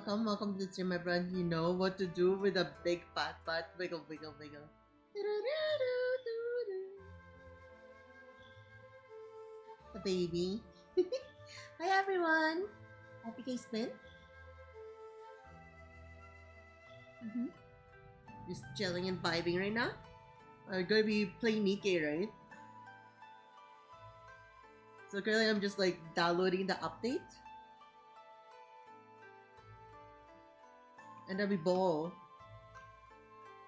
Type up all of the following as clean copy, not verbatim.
welcome, welcome to the stream, my friend. You know what to do with a big fat butt. Wiggle, wiggle, wiggle. The baby. Hi everyone. Happy guys been? Just chilling and vibing right now. I'm gonna be playing Nikke, right? So currently I'm just like downloading the update. And then we bowl.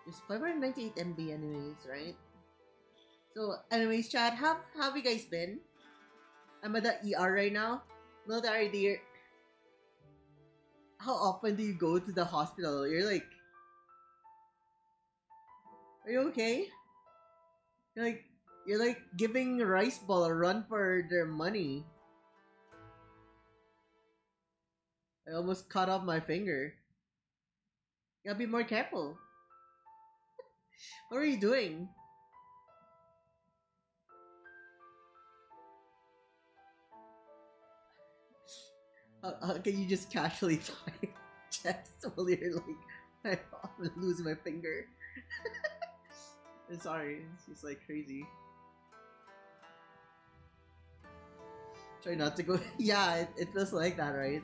It's 598 MB anyways, right? So anyways, chat, how have you guys been? I'm at the ER right now. Military dear. How often do you go to the hospital? You're like, are you okay? You're like giving Rice Ball a run for their money. I almost cut off my finger. You gotta be more careful. What are you doing? Can you just casually tie chest while you're like, I'm gonna lose my finger? I'm sorry, it's just like crazy. Try not to go. Yeah, it feels like that, right?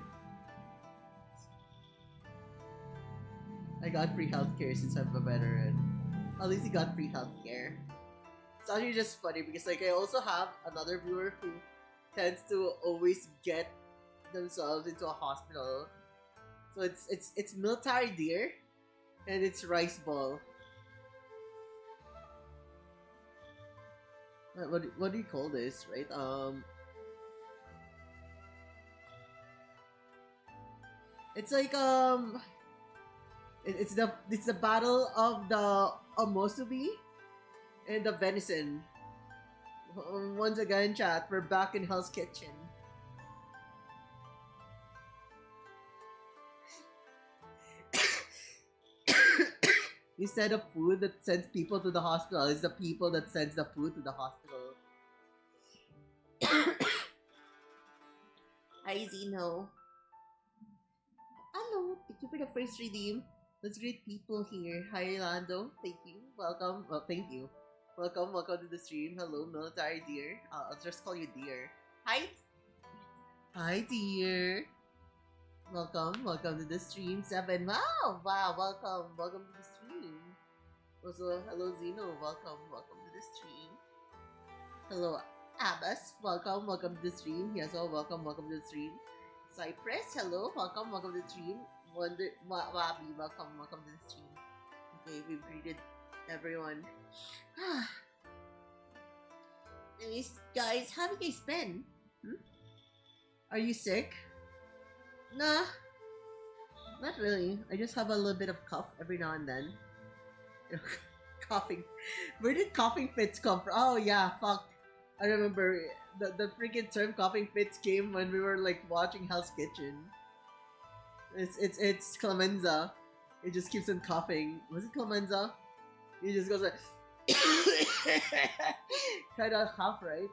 I got free healthcare since I'm a veteran. At least he got free healthcare. It's actually just funny because like I also have another viewer who tends to always get themselves into a hospital. So it's military deer and it's Rice Ball. What do you call this, right? It's like it's the battle of the Omosubi and the venison. Once again, chat, we're back in Hell's Kitchen. Instead of food that sends people to the hospital, it's the people that sends the food to the hospital. Hi, Zeno. Hello, thank you for the first redeem. Let's greet people here. Hi, Lando. Thank you. Welcome. Well, thank you. Welcome to the stream. Hello, military deer. I'll just call you deer. Hi. Hi, dear. Welcome to the stream. 7. Wow, welcome to the stream. Also, hello, Zeno. Welcome to the stream. Hello, Abbas. Welcome to the stream. Yes, welcome to the stream. Cypress, hello, welcome to the stream. Wabi, welcome to the stream. Okay, we've greeted everyone. Anyways, guys, how have you guys been? Are you sick? Nah, not really. I just have a little bit of cough every now and then. Coughing. Where did coughing fits come from? Oh yeah, fuck. I remember the freaking term coughing fits came when we were like watching Hell's Kitchen. It's Clemenza. It just keeps on coughing. Was it Clemenza? He just goes like kind of cough, right?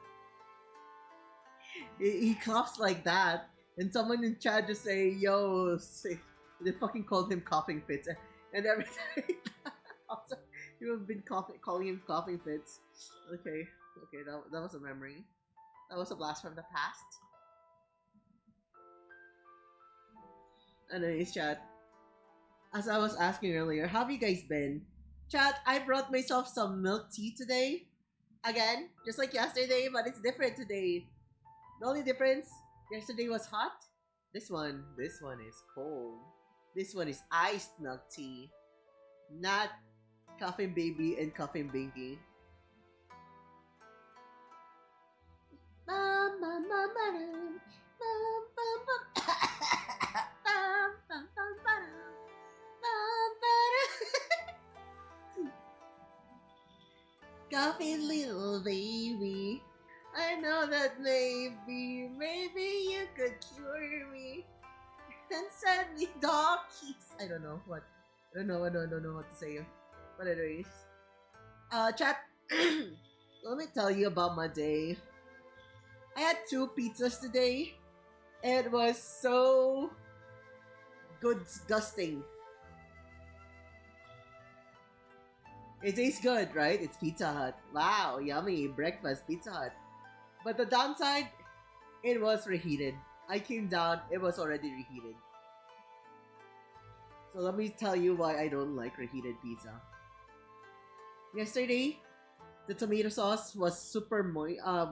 He coughs like that, and someone in chat just say, "Yo," they fucking called him coughing fits, and every time also you have been calling him coughing fits. Okay, that was a memory. That was a blast from the past. Anyways, chat. As I was asking earlier, how have you guys been? Chat, I brought myself some milk tea today. Again, just like yesterday, but it's different today. The only difference, yesterday was hot. This one is cold. This one is iced milk tea. Not Coffin Baby and Coffin Binky. Coffee, little baby. I know that maybe you could cure me and send me doggies. I don't know what to say. But anyways, chat. Let me tell you about my day. I had 2 pizzas today. It was so good, disgusting. It tastes good, right? It's Pizza Hut. Wow, yummy breakfast, Pizza Hut. But the downside, it was reheated. I came down, it was already reheated. So let me tell you why I don't like reheated pizza. Yesterday, the tomato sauce was super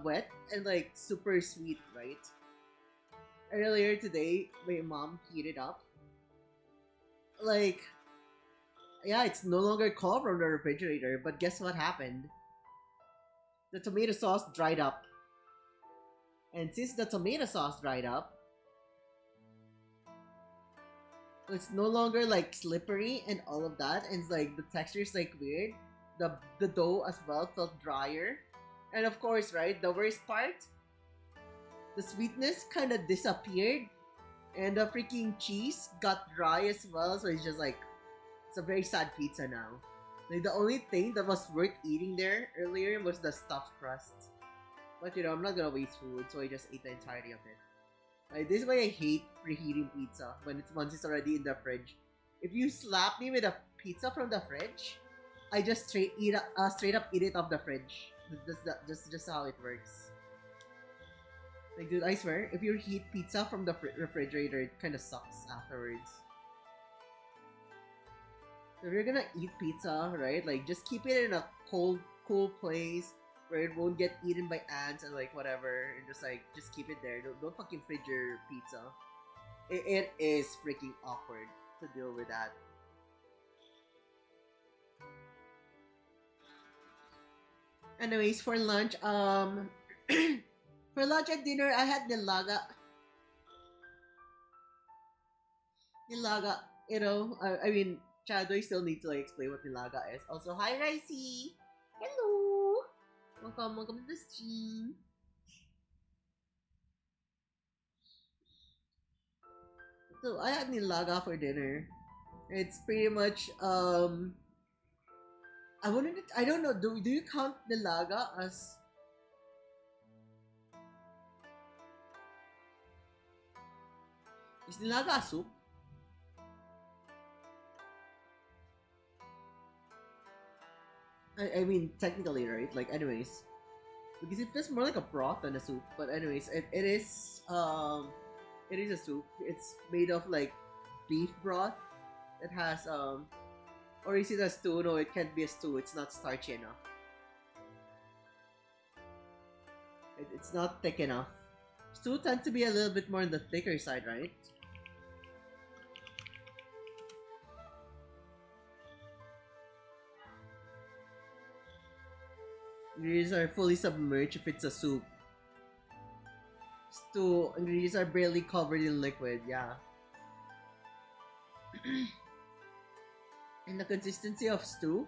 wet and like super sweet, right? Earlier today, my mom heated up. Like, yeah, it's no longer cold from the refrigerator, but guess what happened? The tomato sauce dried up. And since the tomato sauce dried up, it's no longer like slippery and all of that, and it's like the texture is like weird. The dough as well felt drier. And of course, right, the worst part, the sweetness kind of disappeared and the freaking cheese got dry as well, so it's just like, it's a very sad pizza now. Like the only thing that was worth eating there earlier was the stuffed crust. But you know, I'm not gonna waste food, so I just ate the entirety of it. Like, this is why I hate reheating pizza when once it's already in the fridge. If you slap me with a pizza from the fridge, I just straight up eat it off the fridge. That's just how it works. Like, dude, I swear, if you heat pizza from the refrigerator, it kind of sucks afterwards. So if you're gonna eat pizza, right, like, just keep it in a cool place where it won't get eaten by ants and like whatever, and just keep it there. Don't fucking fridge your pizza. It is freaking awkward to deal with that. Anyways, for lunch, for lunch and dinner, I had nilaga. Nilaga, you know, I mean, Chado, still need to like explain what nilaga is. Also, hi, Ricey! Hello! Welcome to the stream. So, I had nilaga for dinner. It's pretty much, I don't know, do you count nilaga as... Is nilaga a soup? I mean, technically, right? Like, anyways. Because it feels more like a broth than a soup. But anyways, it is a soup. It's made of, like, beef broth. It has, or is it a stew? No, it can't be a stew. It's not starchy enough. It's not thick enough. Stew tends to be a little bit more on the thicker side, right? Ingredients are fully submerged if it's a soup. Stew, ingredients are barely covered in liquid, yeah. And the consistency of stew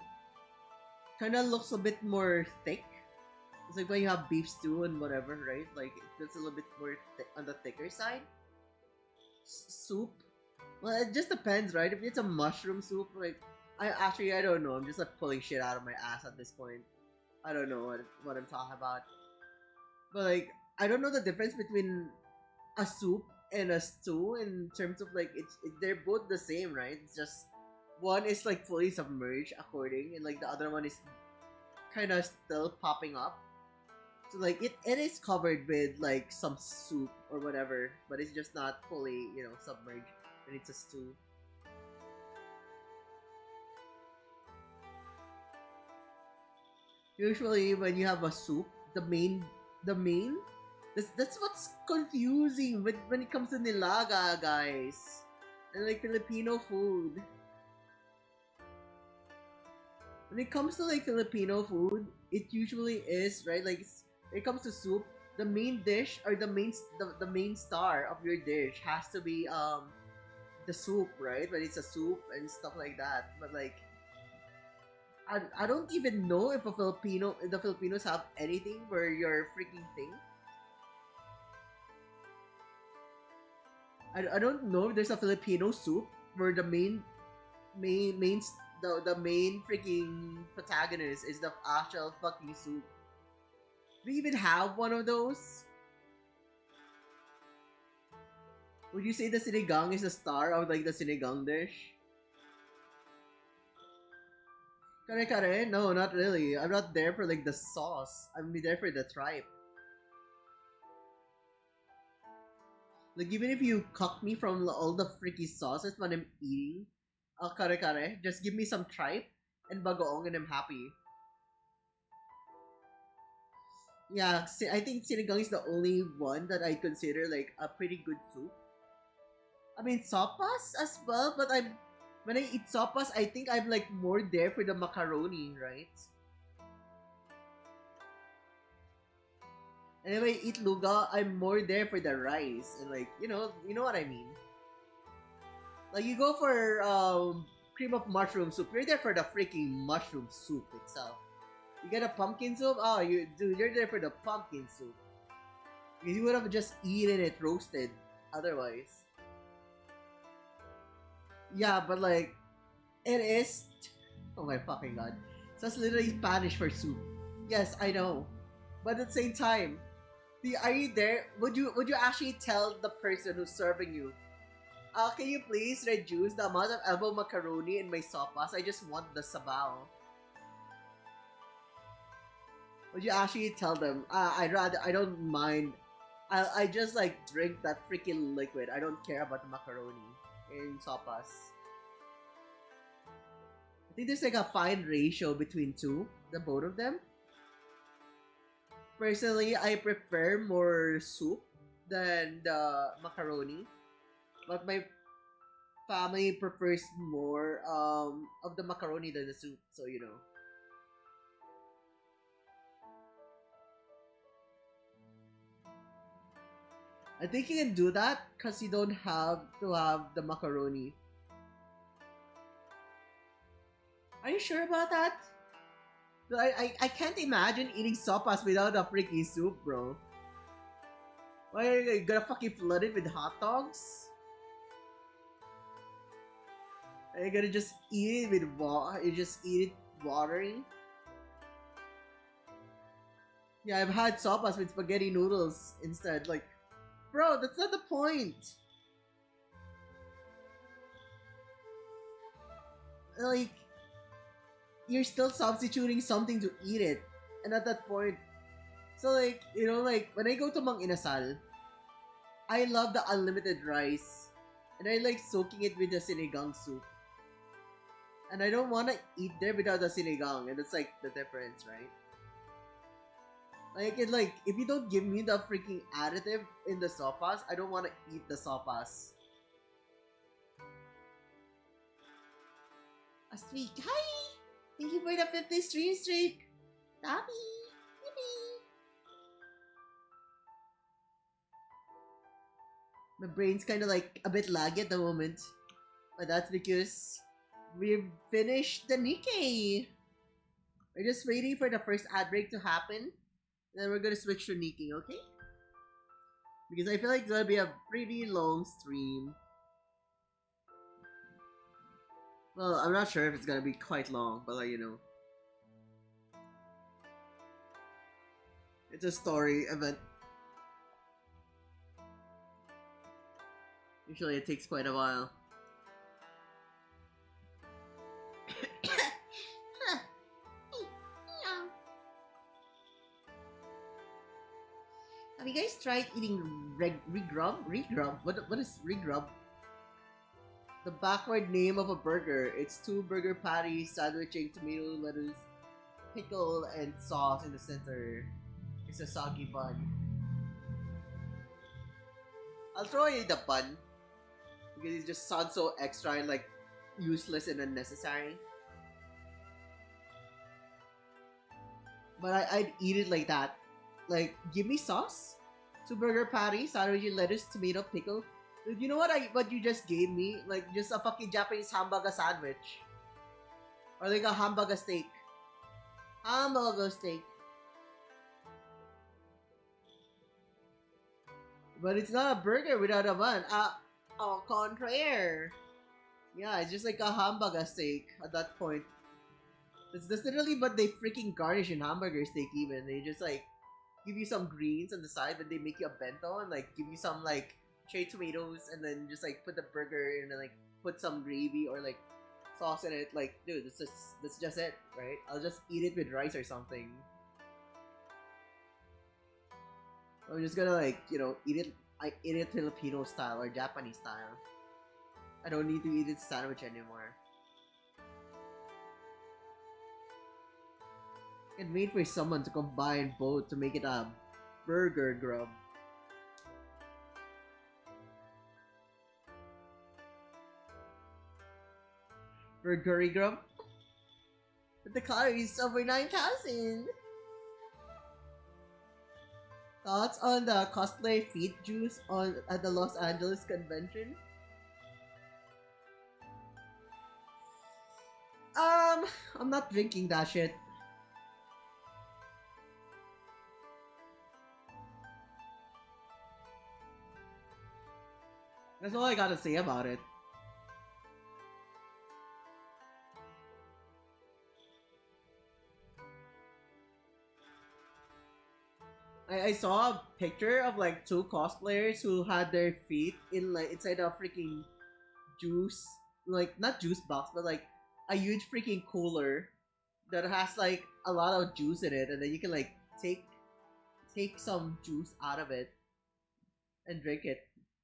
kind of looks a bit more thick. It's like when you have beef stew and whatever, right? Like, it's a little bit more on the thicker side. Soup? Well, it just depends, right? If it's a mushroom soup, like, I don't know. I'm just like pulling shit out of my ass at this point. I don't know what I'm talking about. But like, I don't know the difference between a soup and a stew in terms of like, they're both the same, right? It's just one is like fully submerged according, and like the other one is kind of still popping up. So like it is covered with like some soup or whatever, but it's just not fully, you know, submerged when it's a stew. Usually when you have a soup, the main that's what's confusing when it comes to nilaga, guys. And like Filipino food. When it comes to like Filipino food, it usually is, right? Like when it comes to soup, the main dish or the main star of your dish has to be the soup, right? When it's a soup and stuff like that. But like I don't even know if the Filipinos have anything for your freaking thing. I don't know if there's a Filipino soup where the main freaking protagonist is the actual fucking soup. Do we even have one of those? Would you say the sinigang is the star of like the sinigang dish? Kare kare? No, not really. I'm not there for like the sauce. I'm there for the tripe. Like even if you cut me from all the freaky sauces when I'm eating kare kare, just give me some tripe and bagoong and I'm happy. Yeah, I think sinigang is the only one that I consider like a pretty good soup. I mean sopas as well, but I'm when I eat sopas, I think I'm like more there for the macaroni, right? And if I eat luga, I'm more there for the rice and like you know what I mean. Like you go for cream of mushroom soup, you're there for the freaking mushroom soup itself. You get a pumpkin soup, oh you're there for the pumpkin soup. Because you would have just eaten it roasted otherwise. Yeah, but like it is. Oh my fucking god! So it's literally Spanish for soup. Yes, I know, but at the same time, are you there? Would you actually tell the person who's serving you? Can you please reduce the amount of elbow macaroni in my sopas? I just want the sabaw. Would you actually tell them? I don't mind. I just like drink that freaking liquid. I don't care about the macaroni in sopas. I think there's like a fine ratio between the both of them. Personally, I prefer more soup than the macaroni, but my family prefers more of the macaroni than the soup. So you know. I think you can do that because you don't have to have the macaroni. Are you sure about that? I can't imagine eating sopas without a freaking soup, bro. Why are you gonna fucking flood it with hot dogs? Are you gonna just eat it with water? You just eat it watery? Yeah, I've had sopas with spaghetti noodles instead. Like, bro, that's not the point. Like, you're still substituting something to eat it. And at that point, so like, like when I go to Mang Inasal, I love the unlimited rice. And I like soaking it with the sinigang soup. And I don't want to eat there without the sinigang. And that's like the difference, right? Like, if you don't give me the freaking additive in the sopas, I don't want to eat the sopas. A streak. Hi! Thank you for the 50 stream streak. Taffy. My brain's kind of like a bit laggy at the moment. But that's because we've finished the Nikke. We're just waiting for the first ad break to happen. Then we're gonna switch to Nikke, okay? Because I feel like it's gonna be a pretty long stream. Well, I'm not sure if it's gonna be quite long, but like, it's a story event. Usually it takes quite a while. Have you guys tried eating regrub? Regrub? What is regrub? The backward name of a burger. It's 2 burger patties, sandwiching tomato, lettuce, pickle, and sauce in the center. It's a soggy bun. I'll throw you the bun because it just sounds so extra and like useless and unnecessary. But I'd eat it like that. Like, give me sauce, 2 burger patties, sandwich, lettuce, tomato, pickle. Dude, you know what you just gave me? Like, just a fucking Japanese hamburger sandwich. Or like a hamburger steak. Hamburger steak. But it's not a burger without a bun. Au contraire. Yeah, it's just like a hamburger steak at that point. That's literally what they freaking garnish in hamburger steak even. They just like give you some greens on the side, but they make you a bento and like give you some like cherry tomatoes and then just like put the burger and then like put some gravy or like sauce in it. Like, dude, that's just it, right? I'll just eat it with rice or something. I'm just gonna like, you know, eat it Filipino style or Japanese style. I don't need to eat it sandwich anymore. I can wait for someone to combine both to make it a burger grub. Burgery grub? But the calories over 9,000! Thoughts on the cosplay feet juice at the Los Angeles convention? I'm not drinking that shit. That's all I gotta say about it. I saw a picture of like two cosplayers who had their feet in like inside a freaking juice, like not juice box, but like a huge freaking cooler that has like a lot of juice in it, and then you can like take some juice out of it and drink it.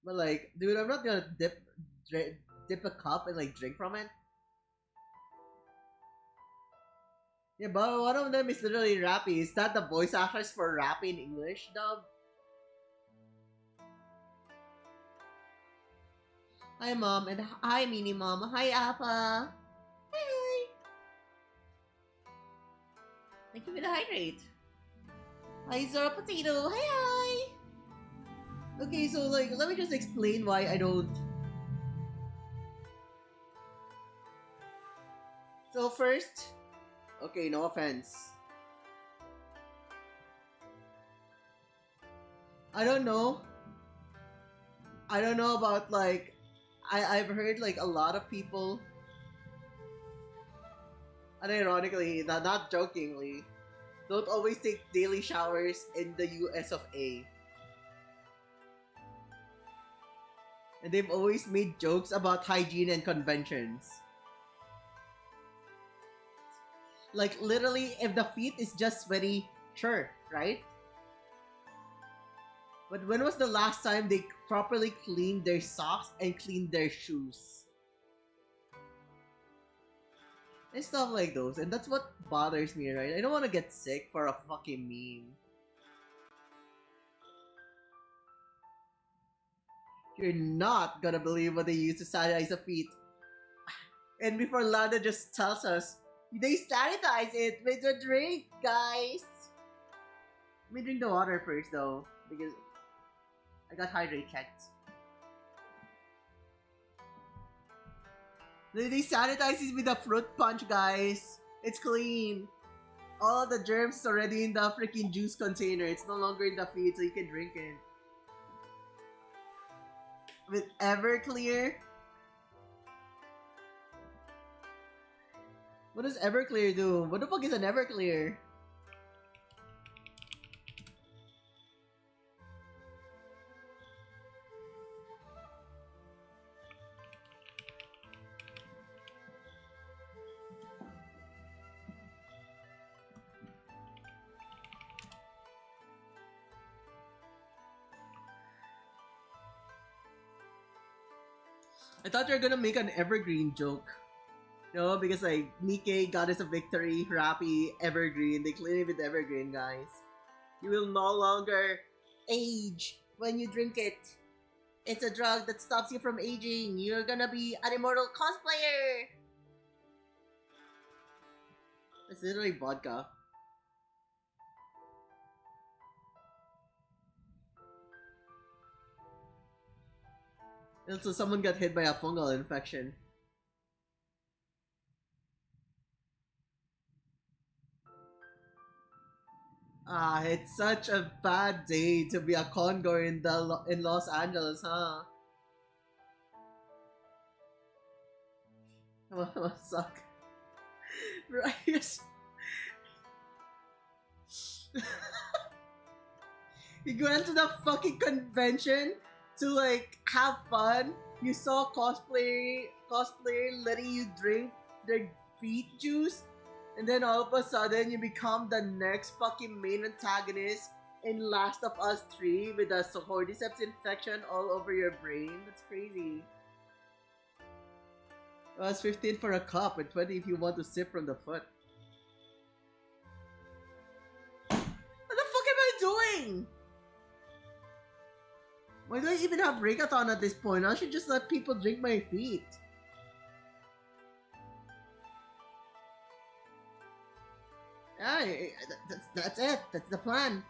But like, dude, I'm not gonna dip a cup and like drink from it. Yeah, but one of them is literally Rappy. Is that the voice actors for Rappy in English dub? Hi, Mom, and hi, Mini Mom. Hi, Appa. Hi. Thank you for the hydrate. Hi, Zora Potato. Hi, hi. Okay, so like, let me just explain why I don't. So first, okay, no offense. I don't know. I don't know about like, I've heard like a lot of people, and ironically, not jokingly, don't always take daily showers in the US of A. And they've always made jokes about hygiene and conventions. Like literally, if the feet is just sweaty, sure, right? But when was the last time they properly cleaned their socks and cleaned their shoes? And stuff like those. And that's what bothers me, right? I don't want to get sick for a fucking meme. You're not gonna believe what they use to sanitize the feet. And before Lana just tells us, they sanitize it with a drink, guys. Let me drink the water first, though, because I got hydrate checked. They sanitize it with a fruit punch, guys. It's clean. All the germs is already in the freaking juice container. It's no longer in the feed, so you can drink it. With Everclear. What does Everclear do? What the fuck is an Everclear? I thought you were gonna make an evergreen joke. No, because like Nikke, Goddess of Victory, Rappy, Evergreen, they clean it with Evergreen, guys. You will no longer age when you drink it. It's a drug that stops you from aging. You're gonna be an immortal cosplayer. It's literally vodka. Also, someone got hit by a fungal infection. Ah, it's such a bad day to be a congoer in Los Angeles, huh? It must suck. Right? You went to the fucking convention to like have fun, you saw cosplayer letting you drink their feet juice, and then all of a sudden you become the next fucking main antagonist in Last of Us 3 with a cordyceps infection all over your brain. That's crazy. Well, it's 15 for a cup and 20 if you want to sip from the foot. What the fuck am I doing? Why do I even have Raekathon at this point? I should just let people drink my feet. Yeah, that's it. That's the plan.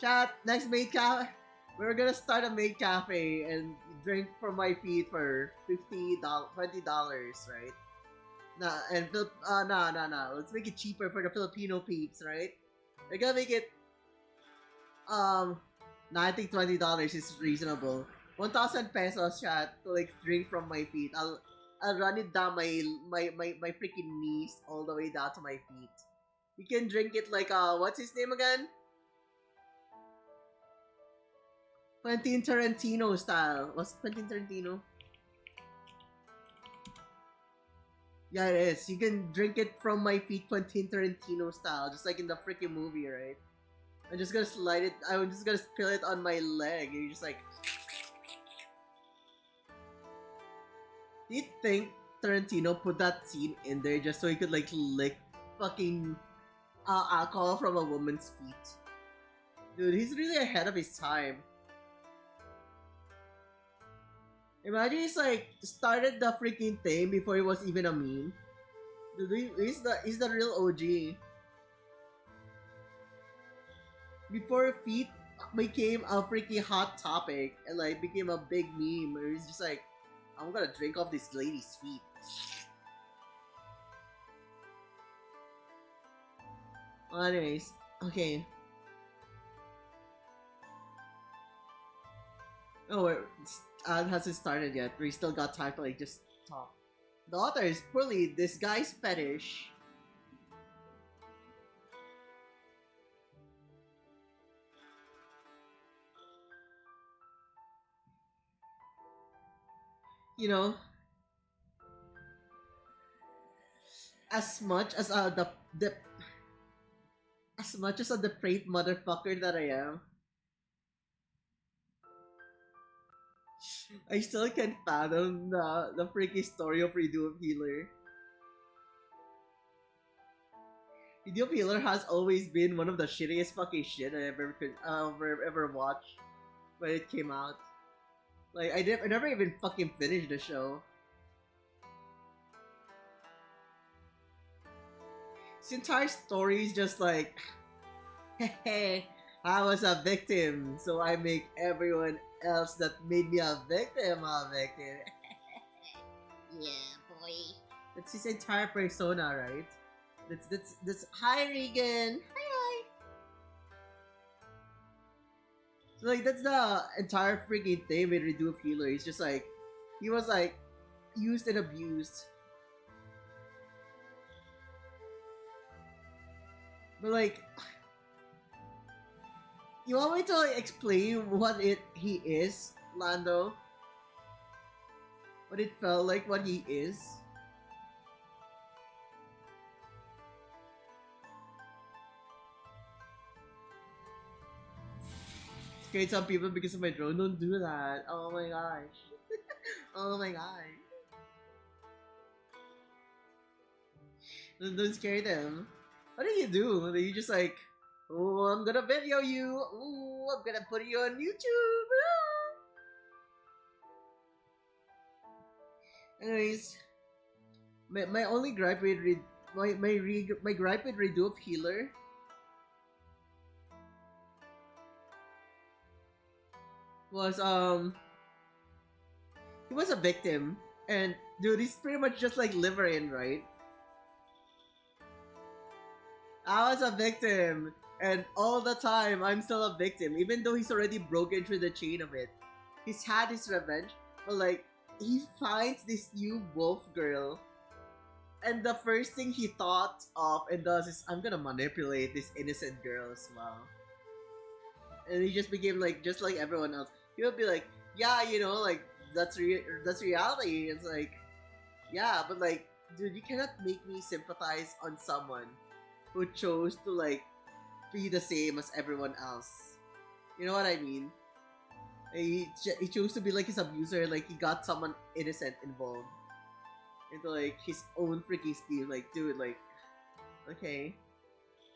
Chat, next maid cafe. We're gonna start a maid cafe and drink from my feet for $20, right? Nah. Let's make it cheaper for the Filipino peeps, right? We're gonna make it I think $20 is reasonable. 1,000 pesos, chat, to like drink from my feet. I'll run it down my freaking knees all the way down to my feet. You can drink it like what's his name again? Quentin Tarantino style. What's Quentin Tarantino? Yeah, it is. You can drink it from my feet, Quentin Tarantino style, just like in the freaking movie, right? I'm just gonna slide it. I'm just gonna spill it on my leg. And you're just like. Do you think Tarantino put that scene in there just so he could like lick fucking alcohol from a woman's feet? Dude, he's really ahead of his time. Imagine he's like started the freaking thing before he was even a meme. Dude, he's the real OG. Before feet became a freaking hot topic and like became a big meme, where he's just like, I'm gonna drink off this lady's feet. Well, anyways, okay. Oh, it hasn't started yet. We still got time to like just talk. The author is poorly this guy's fetish. You know, as much as as much as a depraved motherfucker that I am, I still can't fathom the freaking story of Redo of Healer. Redo of Healer has always been one of the shittiest fucking shit I ever watched when it came out. Like I never even fucking finished the show. This entire story is just like, hey, I was a victim, so I make everyone else that made me a victim. Yeah, boy. That's his entire persona, right? That's hi Regan. Hi. So like that's the entire freaking thing with Redo of Healer. It's just like he was like used and abused. But like, you want me to like explain what he is, Lando? What it felt like, what he is? Scared some people because of my drone. Don't do that. Oh my gosh. Oh my gosh. Don't scare them. What do? You just like, oh, I'm gonna video you. Oh, I'm gonna put you on YouTube. Ah. Anyways, my only gripe with my gripe with Redo of Healer was he was a victim, and dude, he's pretty much just like Liverin, right? I was a victim, and all the time I'm still a victim, even though he's already broken through the chain of it. He's had his revenge, but like, he finds this new wolf girl, and the first thing he thought of and does is, I'm gonna manipulate this innocent girl as well. And he just became like, just like everyone else. He would be like, yeah, like that's reality. It's like, yeah, but like, dude, you cannot make me sympathize on someone who chose to like be the same as everyone else. You know what I mean? He chose to be like his abuser, like he got someone innocent involved into like his own freaking scheme. Like, dude, like, okay,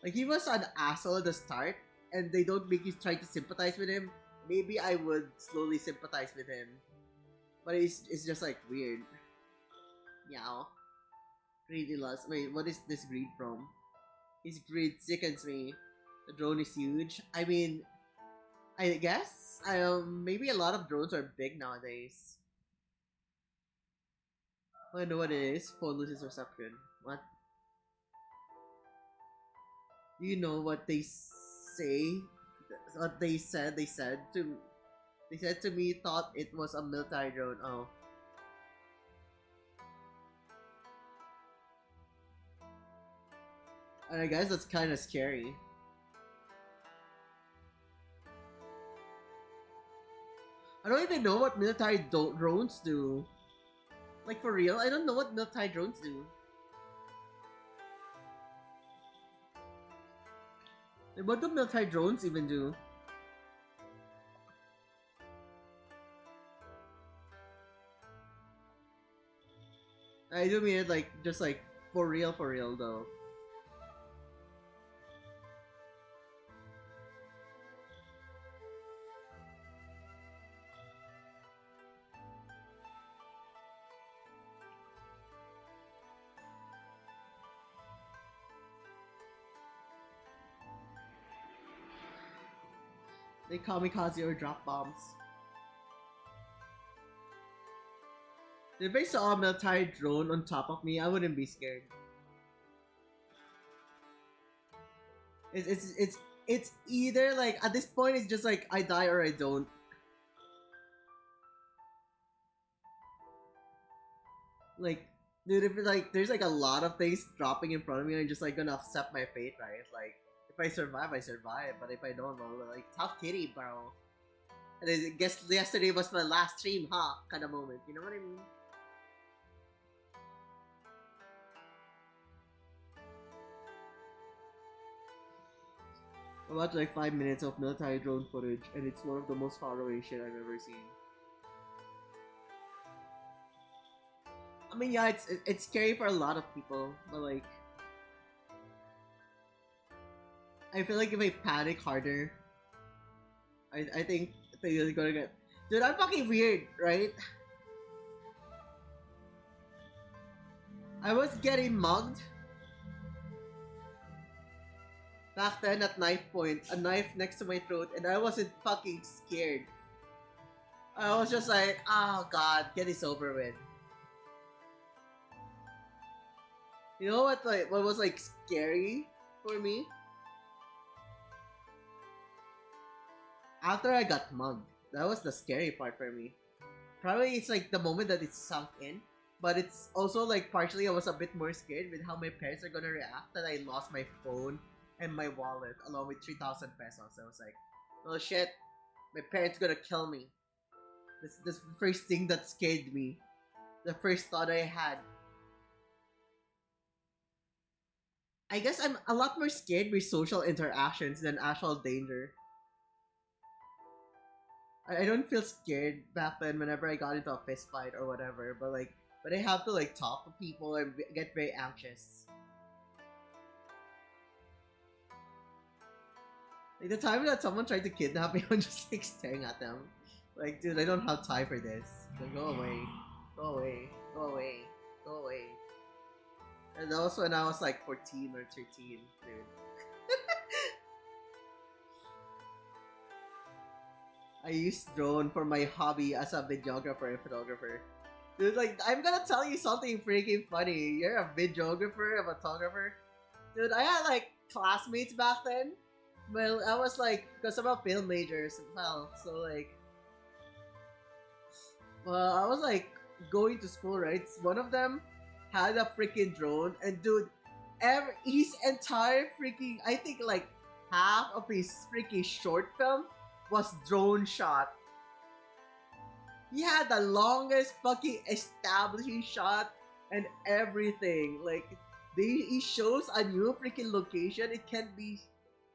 like he was an asshole at the start, and they don't make you try to sympathize with him. Maybe I would slowly sympathize with him, but it's just like weird. Yeah, greedy lust. Wait, what is this greed from? His greed sickens me. The drone is huge. I mean, I guess maybe a lot of drones are big nowadays. I know what it is. Phone loses reception. What? Do you know what they say? What they said? They said to me thought it was a military drone. Oh, and I guess that's kind of scary. I don't even know what military drones do. Like for real, I don't know what military drones do. Like, what do military drones even do? I do mean it like just like for real though. They kamikaze or drop bombs. If I saw a military drone on top of me, I wouldn't be scared. It's either like at this point it's just like I die or I don't. Like, dude, if like there's like a lot of things dropping in front of me, I'm just like gonna accept my fate, right? Like, if I survive, I survive. But if I don't, well, like tough kitty, bro. And I guess yesterday was my last stream, huh? Kind of moment. You know what I mean? I watched like 5 minutes of military drone footage, and it's one of the most far away shit I've ever seen. I mean, yeah, it's scary for a lot of people, but like, I feel like if I panic harder, I think things are gonna get. Dude, I'm fucking weird, right? I was getting mugged back then at knife point, a knife next to my throat, and I wasn't fucking scared. I was just like, oh god, get this over with. You know what was like scary for me? After I got mugged. That was the scary part for me. Probably it's like the moment that it sunk in, but it's also like partially I was a bit more scared with how my parents are gonna react that I lost my phone and my wallet along with 3,000 pesos. I was like, oh shit, my parents gonna kill me. This the first thing that scared me. The first thought I had. I guess I'm a lot more scared with social interactions than actual danger. I don't feel scared back then whenever I got into a fist fight or whatever, but like, but I have to like talk to people and get very anxious. Like the time that someone tried to kidnap me, I'm just like staring at them. Like, dude, I don't have time for this. Like, go away. Go away. Go away. Go away. And that was when I was like 14 or 13, dude. I used drone for my hobby as a videographer and photographer. Dude, like, I'm gonna tell you something freaking funny. You're a videographer, a photographer. Dude, I had like classmates back then. Well, I was like, because I'm a film major as well. So like, well, I was like going to school, right? One of them had a freaking drone, and dude, his entire freaking, I think like half of his freaking short film was drone shot. He had the longest fucking establishing shot and everything. Like, he shows a new freaking location. It can't be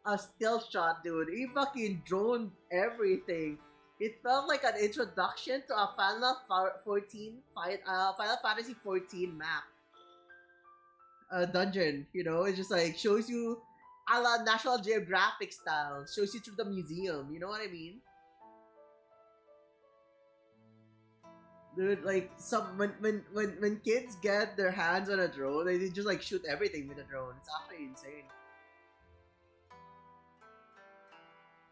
a stealth shot, dude. He fucking droned everything. It felt like an introduction to a Final Fantasy 14 map. Dungeon, you know, it just like shows you a la National Geographic style, shows you through the museum, you know what I mean? Dude, like when kids get their hands on a drone, they just like shoot everything with a drone. It's actually insane.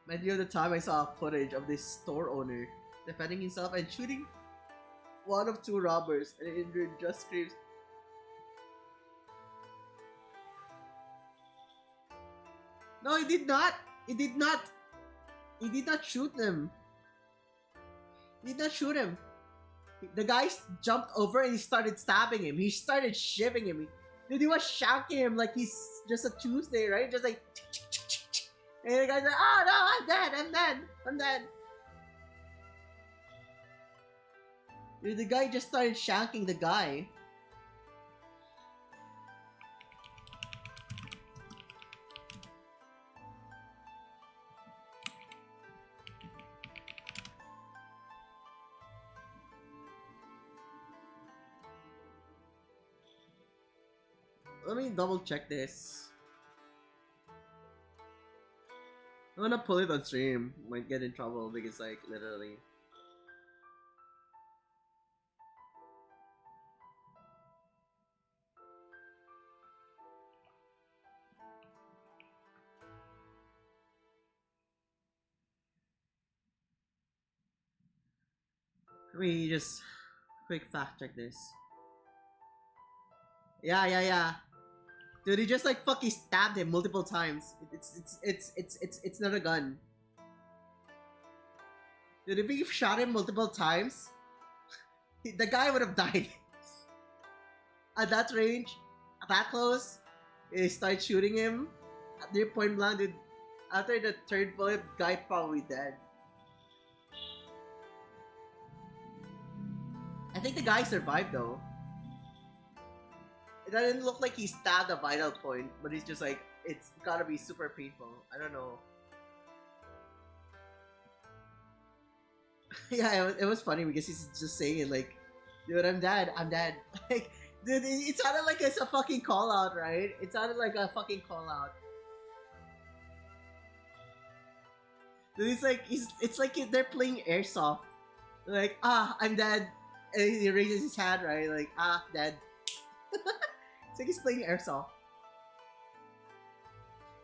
Man, the other time I saw footage of this store owner defending himself and shooting one of two robbers, and it just screams. No, he did not. He did not. He did not shoot them. He did not shoot him. The guy jumped over and he started stabbing him. He started shivving him. Dude, he was shanking him like he's just a Tuesday, right? Just like, and the guy's like, "Oh no, I'm dead. I'm dead. I'm dead." Dude, the guy just started shanking the guy. Let me double check this. I'm gonna pull it on stream. Might get in trouble because, like, literally. Let me just quick fact check this. Yeah. Dude, he just like fucking stabbed him multiple times. It's not a gun. Dude, if he shot him multiple times, the guy would have died. At that range, that close, he started shooting him at near point blank. Dude, after the third bullet, guy probably dead. I think the guy survived though. It doesn't look like he stabbed a vital point, but he's just like, it's gotta be super painful. I don't know. Yeah, it was funny because he's just saying it like, dude, I'm dead. Like, dude, it sounded like it's a fucking call out, right? It sounded like a fucking call out. Dude, it's like they're playing airsoft. Like, I'm dead. And he raises his hand, right? Like, dead. It's like he's playing airsoft.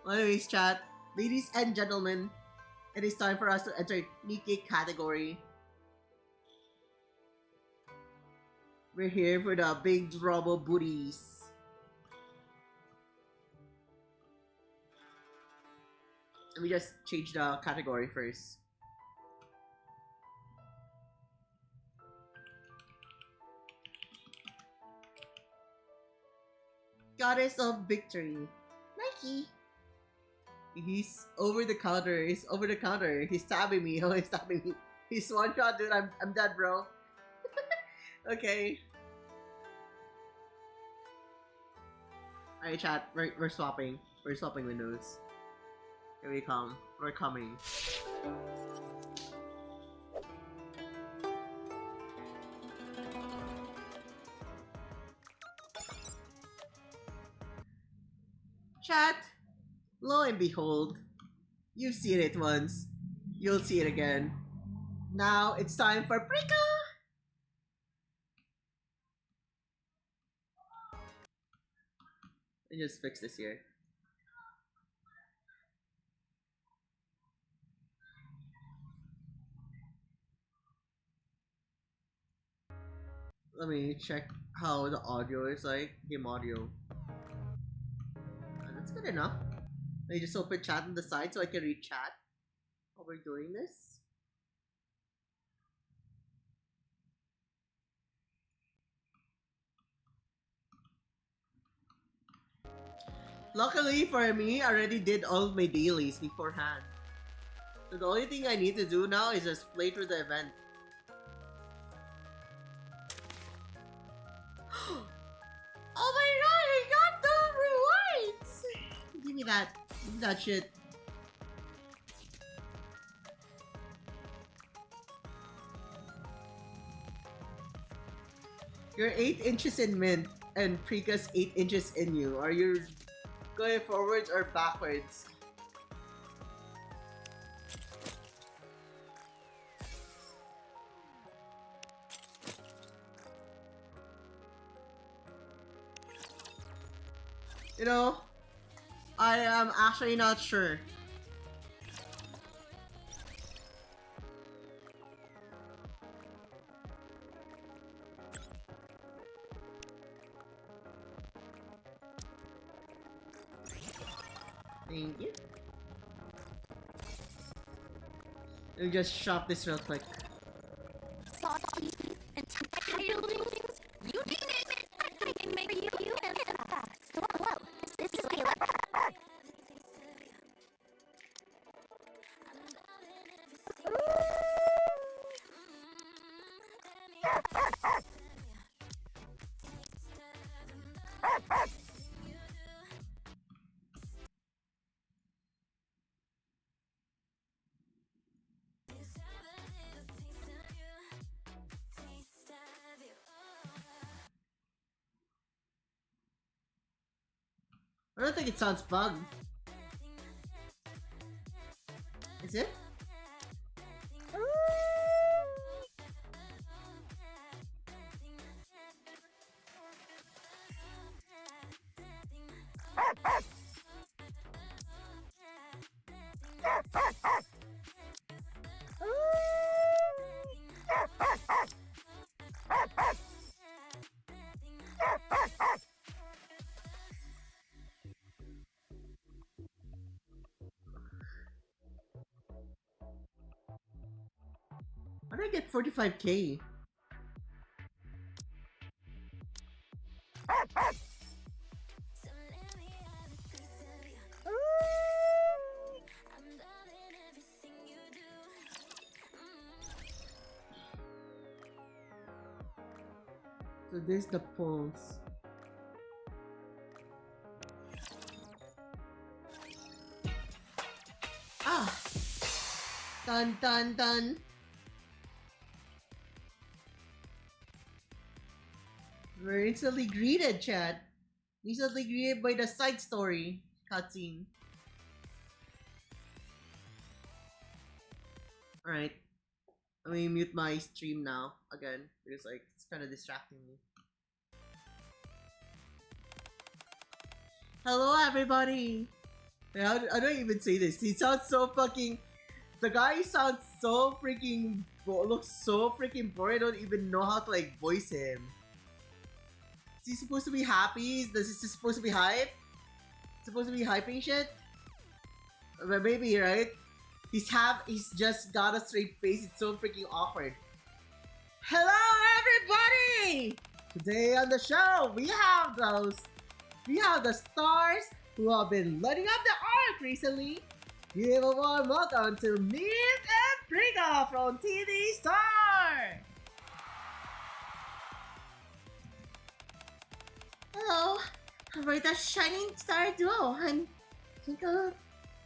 Well, anyways, chat. Ladies and gentlemen, it is time for us to enter Nikke category. We're here for the big rubble booties. Let me just change the category first. Goddess of Victory. Nike. He's over the counter. He's over the counter. He's stabbing me. Oh, he's stabbing me. He's one shot, dude. I'm dead, bro. Okay. Alright, chat. We're swapping. We're swapping windows. Here we come. We're coming. Chat, lo and behold, you've seen it once, you'll see it again. Now it's time for Prika! Let me just fix this here. Let me check how the audio is like. Game audio. That's good enough. Let me just open chat on the side so I can read chat while we're doing this. Luckily for me, I already did all my dailies beforehand. So the only thing I need to do now is just play through the event. Oh my god, I got the rewards! Give me that. Give me that shit. You're 8 inches in mint, and Prika's 8 inches in you. Are you going forwards or backwards? You know, I am actually not sure. Thank you. Let me just shop this real quick. And buildings. You name it. I can make you and fast. Whoa, this is Layla. I don't think it sounds bugged. Is it? How did I get 45k? So there's the pulse. Ah! Dun dun dun! We're instantly greeted, chat. Instantly greeted by the side story cutscene. Alright. Let me mute my stream now again because like it's kind of distracting me. Hello everybody! Wait, I don't even say this. He sounds so fucking... The guy sounds so freaking... looks so freaking boring. I don't even know how to like voice him. Is he supposed to be happy? Is he supposed to be hype? Supposed to be hyping shit? But maybe, right? He's just got a straight face. It's so freaking awkward. Hello everybody! Today on the show, we have the stars who have been lighting up the arc recently. Give a warm welcome to Mint and Prika from TV Star! Hello, we're the Shining Star Duo. I'm Twinkle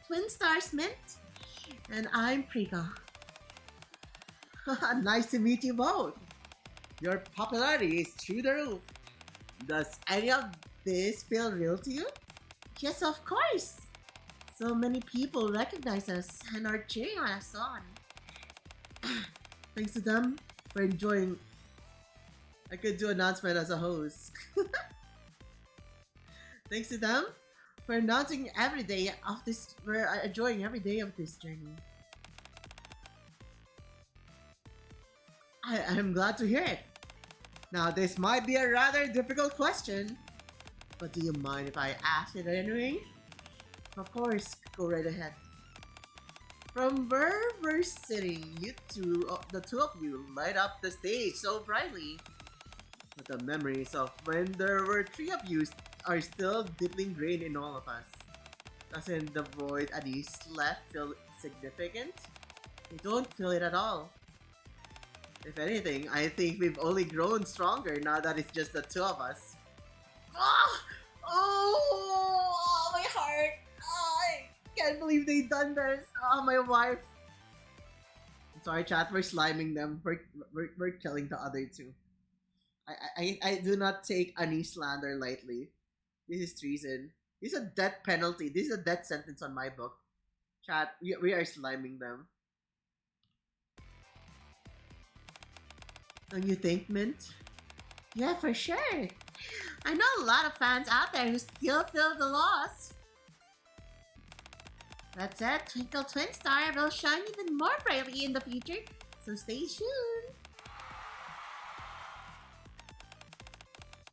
Twin Stars Mint, and I'm Prika. Nice to meet you both. Your popularity is through the roof. Does any of this feel real to you? Yes, of course. So many people recognize us and are cheering us on. Thanks to them for enjoying. I could do an announcement as a host. Thanks to them for announcing every day of this. We're enjoying every day of this journey. I'm glad to hear it. Now, this might be a rather difficult question, but do you mind if I ask it anyway? Of course, go right ahead. From where we're sitting, the two of you light up the stage so brightly. But the memories of when there were three of you are still deeply ingrained in all of us. Doesn't the void Anis left feel significant? We don't feel it at all. If anything, I think we've only grown stronger now that it's just the two of us. Oh, can't believe they done this. Oh, my wife. I'm sorry, chat. We're sliming them. We're killing the other two. I do not take any slander lightly. This is treason. This is a death penalty. This is a death sentence on my book. Chat, we are sliming them. Don't you think, Mint? Yeah, for sure. I know a lot of fans out there who still feel the loss. That said, Twinkle Twin Star will shine even more brightly in the future, so stay tuned.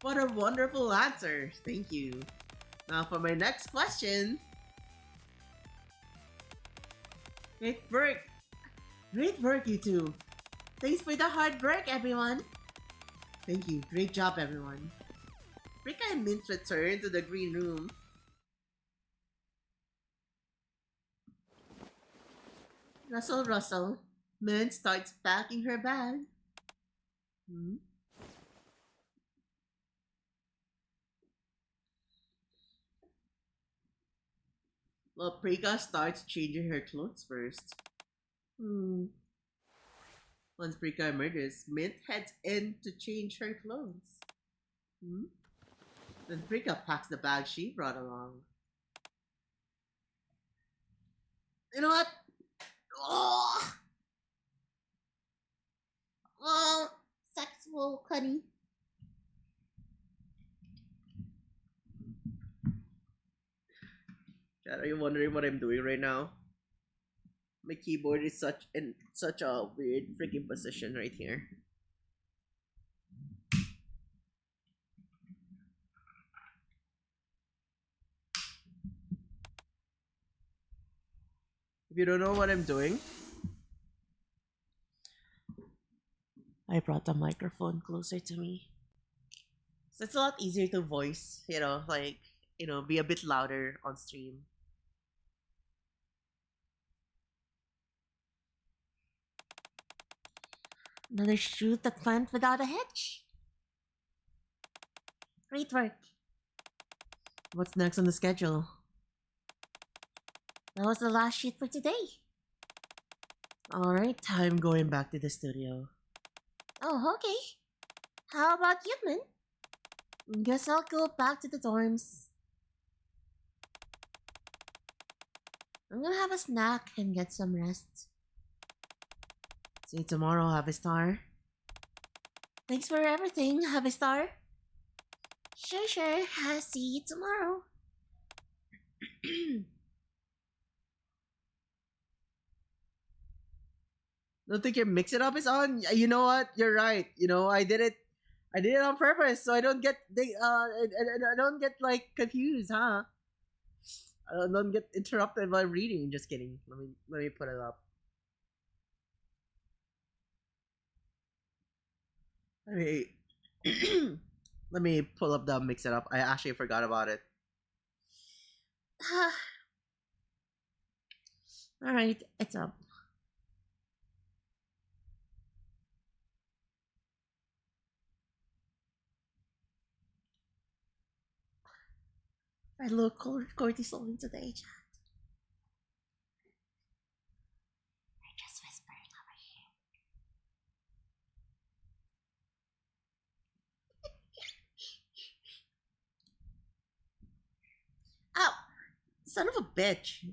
What a wonderful answer. Thank you. Now for my next question. Great work. Great work, you two. Thanks for the hard work, everyone. Thank you. Great job, everyone. Rika and Mint return to the green room. Rustle. Mint starts packing her bag. Well, Prika starts changing her clothes first. Once Prika emerges, Mint heads in to change her clothes. Then Prika packs the bag she brought along. You know what? Oh, sexual cunny. Chad, are you wondering what I'm doing right now? My keyboard is in such a weird freaking position right here. If you don't know what I'm doing, I brought the microphone closer to me. So it's a lot easier to voice, be a bit louder on stream. Another shoot that went without a hitch. Great work. What's next on the schedule? That was the last shoot for today. Alright, I'm going back to the studio. Oh, okay. How about you, Min? Guess I'll go back to the dorms. I'm gonna have a snack and get some rest. See you tomorrow, Havistar. Thanks for everything, Havistar. Sure. I'll see you tomorrow. Don't think your mix it up is on. You know what? You're right. I did it on purpose, so I don't get I don't get like confused, huh? I don't get interrupted while reading. Just kidding. Let me put it up. Let me pull up the mix it up. I actually forgot about it. All right, it's up. I look cortisol today, chat. They're just whispering over here. Ow! Son of a bitch.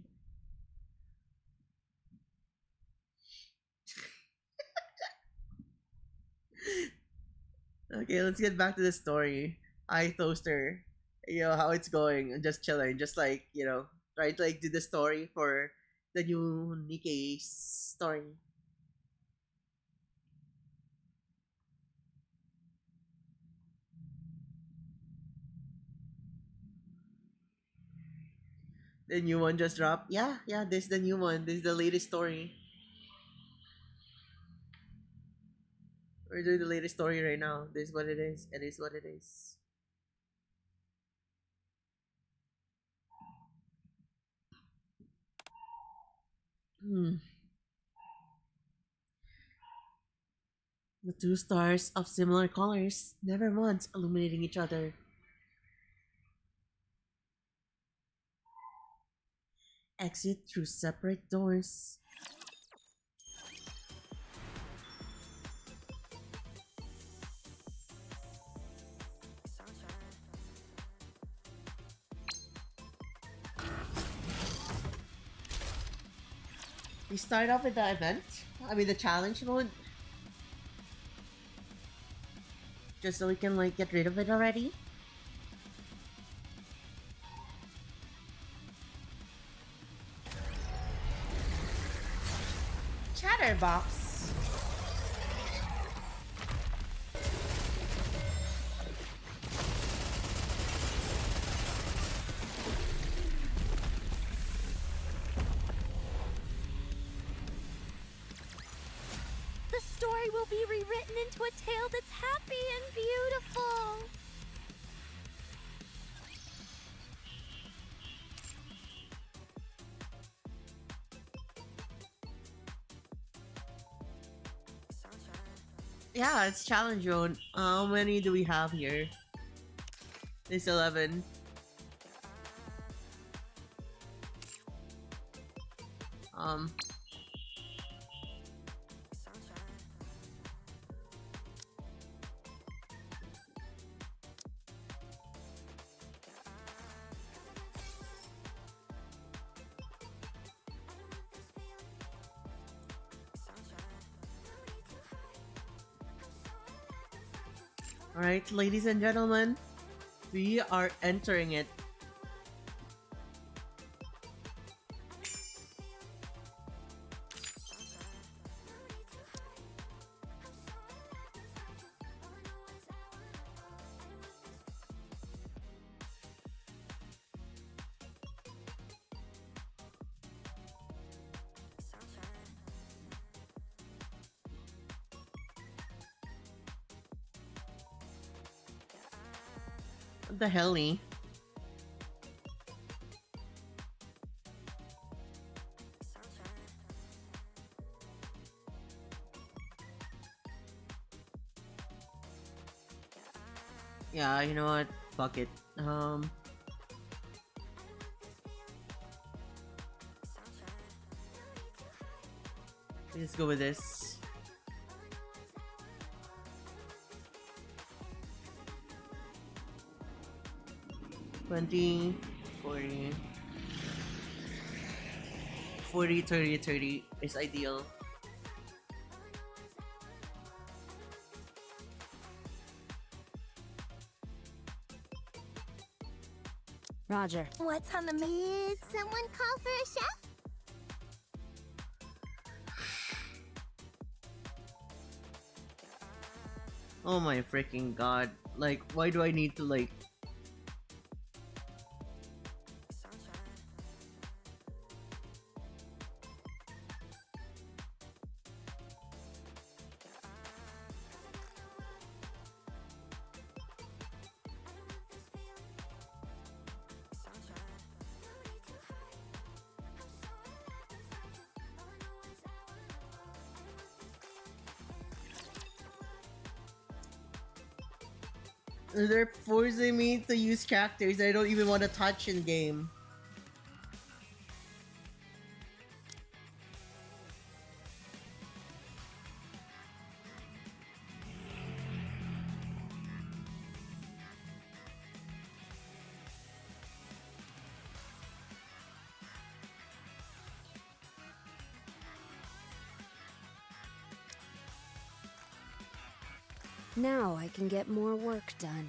Okay, let's get back to the story. Hi, Toaster. How it's going? I'm just chilling. Just try to do the story for the new Nikke story. The new one just dropped. Yeah, this is the new one. This is the latest story. We're doing the latest story right now. This is what it is. It is what it is. The two stars of similar colors, never once illuminating each other. Exit through separate doors. We start off with the event. I mean the challenge mode. Just so we can like get rid of it already. Chatterbox. The story will be rewritten into a tale that's happy and beautiful. Yeah, it's challenge zone. How many do we have here? It's 11. Um. Alright, ladies and gentlemen, we are entering it. What the hell, Lee? Yeah, you know what? Fuck it. Let's go with this. $20, $40, $40, $30, $30 is ideal. Roger. What's on the Did someone call for a chef? Oh my freaking god. Like, why do I need to like... They're forcing me to use characters I don't even want to touch in game. Now I can get more work done.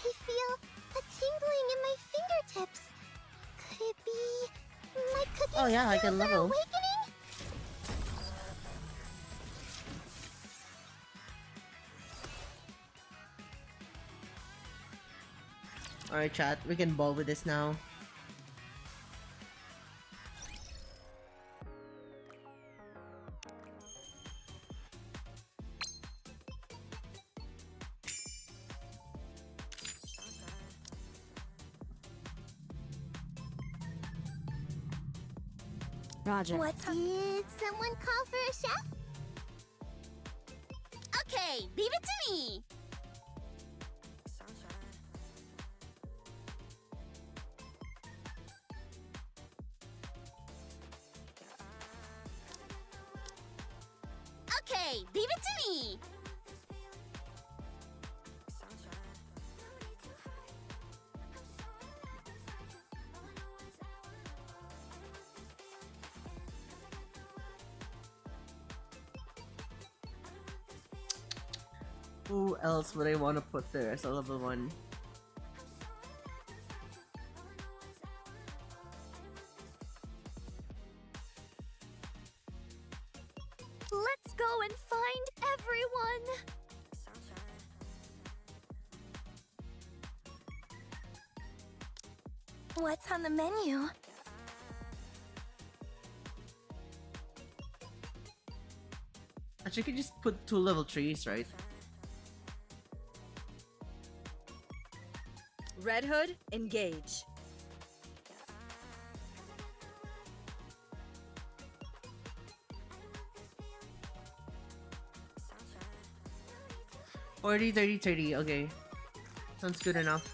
I feel a tingling in my fingertips. Could it be my cooking Oh yeah, I can skills are level. awakening? Alright chat, we can ball with this now. Roger. Did someone call for a chef? Okay, leave it to me. Okay, leave it to me. Who else would I want to put there as a level 1? Let's go and find everyone! What's on the menu? Actually, you could just put 2 level 3s, right? Red Hood, engage. Forty, 30, 30. Okay. Sounds good enough.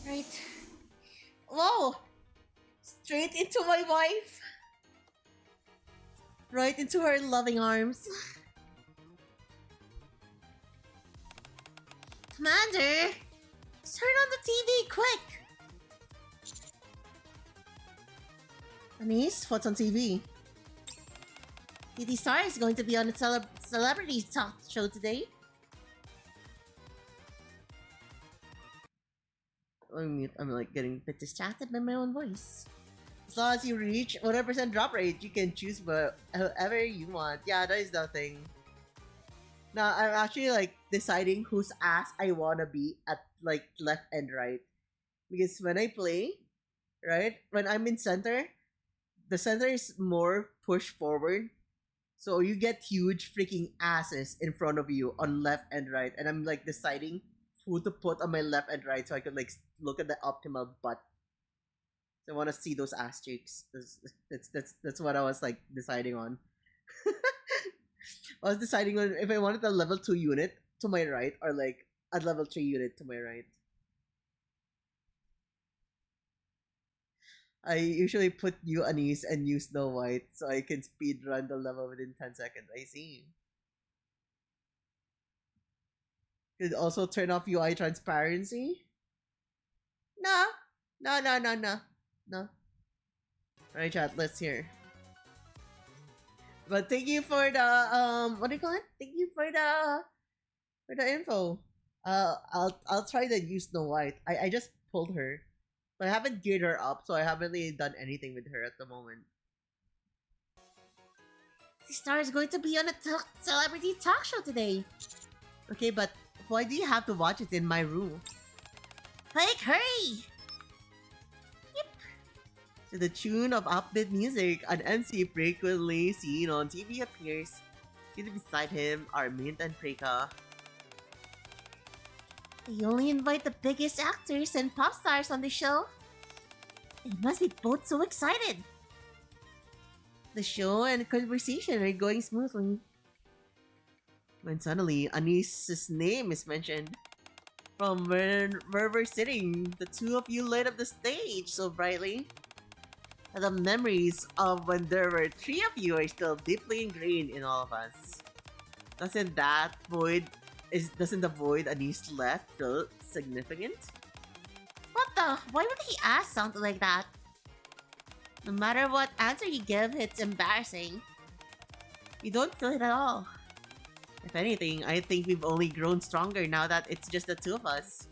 Right. Whoa! Straight into my wife! Right into her loving arms. Commander! Turn on the TV, quick! Anise, what's on TV? DD Star is going to be on a celebrity talk show today. I'm like getting a bit distracted by my own voice. As long as you reach 100% drop rate, you can choose whatever you want. Yeah, that is the thing. Now, I'm actually like deciding whose ass I wanna be at like left and right. Because when I play, right, when I'm in center, the center is more push forward. So you get huge freaking asses in front of you on left and right. And I'm like deciding who to put on my left and right so I could like look at the optimal butt. So I want to see those ass cheeks. That's what I was like deciding on. I was deciding on if I wanted a level 2 unit to my right or like a level 3 unit to my right. I usually put you Anise and you Snow White so I can speed run the level within 10 seconds. I see. Could also turn off UI transparency. No. No. Alright, chat, let's hear. But thank you for the what do you call it? Thank you for the info. I'll try to use Snow White. I just pulled her. But I haven't geared her up, so I haven't really done anything with her at the moment. The star is going to be on a celebrity talk show today. Okay, but why do you have to watch it in my room? Like, hurry! Yep. To the tune of upbeat music, an MC frequently seen on TV appears. Sitting beside him are Mint and Preka. They only invite the biggest actors and pop stars on the show. They must be both so excited. The show and conversation are going smoothly. When suddenly, Anise's name is mentioned. From where we're sitting, the two of you light up the stage so brightly. And the memories of when there were 3 of you are still deeply ingrained in all of us. Doesn't the void Anise left feel significant? What the? Why would he ask something like that? No matter what answer you give, it's embarrassing. You don't feel it at all. If anything, I think we've only grown stronger now that it's just the 2 of us.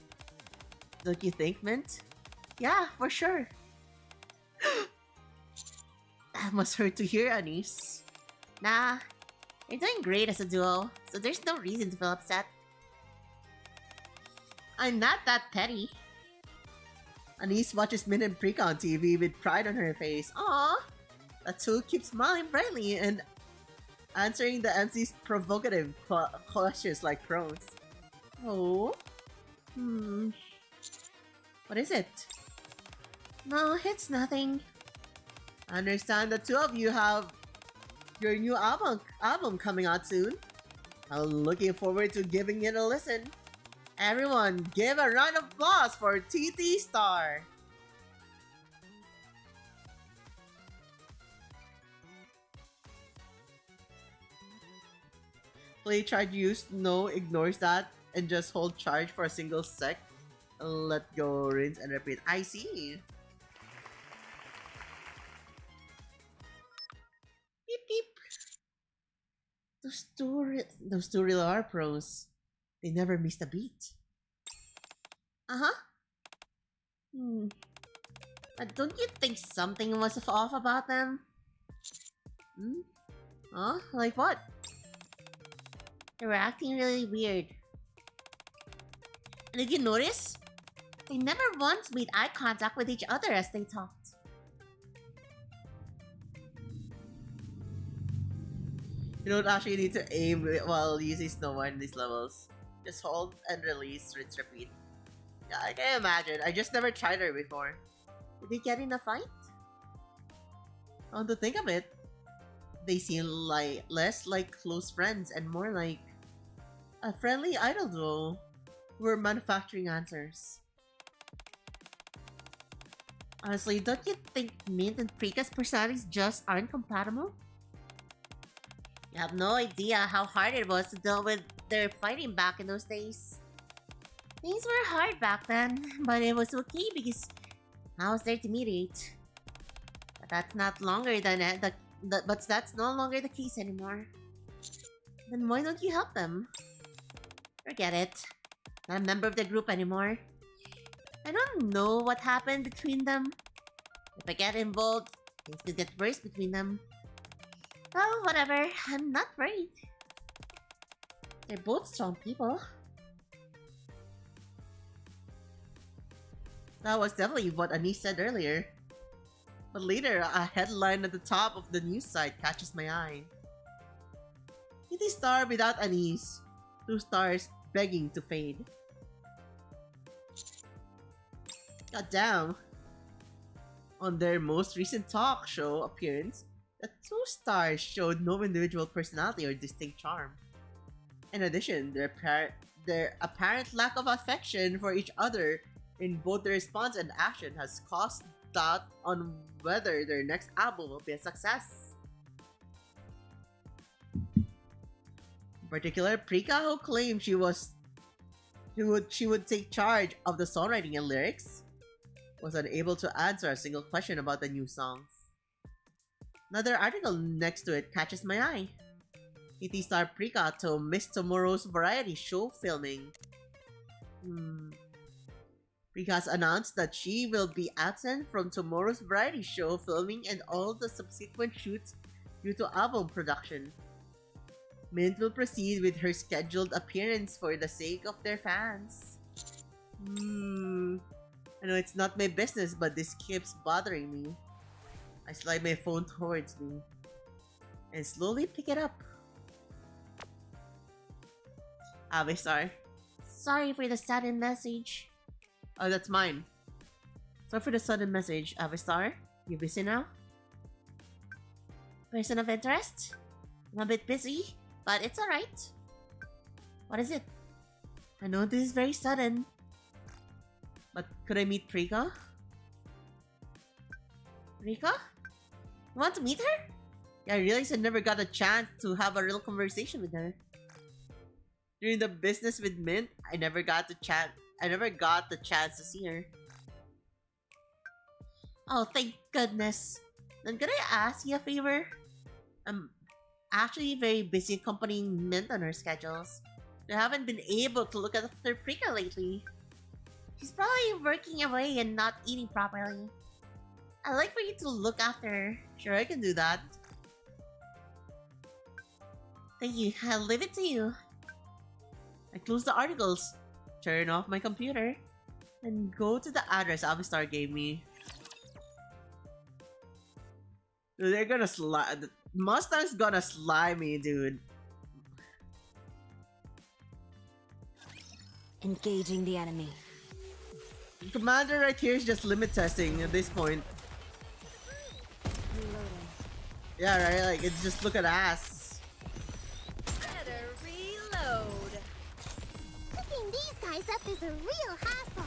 Don't you think, Mint? Yeah, for sure. That must hurt to hear, Anise. Nah, you're doing great as a duo, so there's no reason to feel upset. I'm not that petty. Anise watches Min and Prika on TV with pride on her face. Aww! That two keeps smiling brightly and answering the MC's provocative questions like pros. Oh? What is it? No, it's nothing. I understand the two of you have your new album coming out soon. I'm looking forward to giving it a listen. Everyone, give a round of applause for TT Star. Play charge use no ignores that and just hold charge for a single sec. Let go, rinse and repeat. I see. Beep beep. Those two really are pros. They never missed a beat. Uh-huh. But don't you think something was off about them? Huh? Like what? They were acting really weird. And did you notice? They never once made eye contact with each other as they talked. You don't actually need to aim while using Snow White in these levels. Just hold and release, rinse, repeat. Yeah, I can imagine. I just never tried her before. Did they get in a fight? Come to think of it, they seem like less like close friends and more like a friendly idol duo who were manufacturing answers. Honestly, don't you think Mint and Prika's personalities just aren't compatible? You have no idea how hard it was to deal with their fighting back in those days. Things were hard back then, but it was okay because I was there to mediate. But that's not longer than but that's no longer the case anymore. Then why don't you help them? Forget it. Not a member of the group anymore. I don't know what happened between them. If I get involved, things could get worse between them. Well, whatever. I'm not worried. They're both strong people. That was definitely what Anise said earlier. But later, a headline at the top of the news site catches my eye. TT Star without Anise. 2 stars begging to fade. Goddamn. On their most recent talk show appearance, the 2 stars showed no individual personality or distinct charm. In addition, their apparent lack of affection for each other in both their response and action has caused doubt on whether their next album will be a success. In particular, Prika, who claimed she would take charge of the songwriting and lyrics, was unable to answer a single question about the new songs. Another article next to it catches my eye. TT star Prika to miss tomorrow's variety show filming. Prika has announced that she will be absent from tomorrow's variety show filming and all the subsequent shoots due to album production. Mint will proceed with her scheduled appearance for the sake of their fans. I know it's not my business, but this keeps bothering me. I slide my phone towards me and slowly pick it up. Avistar. Sorry for the sudden message. Oh, that's mine. Sorry for the sudden message, Avistar. You busy now? Person of interest? I'm a bit busy, but it's alright. What is it? I know this is very sudden. But could I meet Prika? Prika? You want to meet her? Yeah, I realized I never got a chance to have a real conversation with her. During the business with Mint, I never got the chance to see her. Oh, thank goodness. Then could I ask you a favor? I'm actually very busy accompanying Mint on her schedules. I haven't been able to look after Prika lately. She's probably working away and not eating properly. I'd like for you to look after her. Sure, I can do that. Thank you. I'll leave it to you. I close the articles, turn off my computer, and go to the address Avistar gave me. Dude, they're gonna slide. Mustang's gonna slide me, dude. Engaging the enemy. Commander right here is just limit testing at this point. Yeah, right? Like, it's just look at ass. Better reload. Picking these guys up is a real hassle.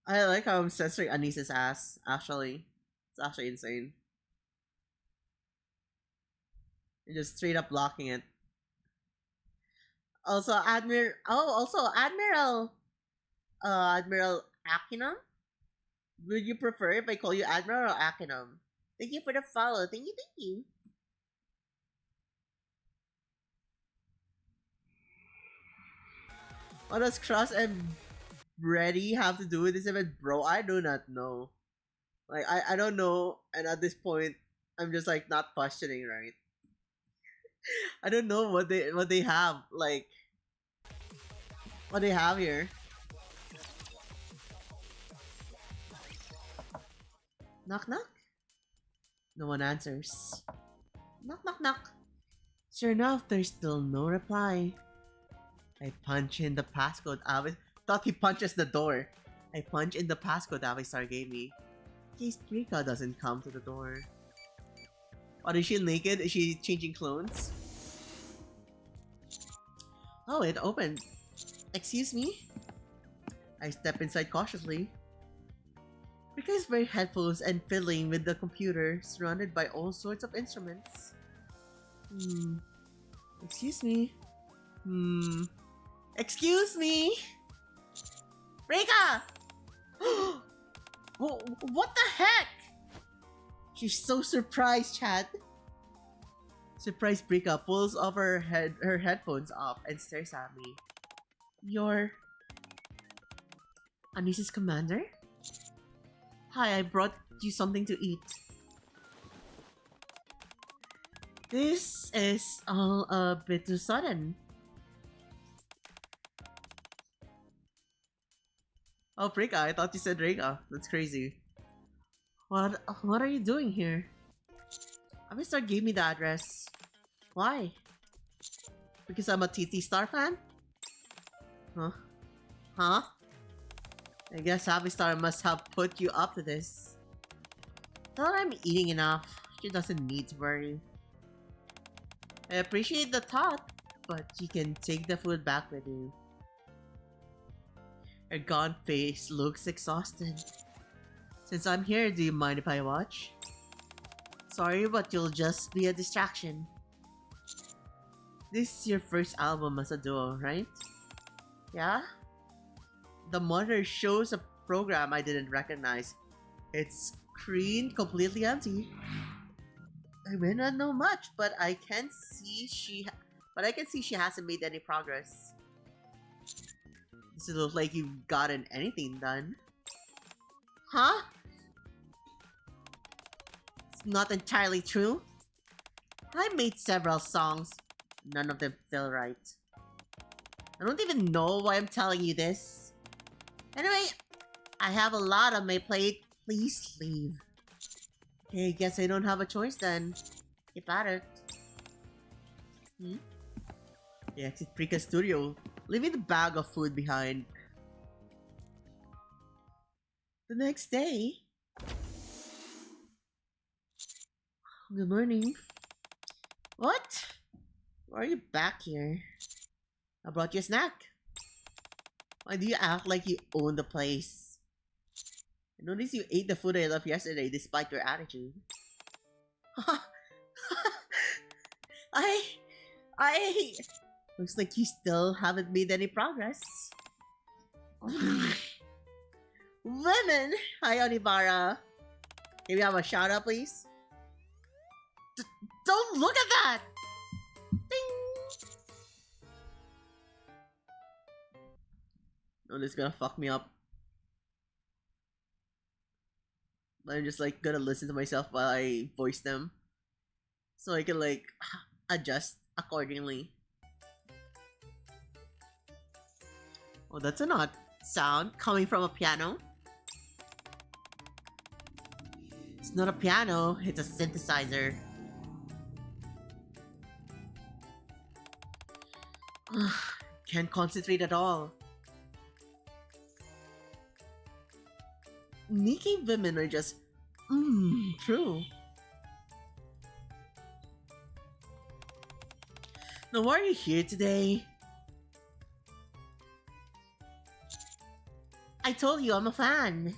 I like how I'm censoring Anisa's ass, actually. It's actually insane. You're just straight up blocking it. Also, Admiral Akinum? Would you prefer if I call you Admiral or Akinum? Thank you for the follow. Thank you. What does Cross and Brady have to do with this event, bro? I do not know. Like, I don't know, and at this point, I'm just like not questioning, right? I don't know what they have, like, what they have here. Knock knock. No one answers. Knock knock knock. Sure enough, there's still no reply. I punch in the passcode Avi thought he punches the door. I punch in the passcode Avistar gave me. In case Rika doesn't come to the door. What, is she naked? Is she changing clones? Oh, it opened. Excuse me? I step inside cautiously. Rika is wearing headphones and fiddling with the computer, surrounded by all sorts of instruments. Excuse me? Excuse me? Rika! What the heck? She's so surprised, chat. Surprised Rika pulls off her headphones off and stares at me. You're Anisa's commander? Hi, I brought you something to eat. This is all a bit too sudden. Oh, Rika, I thought you said Rika. That's crazy. What are you doing here? Amistar gave me the address. Why? Because I'm a TT Star fan? Huh? Huh? I guess Avistar must have put you up to this. Tell her I'm eating enough. She doesn't need to worry. I appreciate the thought, but you can take the food back with you. Her gaunt face looks exhausted. Since I'm here, do you mind if I watch? Sorry, but you'll just be a distraction. This is your first album as a duo, right? Yeah? The monitor shows a program I didn't recognize. It's screen completely empty. I may not know much, but I can see she hasn't made any progress. Does it look like you've gotten anything done? Huh? It's not entirely true. I made several songs. None of them feel right. I don't even know why I'm telling you this. Anyway, I have a lot on my plate. Please leave. Okay, guess I don't have a choice then. Get at it. The exit Rika studio, leaving the bag of food behind. The next day. Good morning. What? Why are you back here? I brought you a snack. Why do you act like you own the place? I noticed you ate the food I left yesterday despite your attitude. I... Looks like you still haven't made any progress. Women! Hi, Onibara. Can we have a shout out, please? Don't look at that! Ding! Oh, this is gonna fuck me up. I'm just like gonna listen to myself while I voice them. So I can like adjust accordingly. Oh, that's an odd sound coming from a piano. It's not a piano, it's a synthesizer. Can't concentrate at all. Nikke women are just, true. Now, why are you here today? I told you I'm a fan.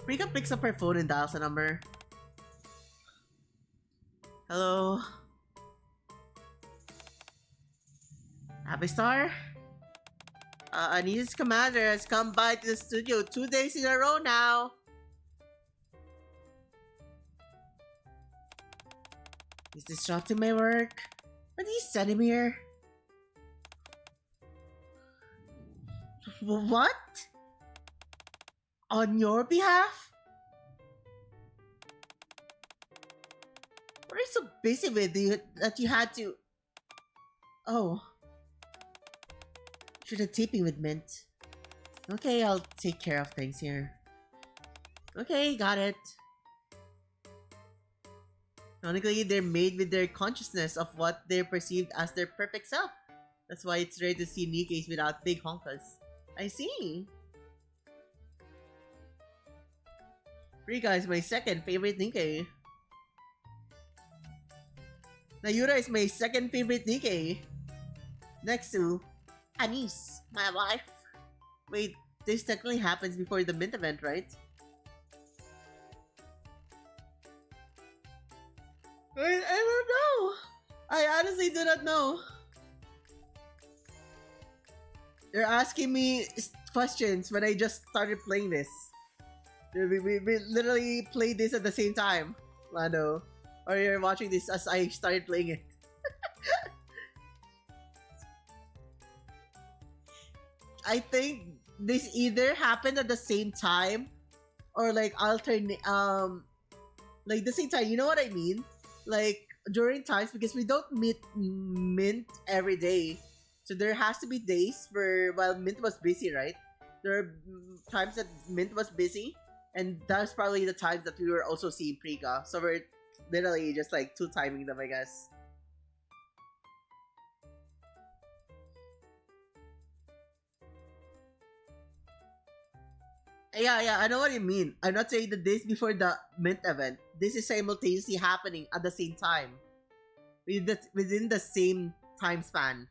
Rika picks up her phone and dials a number. Hello? Happy Star? Anisa's commander has come by to the studio 2 days in a row now. He's disrupting my work. Why did you send him here? What? On your behalf? What are you so busy with that you had to... Oh. Should have taping with Mint. Okay, I'll take care of things here. Okay, got it. Ironically, they're made with their consciousness of what they're perceived as their perfect self. That's why it's rare to see Nikkes without big honkas. I see. Rika is my second favorite Nikke. Nayura is my second favorite Nikke. Next to Anis, my wife. Wait, this technically happens before the Mint event, right? I don't know. I honestly do not know. They're asking me questions when I just started playing this. We literally played this at the same time, Lando. Or you're watching this as I started playing it. I think this either happened at the same time or like alternate like the same time, you know what I mean? Like during times, because we don't meet Mint every day. So there has to be days where while Mint was busy, right? There are times that Mint was busy, and that's probably the times that we were also seeing Prika. So we're literally just like two timing them, I guess. Yeah, I know what you mean. I'm not saying the days before the Mint event. This is simultaneously happening at the same time. Within the same time span.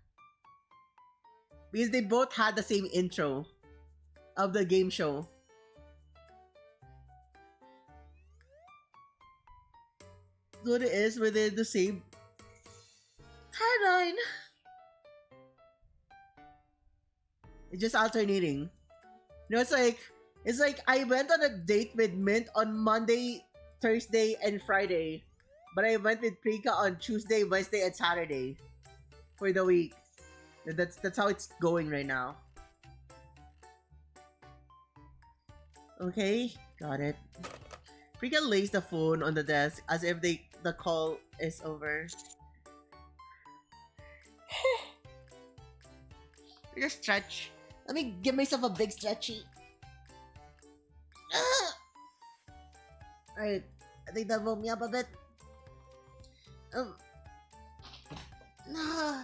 Because they both had the same intro of the game show. So it is within the same timeline. It's just alternating. You know, it's like I went on a date with Mint on Monday, Thursday, and Friday. But I went with Prika on Tuesday, Wednesday, and Saturday for the week. That's how it's going right now. Okay, got it. Prika lays the phone on the desk as if the call is over. Just stretch. Let me give myself a big stretchy. Alright, I think that woke me up a bit. Nah.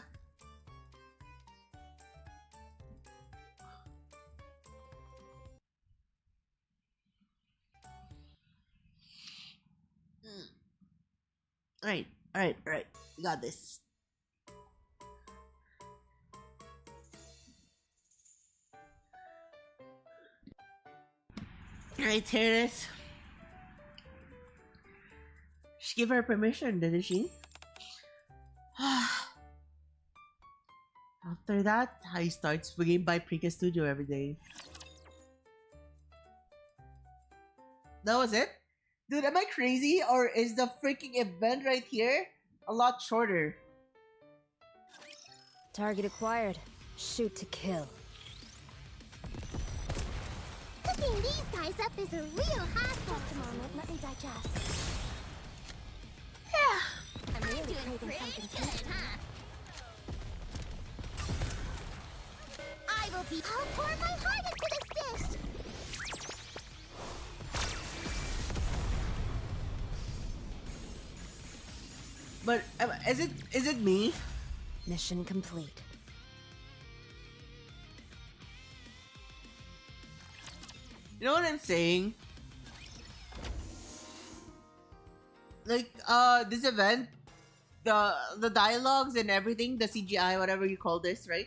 Alright. We got this. Alright, here it is. She gave her permission, didn't she? After that, I start swinging by Prika Studio every day. That was it? Dude, am I crazy? Or is the freaking event right here a lot shorter? Target acquired. Shoot to kill. Cooking these guys up is a real hassle. Just a moment, let me digest. Yeah, I'm really craving something tasty. Huh? I will be. I'll pour my heart into this dish. But is it me? Mission complete. You know what I'm saying? Like this event, the dialogues and everything, the CGI, whatever you call this, right?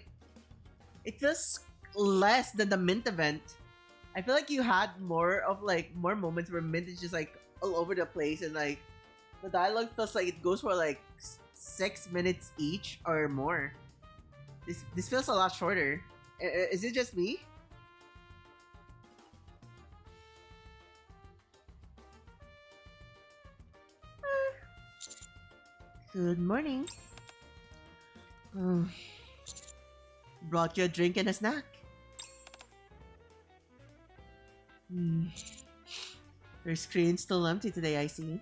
It feels less than the Mint event. I feel like you had more more moments where Mint is just like all over the place, and like the dialogue feels like it goes for like 6 minutes each or more. This feels a lot shorter. Is it just me? Good morning. Brought you a drink and a snack. Your screen's still empty today, I see.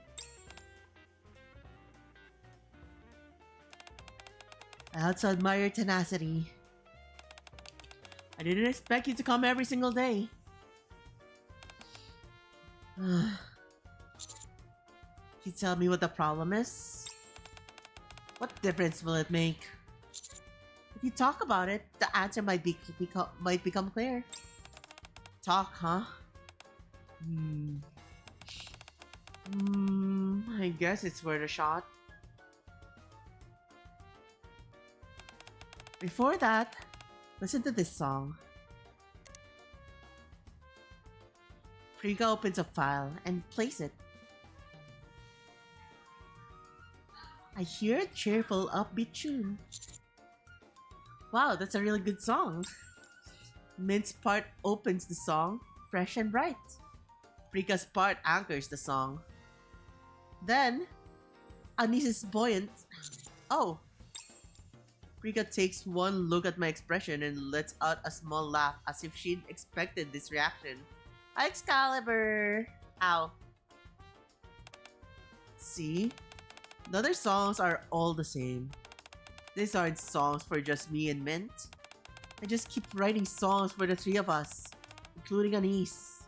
I also admire your tenacity. I didn't expect you to come every single day. Can you tell me what the problem is? What difference will it make? If you talk about it, the answer might become clear. Talk, huh? I guess it's worth a shot. Before that, listen to this song. Rika opens a file and plays it. I hear a cheerful, upbeat tune. Wow, that's a really good song. Mint's part opens the song, fresh and bright. Rika's part anchors the song. Then, Anis is buoyant. Oh. Rika takes one look at my expression and lets out a small laugh as if she'd expected this reaction. Excalibur! Ow. See? The other songs are all the same. These aren't songs for just me and Mint. I just keep writing songs for the three of us, including Anis.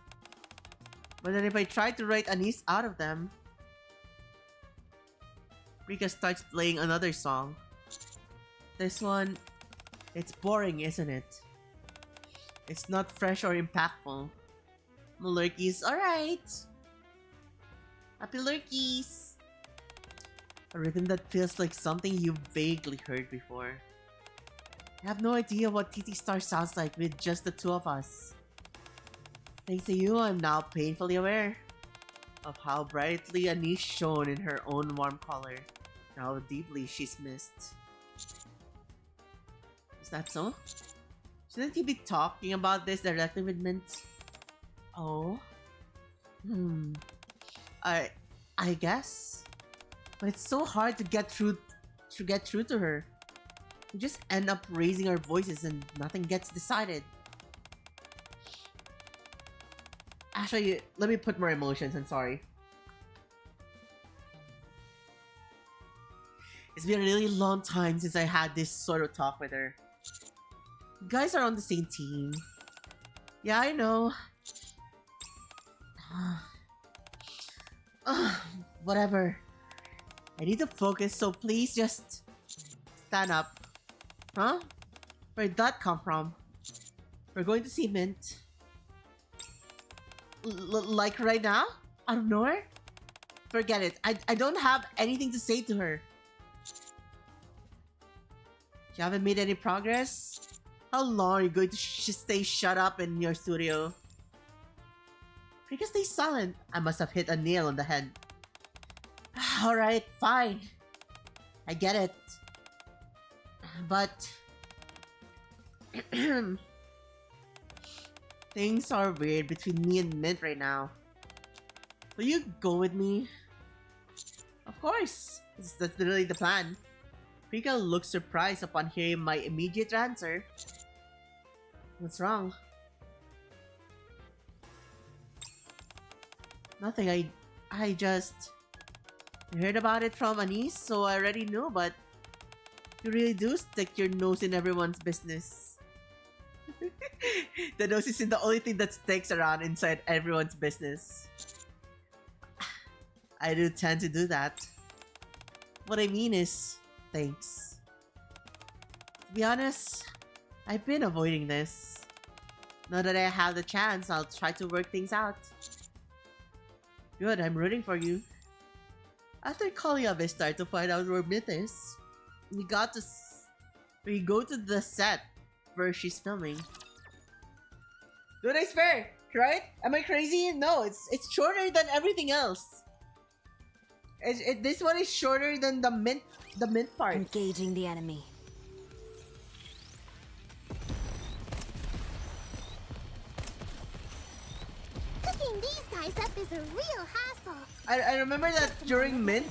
But then if I try to write Anis out of them, Rika starts playing another song. This one, it's boring, isn't it? It's not fresh or impactful. Malurkies, alright. Happy lurkies. A rhythm that feels like something you vaguely heard before. I have no idea what TT Star sounds like with just the two of us. Thanks to you, I'm now painfully aware of how brightly Anis shone in her own warm color, and how deeply she's missed. Is that so? Shouldn't you be talking about this directly with Mint? Oh? I guess. But it's so hard to get through to her. We just end up raising our voices and nothing gets decided. Actually, let me put more emotions, I'm sorry. It's been a really long time since I had this sort of talk with her. You guys are on the same team. Yeah, I know. Whatever. I need to focus, so please just stand up. Huh? Where'd that come from? We're going to see Mint. Like right now? Out of nowhere? Forget it. I don't have anything to say to her. You haven't made any progress? How long are you going to stay shut up in your studio? Rika, stay silent. I must have hit a nail on the head. Alright, fine. I get it. But... things are weird between me and Mint right now. Will you go with me? Of course. That's literally the plan. Rika looks surprised upon hearing my immediate answer. What's wrong? Nothing, I just... I heard about it from Anis, so I already knew, but... You really do stick your nose in everyone's business. The nose isn't the only thing that sticks around inside everyone's business. I do tend to do that. What I mean is, thanks. To be honest, I've been avoiding this. Now that I have the chance, I'll try to work things out. Good, I'm rooting for you. After calling up Vistar to find out where Myth is, we go to the set where she's filming. Dude, I swear, right? Am I crazy? No, it's shorter than everything else. This one is shorter than the mint part. Engaging the enemy. Cooking these guys up is a real hassle. I remember that during mint,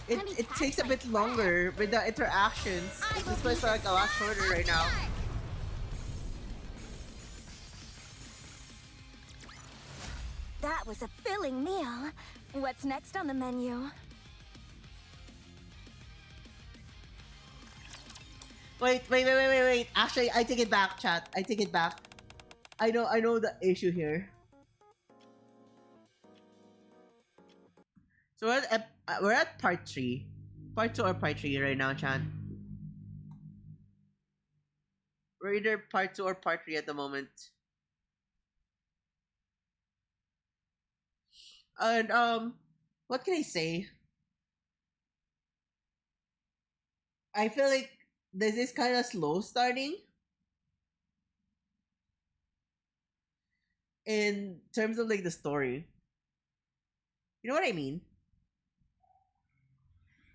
it takes a bit longer with the interactions. This one's like a lot shorter right now. That was a filling meal. What's next on the menu? Wait. Actually, I take it back, chat. I take it back. I know the issue here. So we're at part 3. Part 2 or part 3 right now, chat. We're either part 2 or part 3 at the moment. And what can I say? I feel like this is kind of slow starting in terms of like the story. You know what I mean?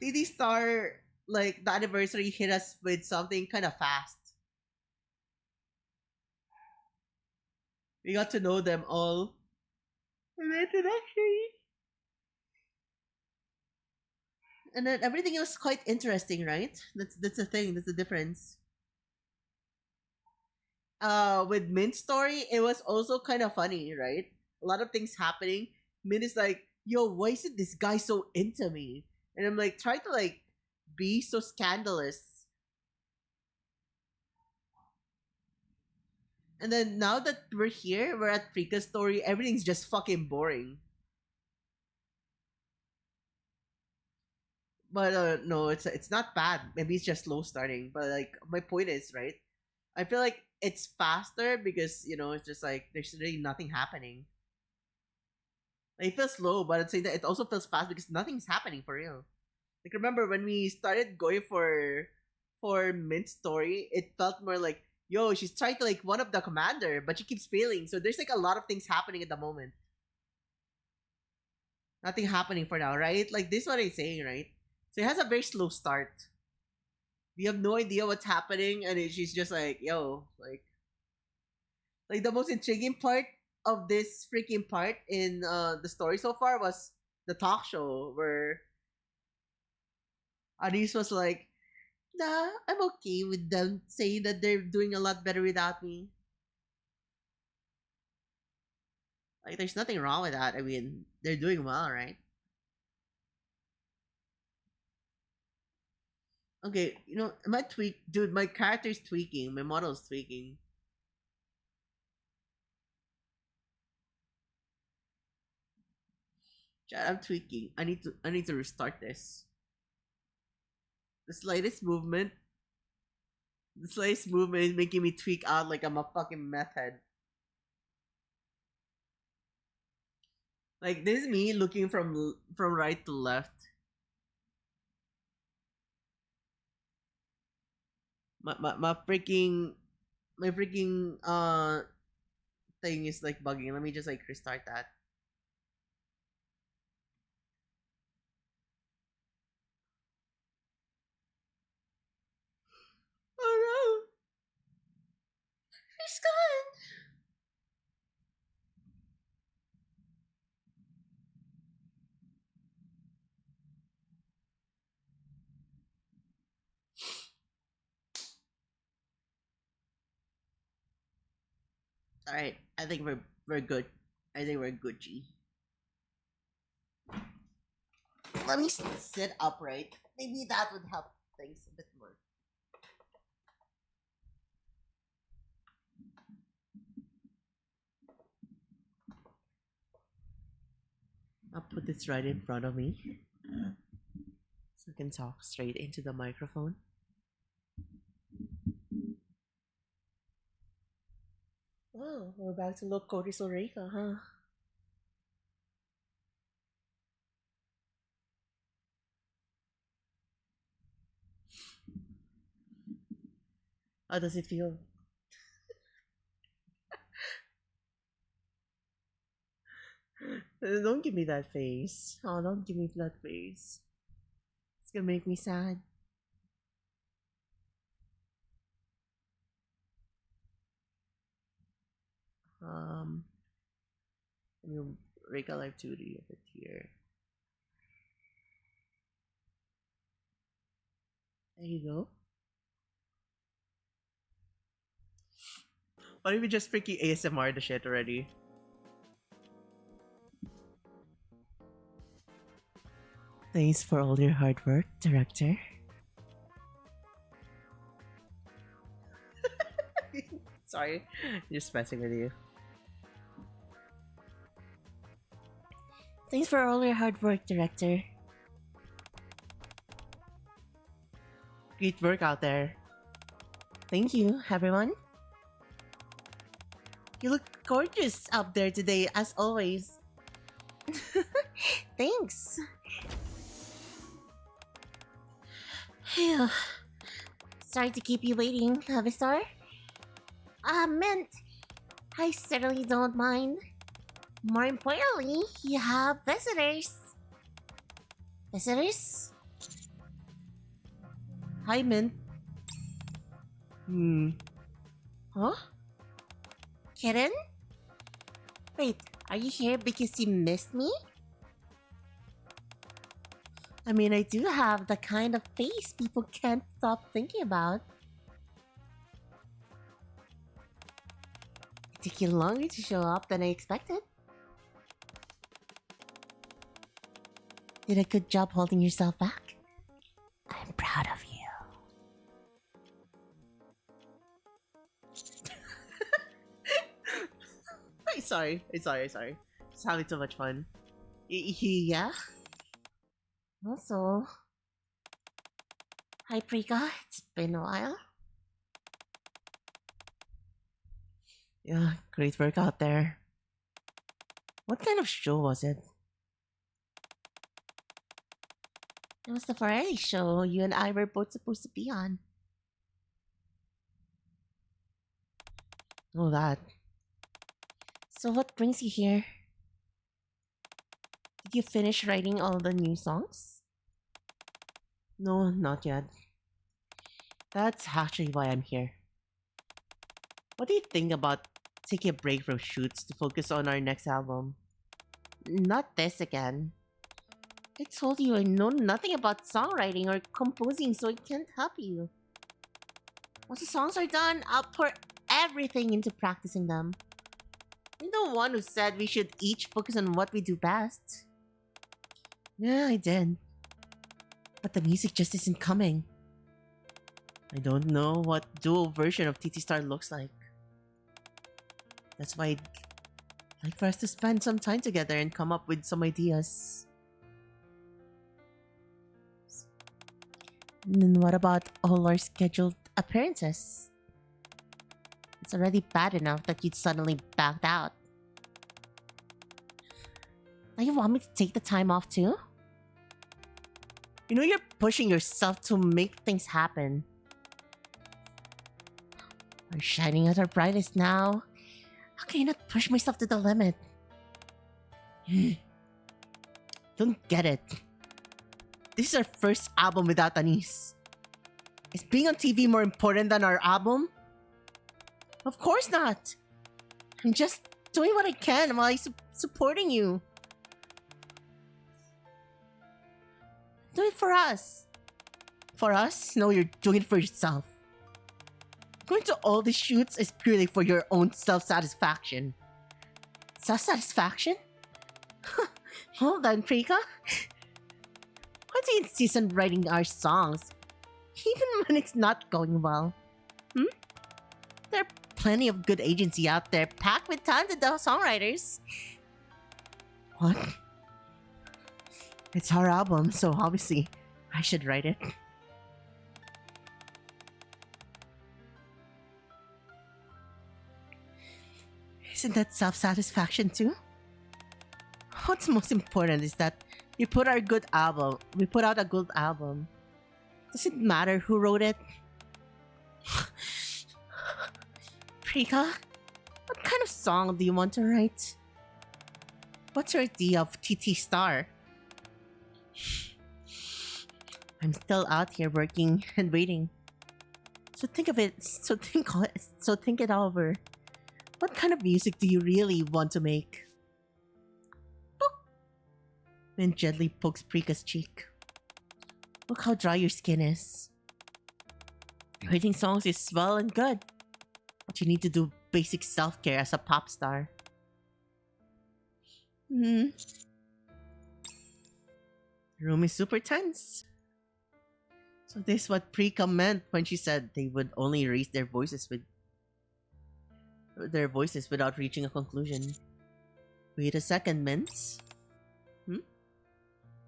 DD Star, like the anniversary hit us with something kind of fast. We got to know them all. And then everything was quite interesting, right? That's the thing. That's the difference. With Mint's story, it was also kind of funny, right? A lot of things happening. Mint is like, "Yo, why is this guy so into me?" And I'm like, trying to like be so scandalous. And then now that we're here, we're at Frika's story. Everything's just fucking boring. But no, it's not bad. Maybe it's just slow starting. But like my point is, right? I feel like it's faster because it's just like there's really nothing happening. Like, it feels slow, but I'd say that it also feels fast because nothing's happening for real. Like remember when we started going for Mint's story, it felt more like, yo, she's trying to like one up the commander, but she keeps failing. So there's like a lot of things happening at the moment. Nothing happening for now, right? Like this is what I'm saying, right? So it has a very slow start. We have no idea what's happening, and she's just like, yo, like the most intriguing part of this freaking part in the story so far was the talk show where Aris was like, nah, I'm okay with them saying that they're doing a lot better without me. Like, there's nothing wrong with that. I mean, they're doing well, right? Okay, dude, my character's tweaking, my model's tweaking. Chat, I'm tweaking. I need to restart this. The slightest movement is making me tweak out like I'm a fucking meth head. Like this is me looking from right to left. My freaking thing is like bugging. Let me just like restart that. Oh no, he's gone. All right, I think we're good. I think we're Gucci. Let me sit upright. Maybe that would help things a bit more. I'll put this right in front of me. We can talk straight into the microphone. Oh, we're back to look Cody's Reika, huh? How does it feel? Don't give me that face. Oh, don't give me that face. It's gonna make me sad. Let me Reika Live 2D of it here. There you go. Why don't we just freaking ASMR the shit already? Thanks for all your hard work, director. Sorry, just messing with you. Thanks for all your hard work, director. Great work out there. Thank you, everyone. You look gorgeous up there today, as always. Thanks. Phew. Sorry to keep you waiting, Avistar. Mint, I certainly don't mind. More importantly, you have visitors. Visitors? Hi, Mint. Huh? Kitten? Wait, are you here because you missed me? I mean, I do have the kind of face people can't stop thinking about. It took you longer to show up than I expected. Did a good job holding yourself back. I'm proud of you. I'm sorry. Just having so much fun. Yeah? Also... Hi, Prika. It's been a while. Yeah, great work out there. What kind of show was it? It was the variety show you and I were both supposed to be on. Oh, that. So what brings you here? Did you finish writing all the new songs? No, not yet. That's actually why I'm here. What do you think about taking a break from shoots to focus on our next album? Not this again. I told you I know nothing about songwriting or composing, so I can't help you. Once the songs are done, I'll pour everything into practicing them. You're the one who said we should each focus on what we do best. Yeah, I did. But the music just isn't coming. I don't know what dual version of TT Star looks like. That's why I'd like for us to spend some time together and come up with some ideas. And then what about all our scheduled appearances? It's already bad enough that you'd suddenly backed out. Now you want me to take the time off too? You know you're pushing yourself to make things happen. We're shining at our brightest now. How can you not push myself to the limit? Don't get it. This is our first album without Anis. Is being on TV more important than our album? Of course not. I'm just doing what I can while supporting you. Do it for us. For us? No, you're doing it for yourself. Going to all these shoots is purely for your own self-satisfaction. Self-satisfaction? Hold on, Prika. Why do you insist on writing our songs? Even when it's not going well. There are plenty of good agency out there packed with talented songwriters. What? It's our album, so obviously I should write it. Isn't that self-satisfaction too? What's most important is that we put out a good album. Does it matter who wrote it? Prika, what kind of song do you want to write? What's your idea of TT Star? I'm still out here working and waiting. So think it over. What kind of music do you really want to make? Boop. Then gently pokes Prika's cheek. Look how dry your skin is. Writing songs is well and good, but you need to do basic self-care as a pop star. The room is super tense. So this is what Prika meant when she said they would only raise their voices without reaching a conclusion. Wait a second, Mint.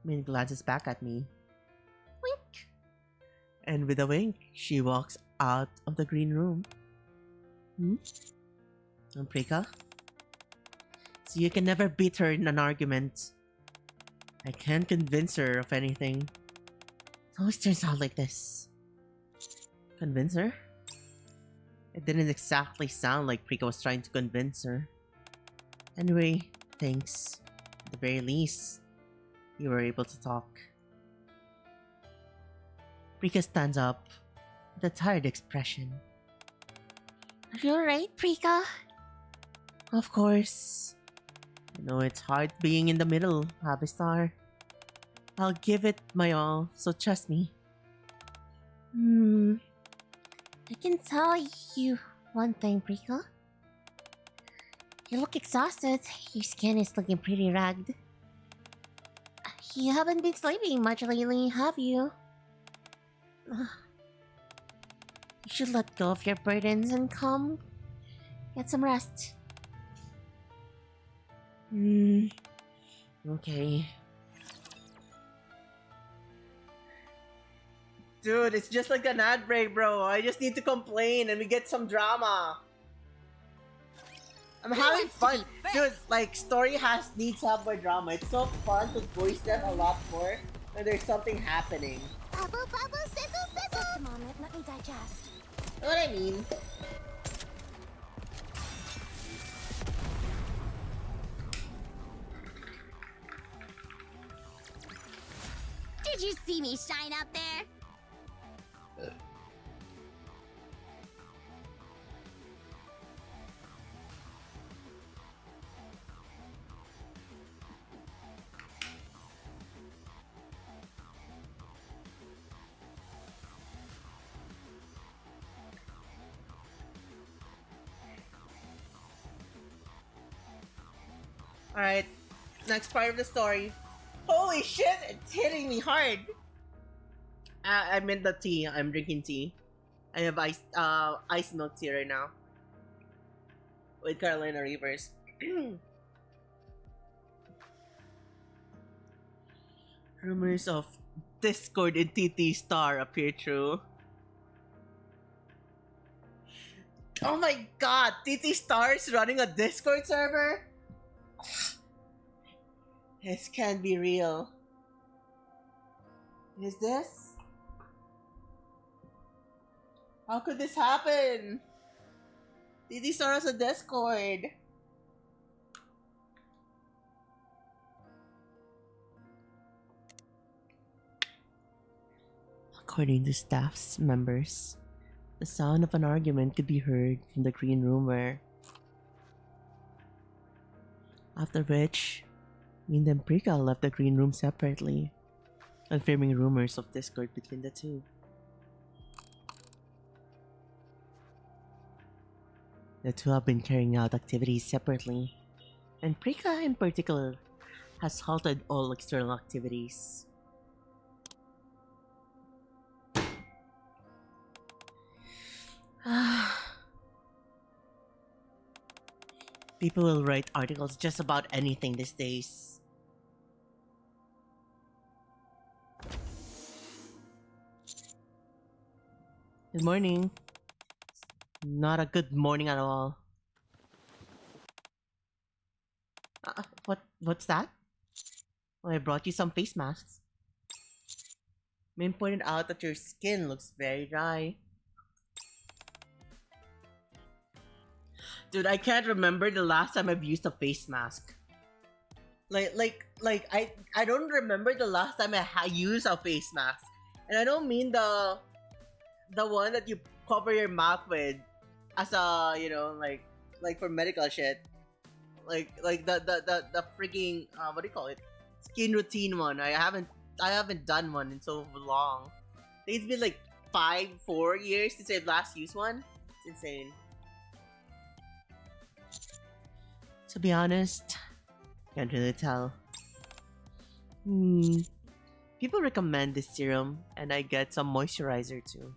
Mint glances back at me. Wink. And with a wink, she walks out of the green room. And Prika? So you can never beat her in an argument. I can't convince her of anything. It always turns out like this. Convince her? It didn't exactly sound like Prika was trying to convince her. Anyway, thanks. At the very least, you were able to talk. Prika stands up with a tired expression. Are you alright, Prika? Of course. You know it's hard being in the middle, Avistar. I'll give it my all, so trust me. I can tell you one thing, Prika. You look exhausted. Your skin is looking pretty ragged. You haven't been sleeping much lately, have you? You should let go of your burdens and come get some rest. Okay. Dude, it's just like an ad break, bro. I just need to complain and we get some drama. I'm having fun. Dude, like, story needs to have more drama. It's so fun to voice them a lot more when there's something happening. Bubble, bubble, sizzle, sizzle! Just a moment, let me digest. You know what I mean? Did you see me shine up there? Alright, next part of the story. Holy shit, it's hitting me hard! I'm in the tea. I'm drinking tea. I have ice milk tea right now. With Carolina Reapers. Rumors of Discord and TT Star appear true. Oh my god! TT Star is running a Discord server? This can't be real. Is this? How could this happen? TT Star has a Discord. According to staff members, the sound of an argument could be heard from the green room where... After which, Wind and Prika left the green room separately, confirming rumors of discord between the two. The two have been carrying out activities separately, and Prika in particular has halted all external activities. People will write articles just about anything these days. Good morning. Not a good morning at all. What's that? Oh, I brought you some face masks. Min pointed out that your skin looks very dry. Dude, I can't remember the last time I've used a face mask. I don't remember the last time I used a face mask, and I don't mean the one that you cover your mouth with, as a like for medical shit, like the freaking what do you call it, skin routine one. I haven't done one in so long. I think it's been like 4 years since I last used one. It's insane. To be honest, can't really tell. People recommend this serum, and I get some moisturizer too.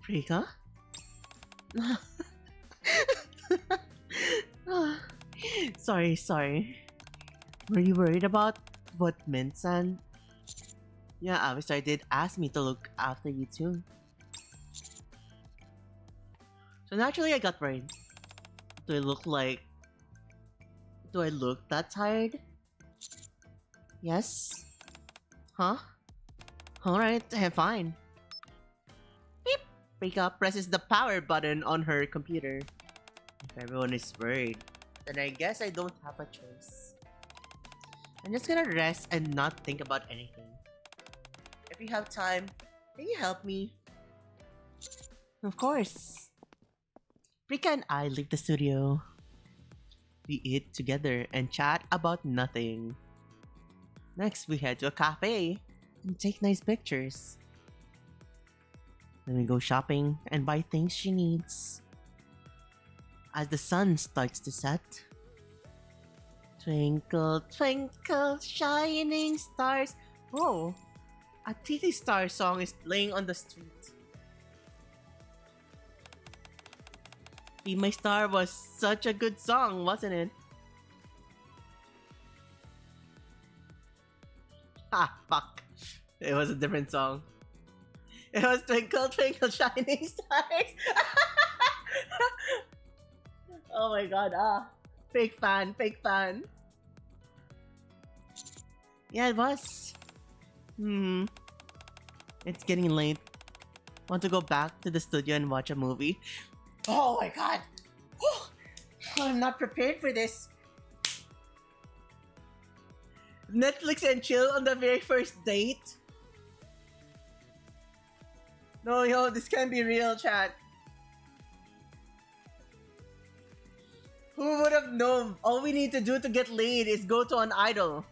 Rika? Sorry. Were you worried about what Min-san? Yeah, Avatar did ask me to look after you too. So naturally I got worried. Do I look that tired? Yes? Huh? Alright, fine. Beep! Rika presses the power button on her computer. If everyone is worried, then I guess I don't have a choice. I'm just gonna rest and not think about anything. If you have time, can you help me? Of course. Rika and I leave the studio. We eat together and chat about nothing. Next, we head to a cafe and take nice pictures. Then we go shopping and buy things she needs. As the sun starts to set, twinkle, twinkle, shining stars. Whoa, a Titi Star song is playing on the street. Be My Star was such a good song, wasn't it? Ah, fuck. It was a different song. It was Twinkle Twinkle Shining Stars. Oh my god, fake fan. Yeah, it was. It's getting late. Want to go back to the studio and watch a movie? Oh my god! I'm not prepared for this. Netflix and chill on the very first date? No, yo, this can't be real, chat. Who would have known? All we need to do to get laid is go to an idol.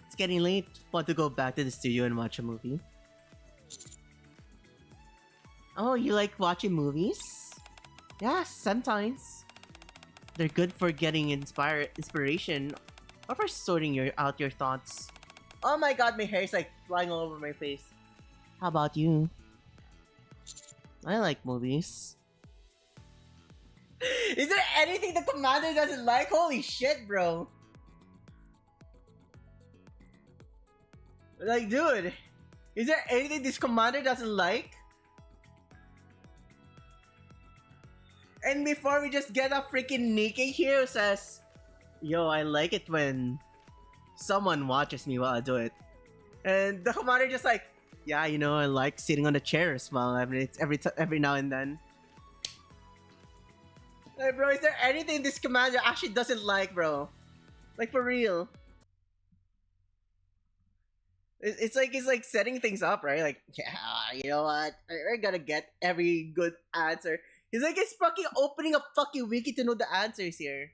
It's getting late. Want to go back to the studio and watch a movie? Oh, you like watching movies? Yeah, sometimes. They're good for getting inspiration or for sorting out your thoughts. Oh my god, my hair is like flying all over my face. How about you? I like movies. Is there anything the commander doesn't like? Holy shit, bro. Like, dude, is there anything this commander doesn't like? And before we just get a freaking Nikke here who says, yo, I like it when someone watches me while I do it. And the commander just like, yeah, you know, I like sitting on the chair as well every now and then. Like, bro, is there anything this commander actually doesn't like, bro? Like, for real. It's like setting things up, right? Like, yeah, you know what? We're gonna get every good answer. He's like, he's fucking opening a fucking wiki to know the answers here.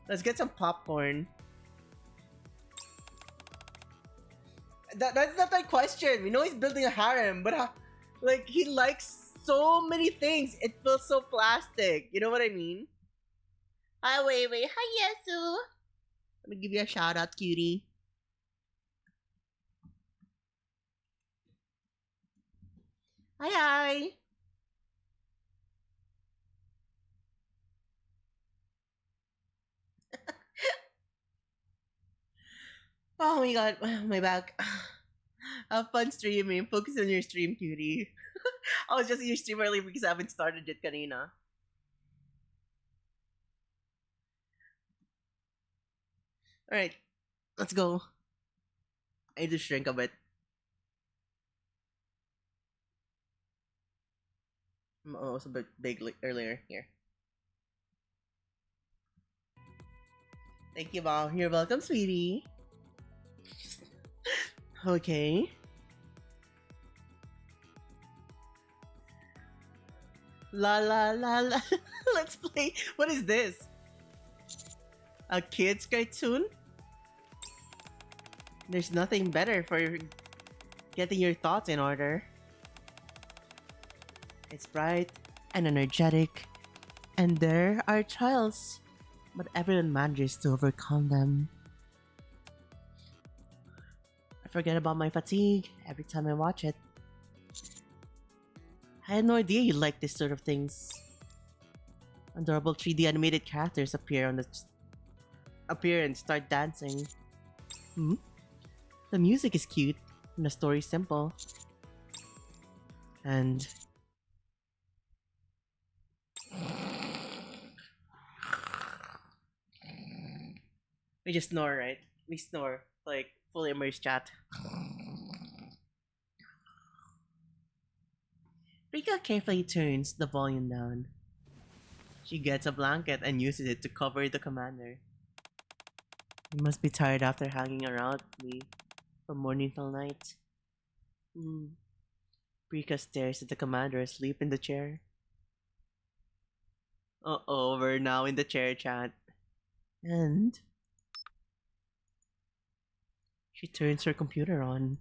Let's get some popcorn. That's not my question. We know he's building a harem, but like, he likes so many things. It feels so plastic. You know what I mean? Hi, wait. Hi, Yesu. Let me give you a shout out, cutie. Hi. Oh my god, my back. Have fun streaming. Focus on your stream, cutie. I was just in your stream early because I haven't started it kanina. Alright, let's go. I need to shrink a bit. I was a bit big earlier. Here. Thank you, Mom. You're welcome, sweetie. Okay. La la la la. Let's play. What is this? A kid's cartoon? There's nothing better for getting your thoughts in order. It's bright and energetic, and there are trials, but everyone manages to overcome them. I forget about my fatigue every time I watch it. I had no idea you like this sort of things. Adorable 3D animated characters appear and start dancing. The music is cute and the story simple. And we just snore, right? We snore like fully immersed chat. Rika carefully turns the volume down. She gets a blanket and uses it to cover the commander. You must be tired after hanging around me from morning till night. Rika stares at the commander asleep in the chair. Uh-oh, we're now in the chair chat. And she turns her computer on.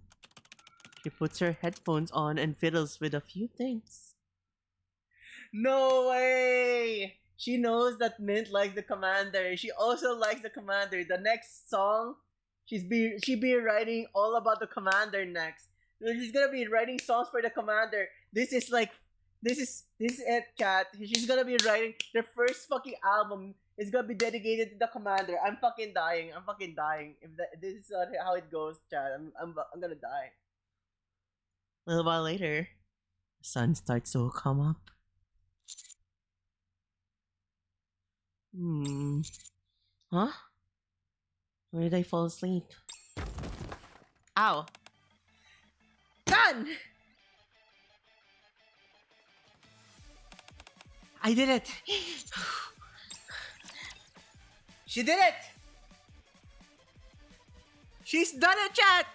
She puts her headphones on and fiddles with a few things. No way! She knows that Mint likes the commander. She also likes the commander. The next song, she be writing all about the commander next. She's gonna be writing songs for the commander. This is it, chat. She's gonna be writing the first fucking album. It's gonna be dedicated to the commander. I'm fucking dying. If this is not how it goes, chat, I'm gonna die. A little while later, the sun starts to come up. Huh? Where did I fall asleep? Ow! Done! I did it! She did it! She's done it, chat!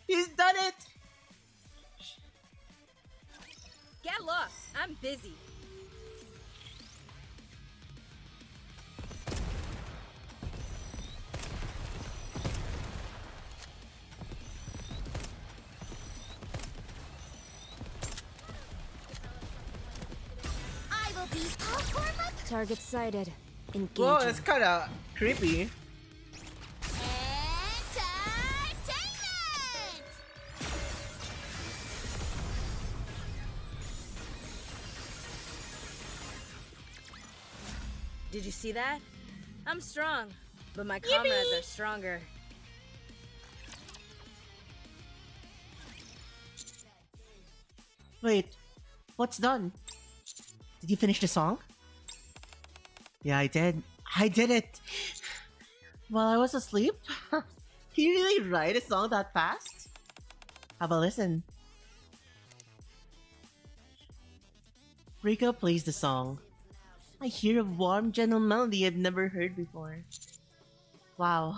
She's done it! Get lost. I'm busy. I will be all for my Target sighted. Engaging. Whoa, that's kinda creepy. entertainment! Did you see that? I'm strong, but my comrades are stronger. Wait, what's done? Did you finish the song? Yeah, I did. I did it! While I was asleep? Can you really write a song that fast? Have a listen. Rika plays the song. I hear a warm, gentle melody I've never heard before. Wow.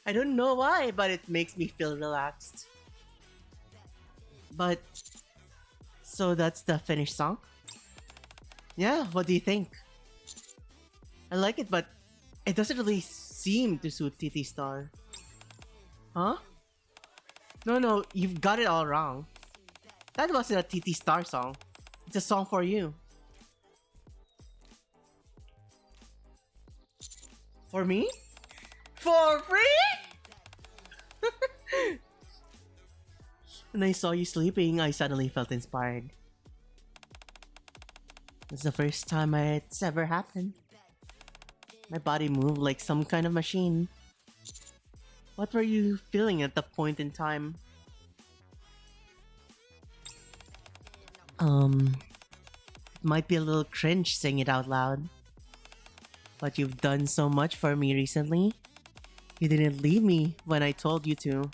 I don't know why, but it makes me feel relaxed. But, so that's the finished song? Yeah, what do you think? I like it, but it doesn't really seem to suit TT Star. Huh? No, you've got it all wrong. That wasn't a TT Star song. It's a song for you. For me? For free? When I saw you sleeping, I suddenly felt inspired. It's the first time it's ever happened. My body moved like some kind of machine. What were you feeling at the point in time? It might be a little cringe saying it out loud. But you've done so much for me recently. You didn't leave me when I told you to.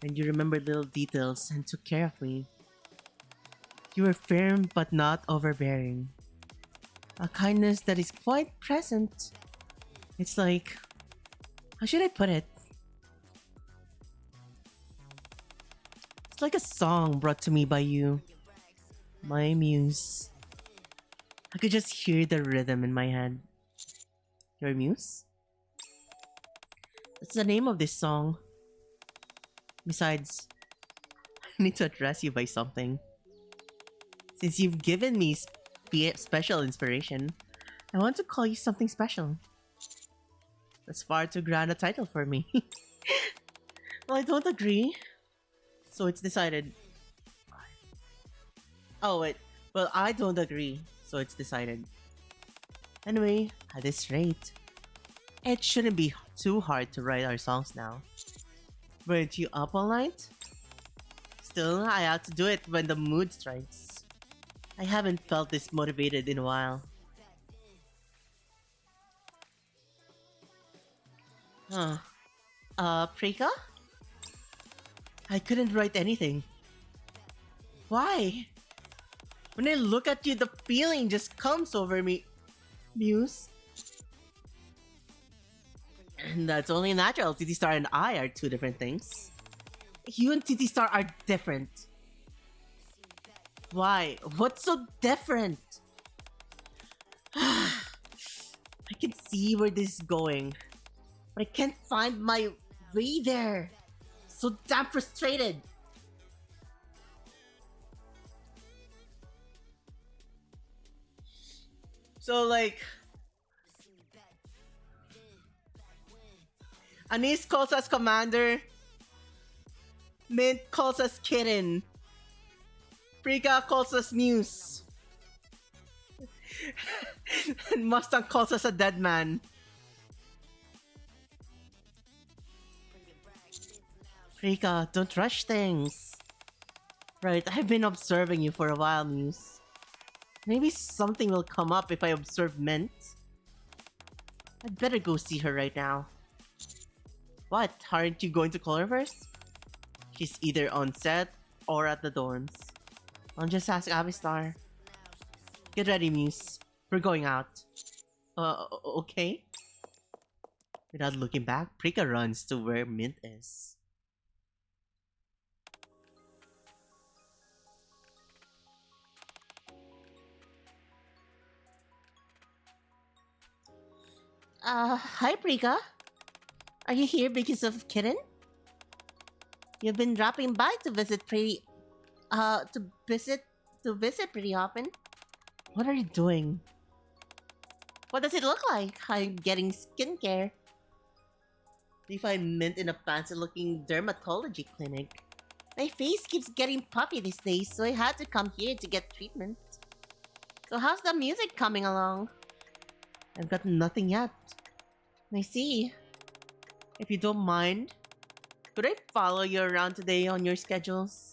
And you remembered little details and took care of me. You were firm but not overbearing. A kindness that is quite present. It's like... how should I put it? It's like a song brought to me by you. My muse. I could just hear the rhythm in my head. Your muse? That's the name of this song. Besides, I need to address you by something. Since you've given me special inspiration, I want to call you something special. That's far too grand a title for me. Well, I don't agree. So it's decided. Oh wait, well I don't agree, so it's decided. Anyway, at this rate, it shouldn't be too hard to write our songs now. Weren't you up all night? Still, I have to do it when the mood strikes. I haven't felt this motivated in a while. Prika? I couldn't write anything. Why? When I look at you, the feeling just comes over me. Muse? And that's only natural. TT Star and I are two different things. You and TT Star are different. Why? What's so different? I can see where this is going, but I can't find my way there. So damn frustrated. So like, Anis calls us Commander, Mint calls us Kitten, Prika calls us Muse, and Mustang calls us a dead man. Prika, don't rush things. Right, I've been observing you for a while, Muse. Maybe something will come up if I observe Mint. I'd better go see her right now. What? Aren't you going to call her first? She's either on set or at the dorms. I'll just ask Abistar. Get ready, Muse. We're going out. Okay? Without looking back, Prika runs to where Mint is. Hi Prika. Are you here because of Kitten? You've been dropping by to visit pretty pretty often. What are you doing? What does it look like? I'm getting skincare. We find Mint in a fancy looking dermatology clinic. My face keeps getting puffy these days, so I had to come here to get treatment. So how's the music coming along? I've got nothing yet. I see. If you don't mind, could I follow you around today on your schedules?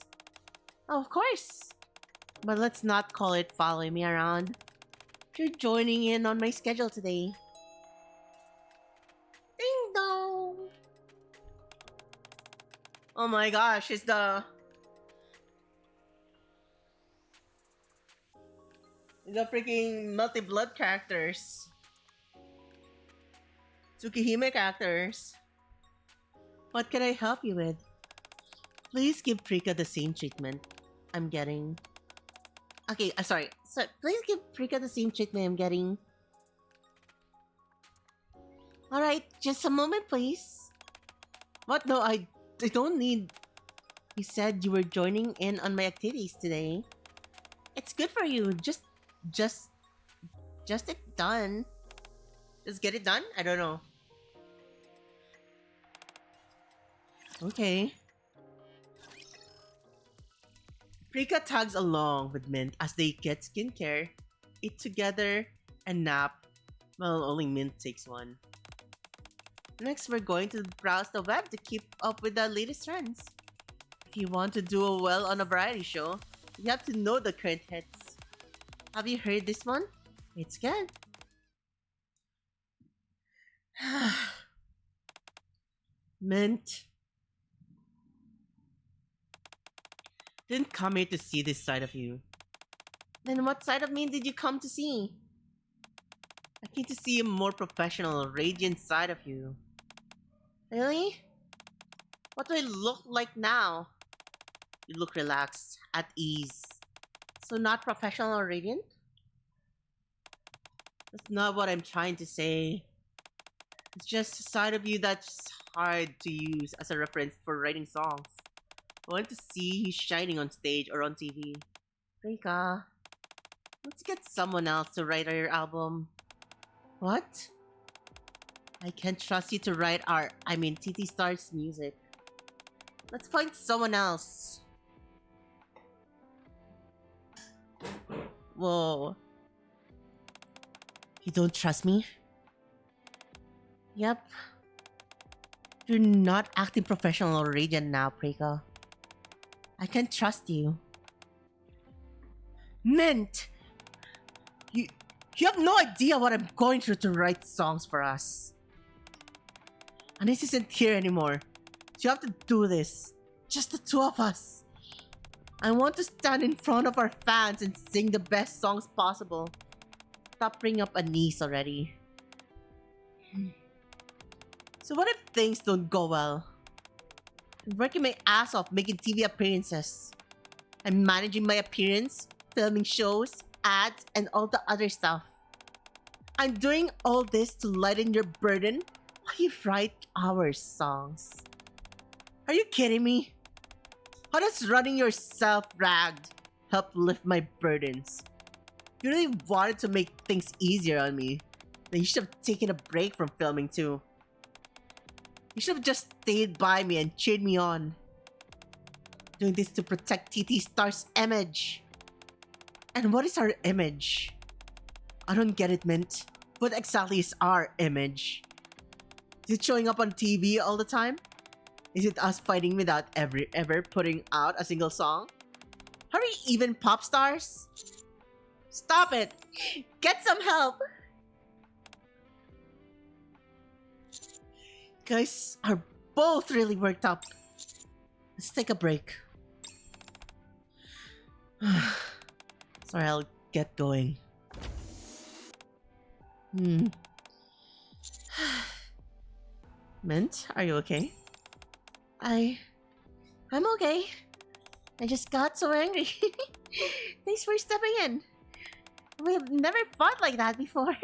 Oh, of course. But let's not call it following me around. You're joining in on my schedule today. Ding dong! Oh my gosh, it's the freaking multi-blood characters. Tsukihime characters. What can I help you with? Please give Prika the same treatment I'm getting. Okay, sorry. So, please give Prika the same treatment I'm getting. Alright, just a moment, please. What? No, I don't need... You said you were joining in on my activities today. It's good for you. Just it done. Just get it done? I don't know. Okay. Prika tags along with Mint as they get skincare, eat together, and nap. Well, only Mint takes one. Next, we're going to browse the web to keep up with the latest trends. If you want to do well on a variety show, you have to know the current hits. Have you heard this one? It's good. Mint. Didn't come here to see this side of you. Then what side of me did you come to see? I came to see a more professional, radiant side of you. Really? What do I look like now? You look relaxed, at ease. So not professional or radiant? That's not what I'm trying to say. It's just a side of you that's hard to use as a reference for writing songs. I want to see you shining on stage or on TV. Reika, let's get someone else to write our album. What? I can't trust you to write TT Star's music. Let's find someone else. Whoa. You don't trust me? Yep. You're not acting professional or radiant now, Preka. I can't trust you. Mint! You have no idea what I'm going through to write songs for us. Anis isn't here anymore. So you have to do this. Just the two of us. I want to stand in front of our fans and sing the best songs possible. Stop bringing up Anis already. So what if things don't go well? I'm working my ass off making TV appearances. I'm managing my appearance, filming shows, ads, and all the other stuff. I'm doing all this to lighten your burden while you write our songs. Are you kidding me? How does running yourself ragged help lift my burdens? You really wanted to make things easier on me. Then you should have taken a break from filming too. You should have just stayed by me and cheered me on. Doing this to protect TT Star's image. And what is our image? I don't get it, Mint. What exactly is our image? Is it showing up on TV all the time? Is it us fighting without ever putting out a single song? Are we even pop stars? Stop it! Get some help! Guys are both really worked up. Let's take a break. Sorry, I'll get going. Mint, are you okay? I'm okay. I just got so angry. Thanks for stepping in. We've never fought like that before.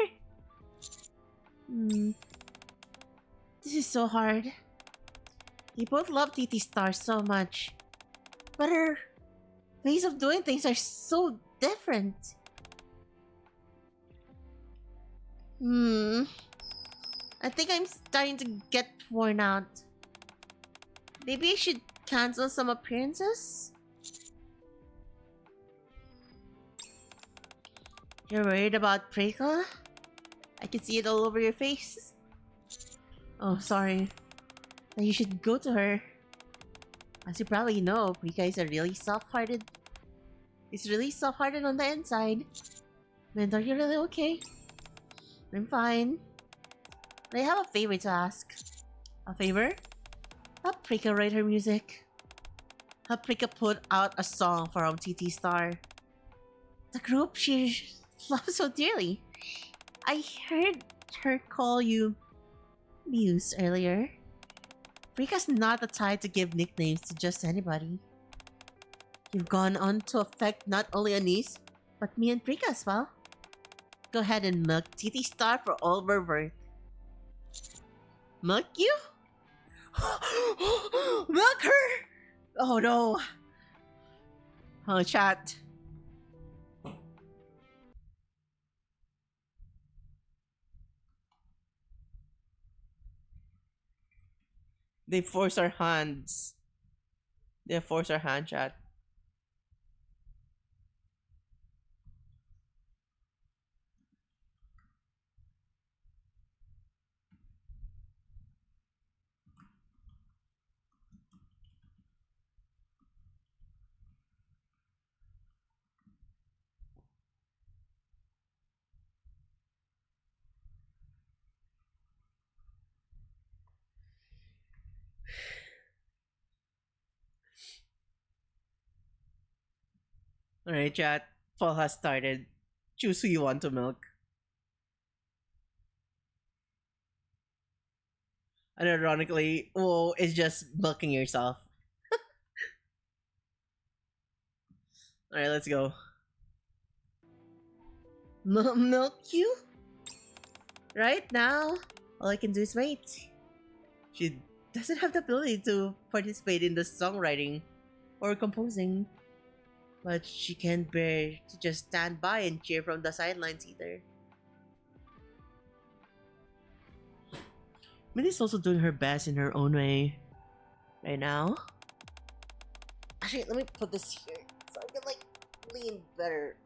This is so hard. We both love TT Star so much. But our ways of doing things are so different. I think I'm starting to get worn out. Maybe I should cancel some appearances? You're worried about Preka? I can see it all over your face. Oh, sorry. Then you should go to her. As you probably know, Preka is a really soft-hearted. He's really soft-hearted on the inside. Man, are you really okay? I'm fine. I have a favor to ask. A favor? Help Preka write her music. Help Preka put out a song for TT Star. The group she loves so dearly. I heard her call you Muse earlier. Preka's not the type to give nicknames to just anybody. You've gone on to affect not only Anis, but me and Preka as well. Go ahead and milk TT Star for all we're worth. Milk you? Milk her! Oh no. Oh, chat. They force our hands. They force our hand, chat. Alright, chat. Fall has started. Choose who you want to milk. And ironically, whoa, it's just milking yourself. Alright, let's go. Milk you? Right now, all I can do is wait. She doesn't have the ability to participate in the songwriting or composing, but she can't bear to just stand by and cheer from the sidelines either. Minnie's also doing her best in her own way right now. Actually, let me put this here so I can like lean better.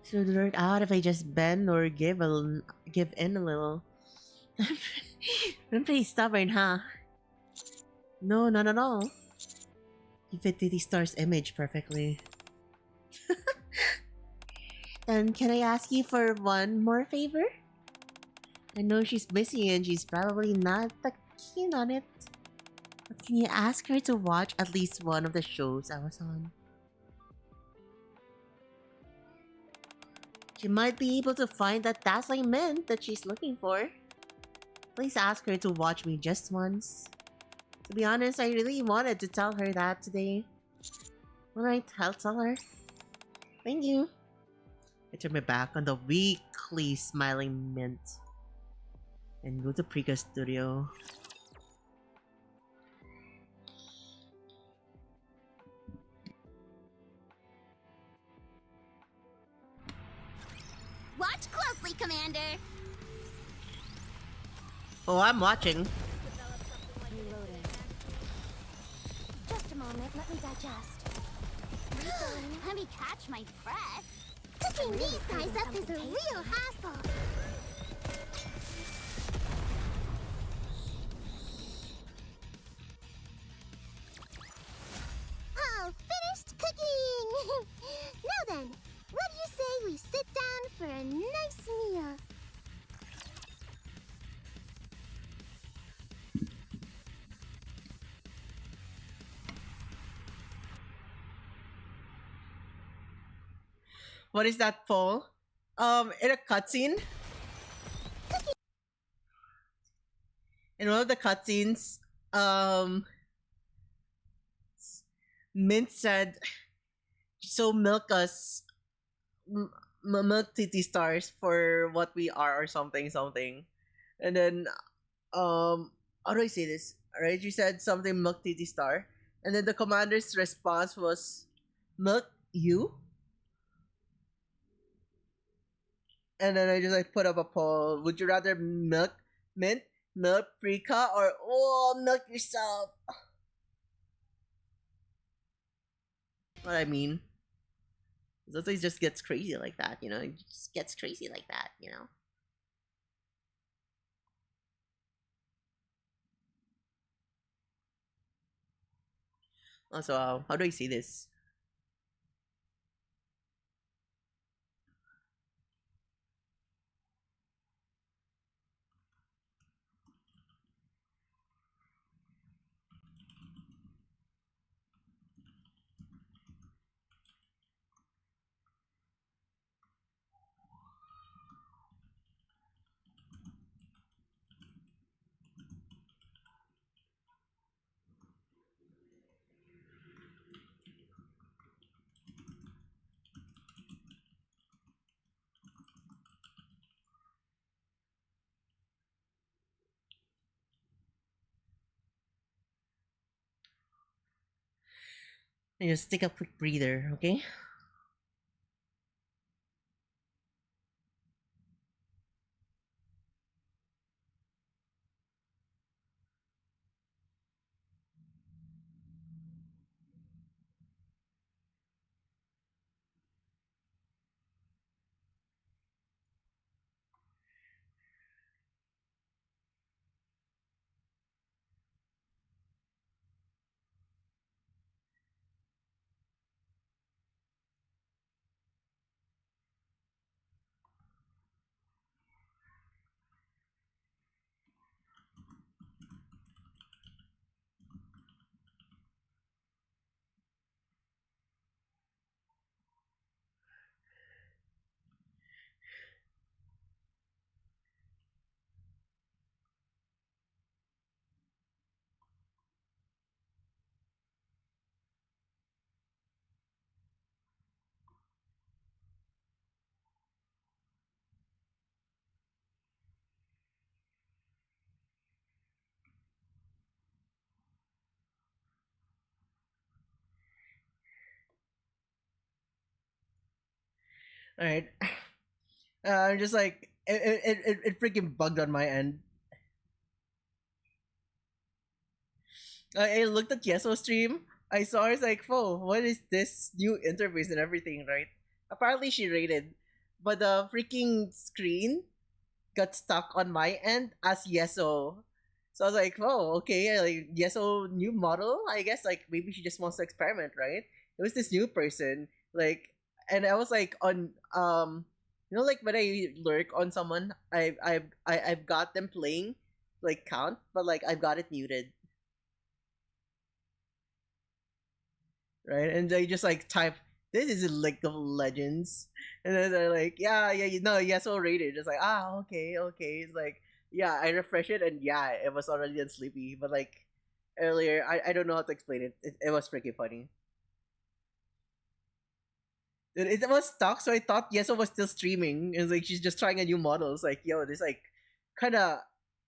So it work out if I just bend or give in a little. I'm pretty stubborn, huh? No, not at all. You fit Diddy Star's image perfectly. And can I ask you for one more favor? I know she's busy and she's probably not that keen on it. But can you ask her to watch at least one of the shows I was on? She might be able to find that dazzling mint that she's looking for. Please ask her to watch me just once. To be honest, I really wanted to tell her that today. Alright, I'll tell her. Thank you. I turn my back on the weakly smiling mint and go to Prika's studio. Watch closely, Commander. Oh, I'm watching. Reloading. Just a moment, let me digest. Let me catch my breath. Cooking these guys up is a real hassle. All finished cooking! Now then, what do you say we sit down for a nice meal? What is that, Paul? In a cutscene? In one of the cutscenes, Mint said, so milk us, milk titty stars for what we are or something, something. And then, how do I say this? Alright, she said something milk titty star. And then the commander's response was, milk you? And then I just like put up a poll. Would you rather milk Mint, milk Prika, or milk yourself? What I mean. Sometimes it just gets crazy like that, you know? It just gets crazy like that, you know? Also, how do I say this? I just take a quick breather, okay? All right. I'm just like it freaking bugged on my end. I looked at Yeso's stream. I saw her like, "Whoa, what is this new interface and everything?" Right? Apparently, she rated, but the freaking screen got stuck on my end as Yeso. So I was like, "Whoa, okay, like Yeso new model. I guess like maybe she just wants to experiment, right?" It was this new person, like, and I was like on like when I lurk on someone, I've got them playing like count, but like I've got it muted. Right? And they just like type, "This is League of Legends," and then they're like, "Yeah, yeah, you know, yeah, so rated." It's like, okay, okay. It's like, yeah, I refresh it, and yeah, it was already on sleepy. But like earlier, I don't know how to explain it. It was freaking funny. It was stuck, so I thought Yeso was still streaming. It's like she's just trying a new model. It's like, yo, this like kind of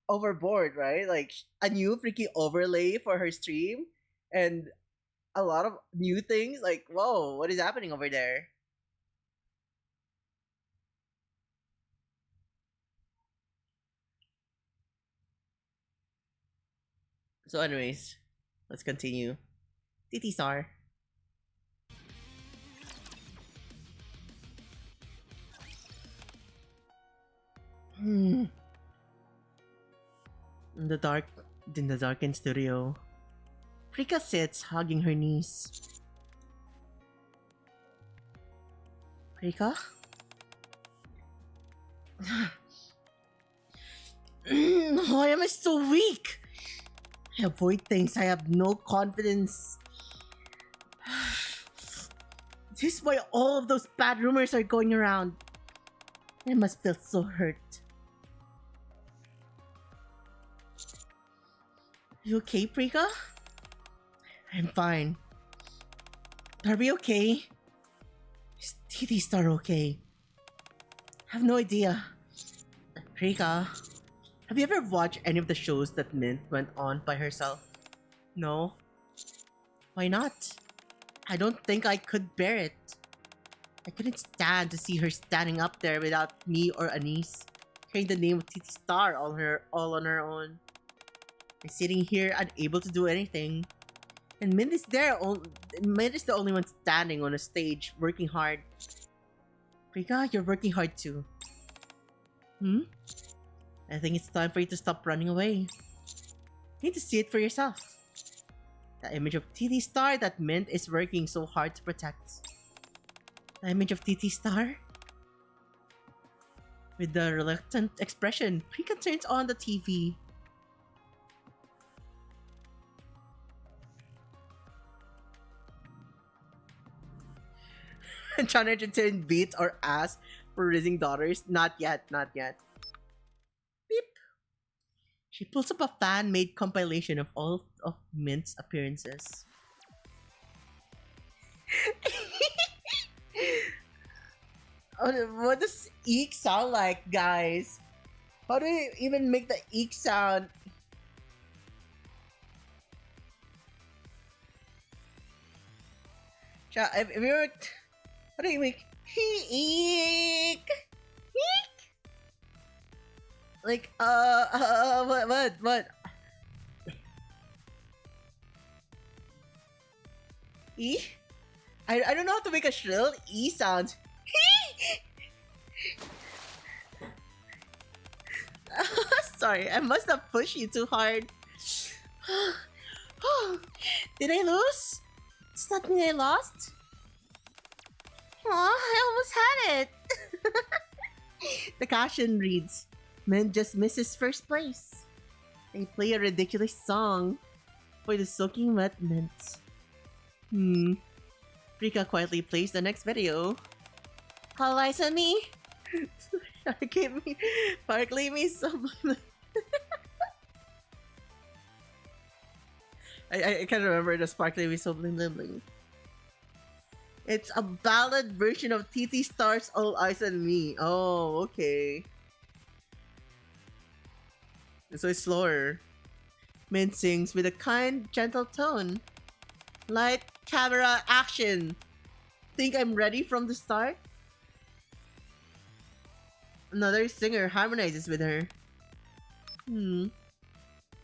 overboard, right? Like a new freaking overlay for her stream, and a lot of new things. Like, whoa, what is happening over there? So, anyways, let's continue. Titi Star. In the darkened studio, Rika sits hugging her niece. Rika? Why am I so weak? I avoid things. I have no confidence. This is why all of those bad rumors are going around. I must feel so hurt. You okay, Prika? I'm fine. Are we okay? Is Titi Star okay? I have no idea. Prika, have you ever watched any of the shows that Mint went on by herself? No? Why not? I don't think I could bear it. I couldn't stand to see her standing up there without me or Anise, carrying the name of Titi Star all on her own. I'm sitting here unable to do anything. And Mint is Mint is the only one standing on a stage, working hard. Prika, you're working hard too. I think it's time for you to stop running away. You need to see it for yourself. The image of TT Star that Mint is working so hard to protect. The image of TT Star? With the reluctant expression, Prika turns on the TV. Trying to entertain beats or ass for raising daughters? Not yet, not yet. Beep. She pulls up a fan-made compilation of all of Mint's appearances. What does eek sound like, guys? How do we even make the eek sound? If you were... How do you make... Eek! Eek! Like, what? E? I don't know how to make a shrill E sound. Sorry, I must have pushed you too hard. Did I lose? Does that mean I lost? Aw, I almost had it! The caption reads, "Mint just misses first place." They play a ridiculous song for the soaking wet Mint. Rika quietly plays the next video. All eyes on me! Sparkly me so... I can't remember the Sparkly me so bling bling bling. It's a ballad version of TT Star's All Eyes on Me. Oh, okay. So it's slower. Mint sings with a kind, gentle tone. Light, camera, action. Think I'm ready from the start? Another singer harmonizes with her.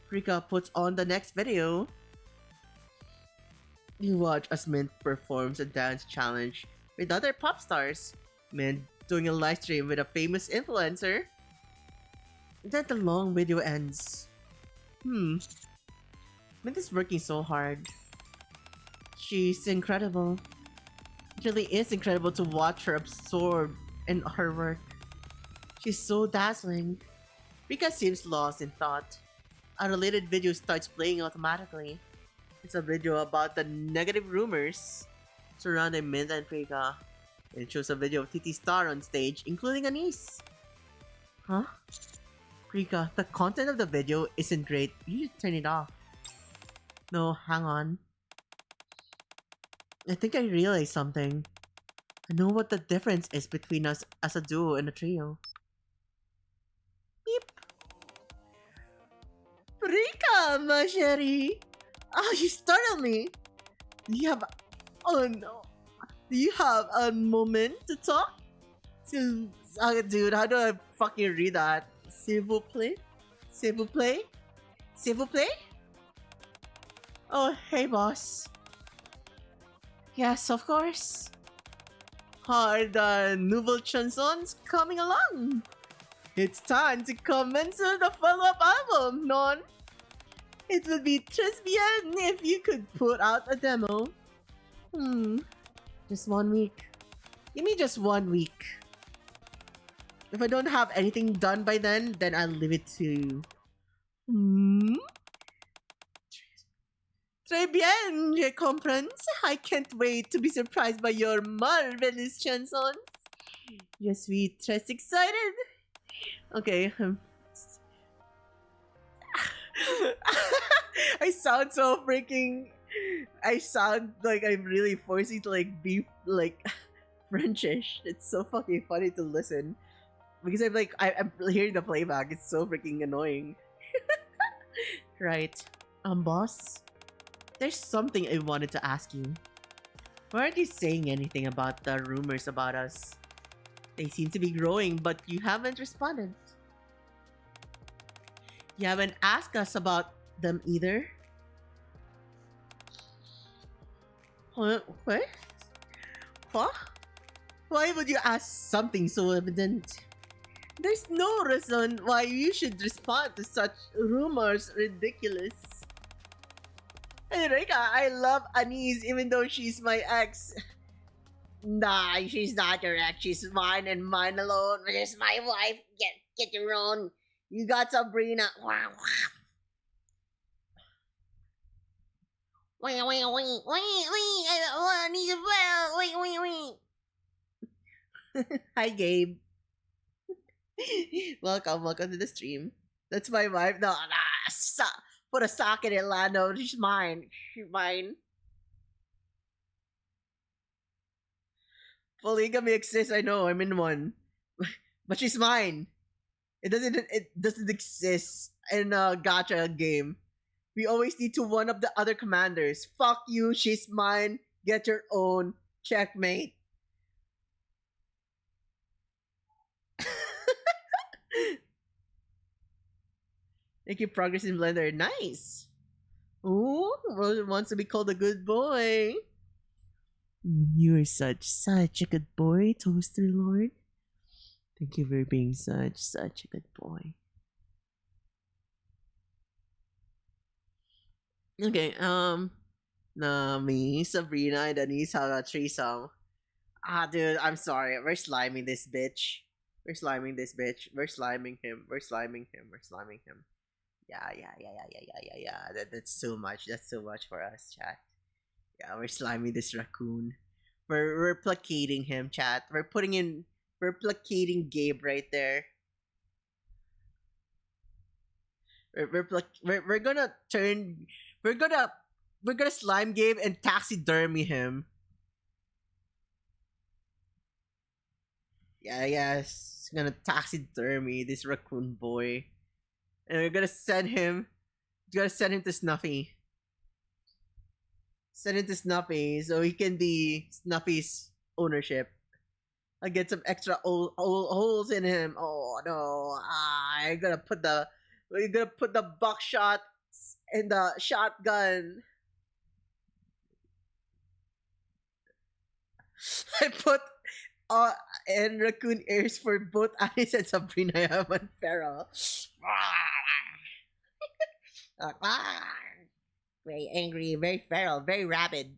Rika puts on the next video. You watch as Mint performs a dance challenge with other pop stars. Mint doing a live stream with a famous influencer. Then the long video ends. Mint is working so hard. She's incredible. It really is incredible to watch her absorbed in her work. She's so dazzling. Rika seems lost in thought. A related video starts playing automatically. It's a video about the negative rumors surrounding Mint and Rika. It shows a video of Titi Star on stage, including Anise. Huh? Rika, the content of the video isn't great. You should turn it off. No, hang on. I think I realized something. I know what the difference is between us as a duo and a trio. Beep. Rika, ma chérie. Oh, you startled me. Do you have... Oh no. Do you have a moment to talk? Dude, how do I fucking read that? S'il vous plaît? S'il vous plaît? S'il vous plaît? Oh, hey boss. Yes, of course. Are the nouvelles chansons coming along? It's time to commence the follow-up album, non? It would be très bien if you could put out a demo. Just 1 week. Give me just 1 week. If I don't have anything done by then I'll leave it to you. Très bien, je comprends. I can't wait to be surprised by your marvelous chansons. Je suis très excited. Okay. I sound so freaking... I sound like I'm really forcing to like be like Frenchish. It's so fucking funny to listen. Because I'm hearing the playback. It's so freaking annoying. Right. Boss? There's something I wanted to ask you. Why aren't you saying anything about the rumors about us? They seem to be growing, but you haven't responded. You haven't asked us about them either. What? What? Why would you ask something so evident? There's no reason why you should respond to such rumors. Ridiculous. Hey Rika, I love Anise even though she's my ex. Nah, she's not your ex. She's mine and mine alone. She's my wife. Get your own. You got Sabrina. Hi, Gabe. welcome to the stream. That's my wife. No, put a sock in it, Lando. She's mine. She's mine. Polygamy exists, I know. I'm in one. But she's mine. It doesn't exist in a gacha game. We always need to one up the other commanders. Fuck you, she's mine. Get your own. Checkmate. Making progress in Blender. Nice. Ooh, wants to be called a good boy. You're such a good boy, Toaster Lord. Thank you for being such a good boy. Okay, me, Sabrina, and Denise have a threesome. Dude, I'm sorry. We're sliming this bitch. We're sliming this bitch. We're sliming him. We're sliming him. We're sliming him. Yeah. That's too much. That's too much for us, chat. Yeah, we're sliming this raccoon. We're placating him, chat. We're placating Gabe right there. We're gonna slime Gabe and taxidermy him. Yes, it's gonna taxidermy this raccoon boy, and we're gonna send him to Snuffy. Send him to Snuffy so he can be Snuffy's ownership. I get some extra old holes in him. Oh no! We're gonna put the buckshot in the shotgun. I put and raccoon ears for both Alice and Sabrina Yaman Feral. Very angry, very feral, very rabid.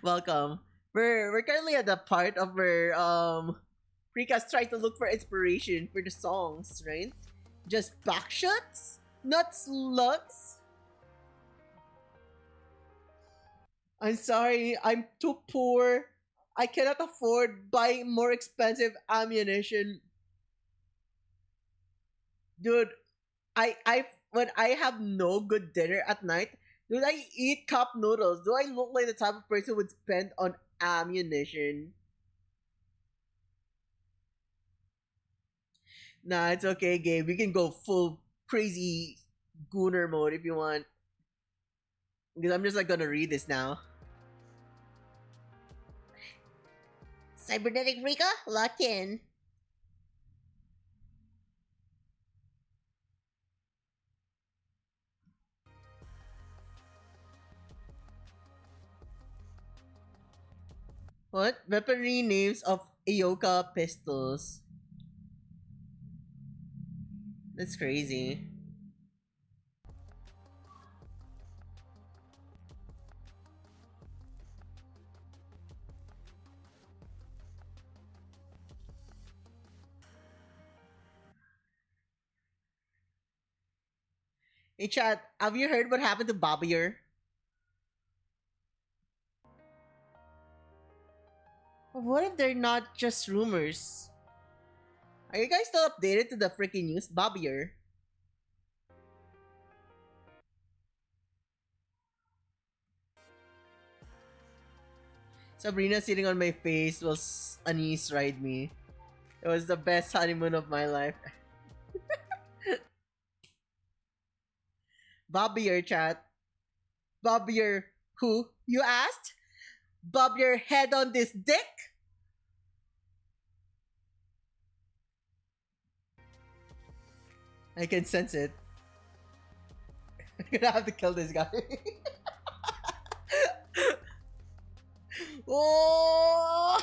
Welcome. We're currently at the part of where Rika's trying to look for inspiration for the songs, right? Just backshots, not slugs. I'm sorry, I'm too poor. I cannot afford buying more expensive ammunition. Dude, I when I have no good dinner at night, dude, I eat cup noodles. Do I look like the type of person who would spend on ammunition? Nah, it's okay, Gabe. We can go full crazy gooner mode if you want. Because I'm just like gonna read this now. Cybernetic Rika, locked in. What? Weaponry names of Aoka pistols. That's crazy. Hey chat, have you heard what happened to Babier? What if they're not just rumors? Are you guys still updated to the freaking news? Babier. Sabrina sitting on my face was Anise ride me. It was the best honeymoon of my life. Babier chat. Babier who? You asked? Bob your head on this dick? I can sense it. I'm gonna have to kill this guy. Oh!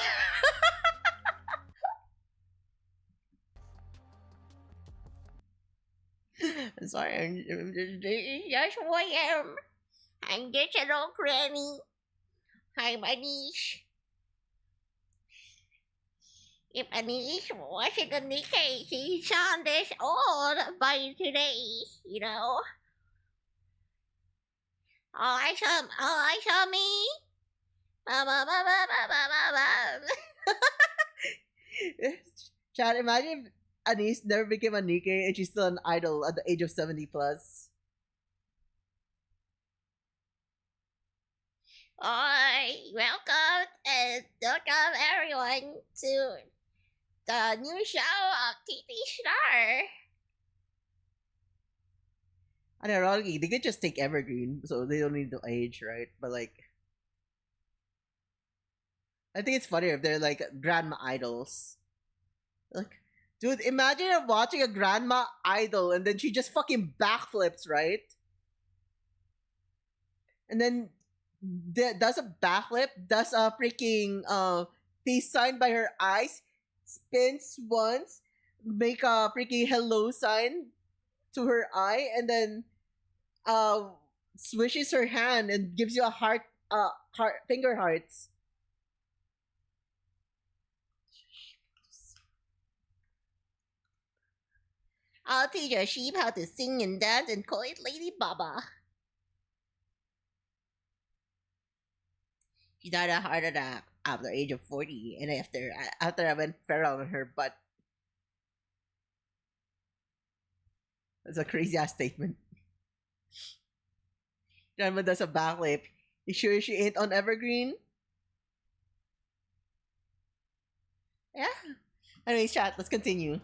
I'm sorry, I'm just that's who I am. I'm just an old granny. I'm Anish. If Anish wasn't a Nikke, she'd sound this old by today, you know. All I saw me. Ba, ba, ba, ba, ba, ba, ba, ba. Chad, imagine if Anise never became a Nikke and she's still an idol at the age of 70 plus. Welcome everyone to the new show of TV Star. And ironically, they could just take Evergreen, so they don't need to age, right? But like, I think it's funnier if they're like grandma idols. Like, dude, imagine watching a grandma idol and then she just fucking backflips, right? And then does a backflip, does a freaking peace sign by her eyes, spins once, make a freaking hello sign to her eye, and then swishes her hand and gives you a heart finger hearts. I'll teach your sheep how to sing and dance and call it Lady Baba. She died of a heart attack after the age of 40, and after I went feral on her butt. That's a crazy ass statement. Grandma does a backflip. You sure she ain't on Evergreen? Yeah. Anyways, chat, let's continue.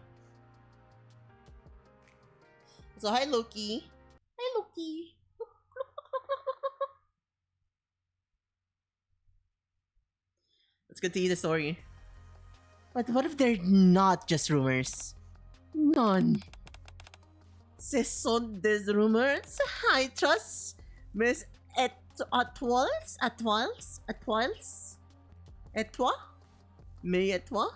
So, hi, Loki. Hi, Loki. Let's continue the story. But what if they're not just rumors? None. Ce sont des rumors. I trust Miss Etoiles? Etoiles? Etoiles? Etoile? Mais Etoile?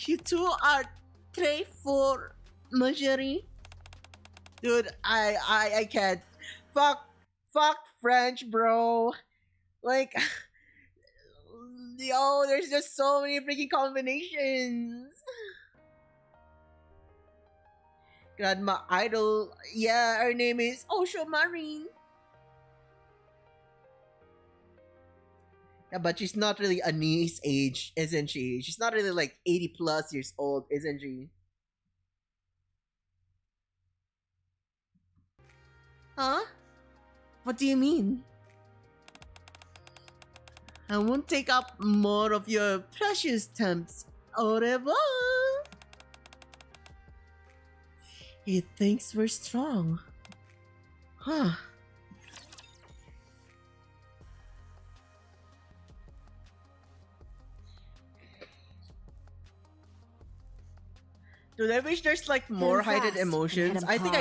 You two are très for Marjorie. Dude, I can't. Fuck French, bro. Like, yo, there's just so many freaking combinations. God, my idol. Yeah, her name is Osho Marine. Yeah, but she's not really Annie's age, isn't she? She's not really like 80 plus years old, isn't she? Huh? What do you mean? I won't take up more of your precious temps. Au revoir. He thinks we're strong. Huh. Dude, I wish there's like more hidden emotions. I think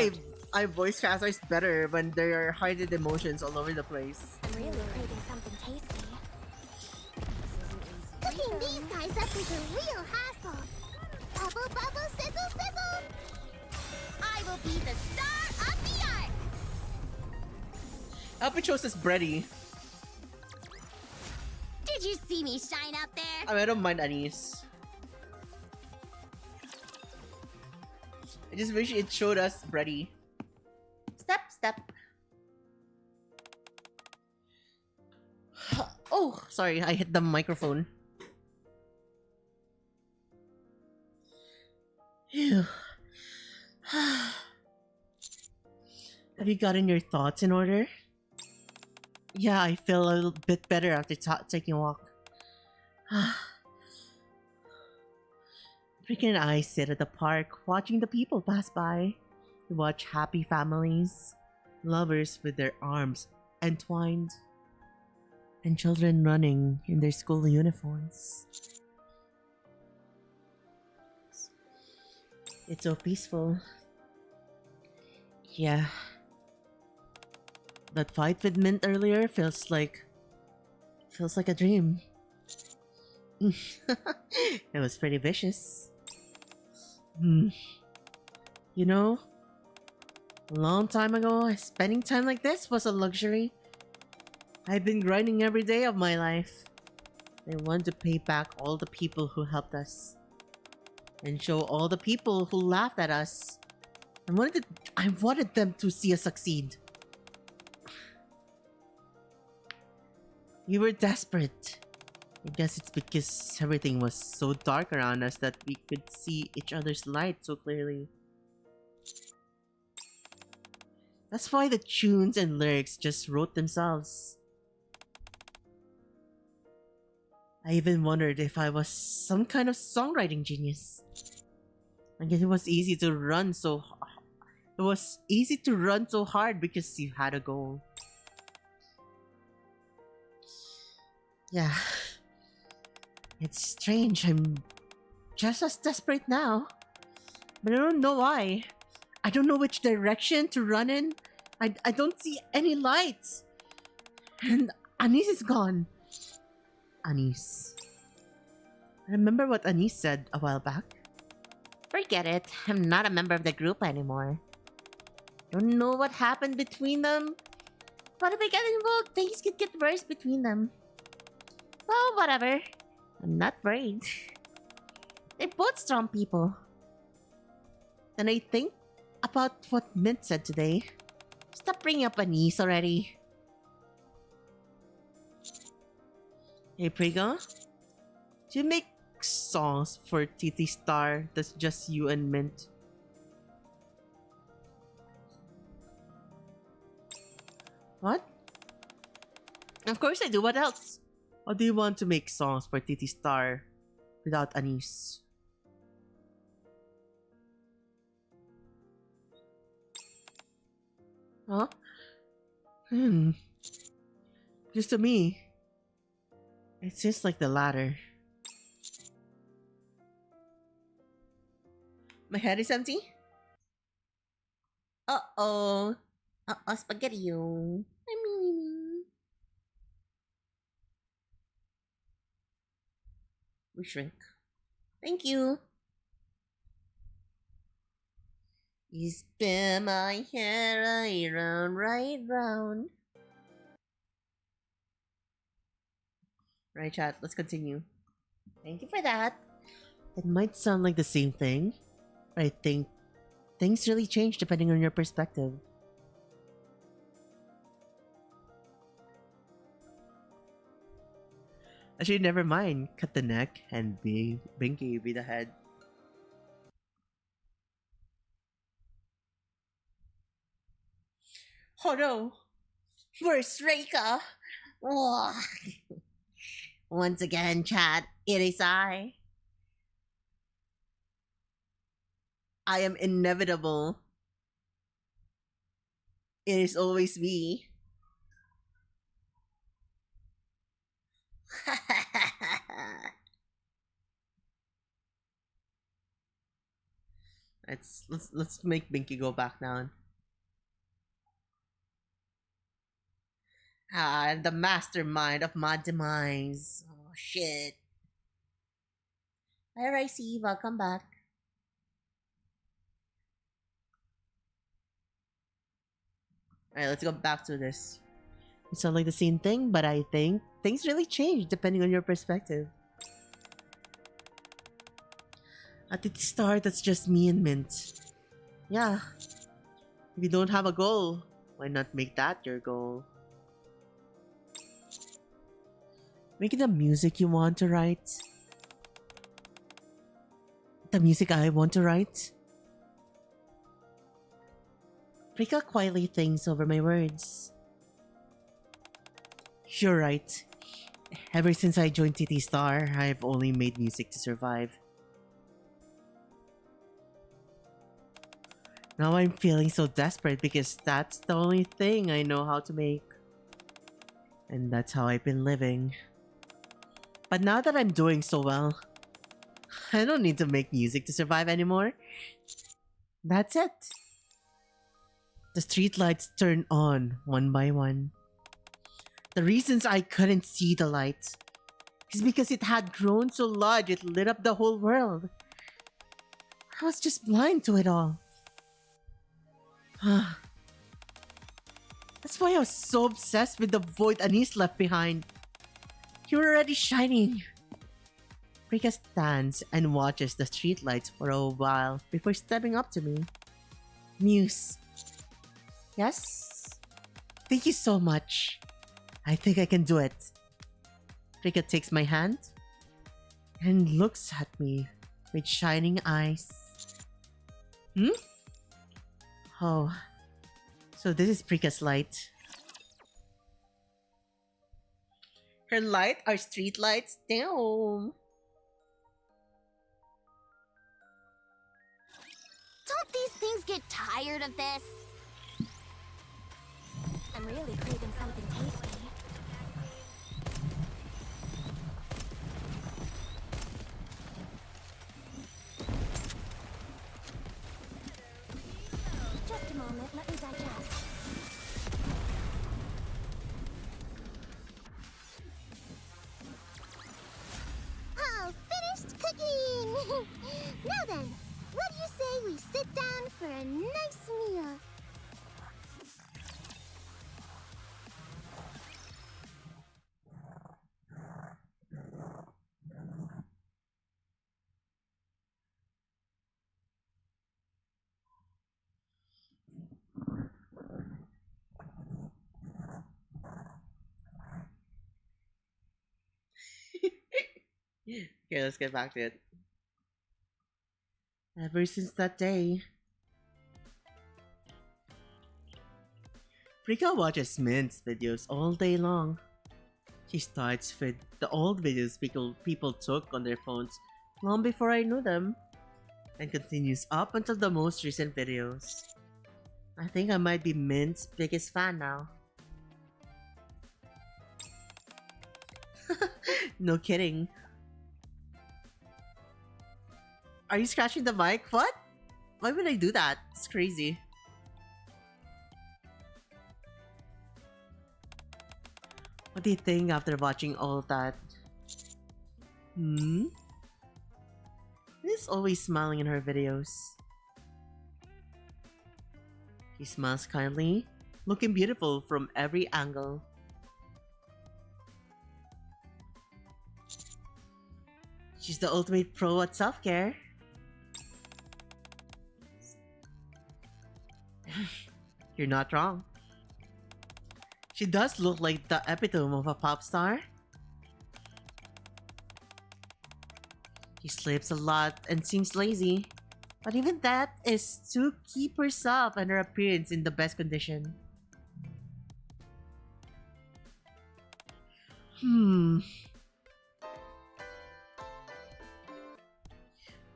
I voice transfers better when there are hidden emotions all over the place. I'm really craving something tasty. Cooking these guys up is a real hassle. Bubble, bubble, sizzle, sizzle. I will be the star of the arc. I hope it shows us Brady. Did you see me shine out there? I mean, I don't mind Anise. I just wish it showed us Brady. Step. Oh, sorry, I hit the microphone. Phew. Have you gotten your thoughts in order? Yeah, I feel a little bit better after taking a walk. Rick and I sit at the park watching the people pass by. We watch happy families, lovers with their arms entwined, and children running in their school uniforms. It's so peaceful. Yeah. That fight with Mint earlier feels like a dream. It was pretty vicious. You know, a long time ago, spending time like this was a luxury. I've been grinding every day of my life. I want to pay back all the people who helped us, and show all the people who laughed at us. I wanted them to see us succeed. We were desperate. I guess it's because everything was so dark around us that we could see each other's light so clearly. That's why the tunes and lyrics just wrote themselves. I even wondered if I was some kind of songwriting genius. I guess it was easy to run so hard because you had a goal. Yeah. It's strange, I'm just as desperate now. But I don't know why. I don't know which direction to run in. I don't see any lights. And Anise is gone. Anise. Remember what Anise said a while back? Forget it. I'm not a member of the group anymore. Don't know what happened between them. But if I get involved, things could get worse between them. Well, whatever. I'm not worried. They're both strong people. And I think about what Mint said today. Stop bringing up Anise already. Hey, Priga? Do you make songs for TT Star that's just you and Mint? What? Of course I do. What else? Or do you want to make songs for TT Star without Anise? Huh? Just to me. It seems like the latter. My head is empty? Uh-oh. Uh-oh, spaghetti. We shrink. Thank you. You spin my hair right round, right round. Right, chat. Let's continue. Thank you for that. It might sound like the same thing, but I think things really change depending on your perspective. Actually, never mind. Cut the neck and Binky be the head. Oh no! Where's Reika? Oh. Once again, chat, it is I. I am inevitable. It is always me. let's make Binky go back down. Ah, the mastermind of my demise. Oh shit. Hi Ricey, welcome back. Alright, let's go back to this. It sounds like the same thing, but I think things really change depending on your perspective. At the start, that's just me and Mint. Yeah. If you don't have a goal, why not make that your goal? Make the music you want to write. The music I want to write. Rika quietly thinks over my words. You're right. Ever since I joined City Star, I've only made music to survive. Now I'm feeling so desperate because that's the only thing I know how to make. And that's how I've been living. But now that I'm doing so well, I don't need to make music to survive anymore. That's it. The streetlights turn on one by one. The reasons I couldn't see the light is because it had grown so large it lit up the whole world. I was just blind to it all. That's why I was so obsessed with the void Anis left behind. You were already shining. Rika stands and watches the streetlights for a while before stepping up to me. Muse. Yes? Thank you so much. I think I can do it. Rika takes my hand and looks at me with shining eyes. Oh, so this is Rika's light. Her light are street lights? Damn. Don't these things get tired of this? I'm really craving something tasty. Just a moment, let me digest. All finished cooking! Now then, what do you say we sit down for a nice meal? Okay, let's get back to it. Ever since that day, Rika watches Mint's videos all day long. She starts with the old videos people took on their phones long before I knew them, and continues up until the most recent videos. I think I might be Mint's biggest fan now. No kidding. Are you scratching the mic? What? Why would I do that? It's crazy. What do you think after watching all that? She's always smiling in her videos. She smiles kindly, looking beautiful from every angle. She's the ultimate pro at self-care. You're not wrong. She does look like the epitome of a pop star. She sleeps a lot and seems lazy, but even that is to keep herself and her appearance in the best condition.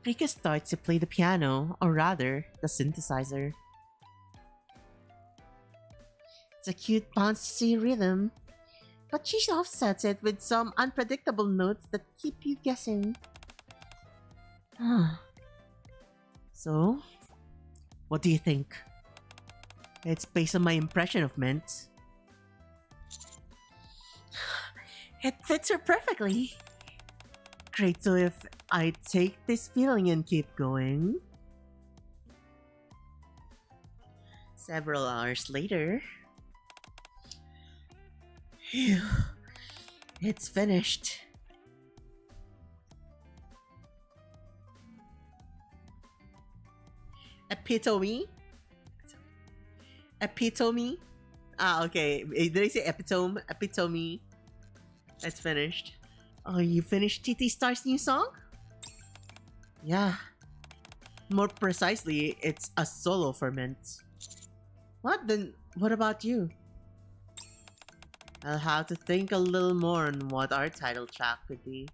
Rika starts to play the piano, or rather, the synthesizer. It's a cute bouncy rhythm, but she offsets it with some unpredictable notes that keep you guessing. So, what do you think? It's based on my impression of Mint. It fits her perfectly. Great, so if I take this feeling and keep going... Several hours later... Phew, it's finished. Epitome? Epitome? Ah, okay. Did I say epitome? Epitome. It's finished. Oh, you finished TT Star's new song? Yeah. More precisely, it's a solo for Mint. What? Then what about you? I'll have to think a little more on what our title track could be.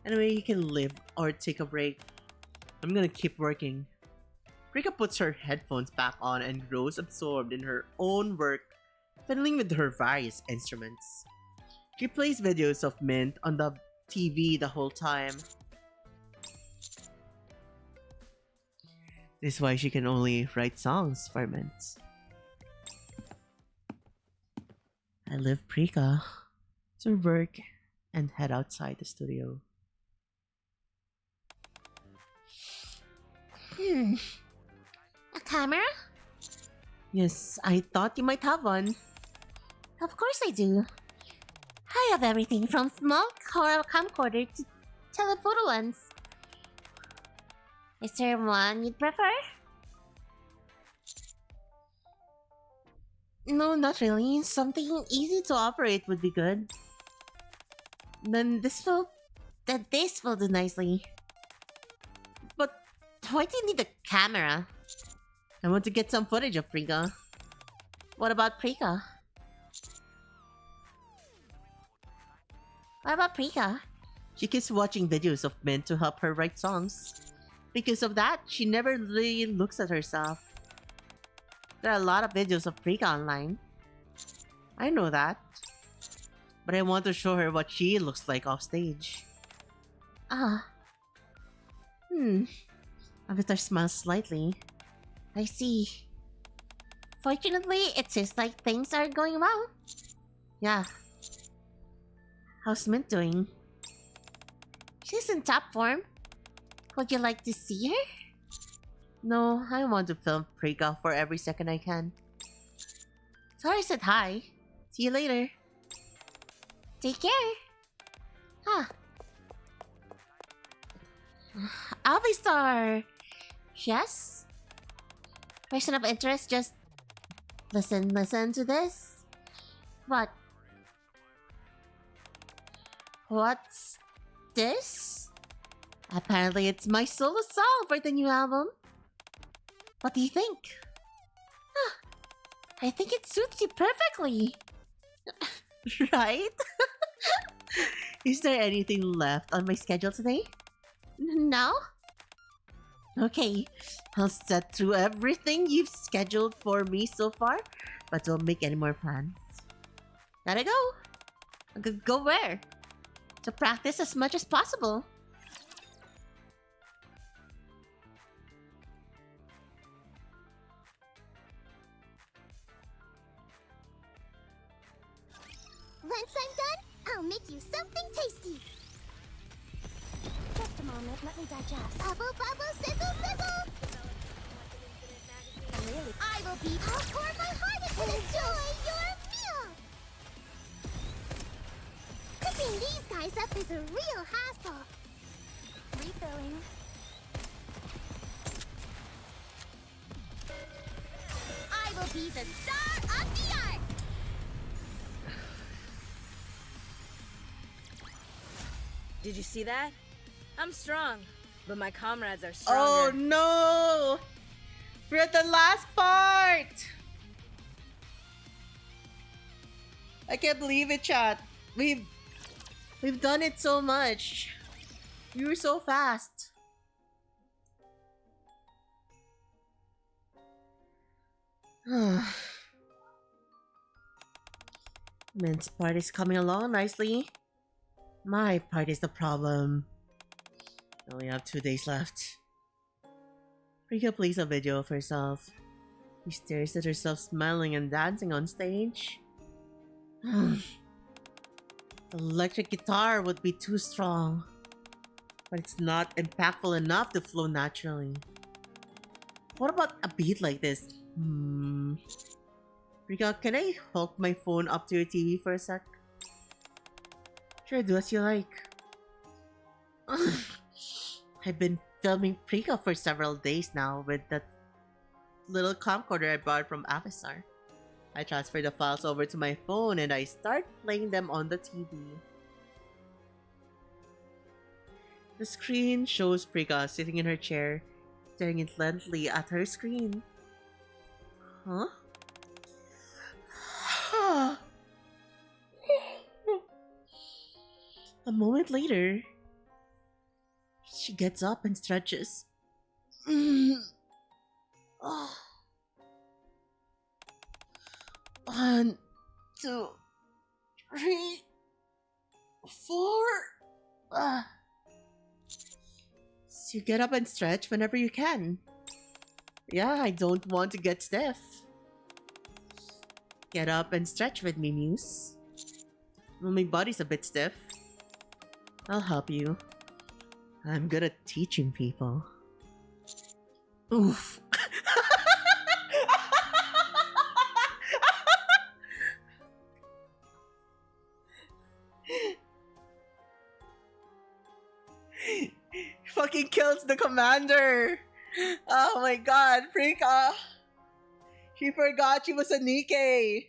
Anyway, you can live or take a break. I'm gonna keep working. Rika puts her headphones back on and grows absorbed in her own work, fiddling with her various instruments. She plays videos of Mint on the TV the whole time. This is why she can only write songs for Mint. I leave Rika to work and head outside the studio. A camera? Yes, I thought you might have one. Of course I do. I have everything from small camcorder to telephoto lens. Is there one you'd prefer? No, not really. Something easy to operate would be good. Then this will do nicely. But why do you need a camera? I want to get some footage of Rika. What about Rika? What about Rika? She keeps watching videos of men to help her write songs. Because of that, she never really looks at herself. There are a lot of videos of Rika online. I know that. But I want to show her what she looks like off stage. Avatar smiles slightly. I see. Fortunately, it seems like things are going well. Yeah. How's Mint doing? She's in top form. Would you like to see her? No, I want to film Rika for every second I can. Sorry, I said hi. See you later. Take care. Avistar! Yes? Person of interest, just listen to this. What? What's This? Apparently it's my solo song for the new album. What do you think? I think it suits you perfectly. Right? Is there anything left on my schedule today? No? Okay, I'll set through everything you've scheduled for me so far, but don't make any more plans. Gotta go. Go where? to practice as much as possible. Once I'm done, I'll make you something tasty. Just a moment, let me digest. Bubble, bubble, sizzle, sizzle. I'm really I will be. I'll pour my heart into enjoy your meal. Cooking these guys up is a real hassle. refilling. I will be the star of the art. Did you see that? I'm strong, but my comrades are Oh stronger. no! We're at the last part! I can't believe it, chat. We've done it so much. We were so fast. Men's part is coming along nicely. My part is the problem. I only have 2 days left. Rika plays a video of herself. She stares at herself smiling and dancing on stage. The electric guitar would be too strong, but it's not impactful enough to flow naturally. What about a beat like this? Rika, can I hook my phone up to your TV for a sec? Sure, do as you like. I've been filming Prika for several days now with that little camcorder I bought from Avatar. I transfer the files over to my phone and I start playing them on the TV. The screen shows Prika sitting in her chair, staring intently at her screen. Huh? A moment later, she gets up and stretches. Oh. 1, 2, 3, 4. So you get up and stretch whenever you can. Yeah, I don't want to get stiff. Get up and stretch with me, Muse. Well, my body's a bit stiff. I'll help you. I'm good at teaching people. Oof. Fucking kills the commander. Oh my god, Prika. She forgot she was a Nikke.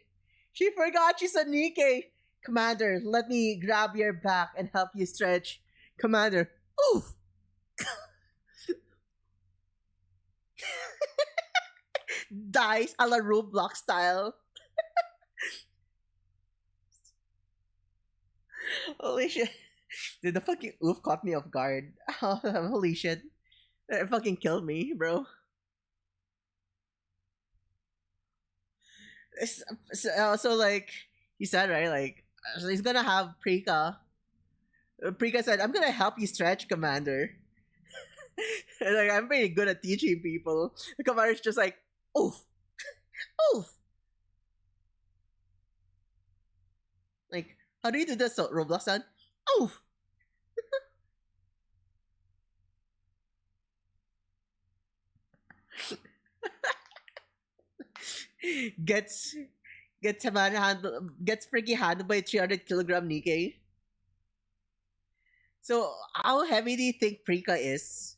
She forgot she's a Nikke. Commander, let me grab your back and help you stretch. Commander, oof. Dice a la Roblox style. Holy shit. Dude, the fucking oof caught me off guard. Holy shit. It fucking killed me, bro. So like, he said, right? Like, so he's gonna have Prika. Prika said, I'm gonna help you stretch, Commander. And like, I'm pretty good at teaching people. The Commander's just like, oof. Oof. Like, how do you do this, Roblox son? Oof. gets gets freaking handled by a 300-kilogram Nikke. So how heavy do you think Prika is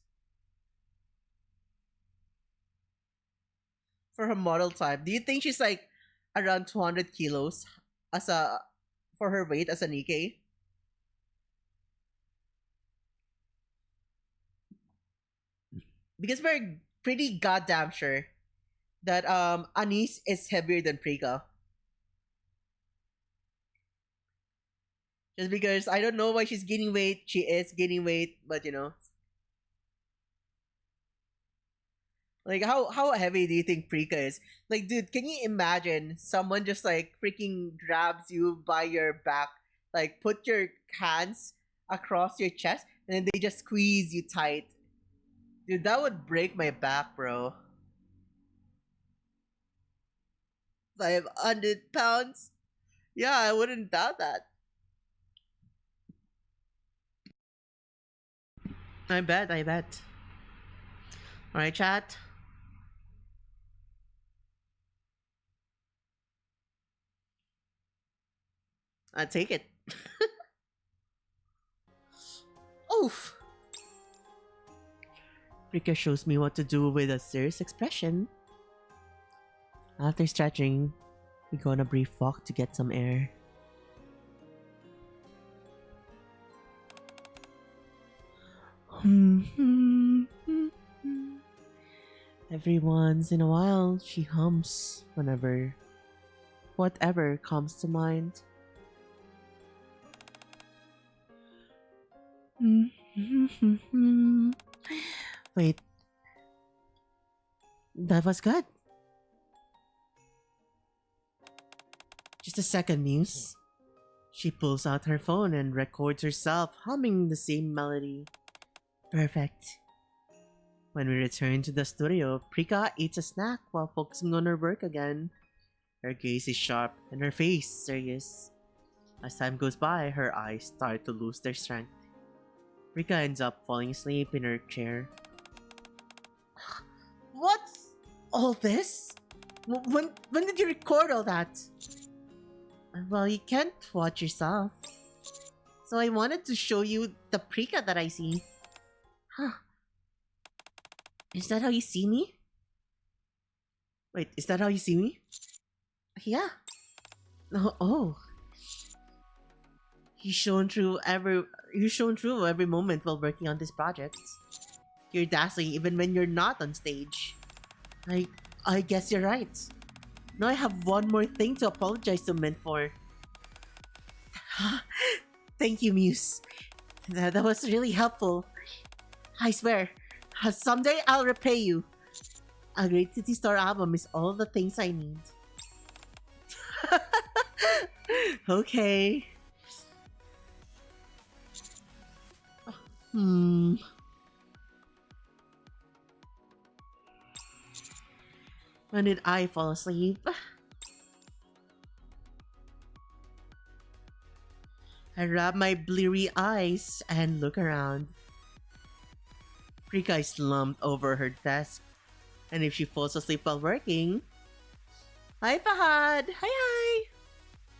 for her model type? Do you think she's like around 200 kilos as a for her weight as a Nikke? Because we're pretty goddamn sure that Anise is heavier than Prika. Just because I don't know why she's gaining weight. She is gaining weight, but you know. Like how heavy do you think Prika is? Like, dude, can you imagine someone just like freaking grabs you by your back, like put your hands across your chest and then they just squeeze you tight. Dude, that would break my back, bro. 500 pounds? Yeah, I wouldn't doubt that. I bet, I bet. Alright, chat. I take it. Oof. Rika shows me what to do with a serious expression. After stretching, we go on a brief walk to get some air. Every once in a while, she hums whatever comes to mind. Wait, that was good. Just a second, Muse. She pulls out her phone and records herself humming the same melody. Perfect. When we return to the studio, Prika eats a snack while focusing on her work again. Her gaze is sharp and her face serious. As time goes by, her eyes start to lose their strength. Rika ends up falling asleep in her chair. What's all this? When did you record all that? Well, you can't watch yourself. So I wanted to show you the Prika that I see. Huh. Is that how you see me? Wait, is that how you see me? Yeah. Oh. You've shown through every moment while working on this project. You're dazzling even when you're not on stage. I guess you're right. Now I have one more thing to apologize to Mint for. Thank you, Muse. That was really helpful. I swear, someday I'll repay you. A Great City Star album is all the things I need. Okay. When did I fall asleep? I rub my bleary eyes and look around. Rika is slumped over her desk, and if she falls asleep while working... Hi, Fahad! Hi!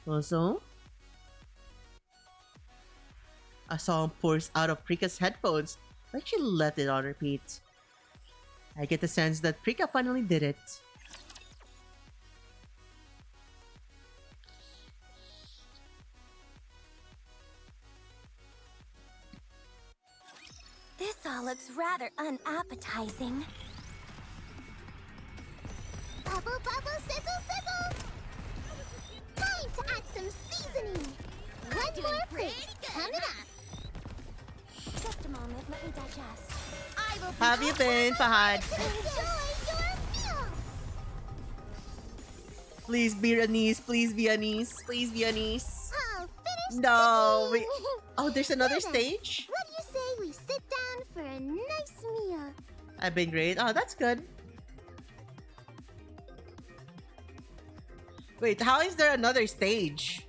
Also, a song pours out of Prika's headphones, like she left it on repeat. I get the sense that Prika finally did it. This all looks rather unappetizing. Bubble, bubble, sizzle, sizzle! Time to add some seasoning! One more plate coming up! Just a moment, let me digest. I will How have you been, Fahad? enjoy your meal! Please be Anise, please be Anise, please be Anise. I'll finish No, the wait. meal. Oh, there's another Now then, stage? What do you say we sit down for a nice meal? I've been great. Oh, that's good. Wait, how is there another stage?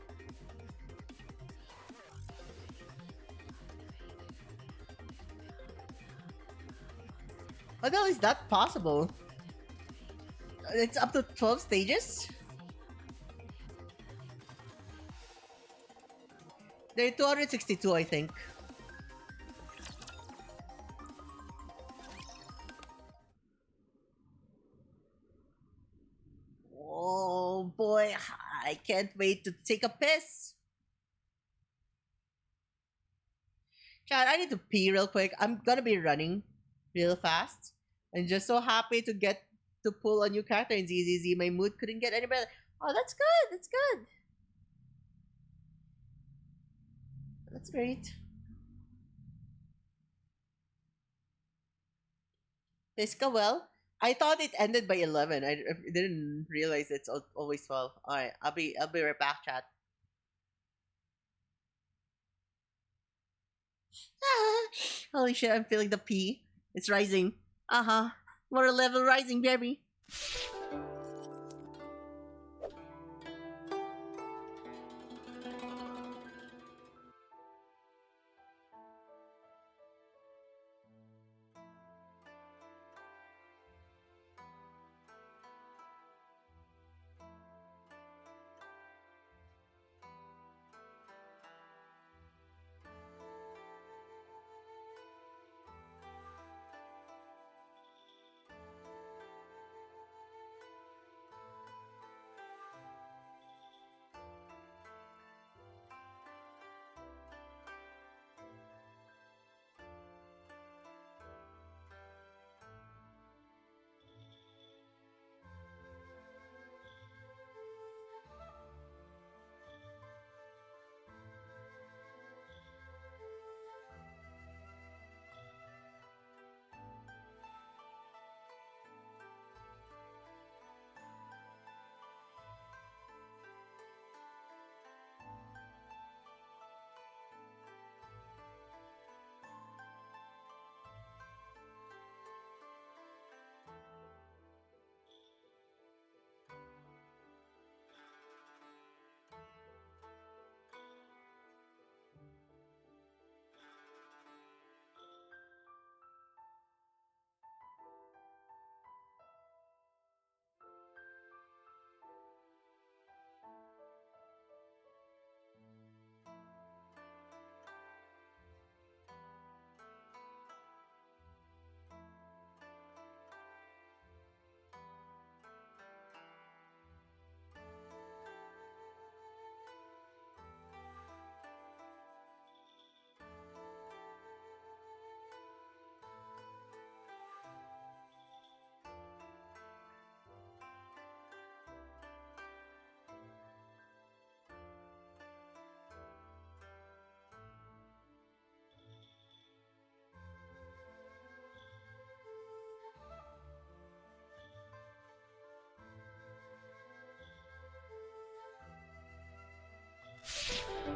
How the hell is that possible? It's up to 12 stages? There are 262, I think. Oh boy, I can't wait to take a piss. Chad, I need to pee real quick. I'm gonna be running real fast. I'm just so happy to get to pull a new character in ZZZ. My mood couldn't get any better. Oh, that's good. That's good. That's great. Fiska, well, I thought it ended by 11. I didn't realize it's always 12. All right, I'll be right back, chat. Holy shit, I'm feeling the P. It's rising. Uh-huh. More level rising, baby.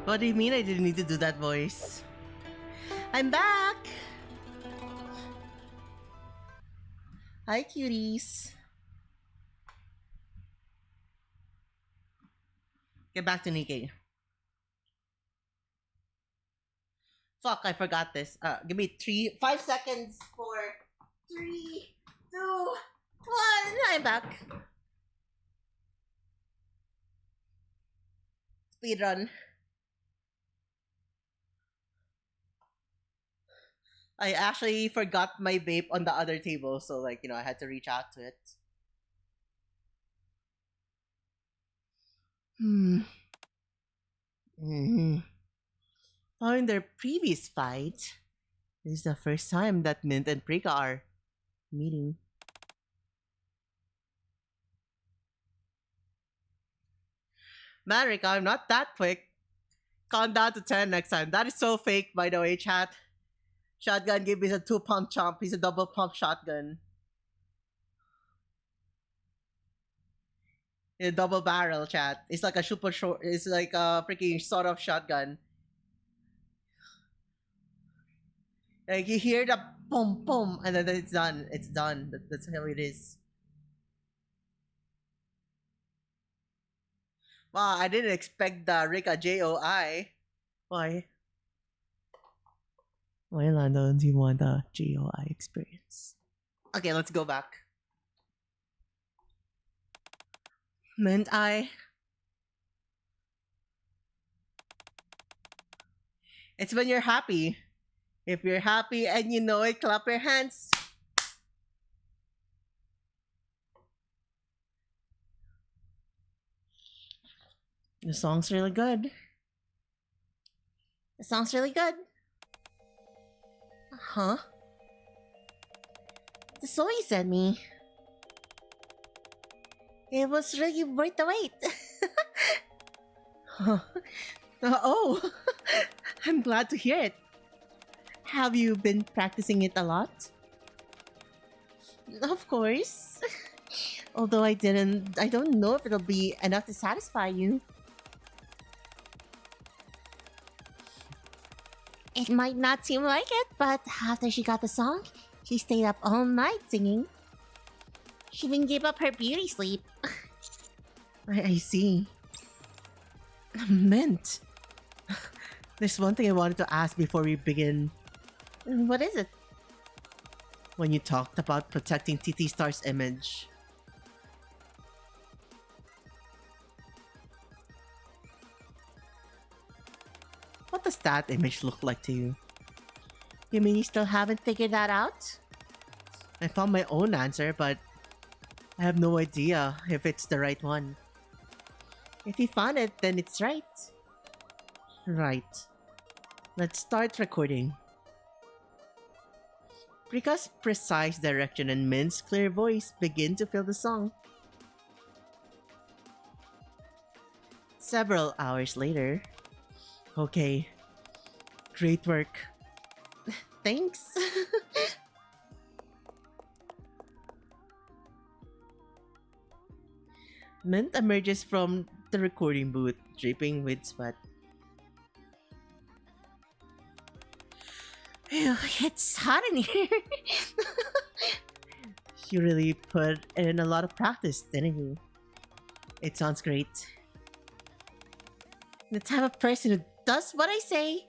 What do you mean I didn't need to do that voice? I'm back! Hi, cuties. Get back to Nikke. Fuck, I forgot this. Give me 5 seconds for 3, 2, 1. I'm back. Speed run. I actually forgot my vape on the other table, so like, I had to reach out to it. Following their previous fight, this is the first time that Mint and Prika are meeting. Man, Rika, I'm not that quick. Count down to 10 next time. That is so fake, by the way, chat. Shotgun gave me a 2-pump chomp. He's a double pump shotgun. A double barrel, chat. It's like a super short. It's like a freaking sort of shotgun. Like you hear the boom boom, and then it's done. It's done. That's how it is. Wow, I didn't expect the Rika JOI. Why? Why, Lando, do you want the JOI experience? Okay, let's go back. Mint I. It's when you're happy. If you're happy and you know it, clap your hands. The song's really good. The song's really good. Huh? The song you sent me. It was really worth the wait. Huh. Oh, I'm glad to hear it. Have you been practicing it a lot? Of course. Although I don't know if it'll be enough to satisfy you. It might not seem like it, but after she got the song, she stayed up all night singing. She even gave up her beauty sleep. I see. Mint. There's one thing I wanted to ask before we begin. What is it? When you talked about protecting TT Star's image, what does that image look like to you? You mean you still haven't figured that out? I found my own answer, but I have no idea if it's the right one. If you found it, then it's right. Right. Let's start recording. Rika's precise direction and Mint's clear voice begin to fill the song. Several hours later. Okay. Great work. Thanks. Mint emerges from the recording booth, dripping with sweat. Phew, it's hot in here. You really put in a lot of practice, didn't you? It sounds great. The type of person who does what I say.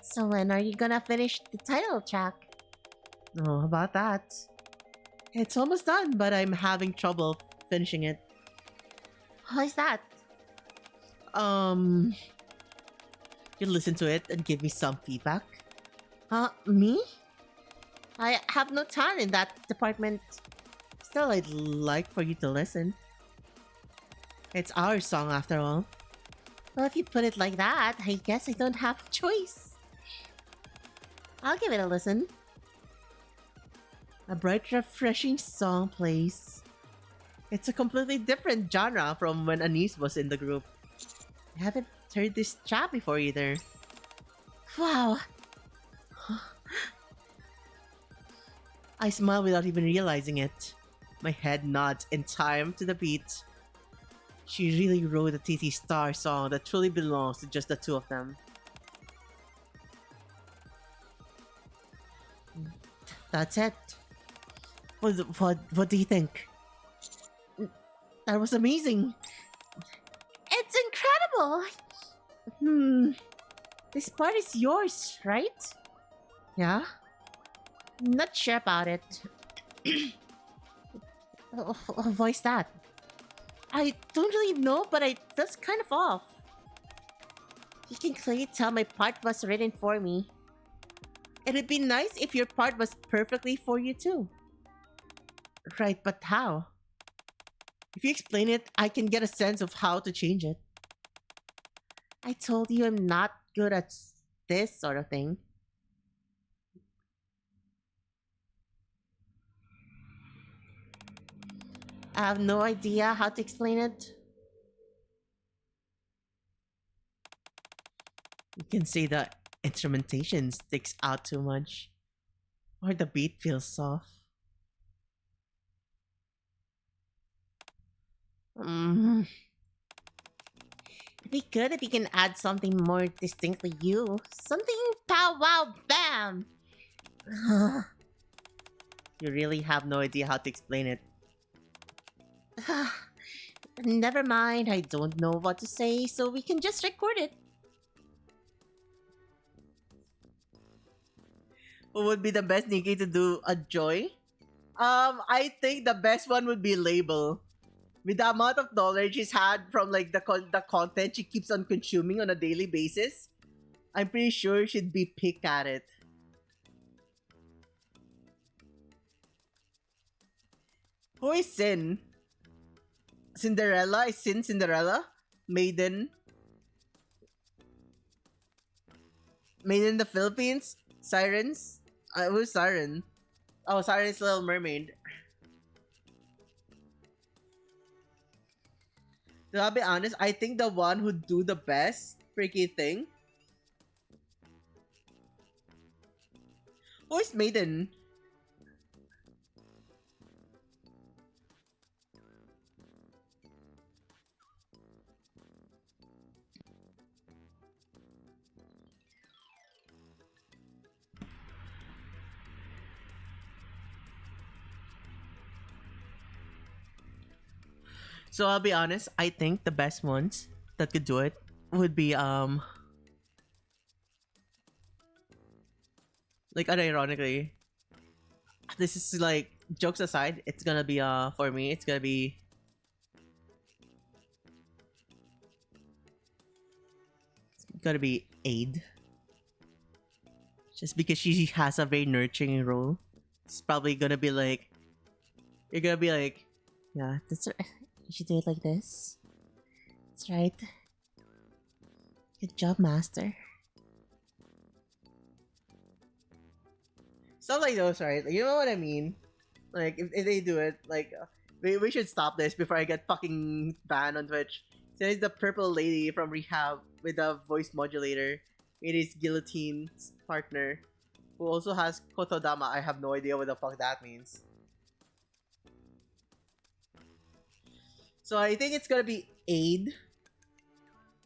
So when are you gonna finish the title track? Oh, about that. It's almost done, but I'm having trouble finishing it. How's that? You listen to it and give me some feedback. Me? I have no talent in that department. Still, I'd like for you to listen. It's our song after all. Well, if you put it like that, I guess I don't have a choice. I'll give it a listen. A bright, refreshing song plays. It's a completely different genre from when Anise was in the group. I haven't heard this track before either. Wow. I smile without even realizing it. My head nods in time to the beat. She really wrote a TT Star song that truly belongs to just the two of them. That's it. What do you think? That was amazing. It's incredible! This part is yours, right? Yeah? Not sure about it. Voice that. I don't really know, but it feels kind of off. You can clearly tell my part was written for me. It'd be nice if your part was perfectly for you too. Right, but how? If you explain it, I can get a sense of how to change it. I told you I'm not good at this sort of thing. I have no idea how to explain it. You can say the instrumentation sticks out too much. Or the beat feels soft. It'd be good if you can add something more distinctly you. Something pow wow bam! You really have no idea how to explain it. Never mind, I don't know what to say, so we can just record it. What would be the best Nikki to do a Joy? I think the best one would be Label. With the amount of knowledge she's had from like the content she keeps on consuming on a daily basis, I'm pretty sure she'd be pick at it. Who is Sin? Cinderella? Is Sin Cinderella? Maiden? Maiden in the Philippines? Sirens? Who's Siren? Oh, Siren's Little Mermaid. To be honest, I think the one who do the best freaky thing. Who is Maiden? So I'll be honest, I think the best ones that could do it would be like unironically, this is like jokes aside, it's gonna be for me, it's gonna be Aid. Just because she has a very nurturing role. It's probably gonna be like, you're gonna be like, yeah, that's right. You should do it like this. That's right. Good job, master. Stuff like those, right? Like, you know what I mean? Like, if they do it, like, we should stop this before I get fucking banned on Twitch. So it's the purple lady from Rehab with a voice modulator. It is Guillotine's partner, who also has Kotodama. I have no idea what the fuck that means. So I think it's gonna be Aid.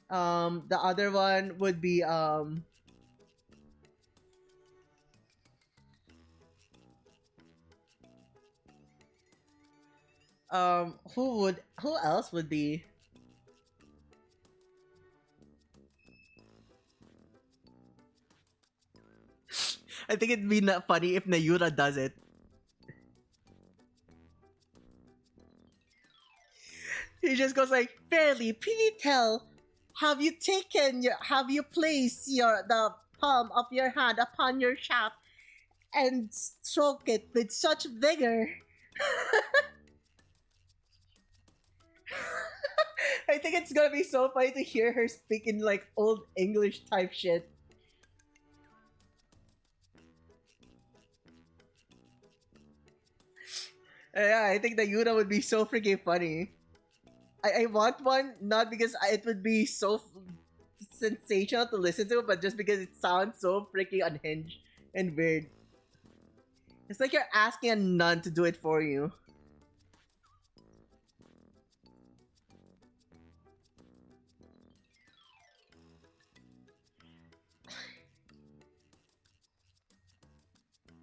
The other one would be who else would be? I think it'd be not funny if Nayura does it. He just goes like, "Fairly, pretty tell, have you placed the palm of your hand upon your shaft and stroke it with such vigor?" I think it's gonna be so funny to hear her speak in like old English type shit. Yeah, I think the Yuna would be so freaking funny. I want one, not because it would be so sensational to listen to, but just because it sounds so freaking unhinged and weird. It's like you're asking a nun to do it for you.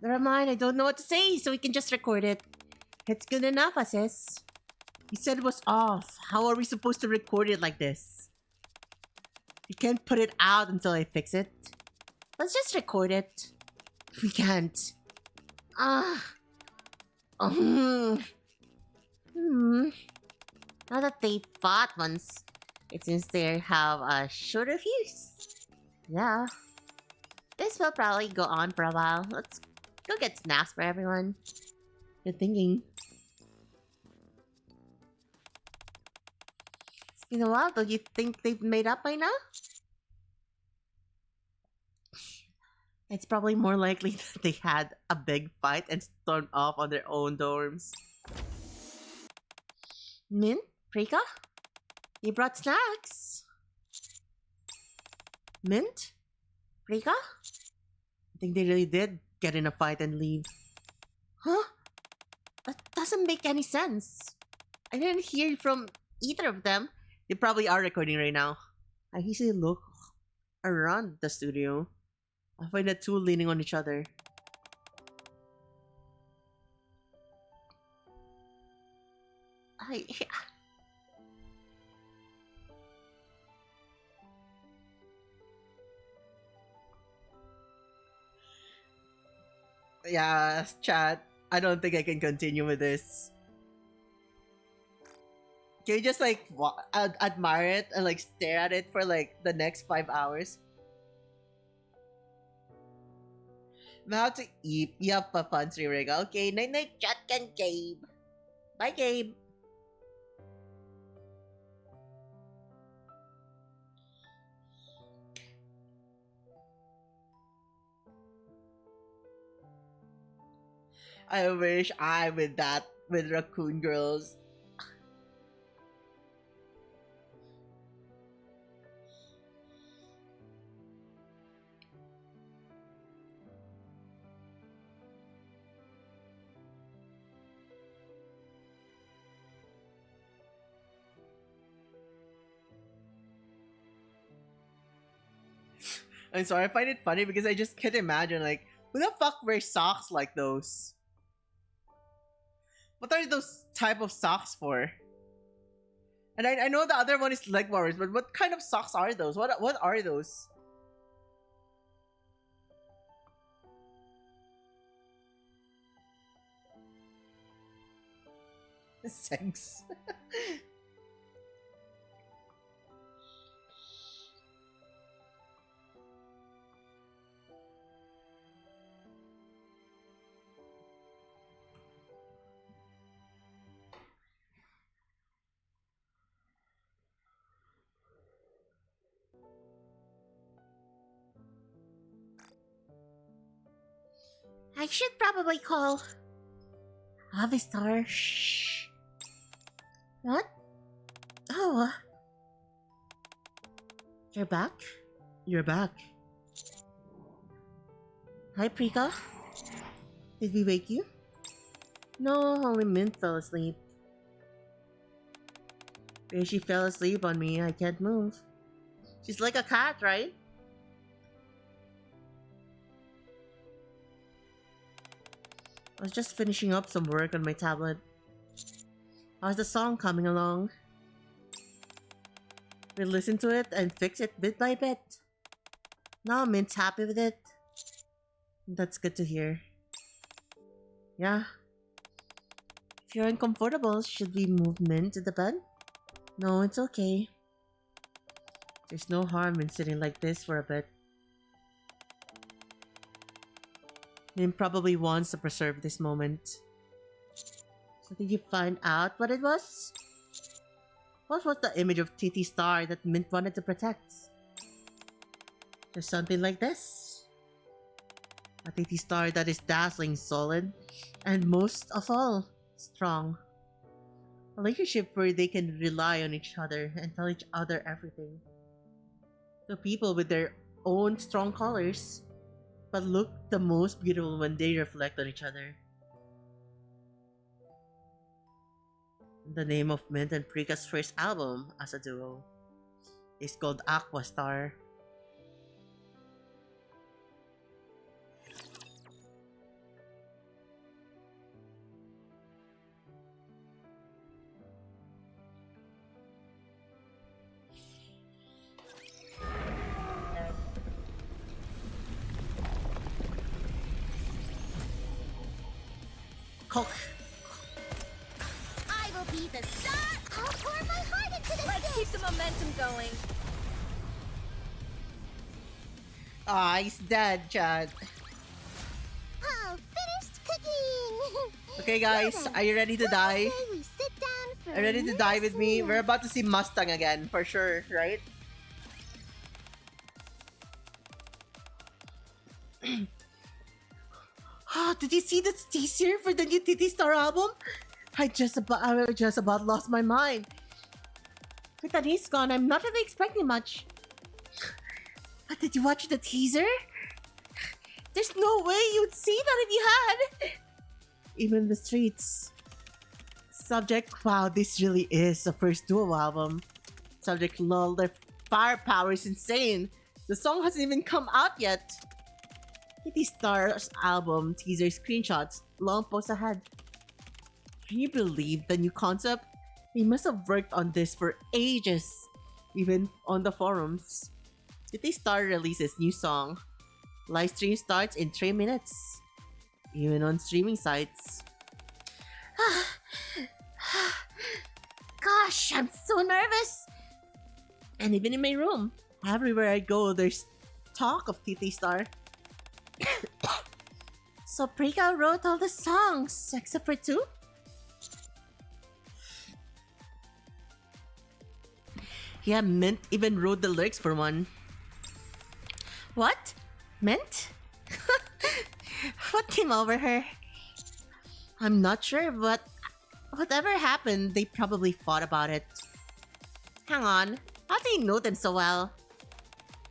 Never mind, I don't know what to say, so we can just record it. It's good enough, Asis. You said it was off. How are we supposed to record it like this? We can't put it out until I fix it. Let's just record it. We can't. Now that they fought once, it seems they have a shorter fuse. Yeah. This will probably go on for a while. Let's go get snacks for everyone. Good thinking. It's been a while. Don't you think they've made up by now? It's probably more likely that they had a big fight and stormed off on their own dorms. Min? Rika? You brought snacks? Mint? Rika? I think they really did get in a fight and leave. Huh? That doesn't make any sense. I didn't hear from either of them. They probably are recording right now. I usually look around the studio. I find the two leaning on each other. Yeah, chat. I don't think I can continue with this. Can you just like admire it and like stare at it for like the next 5 hours? Now to eat. You have a fun stream, Rega. Okay, night night, chat and Gabe. Bye, Gabe. I wish I with Raccoon Girls. I'm sorry, I find it funny because I just can't imagine, like, who the fuck wears socks like those? What are those type of socks for? And I know the other one is leg warriors, but what kind of socks are those? What are those? Segs. I should probably call Avistar. Shh. What? Oh. You're back? You're back. Hi, Prika. Did we wake you? No, only Mint fell asleep. If she fell asleep on me, I can't move. She's like a cat, right? I was just finishing up some work on my tablet. How's the song coming along? We listen to it and fix it bit by bit. Now Mint's happy with it. That's good to hear. Yeah. If you're uncomfortable, should we move Mint to the bed? No, it's okay. There's no harm in sitting like this for a bit. Mint probably wants to preserve this moment. So did you find out what it was? What was the image of Titi Star that Mint wanted to protect? There's something like this. A Titi Star that is dazzling, solid, and most of all, strong. A relationship where they can rely on each other and tell each other everything. The people with their own strong colors, but look the most beautiful when they reflect on each other. The name of Mint and Prika's first album as a duo is called Aqua Star. Coke. I will be the star. I'll pour my heart into this. Let's keep the momentum going. Ah, he's dead, Chad. Oh, finished cooking. Okay, guys, Well then, are you ready to what do you die? say we sit down for Are you ready to die with me? meal? We're about to see Mustang again, for sure, right? Did you see the teaser for the new Titi Star album? I just about lost my mind. With that he's gone, I'm not really expecting much. But did you watch the teaser? There's no way you'd see that if you had. Even the streets. Subject, wow, this really is the first duo album. Subject, lol, their firepower is insane. The song hasn't even come out yet. Titi Star's album teaser screenshots, long post ahead. Can you believe the new concept? They must have worked on this for ages, even on the forums. Titi Star releases new song. Live stream starts in 3 minutes, even on streaming sites. Gosh, I'm so nervous. And even in my room, everywhere I go, there's talk of Titi Star. So Prika wrote all the songs, except for 2? Yeah, Mint even wrote the lyrics for one. What? Mint? What came over her? I'm not sure, but whatever happened, they probably fought about it. Hang on, how do you know them so well?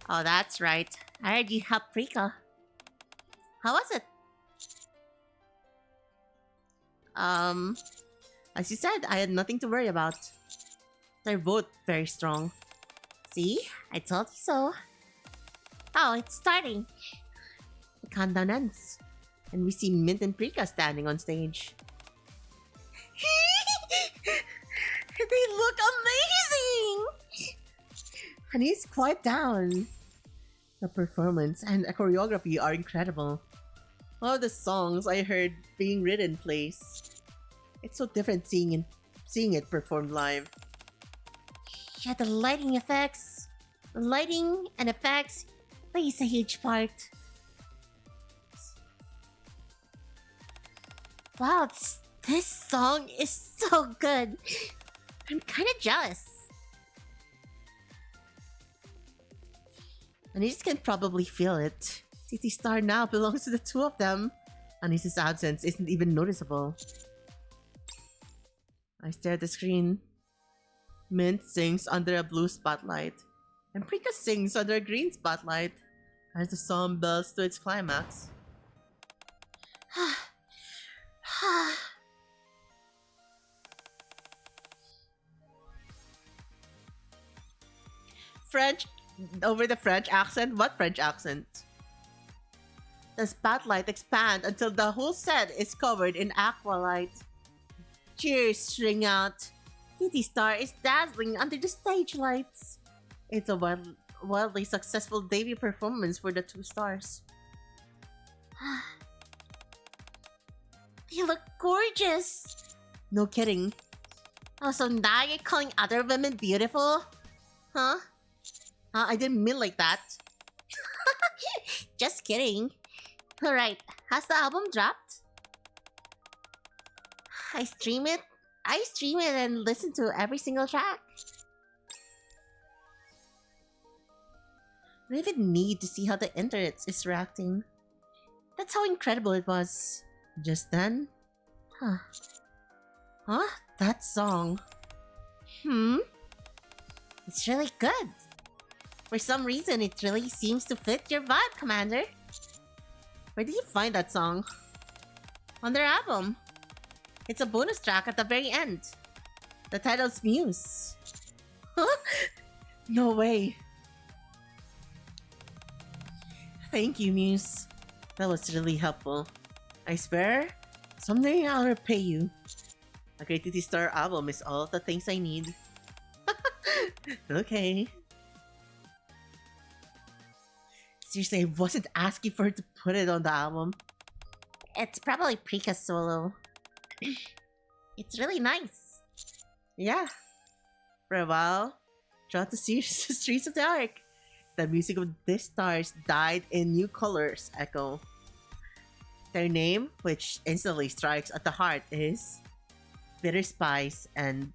Oh, that's right. I heard you helped Prika. How was it? As you said, I had nothing to worry about. They're both very strong. See? I told you so. Oh, it's starting. The countdown ends. And we see Mint and Prika standing on stage. They look Honey's quiet down. The performance and the choreography are incredible. All of the songs I heard being written place. It's so different seeing it performed live. Yeah, the lighting effects. The lighting and effects plays a huge part. Wow, this song is so good. I'm kind of jealous. Anis can probably feel it. City Star now belongs to the two of them. Anis's absence isn't even noticeable. I stare at the screen. Mint sings under a blue spotlight, and Prika sings under a green spotlight as the song builds to its climax. French over the French accent? What French accent? The spotlight expands until the whole set is covered in aqua light. Cheers ring out. City Star is dazzling under the stage lights. It's a wildly successful debut performance for the two stars. They look gorgeous. No kidding. Oh, so now you're calling other women beautiful? Huh? I didn't mean like that. Just kidding. Alright, has the album dropped? I stream it and listen to every single track. I don't even need to see how the internet is reacting. That's how incredible it was. Just then. Huh? That song. It's really good. For some reason, it really seems to fit your vibe, Commander. Where did you find that song? On their album. It's a bonus track at the very end. The title's Muse. Huh? No way. Thank you, Muse. That was really helpful. I swear, someday I'll repay you. A Great City Star album is all the things I need. Okay. Seriously, I wasn't asking for her to put it on the album. It's probably Prika's solo. It's really nice. Yeah. For a while, throughout the series, The Streets of the Ark, the music of these stars died in new colors echo. Their name, which instantly strikes at the heart, is Bitter Spice and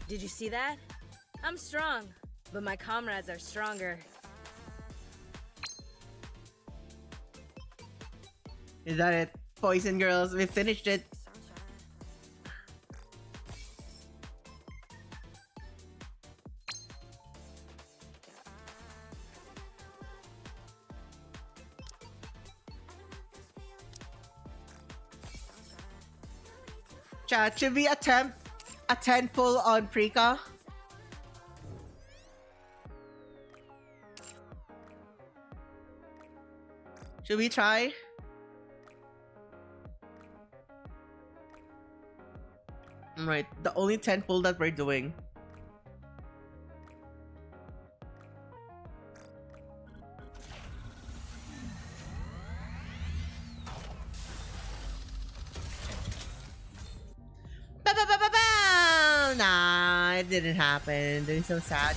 Did you see that? I'm strong, but my comrades are stronger. Is that it? Poison Girls, we finished it. Chat, should we attempt a 10 pull on Prika? Should we try? Right, the only 10 pull that we're doing. Ba-ba-ba-ba-ba! Nah, it didn't happen. They're so sad.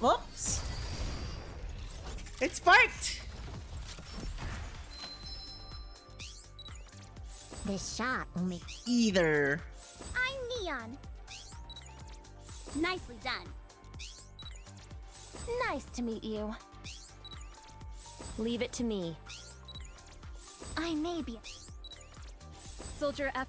Whoops! It sparked! This shot will make Either. I'm Neon. Nicely done. Nice to meet you. Leave it to me. I may be Soldier F.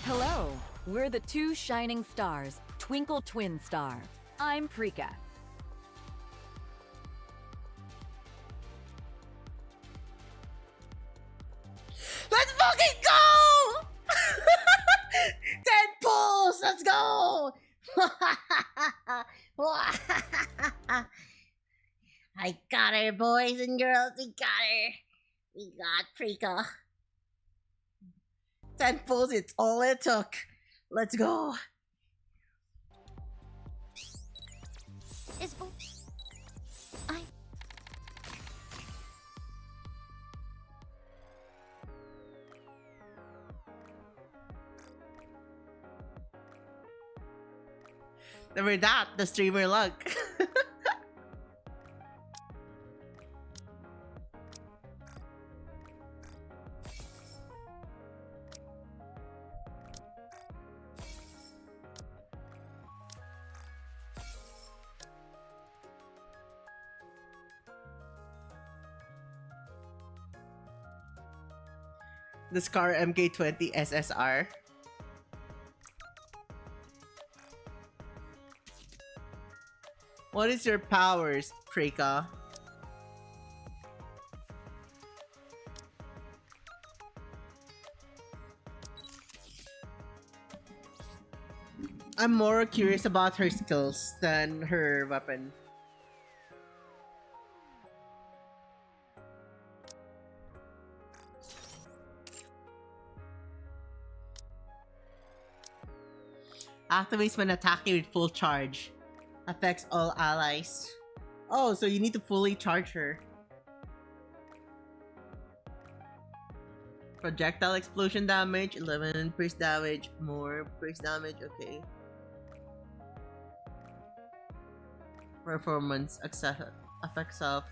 Hello, we're the two shining stars, Twinkle Twin Star. I'm Prika. Let's fucking go! 10 pulls! Let's go! I got her, boys and girls. We got her. We got Prika. 10 pulls, it's all it took. Let's go. Is I Never that, the streamer luck. The Scar MK20 SSR. What is your powers, Preka? I'm more curious about her skills than her weapon. Activates when attacking with full charge. Affects all allies. Oh, so you need to fully charge her. Projectile explosion damage, 11 burst damage, more burst damage, okay. Performance, effects of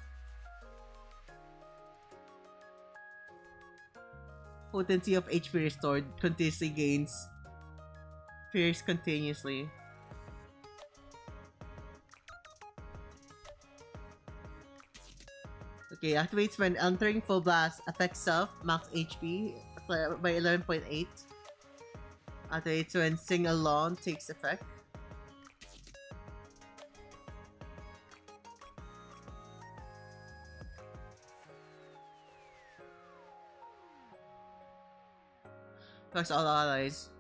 potency of HP restored, continuously gains. Pierce continuously. Okay, activates when entering full blast. Affects self, max HP by 11.8. Activates when sing along takes effect. Affects all allies.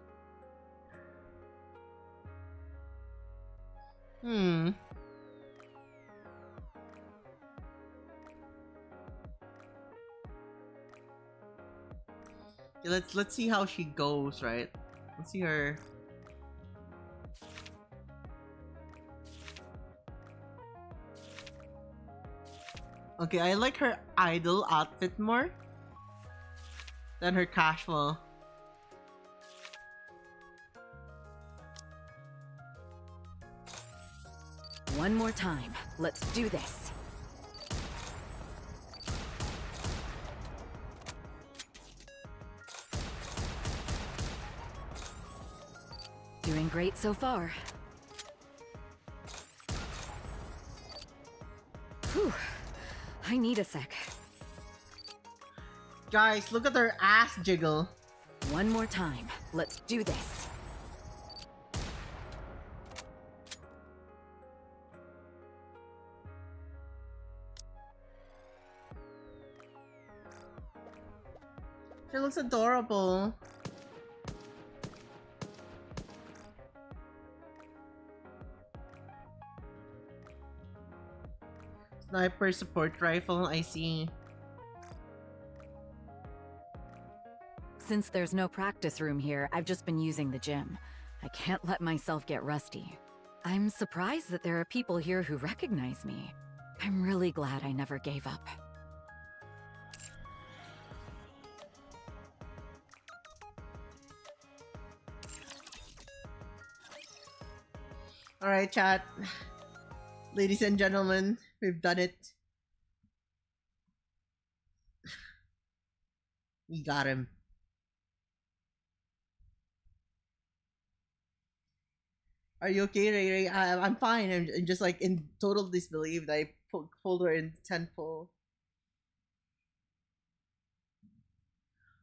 Hmm. Okay, let's see how she goes, right? Let's see her. Okay, I like her idol outfit more than her casual. One more time. Let's do this. Doing great so far. Whew. I need a sec. Guys, look at her ass jiggle. One more time. Let's do this. She looks adorable. Sniper support rifle, I see. Since there's no practice room here, I've just been using the gym. I can't let myself get rusty. I'm surprised that there are people here who recognize me. I'm really glad I never gave up. Alright, chat. Ladies and gentlemen, we've done it. We got him. Are you okay, Ray Ray? I'm fine. I'm just like in total disbelief that I pulled her in 10 pull.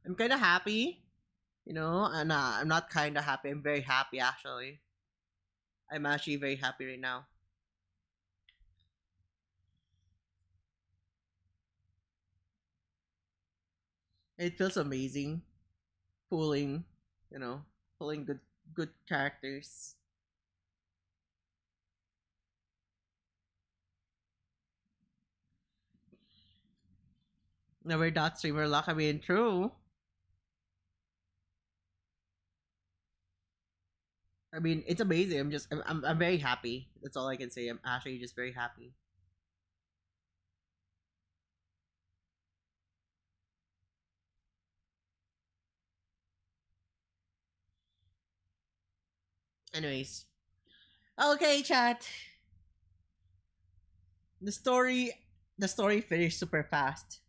I'm kind of happy, you know, and I'm not kind of happy. I'm very happy, actually. I'm actually very happy right now. It feels amazing, pulling, you know, pulling good characters. Never dot streamer luck. I mean, true. I mean, it's amazing. I'm very happy. That's all I can say. I'm actually just very happy. Anyways, okay, chat. The story, the story finished super fast.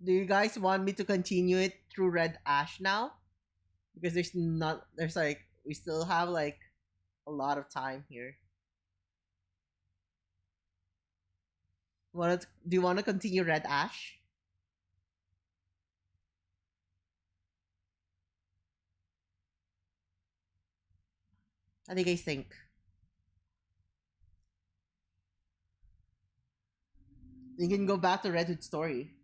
Do you guys want me to continue it through Red Ash now? Because there's like we still have like a lot of time here. Do you want to continue Red Ash? What do you guys think? You can go back to Red Hood story.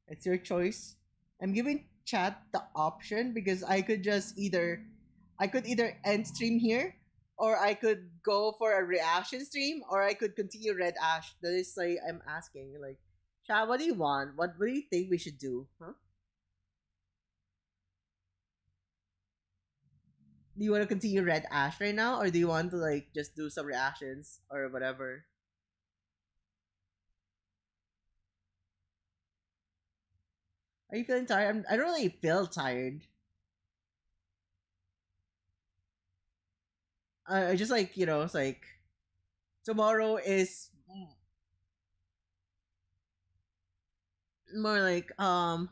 It's your choice. I'm giving chat the option because I could either end stream here, or I could go for a reaction stream, or I could continue Red Ash. That is like I'm asking, like, chat, what do you want? What do you think we should do? Huh? Do you want to continue Red Ash right now, or do you want to like just do some reactions or whatever? Are you feeling tired? I don't really feel tired. I just like it's like tomorrow is more like I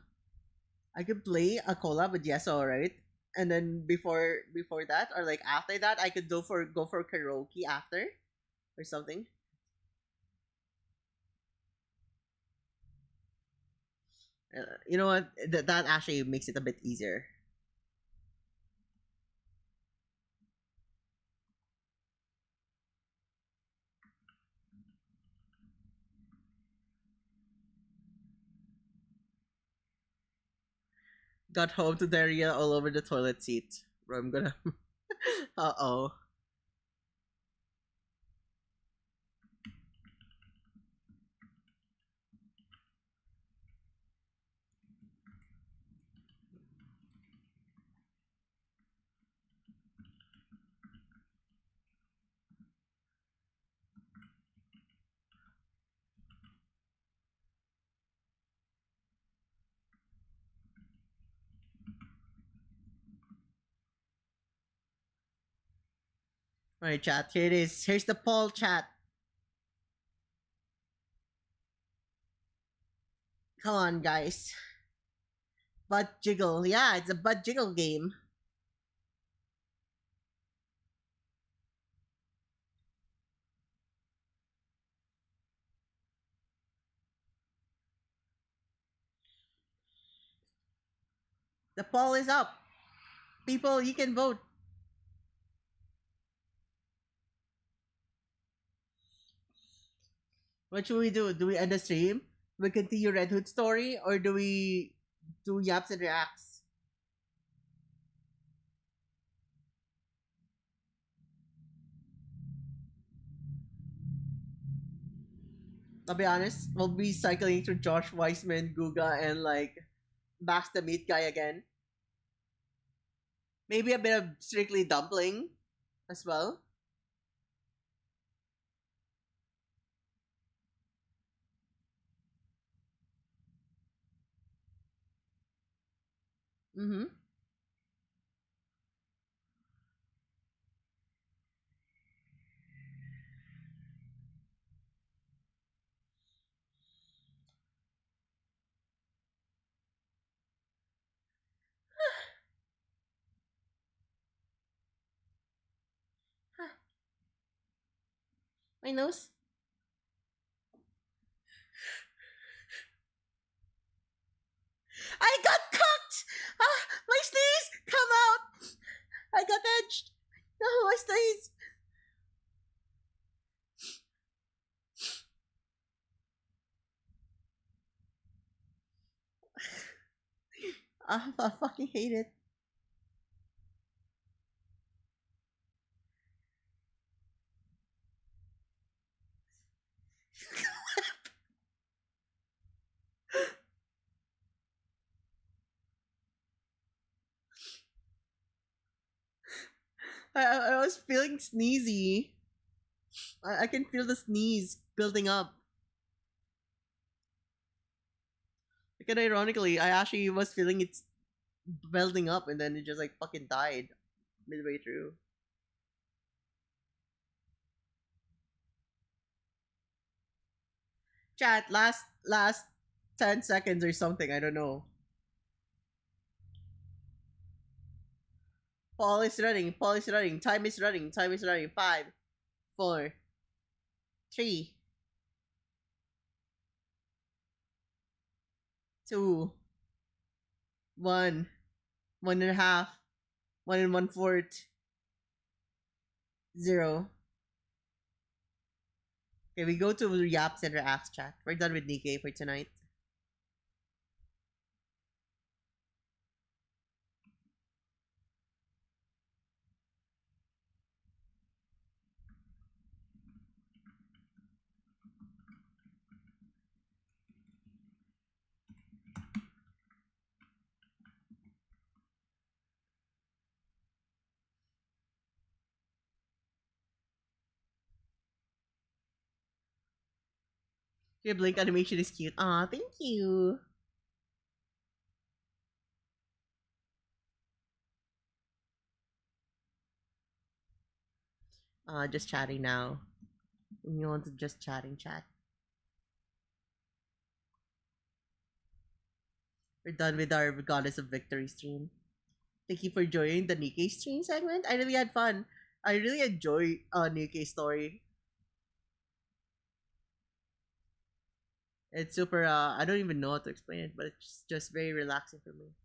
could play a collab with Yeso, right? And then before that or like after that, I could go for karaoke after or something. You know what? That actually makes it a bit easier. Got home to diarrhea all over the toilet seat. Bro, I'm gonna. Uh oh. Alright, chat. Here it is. Here's the poll, chat. Come on, guys. Butt jiggle. Yeah, it's a butt jiggle game. The poll is up. People, you can vote. What should we do? Do we end the stream? Do we continue Red Hood story, or do we do yaps and reacts? I'll be honest, we'll be cycling through Josh Weissman, Guga, and like Max the Meat Guy again. Maybe a bit of Strictly Dumpling as well. Mm-hmm. My nose. I got cooked! Ah, my sneeze! Come out! I got edged! No, my sneeze! I fucking hate it. I was feeling sneezy. I can feel the sneeze building up. Like, ironically, I actually was feeling it building up, and then it just like fucking died midway through. Chat, last 10 seconds or something, I don't know. Paul is running, time is running, 5, 4, 3, 2, 1, 1.5, 1 1/4, 0. Okay, we go to Yaps and Reacts chat. We're done with Nikke for tonight. Your blink animation is cute. Aw, thank you. Just chatting now. You want to just chatting chat. We're done with our Goddess of Victory stream. Thank you for joining the Nikke stream segment. I really had fun. I really enjoy Nikke's story. It's super I don't even know how to explain it, but it's just very relaxing for me.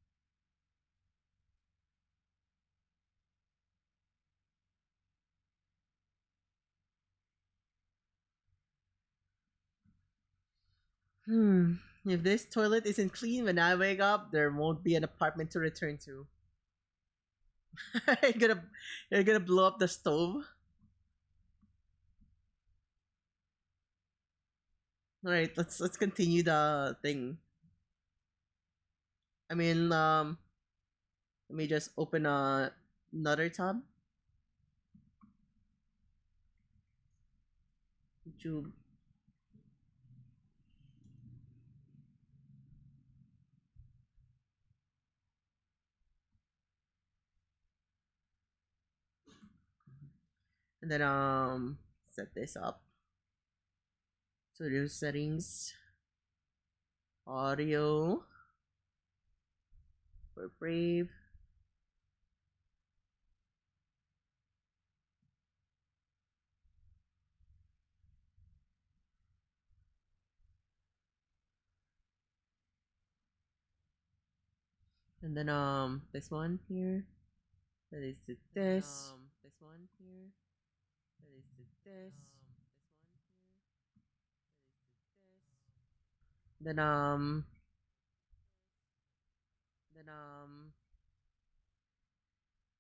If this toilet isn't clean when I wake up, there won't be an apartment to return to. you're gonna blow up the stove. Alright, let's continue the thing. I mean, let me just open another tab. YouTube. And then set this up. So there's settings. Audio. For Brave. And then this one here. That is to this. This one here. That is to this. Then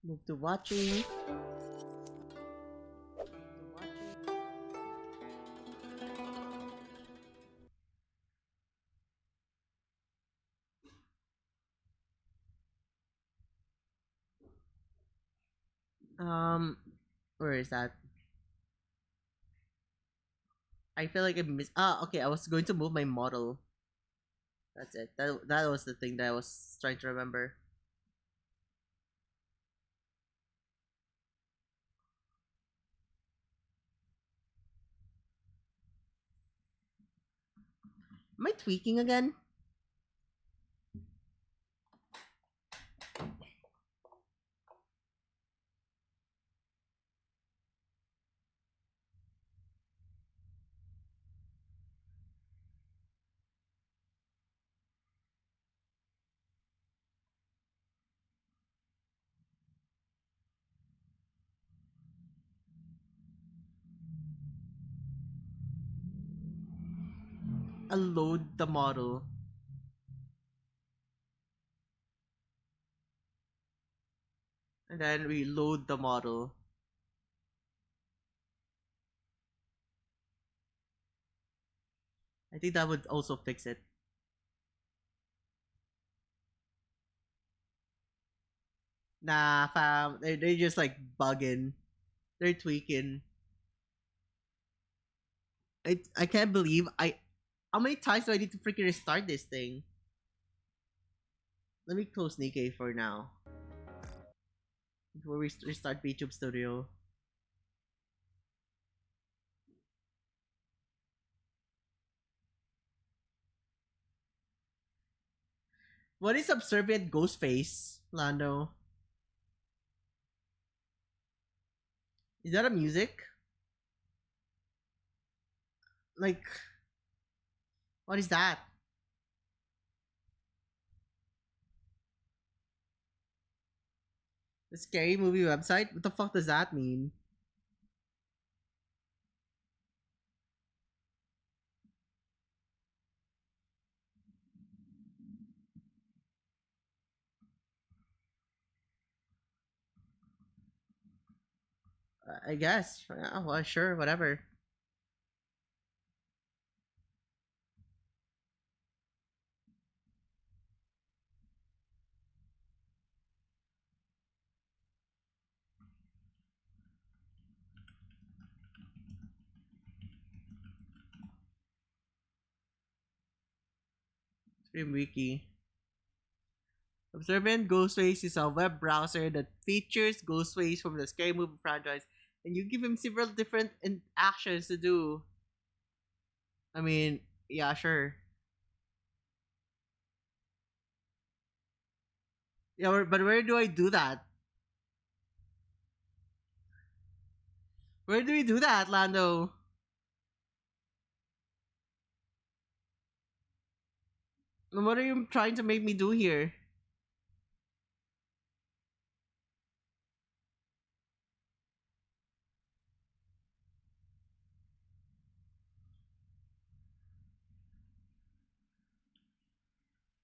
move to watching. Where is that? I feel like I missed. Okay. I was going to move my model. That's it. That was the thing that I was trying to remember. Am I tweaking again? I'll load the model. And then we load the model. I think that would also fix it. Nah, fam. They're just like bugging. They're tweaking. I can't believe I. How many times do I need to freaking restart this thing? Let me close Nikke for now. Before we restart VTube Studio. What is subservient ghost face, Lando? Is that a music? Like, what is that? The scary movie website? What the fuck does that mean? I guess. Well, sure, whatever. Stream Wiki. Observant Ghostface is a web browser that features Ghostface from the Scary Movie franchise, and you give him several different actions to do. I mean, yeah, sure. Yeah, but where do I do that? Where do we do that, Lando? And what are you trying to make me do here?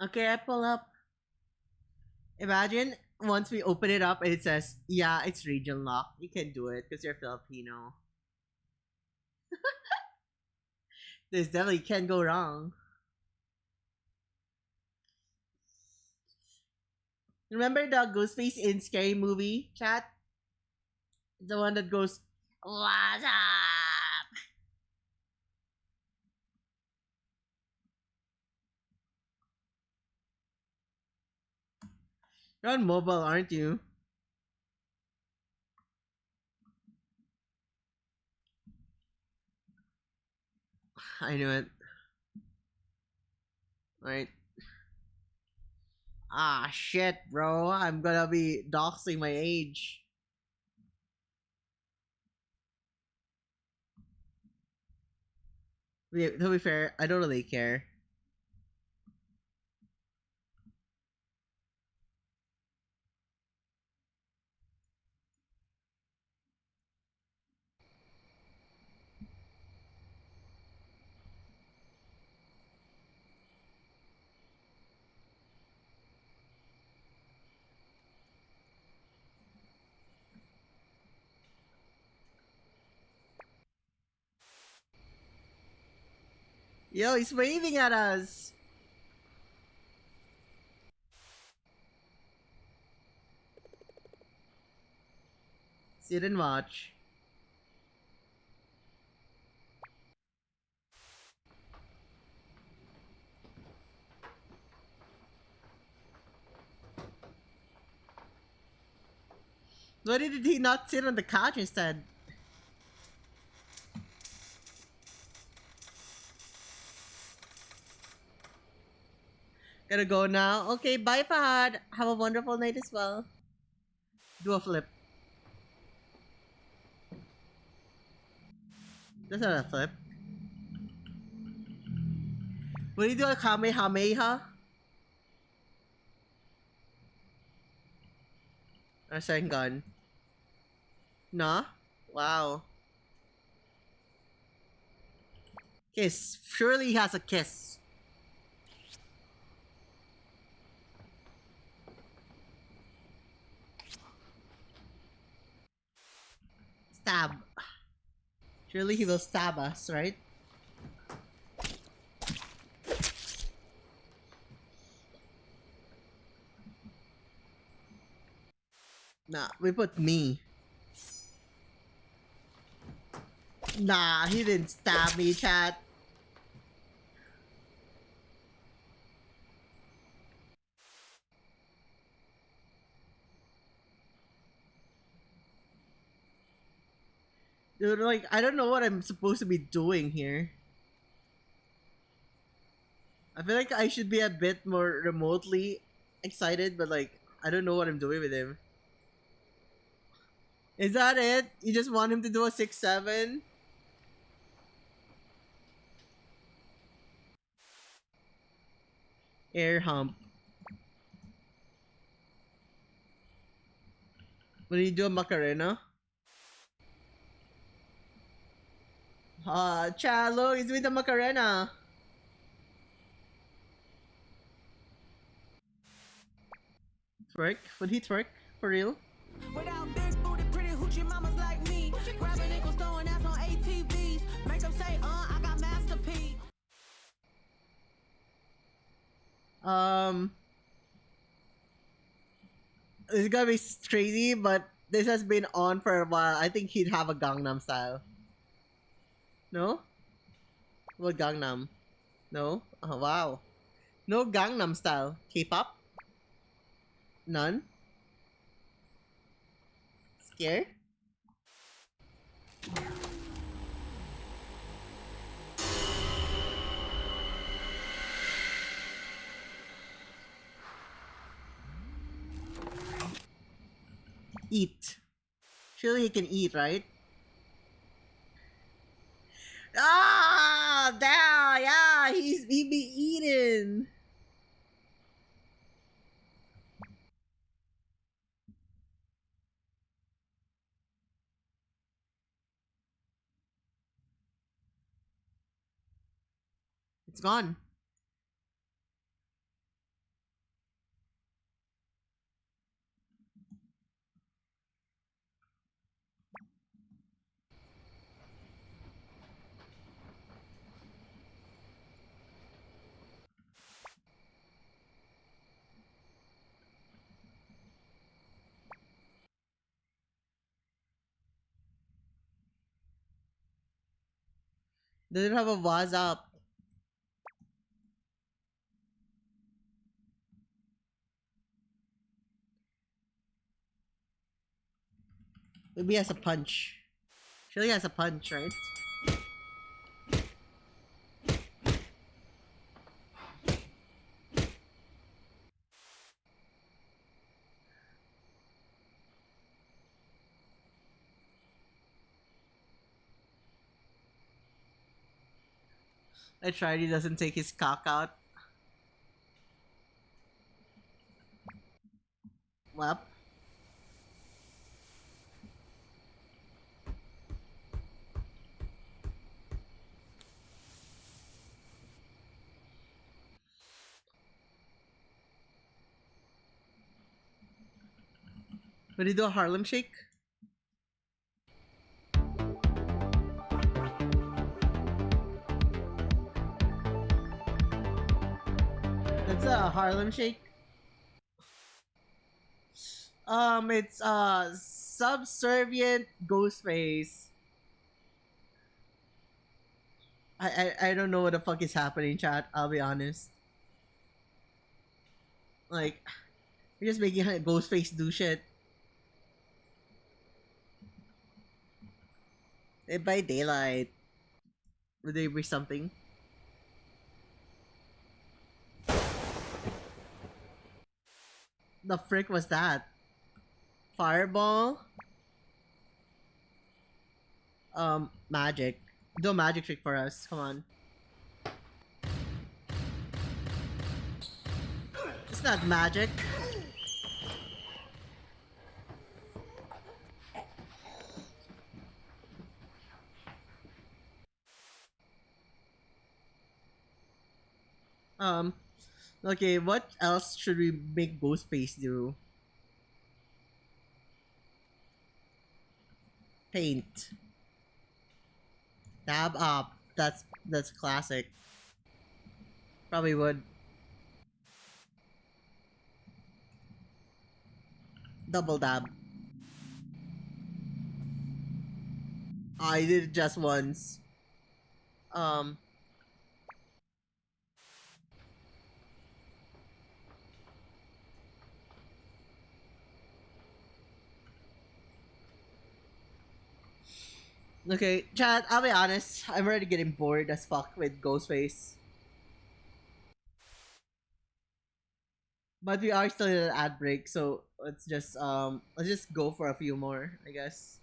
Okay, I pull up. Imagine once we open it up and it says, yeah, it's region lock. You can do it because you're Filipino. This definitely can't go wrong. Remember the Ghostface in Scary Movie, chat? The one that goes, "What's up?" You're on mobile, aren't you? I knew it. Right. Ah, shit, bro. I'm gonna be doxing my age. To be fair, I don't really care. Yo, he's waving at us. Sit and watch. Why did he not sit on the couch instead? Gotta go now. Okay, bye, Fahad. Have a wonderful night as well. Do a flip. That's not a flip. What do you do, a Kamehameha? Or Sengun? Nah? Wow. Kiss. Surely he has a kiss. Stab. Surely he will stab us, right? Nah, we put me. Nah, he didn't stab me, chat. Dude, like, I don't know what I'm supposed to be doing here. I feel like I should be a bit more remotely excited, but like, I don't know what I'm doing with him. Is that it? You just want him to do a 6-7? Air hump. Will you do a Macarena? Chalo is with the Macarena. Twerk? Would he twerk? For real? Without big booty, pretty hoochie mamas like me. Grabbing nickels, throwing ass on ATVs. Make them say, I got masterpiece. It's gonna be crazy, but this has been on for a while. I think he'd have a Gangnam style. No? What Gangnam? No? Oh, wow. No Gangnam style. K-pop? None? Scared? Eat. Surely he can eat, right? Ah, damn, yeah, he be eating. It's gone. Doesn't have a WhatsApp. Maybe he has a punch. Surely he has a punch, right? I tried, he doesn't take his cock out. Well. Would he do a Harlem Shake? That's a Harlem Shake. It's subservient Ghostface. I don't know what the fuck is happening, chat. I'll be honest. Like, you're just making Ghostface do shit. Dead by Daylight. Would they be something? The frick was that? Fireball? Magic. Do a magic trick for us. Come on. It's not magic. Okay, what else should we make Ghostface do? Paint. Dab up. That's classic. Probably would. Double dab. I did it just once. Okay, chat, I'll be honest. I'm already getting bored as fuck with Ghostface. But we are still in an ad break, so let's just go for a few more, I guess.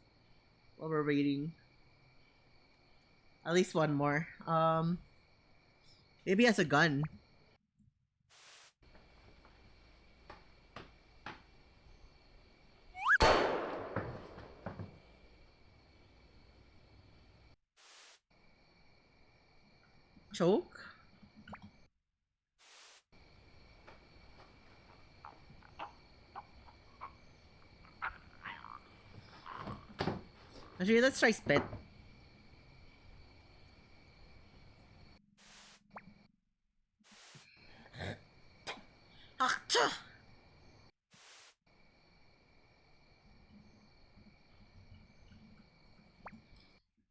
While we're waiting. At least one more. Maybe as a gun. Choke? Actually, let's try spit.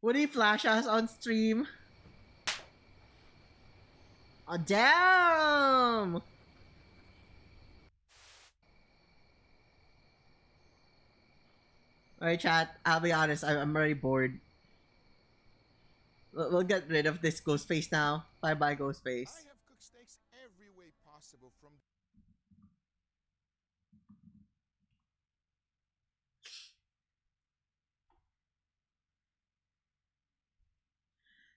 Would he flash us on stream? Oh, damn! Alright, chat. I'll be honest. I'm already bored. We'll get rid of this Ghostface now. Bye-bye, Ghostface. I have cooked steaks every way possible from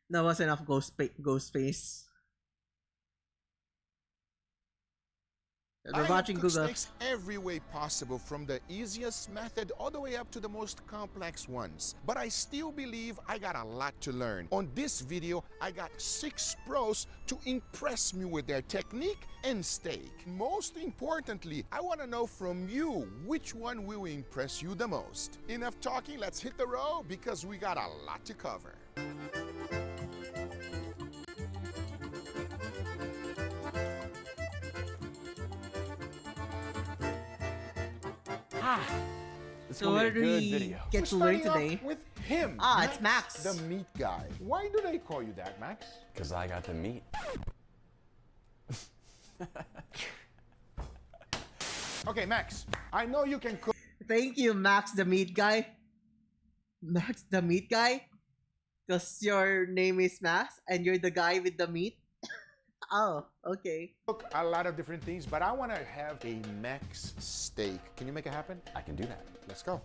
That was enough Ghostface. We're watching Google. steaks every way possible from the easiest method all the way up to the most complex ones. But I still believe I got a lot to learn. On this video, I got 6 pros to impress me with their technique and steak. Most importantly, I want to know from you which one will impress you the most. Enough talking, let's hit the road because we got a lot to cover. This So will what be do a good we video. get to learn Starting off today? with him. It's Max. The meat guy. Why do they call you that, Max? Because I got the meat. Okay, Max, I know you can cook. Thank you, Max the Meat Guy. Max the Meat Guy? Because your name is Max and you're the guy with the meat? Oh, okay. Cook a lot of different things, but I want to have a Max steak. Can you make it happen? I can do that. Let's go.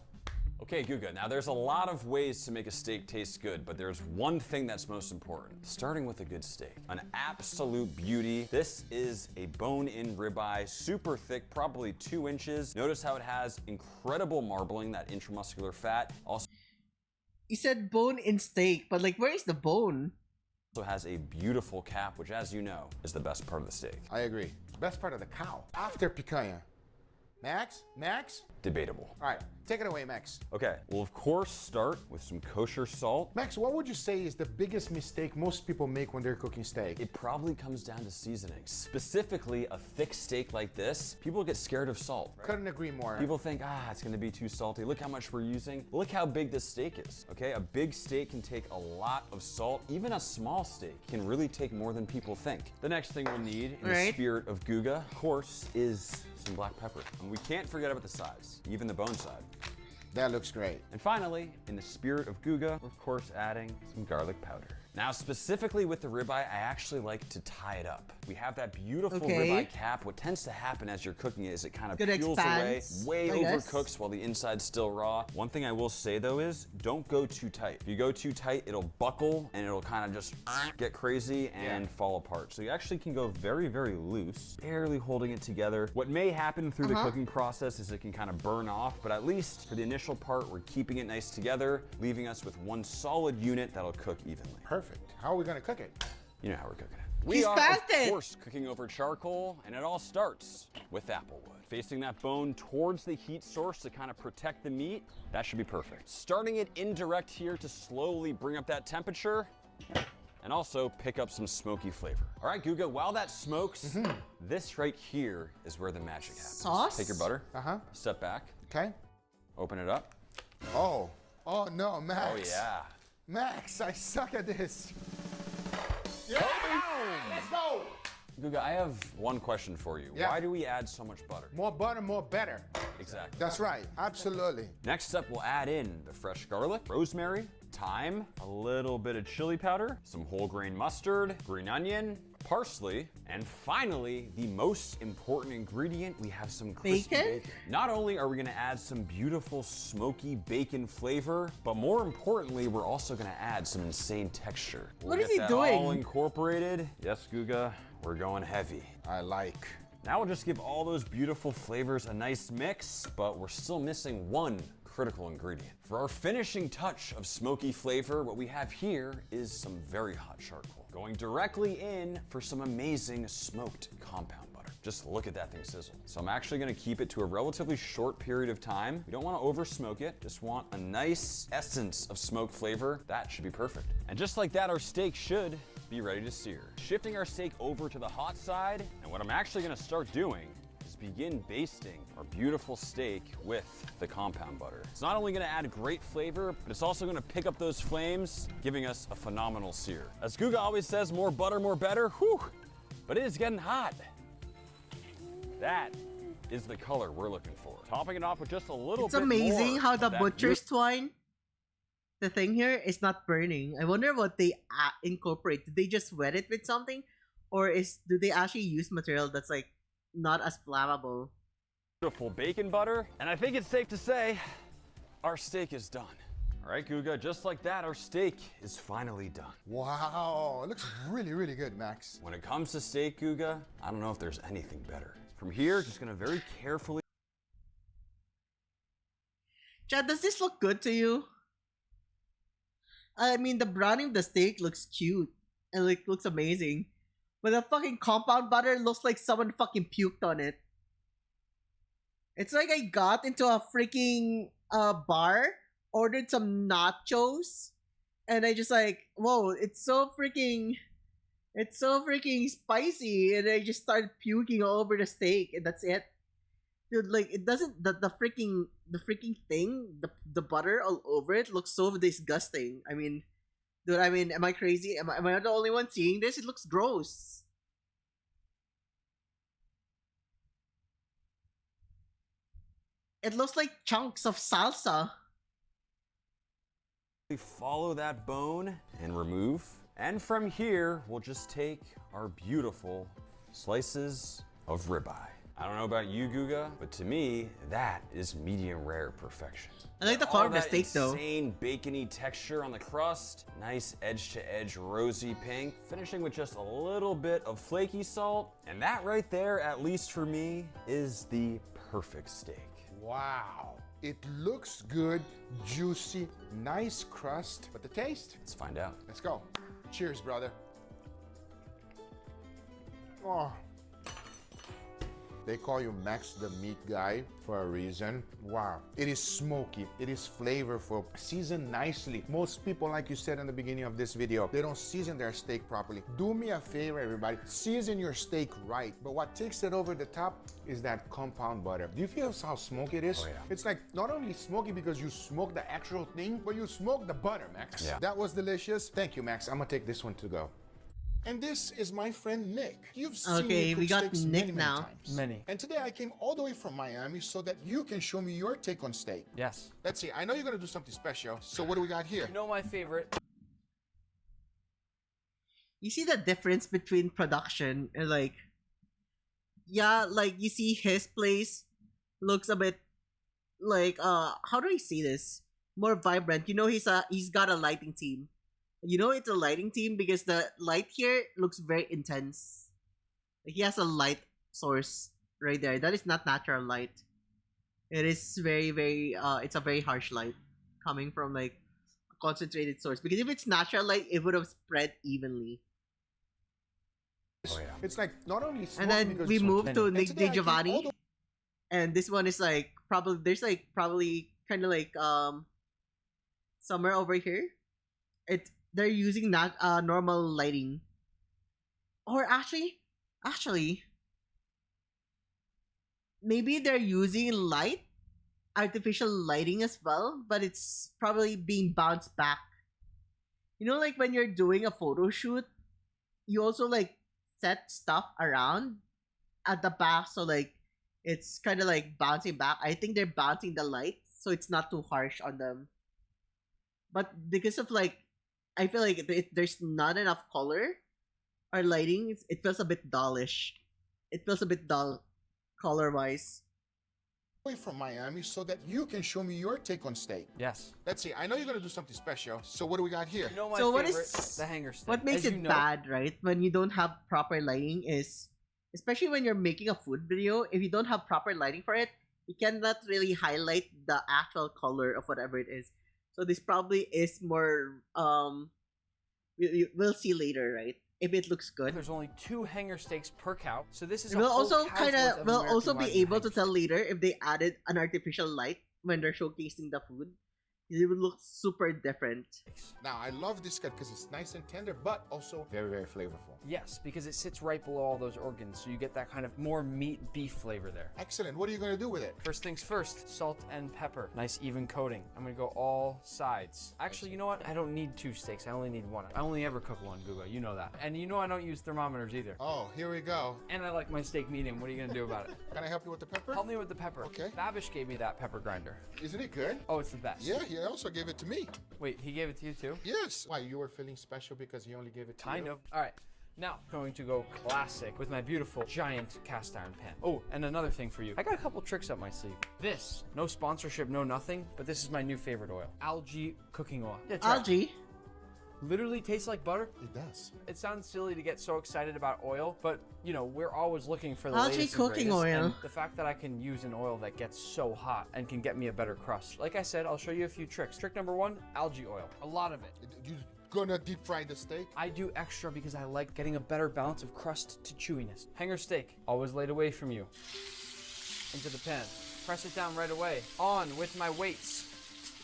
Okay, Guga, now there's a lot of ways to make a steak taste good, but there's one thing that's most important. Starting with a good steak. An absolute beauty. This is a bone-in ribeye, super thick, probably 2 inches. Notice how it has incredible marbling, that intramuscular fat. Also You said bone in steak, but like, where is the bone? has a beautiful cap, which, as you know, is the best part of the steak. I agree. Best part of the cow. After picanha. Max? Debatable. All right, take it away, Max. Okay, we'll of course start with some kosher salt. Max, what would you say is the biggest mistake most people make when they're cooking steak? It probably comes down to seasoning. Specifically, a thick steak like this, people get scared of salt. Right? Couldn't agree more. People think, it's gonna be too salty. Look how much we're using. Look how big this steak is, okay? A big steak can take a lot of salt. Even a small steak can really take more than people think. The next thing we'll need, in the spirit of Guga, of course, is some black pepper. And we can't forget about the size, even the bone side. That looks great. And finally, in the spirit of Guga, we're of course adding some garlic powder. Now, specifically with the ribeye, I actually like to tie it up. We have that beautiful ribeye cap. What tends to happen as you're cooking it is it kind of peels away, way overcooks while the inside's still raw. One thing I will say though is, don't go too tight. If you go too tight, it'll buckle and it'll kind of just get crazy and fall apart. So you actually can go very, very loose, barely holding it together. What may happen through the cooking process is it can kind of burn off, but at least for the initial part, we're keeping it nice together, leaving us with one solid unit that'll cook evenly. Perfect. How are we gonna cook it? You know how we're cooking it. We are, of course, cooking over charcoal, and it all starts with applewood. Facing that bone towards the heat source to kind of protect the meat, that should be perfect. Starting it indirect here to slowly bring up that temperature, and also pick up some smoky flavor. All right, Guga, while that smokes, this right here is where the magic happens. Sauce? Take your butter, Uh-huh. step back, Okay. open it up. Oh no, Max. Oh yeah. Max, I suck at this. Yeah! Let's go! Guga, I have one question for you. Yeah. Why do we add so much butter? More butter, more better. Exactly. That's right, absolutely. Next up, we'll add in the fresh garlic, rosemary, thyme, a little bit of chili powder, some whole grain mustard, green onion, parsley, and finally, the most important ingredient, we have some crispy bacon. Not only are we gonna add some beautiful smoky bacon flavor, but more importantly, we're also gonna add some insane texture. What is he that doing? all incorporated. Yes, Guga, we're going heavy. I like. Now we'll just give all those beautiful flavors a nice mix, but we're still missing one critical ingredient. For our finishing touch of smoky flavor, what we have here is some very hot charcoal, going directly in for some amazing smoked compound butter. Just look at that thing sizzle. So I'm actually gonna keep it to a relatively short period of time. We don't wanna over smoke it, just want a nice essence of smoke flavor. That should be perfect. And just like that, our steak should be ready to sear. Shifting our steak over to the hot side, and what I'm actually gonna start doing is begin basting our beautiful steak with the compound butter. It's not only gonna add great flavor, but it's also gonna pick up those flames, giving us a phenomenal sear. As Guga always says, more butter, more better, whew, but it is getting hot. That is the color we're looking for. Topping it off with just a little It's bit amazing more how the of that butcher's twine, the thing here, is not burning. I wonder what they incorporate. Did they just wet it with something? Or do they actually use material that's like not as flammable? beautiful bacon butter, and I think it's safe to say our steak is done. All right, Guga, just like that, our steak is finally done. Wow, it looks really, really good, Max. When it comes to steak, Guga, I don't know if there's anything better. From here, just gonna very carefully. Chad, does this look good to you? I mean, the browning of the steak looks cute and like looks amazing, but the fucking compound butter looks like someone fucking puked on it. It's like I got into a freaking bar, ordered some nachos, and I just like, whoa, it's so freaking spicy, and I just started puking all over the steak, and that's it. Dude, like, it doesn't, the freaking thing, the butter all over it looks so disgusting. I mean, dude, am I crazy? Am I the only one seeing this? It looks gross. It looks like chunks of salsa. Follow that bone and remove. And from here, we'll just take our beautiful slices of ribeye. I don't know about you, Guga, but to me, that is medium rare perfection. I like the color of the steak, though. Insane bacony texture on the crust, nice edge-to-edge rosy pink, finishing with just a little bit of flaky salt, and that right there, at least for me, is the perfect steak. Wow. It looks good, juicy, nice crust, but the taste? Let's find out. Let's go. Cheers, brother. Oh. They call you Max the Meat Guy for a reason. Wow. It is smoky. It is flavorful. Seasoned nicely. Most people, like you said in the beginning of this video, they don't season their steak properly. Do me a favor, everybody. Season your steak right. But what takes it over the top is that compound butter. Do you feel how smoky it is? Oh, yeah. It's like not only smoky because you smoke the actual thing, but you smoke the butter, Max. Yeah. That was delicious. Thank you, Max. I'm gonna take this one to go. And this is my friend Nick. You've seen Okay, me cook we got steaks Nick many now. times. Many. And today I came all the way from Miami so that you can show me your take on steak. Yes. Let's see, I know you're gonna do something special. So what do we got here? You know my favorite? You see the difference between production and like, yeah, like you see his place looks a bit like how do I see this? More vibrant. You know, he's got a lighting team. You know it's a lighting team because the light here looks very intense. Like he has a light source right there. That is not natural light. It is very, very it's a very harsh light coming from like a concentrated source. Because if it's natural light, it would have spread evenly. Oh, yeah. It's like not only smoky And then because we it's move so to tender. Nick And today I came all Giovanni. the- And this one is like probably kind of like somewhere over here. They're using not normal lighting. Or actually maybe they're using artificial lighting as well, but it's probably being bounced back You know, like when you're doing a photo shoot, you also like set stuff around at the back, so like it's kind of like bouncing back. I think they're bouncing the light, so it's not too harsh on them. But because of like, I feel like there's not enough color or lighting, it feels a bit dullish. It feels a bit dull color wise. Away from Miami so that you can show me your take on steak. Yes. Let's see. I know you're gonna do something special. So what do we got here? You know my So what favorite? is The hanger steak. what makes As it you know, bad, right? When you don't have proper lighting is, especially when you're making a food video, if you don't have proper lighting for it, you cannot really highlight the actual color of whatever it is. So this probably is more we'll see later, right? If it looks good. There's only 2 hanger steaks per cow, so this is. We'll a whole also cow's kind worth of of we'll also be American able to hanger tell later if they added an artificial light when they're showcasing the food. It would look super different. steaks. Now I love this cut because it's nice and tender, but also very, very flavorful. Yes, because it sits right below all those organs, so you get that kind of more meat beef flavor there. Excellent. What are you gonna do with it? First things first, salt and pepper. Nice even coating. I'm gonna go all sides. Actually, you know what? I don't need 2 steaks. I only need 1. I only ever cook 1, Guga. You know that. And you know I don't use thermometers either. Oh, here we go. And I like my steak medium. What are you gonna do about it? Can I help you with the pepper? Help me with the pepper. Okay. Babish gave me that pepper grinder. Isn't it good? Oh, it's the best. Yeah, he also gave it to me. Wait, he gave it to you too? Yes. Why, you were feeling special because he only gave it to you? Kind of. All right. Now, going to go classic with my beautiful giant cast iron pan. Oh, and another thing for you. I got a couple tricks up my sleeve. This, no sponsorship, no nothing, but this is my new favorite oil. Algae cooking oil. Yeah, try it. Algae. Literally tastes like butter. It does. It sounds silly to get so excited about oil, but you know, we're always looking for the Algae latest and cooking greatest, oil. and the fact that I can use an oil that gets so hot and can get me a better crust. Like I said, I'll show you a few tricks. Trick number 1, algae oil. A lot of it. You gonna deep fry the steak? I do extra because I like getting a better balance of crust to chewiness. Hanger steak, always laid away from you. Into the pan. Press it down right away. On with my weights.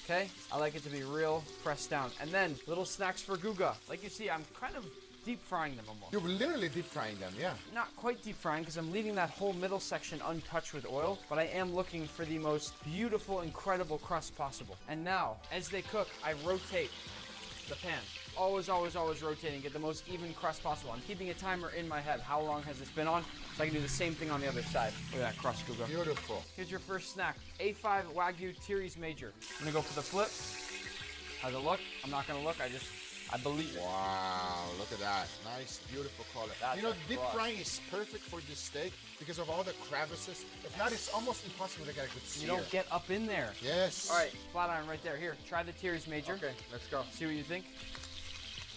Okay? I like it to be real pressed down. And then, little snacks for Guga. Like you see, I'm kind of deep frying them almost. You're literally deep frying them, yeah. Not quite deep frying because I'm leaving that whole middle section untouched with oil, but I am looking for the most beautiful, incredible crust possible. And now, as they cook, I rotate the pan. Always, always, always rotating, get the most even crust possible. I'm keeping a timer in my head. How long has this been on? So I can do the same thing on the other side. Look at that crust, Guga. Beautiful. Here's your first snack. A5 Wagyu Teres Major. I'm gonna go for the flip. How's it look? I'm not gonna look, I believe it. Wow, look at that. Nice, beautiful color. That's you know, a deep crust. frying is perfect for this steak because of all the crevices. If not, it's almost impossible to get a good sear. You don't get up in there. Yes. All right, flat iron right there. Here, try the Teres Major. Okay, let's go. See what you think.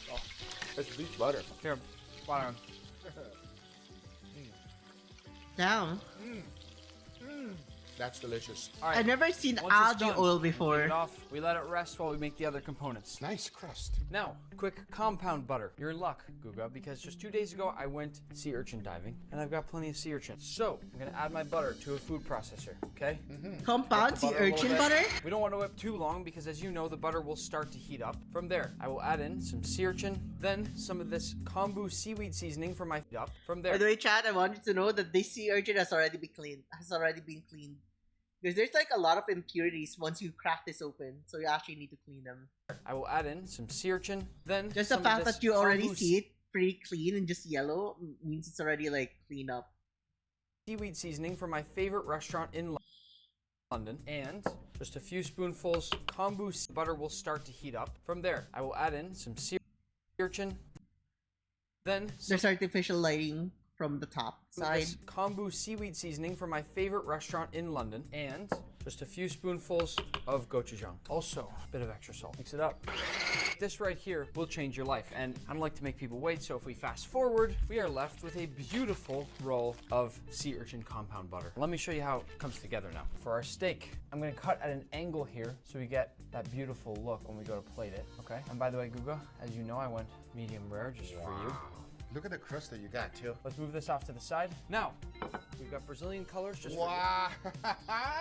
Oh, it's beef butter. Here, flat iron. Down. That's delicious. All right. I've never seen Once it's algae done, oil we before. take it off, we let it rest while we make the other components. Nice crust. Now, quick compound butter. You're in luck, Guga, because just 2 days ago I went sea urchin diving, and I've got plenty of sea urchins. So, I'm gonna add my butter to a food processor, okay? Compound Whip the sea butter a little urchin bit. butter? We don't want to whip too long because, as you know, the butter will start to heat up. From there, I will add in some sea urchin, then some of this kombu seaweed seasoning for my up. From there, By the way, Chad, I wanted to know that this sea urchin has already been cleaned. Because there's like a lot of impurities once you crack this open, so you actually need to clean them. I will add in some sea urchin, then Just the some of fact this that you already kombu see it pretty clean and just yellow means it's already like clean up. seaweed seasoning from my favorite restaurant in London, and just a few spoonfuls kombu butter will start to heat up. From there, I will add in some sea urchin, then some There's artificial lighting from the top of side. this kombu seaweed seasoning from my favorite restaurant in London, and just a few spoonfuls of gochujang. Also, a bit of extra salt. Mix it up. This right here will change your life, and I don't like to make people wait, so if we fast forward, we are left with a beautiful roll of sea urchin compound butter. Let me show you how it comes together now. For our steak, I'm gonna cut at an angle here so we get that beautiful look when we go to plate it, okay? And by the way, Guga, as you know, I went medium rare just for you. Look at the crust that you got, too. Let's move this off to the side. Now, we've got Brazilian colors just Wow.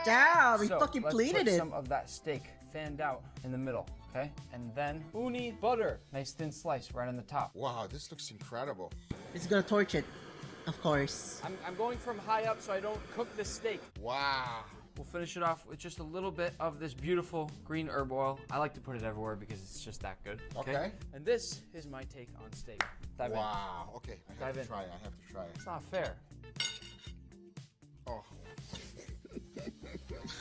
Damn, we so fucking let's plated put it. some of that steak fanned out in the middle, okay? And then uni butter, nice thin slice right on the top. Wow, this looks incredible. It's gonna torch it, of course. I'm going from high up so I don't cook the steak. Wow. we'll finish it off with just a little bit of this beautiful green herb oil. I like to put it everywhere because it's just that good. Okay. And this is my take on steak. Dive in. Wow. Okay. I have Dive to in. try it. I have to try it. It's not fair. Oh.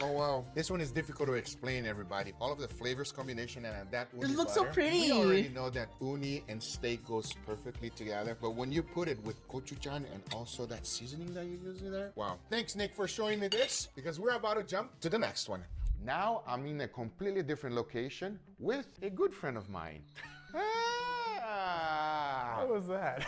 Oh wow. This one is difficult to explain, everybody. All of the flavors combination and that uni It looks so butter. pretty. We already know that uni and steak goes perfectly together, but when you put it with gochujang and also that seasoning that you're using there, wow. Thanks, Nick, for showing me this, because we're about to jump to the next one. Now I'm in a completely different location with a good friend of mine. What was that?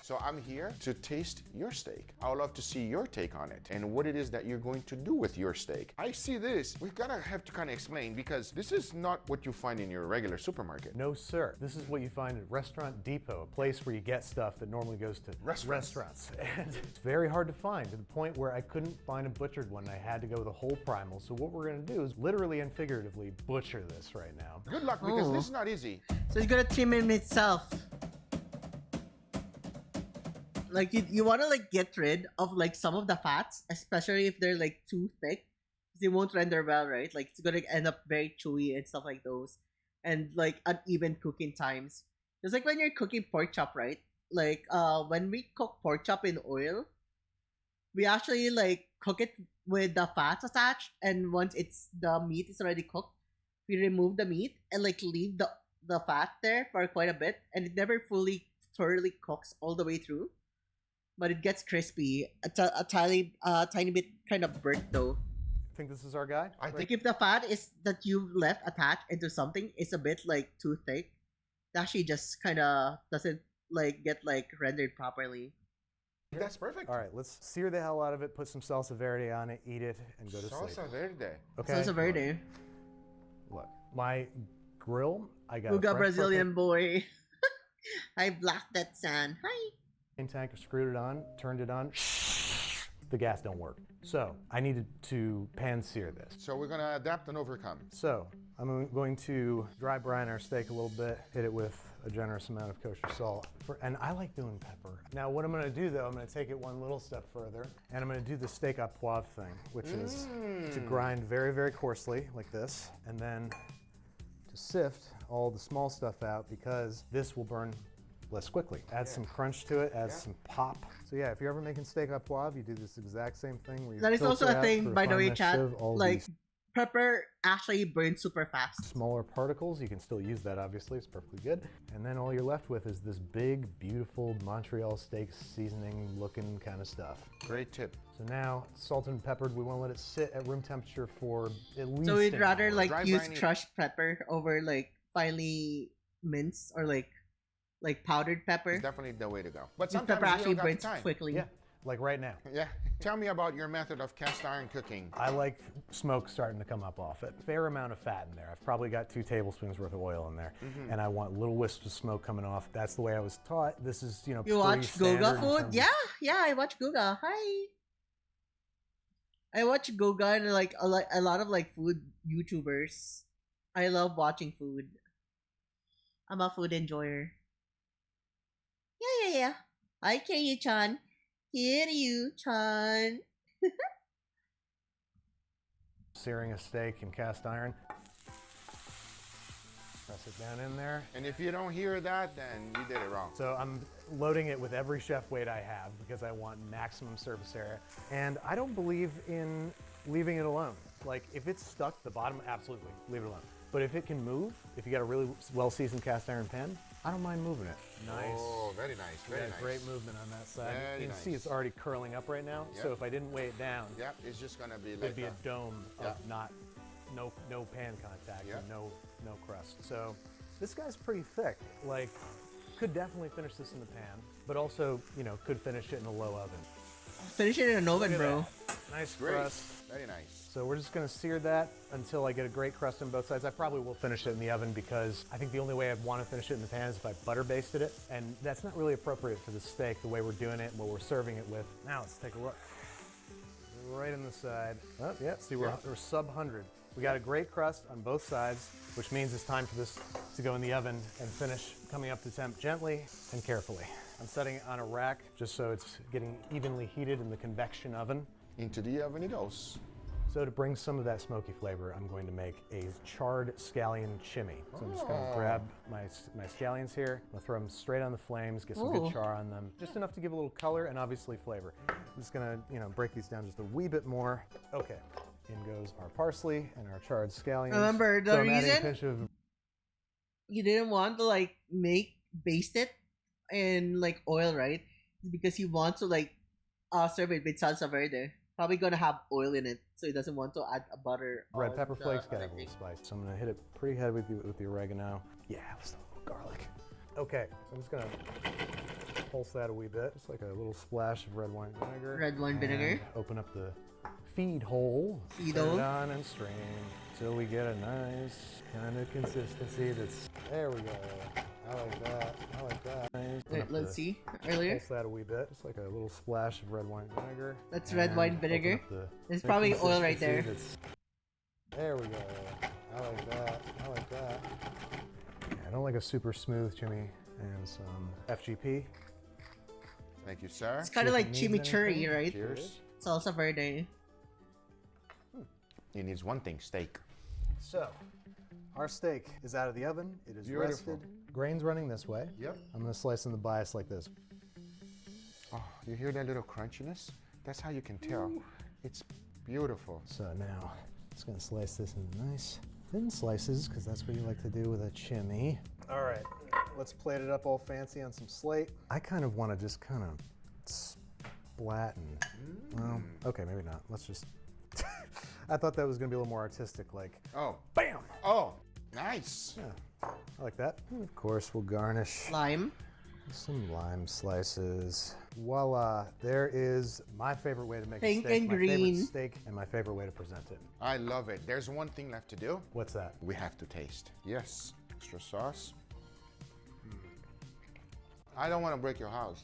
So I'm here to taste your steak. I would love to see your take on it and what it is that you're going to do with your steak. I see this. We've got to have to kind of explain, because this is not what you find in your regular supermarket. No, sir. This is what you find at Restaurant Depot, a place where you get stuff that normally goes to restaurants. And it's very hard to find, to the point where I couldn't find a butchered one. I had to go with a whole primal. So what we're going to do is literally and figuratively butcher this right now. Good luck, because this is not easy. So it's gonna trim him itself. Like you wanna like get rid of like some of the fats, especially if they're like too thick. They won't render well, right? Like it's gonna end up very chewy and stuff like those. And like uneven cooking times. Just like when you're cooking pork chop, right? Like when we cook pork chop in oil, we actually like cook it with the fats attached, and once the meat is already cooked, we remove the meat and like leave the fat there for quite a bit, and it never fully thoroughly cooks all the way through, but it gets crispy, a tiny bit kind of burnt though. Think this is our guy? I Like if the fat is that you've left attached into something is a bit like too thick, it actually just kind of doesn't like get like rendered properly. That's perfect. All right, let's sear the hell out of it, put some salsa verde on it, eat it, and go to sleep. Salsa verde. Okay. Salsa verde. Look, my grill, I got Uga a French Brazilian boy. I blocked that sand. Hi. propane tank, screwed it on, turned it on. The gas don't work. So I needed to pan sear this. So we're gonna adapt and overcome. So I'm going to dry brine our steak a little bit, hit it with a generous amount of kosher salt. And I like doing pepper. Now what I'm gonna do though, I'm gonna take it one little step further, and I'm gonna do the steak à poivre thing, which is to grind very, very coarsely like this, and then to sift all the small stuff out, because this will burn less quickly. Add some crunch to it, add some pop. So yeah, if you're ever making steak à poivre, you do this exact same thing where you That is also filter a out thing, through by the way, fine chat. sieve all Like, these pepper actually burns super fast. smaller particles. You can still use that, obviously, it's perfectly good. And then all you're left with is this big, beautiful Montreal steak seasoning looking kind of stuff. Great tip. So now, salted and peppered, we want to let it sit at room temperature for at least So we'd an rather hour. like Dry use brine it. crushed pepper over like finely minced or like powdered pepper. It's definitely the way to go. But Because sometimes pepper you actually don't got the burns time. quickly. Yeah, like right now. Yeah. Tell me about your method of cast iron cooking. I like smoke starting to come up off it. Fair amount of fat in there. I've probably got 2 tablespoons worth of oil in there. And I want little wisps of smoke coming off. That's the way I was taught. This is, you know, You pretty watch standard Guga in food? terms of- Yeah, I watch Guga. Hi. I watch Guga and like a lot of like food YouTubers. I love watching food. I'm a food enjoyer. Yeah. Hi, Kiryu-chan. Kiryu-chan. Searing a steak in cast iron. Press it down in there. And if you don't hear that, then you did it wrong. So I'm loading it with every chef weight I have because I want maximum surface area. And I don't believe in leaving it alone. Like if it's stuck to the bottom, absolutely, leave it alone. But if it can move, if you got a really well-seasoned cast iron pan, I don't mind moving it. Nice. Oh, very nice. Very Yeah, nice. great movement on that side. Very you can nice. see it's already curling up right now. So Yep. if I didn't weigh it down, Yep, it's just gonna be like it'd be a dome of Yeah. no pan contact Yeah. and no crust. So this guy's pretty thick. Like, could definitely finish this in the pan, but also, you know, could finish it in a low oven. Finish it in an oven, Look at bro. that. Nice Great. crust. Very nice. So we're just gonna sear that until I get a great crust on both sides. I probably will finish it in the oven because I think the only way I'd want to finish it in the pan is if I butter basted it. And that's not really appropriate for the steak, the way we're doing it and what we're serving it with. Now let's take a look. Right in the side. Oh, yeah, see we're sub 100. We got a great crust on both sides, which means it's time for this to go in the oven and finish coming up to temp gently and carefully. I'm setting it on a rack just so it's getting evenly heated in the convection oven. Into the oven it goes. So to bring some of that smoky flavor, I'm going to make a charred scallion chimney. So I'm just going to grab my scallions here, I'll throw them straight on the flames, get some good char on them, just enough to give a little color and obviously flavor. I'm just going to, break these down just a wee bit more. Okay, in goes our parsley and our charred scallions. Remember the so I'm adding a reason pinch of you didn't want to like baste it in like oil, right? Because you want to like serve it with salsa verde. Probably gonna have oil in it, so he doesn't want to add a butter. red pepper flakes, got a little spice. So I'm gonna hit it pretty heavy with the oregano. Yeah, let's a little garlic. Okay, so I'm just gonna pulse that a wee bit. Just like a little splash of red wine vinegar. Red wine vinegar. Open up the feed hole. Feed turn hole. it on and strain until we get a nice kind of consistency. There we go. I like that. I like that. Wait, let's see. Earlier. Pulse that a wee bit. Just like a little splash of red wine vinegar. That's red wine vinegar. There's the probably oil right there. There we go. I like that. I like that. Yeah, I don't like a super smooth chimney and some FGP. Thank you, sir. It's kind of like Chicken needs chimichurri, anything? right? Cheers. Salsa verde. It needs one thing, steak. So, our steak is out of the oven. It is Beautiful. rested. Grains running this way. Yep. I'm gonna slice in the bias like this. Oh, you hear that little crunchiness? That's how you can tell. It's beautiful. So now, just gonna slice this in nice thin slices, because that's what you like to do with a chimney. All right, let's plate it up all fancy on some slate. I kind of want to just kind of splat and, well, okay, maybe not. Let's just, I thought that was gonna be a little more artistic, like, Oh. bam! Oh, nice. Yeah, I like that. And of course, we'll garnish Lime. some lime slices. Voila, there is my favorite way to make Pink a steak, and my green. favorite steak, and my favorite way to present it. I love it. There's one thing left to do. What's that? We have to taste. Yes. Extra sauce. I don't want to break your house.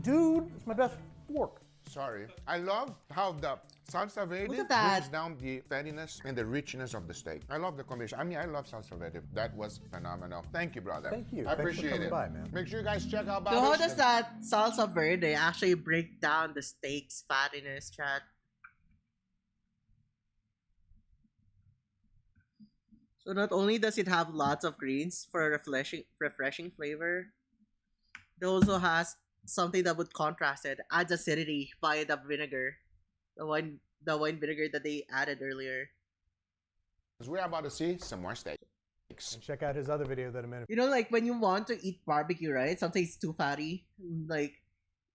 Dude, it's my best fork. Sorry. I love how the salsa verde Look at that. brings down the fattiness and the richness of the steak. I love the combination. I mean, I love salsa verde. That was phenomenal. Thank you, brother. Thank you. I Thanks for appreciate coming it. by, man. Make sure you guys check out So how Babush. does that salsa verde actually break down the steak's fattiness, chat? So not only does it have lots of greens for a refreshing flavor, it also has something that would contrast it, adds acidity via the vinegar, the wine vinegar that they added earlier. We're about to see some more steaks. And check out his other video that I'm in. You know, like when you want to eat barbecue, right? Something's too fatty. Like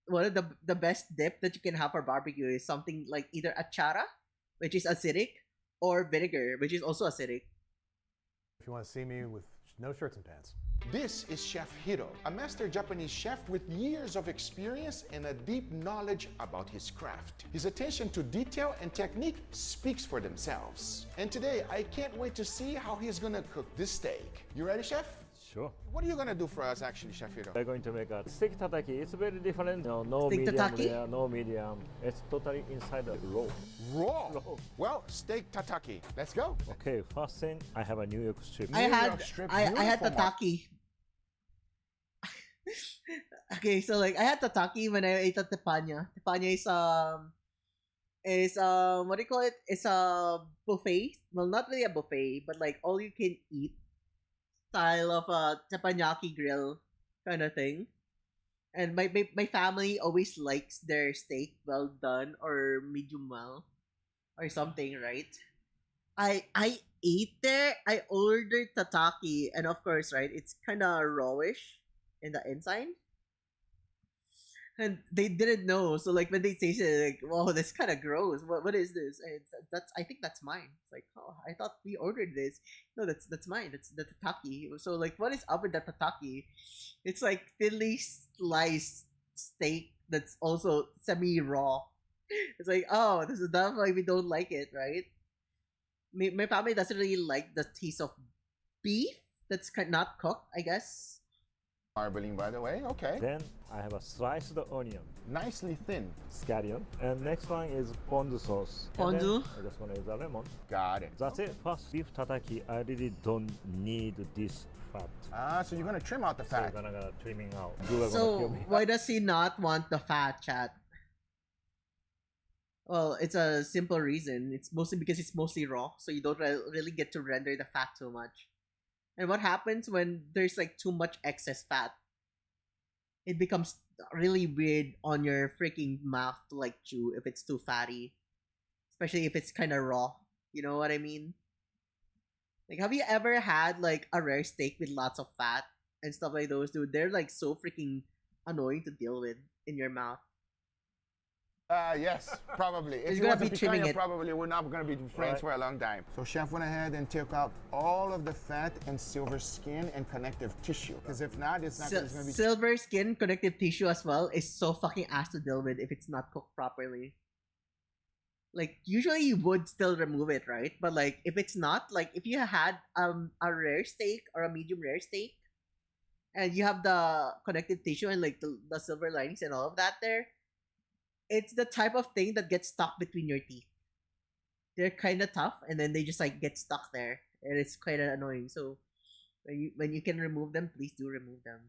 one of the best dip that you can have for barbecue is something like either achara, which is acidic, or vinegar, which is also acidic. If you want to see me with no shirts and pants. This is Chef Hiro, a master Japanese chef with years of experience and a deep knowledge about his craft. His attention to detail and technique speaks for themselves. And today, I can't wait to see how he's gonna cook this steak. You ready, Chef? Sure. What are you gonna do for us, actually, Chef Hiro? We're going to make a steak tataki. It's very different. No Steak medium tataki? rare, no medium. It's totally inside the raw. Raw. Raw. Well, steak tataki. Let's go. Okay, first thing, I have a New York strip. I had York strip, I had beautiful, Mark. tataki. Okay, so like I had tataki when I ate at Tepanya. Tepanya is what do you call it? It's a buffet. Well, not really a buffet, but like all you can eat style of a teppanyaki grill kind of thing. And my family always likes their steak well done or medium well or something, right? I ate there. I ordered tataki, and of course, right, it's kind of rawish in the inside. And they didn't know, so like when they tasted it, like, "Whoa, this kind of gross. What is this?" And I think that's mine. It's like, oh, I thought we ordered this. No, that's mine. That's the tataki. So like, what is up with the tataki? It's like thinly sliced steak that's also semi raw. It's like, oh, that's why we don't like it, right? My family doesn't really like the taste of beef that's not cooked, I guess. Marbling, by the way. Okay. Then I have a sliced onion, Nicely thin. scallion, and next one is ponzu sauce. And Ponzu? then I just want to use a lemon. Got it. That's it. First, beef tataki. I really don't need this fat. Ah, so you're gonna trim out the So fat. we're gonna trimming out. You are gonna So kill me. why does he not want the fat, chat? Well, it's a simple reason. It's mostly because it's mostly raw, so you don't really get to render the fat too much. And what happens when there's like too much excess fat? It becomes really weird on your freaking mouth to like chew if it's too fatty, especially if it's kind of raw. You know what I mean? Like, have you ever had like a rare steak with lots of fat and stuff like those, dude? They're like so freaking annoying to deal with in your mouth. Yes, probably. If He's you gonna want be a trimming picanha, it. probably we're not going to be friends for a long time. So chef went ahead and took out all of the fat and silver skin and connective tissue. Because if not, it's not going to be... Silver skin connective tissue as well is so fucking ass to deal with if it's not cooked properly. Like, usually you would still remove it, right? But like, if it's not, like, if you had a rare steak or a medium rare steak, and you have the connective tissue and like the silver linings and all of that there, it's the type of thing that gets stuck between your teeth. They're kind of tough, and then they just like get stuck there, and it's kind of annoying. So when you can remove them, please do remove them.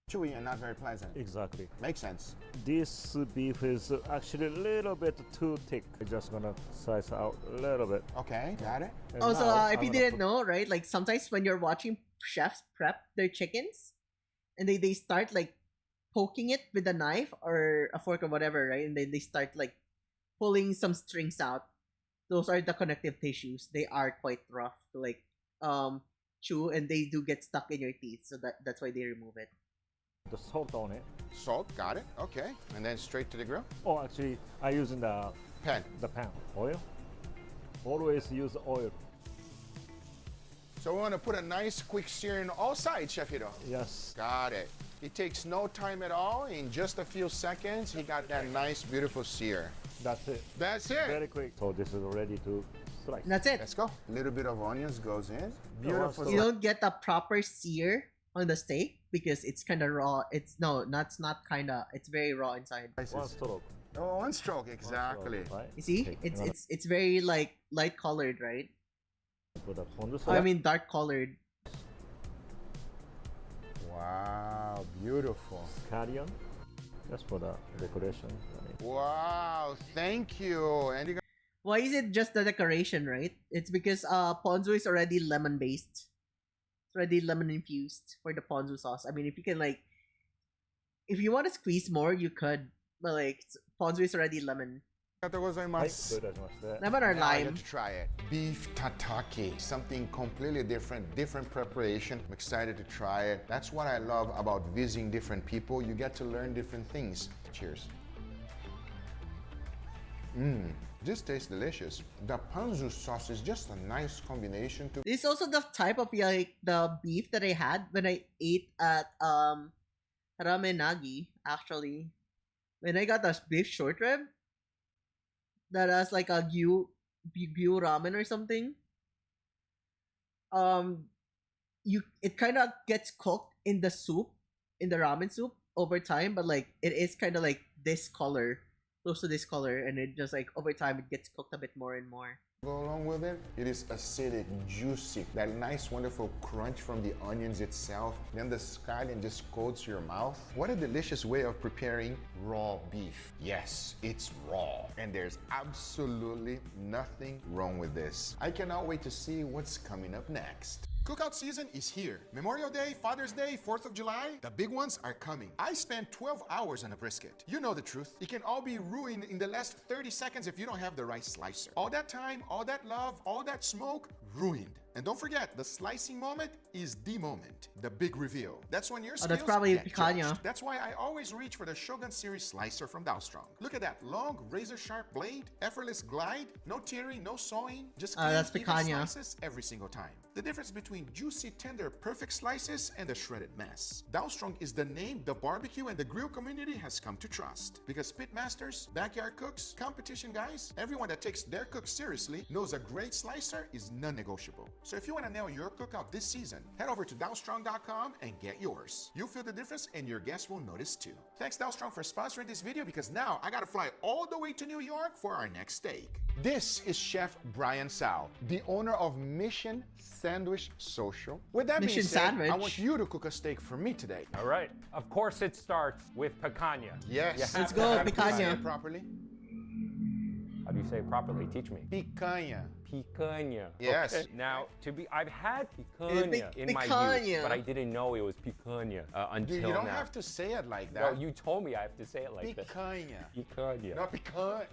Chewy and not very pleasant. Exactly. Makes sense. This beef is actually a little bit too thick. I'm just gonna slice out a little bit. Okay, got it. And Also, now if I'm you gonna didn't put- know, right? Like sometimes when you're watching chefs prep their chickens, and they start like poking it with a knife or a fork or whatever, right? And then they start like pulling some strings out. Those are the connective tissues. They are quite rough to like chew, and they do get stuck in your teeth. So that's why they remove it. the salt on it. Salt, got it. Okay. And then straight to the grill? Oh, actually, I using the pan. The pan. Oil. Always use oil. So we want to put a nice quick sear in all sides, Chef Hiro. Yes. Got it. It takes no time at all. In just a few seconds, he got that nice, beautiful sear. That's it. That's it. Very quick. So this is ready to slice. That's it. Let's go. A little bit of onions goes in. Beautiful. You don't get a proper sear on the steak because it's kind of raw. It's that's not kind of. It's very raw inside. One stroke. Oh, one stroke, exactly. One stroke, right? You see, Okay, it's very like light colored, right? Put a ponzu Oh, I sauce. mean dark colored. Wow, beautiful. Scallion. Just for the decoration. Wow, thank you. And you Why is it just the decoration, right? It's because ponzu is already lemon based. It's already lemon infused for the ponzu sauce. I mean, if you can like, if you want to squeeze more, you could. But like, ponzu is already lemon. Lemon or Now I lime. get to try it. Beef tataki, something completely different preparation. I'm excited to try it. That's what I love about visiting different people. You get to learn different things. Cheers. This tastes delicious. The ponzu sauce is just a nice combination to... This is also the type of like the beef that I had when I ate at Ramenagi, actually. When I got the beef short rib that has like a gyu ramen or something. It kind of gets cooked in the soup, in the ramen soup over time, but like it is kind of like this color, close to this color, and it just like over time it gets cooked a bit more and more. Go along with it. It is acidic, juicy, that nice, wonderful crunch from the onions itself. Then the scallion just coats your mouth. What a delicious way of preparing raw beef. Yes, it's raw, and there's absolutely nothing wrong with this. I cannot wait to see what's coming up next. Cookout season is here. Memorial Day, Father's Day, 4th of July, the big ones are coming. I spent 12 hours on a brisket. You know the truth. It can all be ruined in the last 30 seconds if you don't have the right slicer. All that time, all that love, all that smoke, ruined. And don't forget, the slicing moment is the moment, the big reveal. That's when your skills that's probably get picanha. judged. That's why I always reach for the Shogun Series slicer from Dowstrong. Look at that long, razor-sharp blade, effortless glide, no tearing, no sawing, just clean, That's even picanha. slices every single time. The difference between juicy, tender, perfect slices and the shredded mess. Dowstrong is the name the barbecue and the grill community has come to trust. Because pitmasters, backyard cooks, competition guys, everyone that takes their cook seriously knows a great slicer is non-negotiable. So if you want to nail your cookout this season, head over to dowstrong.com and get yours. You'll feel the difference and your guests will notice too. Thanks Dowstrong for sponsoring this video because now I gotta fly all the way to New York for our next steak. This is Chef Brian Sao, the owner of Mission Sandwich Social. With that Mission being said, Sandwich. I want you to cook a steak for me today. All right. Of course, it starts with picanha. Yes. You have Let's to go, have picanha. Say it properly. How do you say it properly? Teach me. Picanha. Picanha. Yes. Okay. Now, I've had picanha in my youth, but I didn't know it was picanha until now. You don't have to say it like that. No, you told me I have to say it like Picanha. this. Picanha. Not picanha.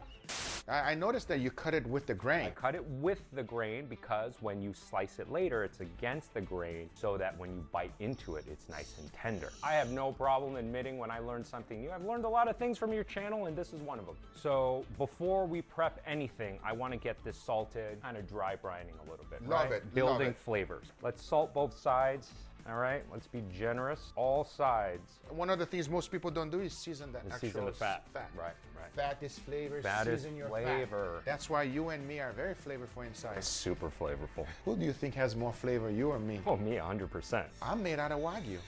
I noticed that you cut it with the grain. I cut it with the grain because when you slice it later, it's against the grain so that when you bite into it, it's nice and tender. I have no problem admitting when I learned something new. I've learned a lot of things from your channel, and this is one of them. So before we prep anything, I want to get this salted, kind of dry brining a little bit. Love right? it. Building love it. flavors. Let's salt both sides. All right, let's be generous. All sides. One of the things most people don't do is season the actual season the fat. Right, right. Fat is flavor. Fat is season your flavor. Fat. That's why you and me are very flavorful inside. It's super flavorful. Who do you think has more flavor, you or me? Oh, me, 100%. I'm made out of Wagyu.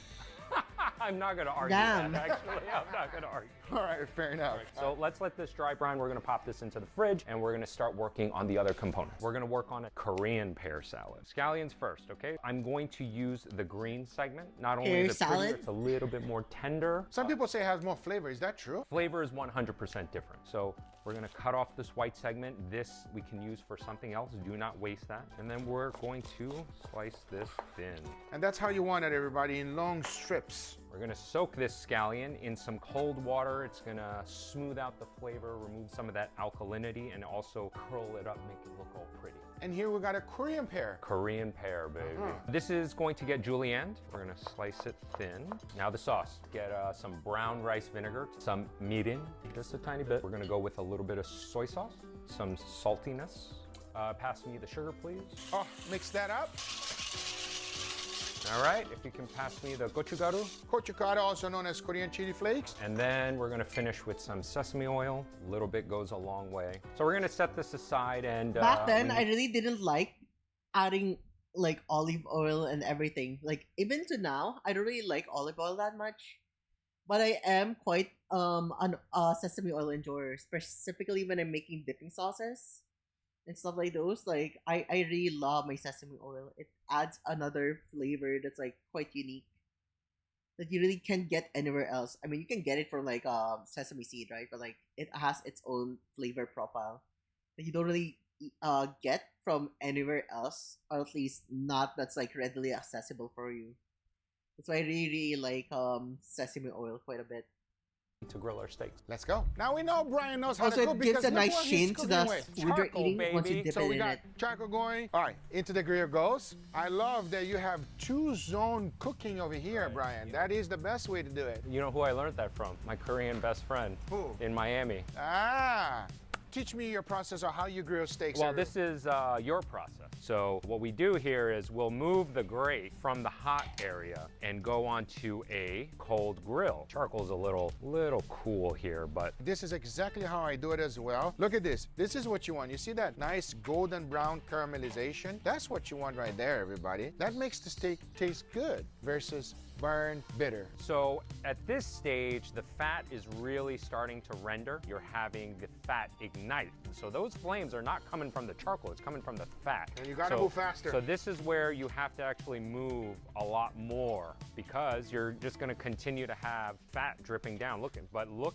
I'm not going to argue Damn. that, actually. I'm not going to argue. All right, fair enough. Right, so let's let this dry brine. We're going to pop this into the fridge, and we're going to start working on the other components. We're going to work on a Korean pear salad. Scallions first, okay? I'm going to use the green segment. Not only Pear is it prettier, salad? it's a little bit more tender. Some people say it has more flavor. Is that true? Flavor is 100% different. So we're going to cut off this white segment. This we can use for something else. Do not waste that. And then we're going to slice this thin. And that's how you want it, everybody, in long strips. We're gonna soak this scallion in some cold water. It's gonna smooth out the flavor, remove some of that alkalinity, and also curl it up, make it look all pretty. And here we got a Korean pear. Korean pear, baby. This is going to get julienned. We're gonna slice it thin. Now the sauce. Get some brown rice vinegar, some mirin, just a tiny bit. We're gonna go with a little bit of soy sauce, some saltiness. Pass me the sugar, please. Oh, mix that up. All right, if you can pass me the gochugaru. Gochugaru, also known as Korean chili flakes. And then we're gonna finish with some sesame oil. A little bit goes a long way. So we're gonna set this aside and- Back then, I really didn't like adding like olive oil and everything. Like even to now, I don't really like olive oil that much. But I am quite an sesame oil enjoyer, specifically when I'm making dipping sauces and stuff like those. Like I really love my sesame oil. It adds another flavor that's like quite unique that you really can't get anywhere else. I mean, you can get it from like sesame seed, right? But like it has its own flavor profile that you don't really get from anywhere else, or at least not that's like readily accessible for you. That's why I really like sesame oil quite a bit. To grill our steaks. Let's go. Now we know Brian knows how Also, to cook it gives because a look nice what he's sheen to cooking the with. food you're eating once you dip So it we in got it. charcoal going. All right, into the grill goes. I love that you have two-zone cooking over here, Brian. That is the best way to do it. You know who I learned that from? My Korean best friend. Who? In Miami. Ah. Teach me your process of how you grill steaks. Well, this is your process. So what we do here is we'll move the grate from the hot area and go onto a cold grill. Charcoal's a little cool here, but this is exactly how I do it as well. Look at this. This is what you want. You see that nice golden brown caramelization? That's what you want right there, everybody. That makes the steak taste good versus burn bitter. So at this stage, the fat is really starting to render. You're having the fat ignite. So those flames are not coming from the charcoal, it's coming from the fat. And you gotta move faster. So this is where you have to actually move a lot more because you're just gonna continue to have fat dripping down. Look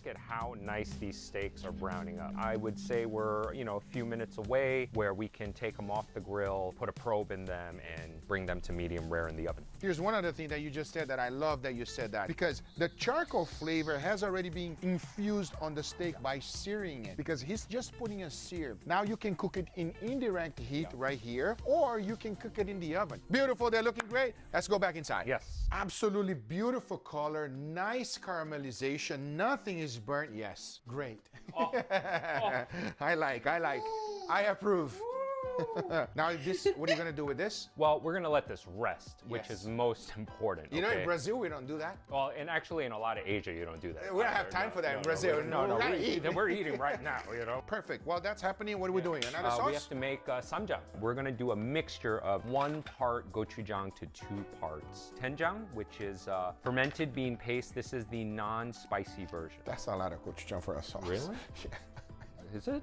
at how nice these steaks are browning up. I would say we're, a few minutes away where we can take them off the grill, put a probe in them, and bring them to medium rare in the oven. Here's one other thing that you just said that I love that you said that, because the charcoal flavor has already been infused on the steak by searing it, because he's just putting a sear. Now you can cook it in indirect heat right here, or you can cook it in the oven. Beautiful, they're looking great. Let's go back inside. Yes. Absolutely beautiful color, nice caramelization, nothing is burnt. Yes, great. Oh. I like. I approve. Now what are you gonna do with this? Well, we're gonna let this rest, which is most important. You know, in Brazil, we don't do that. Well, and actually in a lot of Asia, you don't do that. We don't have time for that in Brazil. We're eating right now, Perfect. While that's happening, what are we doing? Another sauce? We have to make samjang. We're gonna do a mixture of 1 part gochujang to 2 parts doenjang, which is fermented bean paste. This is the non-spicy version. That's a lot of gochujang for a sauce. Really? Yeah. Is it?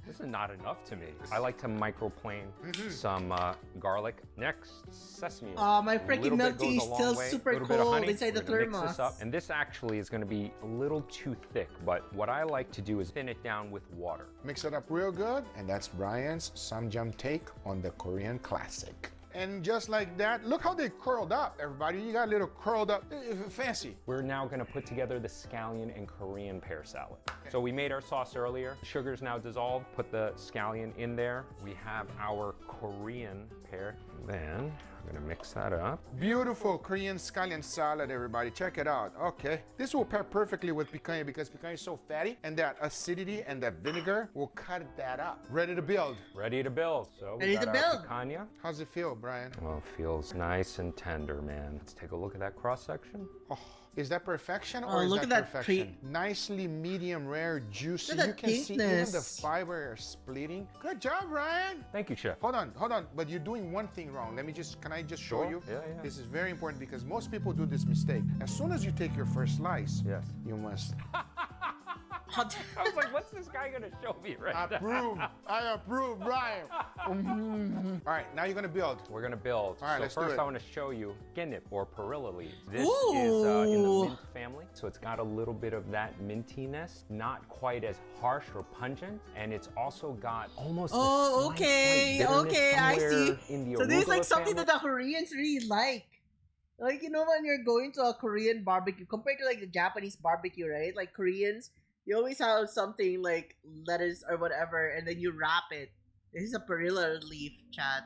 This is not enough to me. I like to microplane some garlic. Next, sesame oil. Oh, my freaking milk tea is still super cold inside the Mix this thermos. up. And this actually is going to be a little too thick, but what I like to do is thin it down with water. Mix it up real good, and that's Brian's samjam take on the Korean classic. And just like that, look how they curled up, everybody. You got a little curled up, fancy. We're now gonna put together the scallion and Korean pear salad. So we made our sauce earlier. Sugar's now dissolved. Put the scallion in there. We have our Korean pear. Then I'm gonna mix that up. Beautiful Korean scallion salad, everybody. Check it out. Okay. This will pair perfectly with picanha because picanha is so fatty, and that acidity and that vinegar will cut that up. Ready to build. Ready to build. So we Ready got to our build. picanha. How's it feel, Brian? Oh, it feels nice and tender, man. Let's take a look at that cross section. Oh, is that perfection Oh, or is look that at that perfection? Nicely medium rare, juicy. Look at You that can see even the pinkness. fiber splitting. Good job, Brian. Thank you, chef. Hold on. But you're doing one thing wrong. Can I just show Sure. you? Yeah. This is very important because most people do this mistake. As soon as you take your first slice, Yes. you must I was like, what's this guy gonna show me right now? approve. I approve, Brian. All right, now you're gonna build. We're gonna build. All right, so let's do first it. I want to show you genip or perilla leaves. This is in the Ooh. mint family, so it's got a little bit of that mintiness, not quite as harsh or pungent, and it's also got almost a Oh, slight okay, bitterness okay, I somewhere see. in the So this is like arugula something family. that the Koreans really like. Like, you know, when you're going to a Korean barbecue, compared to like the Japanese barbecue, right? Like Koreans, you always have something like lettuce or whatever, and then you wrap it. This is a perilla leaf, chat.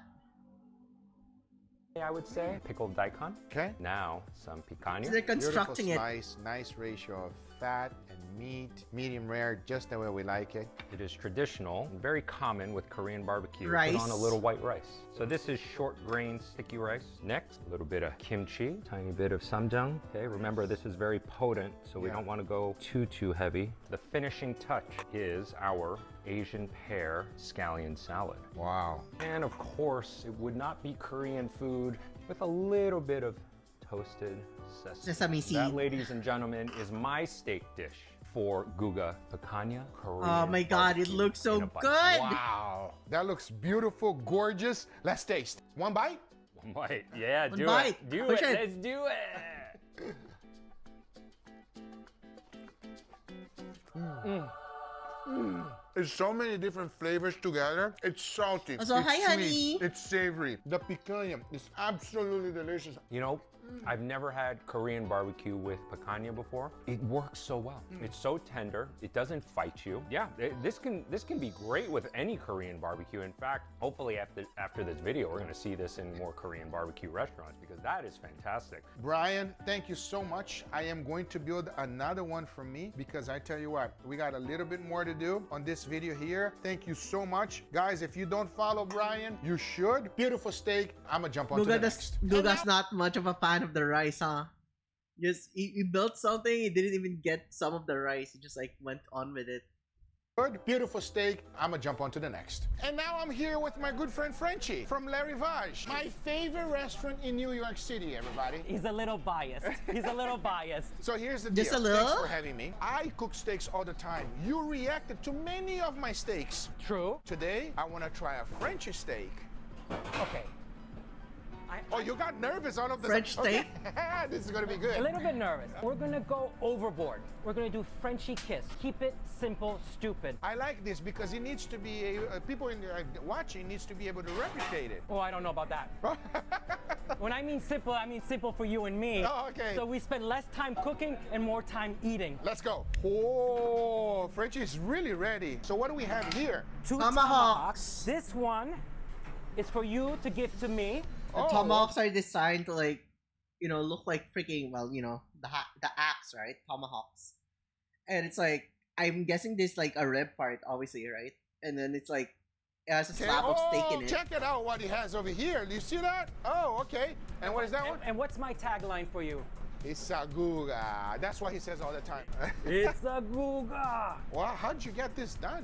I would say pickled daikon. Okay. Now some picanha. So they're constructing Beautiful it. slice, nice ratio of fat and meat, medium rare, just the way we like it. It is traditional and very common with Korean barbecue. Rice. Put on a little white rice. So this is short grain sticky rice. Next, a little bit of kimchi, tiny bit of samjang. Okay, remember this is very potent, so we Yeah. don't want to go too heavy. The finishing touch is our Asian pear scallion salad. Wow. And of course, it would not be Korean food with a little bit of toasted sesame. Sesame seed. That, ladies and gentlemen, is my steak dish for Guga picanha Korean. Oh my god, it barbecue looks so in a bite. good! Wow. That looks beautiful, gorgeous. Let's taste. One bite? One bite. Yeah, One do bite. it. Do Push it. it. Let's do it. It's so many different flavors together. It's salty. Also, it's hi, sweet, honey. It's savory. The picanha is absolutely delicious. You know, I've never had Korean barbecue with picanha before. It works so well. It's so tender. It doesn't fight you. Yeah, this can be great with any Korean barbecue. In fact, hopefully after this video, we're gonna see this in more Korean barbecue restaurants because that is fantastic. Brian, thank you so much. I am going to build another one for me because I tell you what, we got a little bit more to do on this video here. Thank you so much. Guys, if you don't follow Brian, you should. Beautiful steak. I'm gonna jump on to the next. Guga's not much of a fan of the rice, huh? Just he built something, he didn't even get some of the rice. He just like went on with it. Good, beautiful steak. I'm gonna jump on to the next. And now I'm here with my good friend Frenchie from La Rivage, my favorite restaurant in New York City, everybody. He's a little biased. He's a little biased. So here's the deal. Just a little? Thanks for having me. I cook steaks all the time. You reacted to many of my steaks. True. Today, I want to try a Frenchie steak. Okay. Oh, you got nervous all of this. French steak? Okay. This is gonna be good. A little bit nervous. We're gonna go overboard. We're gonna do Frenchie kiss. Keep it simple, stupid. I like this because it needs to be, people in there watching needs to be able to replicate it. Oh, I don't know about that. When I mean simple for you and me. Oh, okay. So we spend less time cooking and more time eating. Let's go. Oh, Frenchie is really ready. So what do we have here? 2 Tomahawks. This one is for you to give to me. The tomahawks are designed to like, you know, look like freaking, well, you know, the axe, right? Tomahawks. And it's like, I'm guessing this like a rib part, obviously, right? And then it's like, it has a slab of steak in it. Check it out what he has over here. Do you see that? Oh, okay. And what is that one? And what's my tagline for you? It's a guga. That's what he says all the time. It's a guga. Wow, how'd you get this done?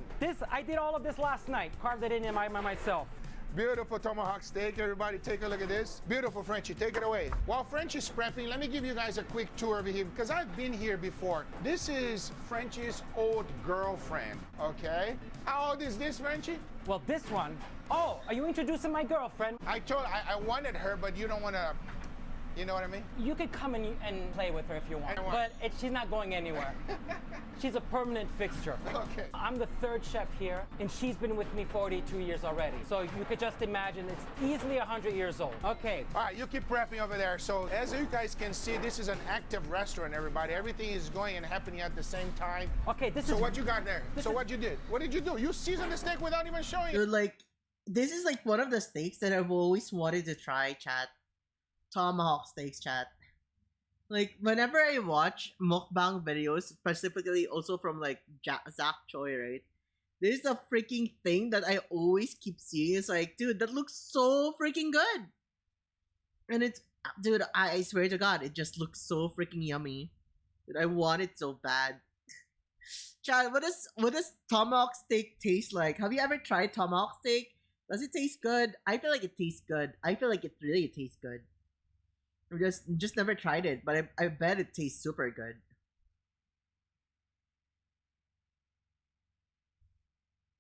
I did all of this last night. Carved it in myself. Beautiful tomahawk steak, everybody take a look at this. Beautiful, Frenchie, take it away. While Frenchie's prepping, let me give you guys a quick tour over here because I've been here before. This is Frenchie's old girlfriend, okay? How old is this, Frenchie? Well, this one. Oh, are you introducing my girlfriend? I wanted her, but you don't want to, you know what I mean? You could come and play with her if you want, but she's not going anywhere. She's a permanent fixture. Okay. I'm the third chef here, and she's been with me 42 years already. So you could just imagine it's easily 100 years old. Okay. All right, you keep prepping over there. So as you guys can see, this is an active restaurant, everybody. Everything is going and happening at the same time. Okay, So what you got there? So what you did? What did you do? You seasoned the steak without even showing it. Dude, like, this is like one of the steaks that I've always wanted to try, chat. Tomahawk steaks, chat. Like, whenever I watch mukbang videos, specifically also from like Zach Choi, right? There's a freaking thing that I always keep seeing. It's like, dude, that looks so freaking good. And it's, dude, I swear to God, it just looks so freaking yummy. Dude, I want it so bad. Chad, what does tomahawk steak taste like? Have you ever tried tomahawk steak? Does it taste good? I feel like it tastes good. I feel like it really tastes good. I've just never tried it, but I bet it tastes super good.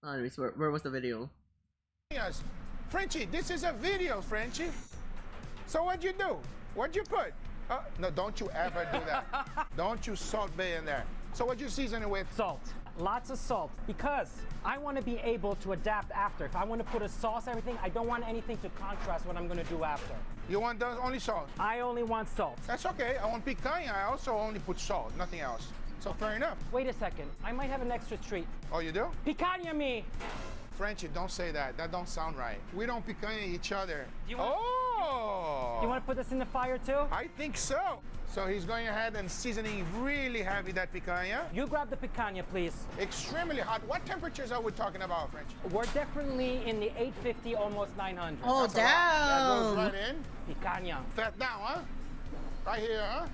Anyways, where was the video? Yes, Frenchie, this is a video, Frenchie. So what'd you do? What'd you put? No, don't you ever do that. Don't you salt bay in there. So what'd you season it with? Salt. Lots of salt. Because I want to be able to adapt after. If I want to put a sauce, everything, I don't want anything to contrast what I'm going to do after. You want those only salt? I only want salt. That's okay. I want picanha. I also only put salt, nothing else. So fair enough. Wait a second. I might have an extra treat. Oh, you do? Picanha me! Frenchie, don't say that. That don't sound right. We don't picanha each other. You want to put this in the fire too? I think so. So he's going ahead and seasoning really heavy that picanha. You grab the picanha, please. Extremely hot. What temperatures are we talking about, French? We're definitely in the 850, almost 900. Oh, That's damn! That goes right in. Picanha. Fat down, huh? Right here, huh?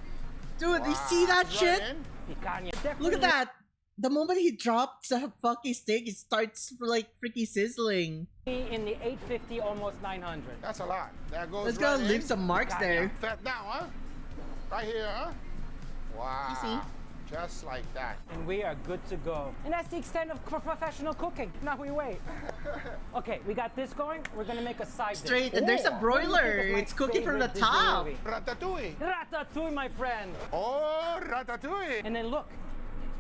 Dude, you see that Right shit? in. Picanha. Look at that! The moment he drops the fucking steak, it starts like freaking sizzling. In the 850, almost 900. That's a lot. That goes Let's right go in. leave some marks there. Fat down, huh? Right here, huh? Wow. You see? Just like that. And we are good to go. And that's the extent of professional cooking. Now we wait. Okay, we got this going. We're gonna make a side Straight, dish. and there's a What broiler. do you think of my It's cooking from the favorite Disney top. movie? Ratatouille. Ratatouille, my friend. Oh, ratatouille. And then look,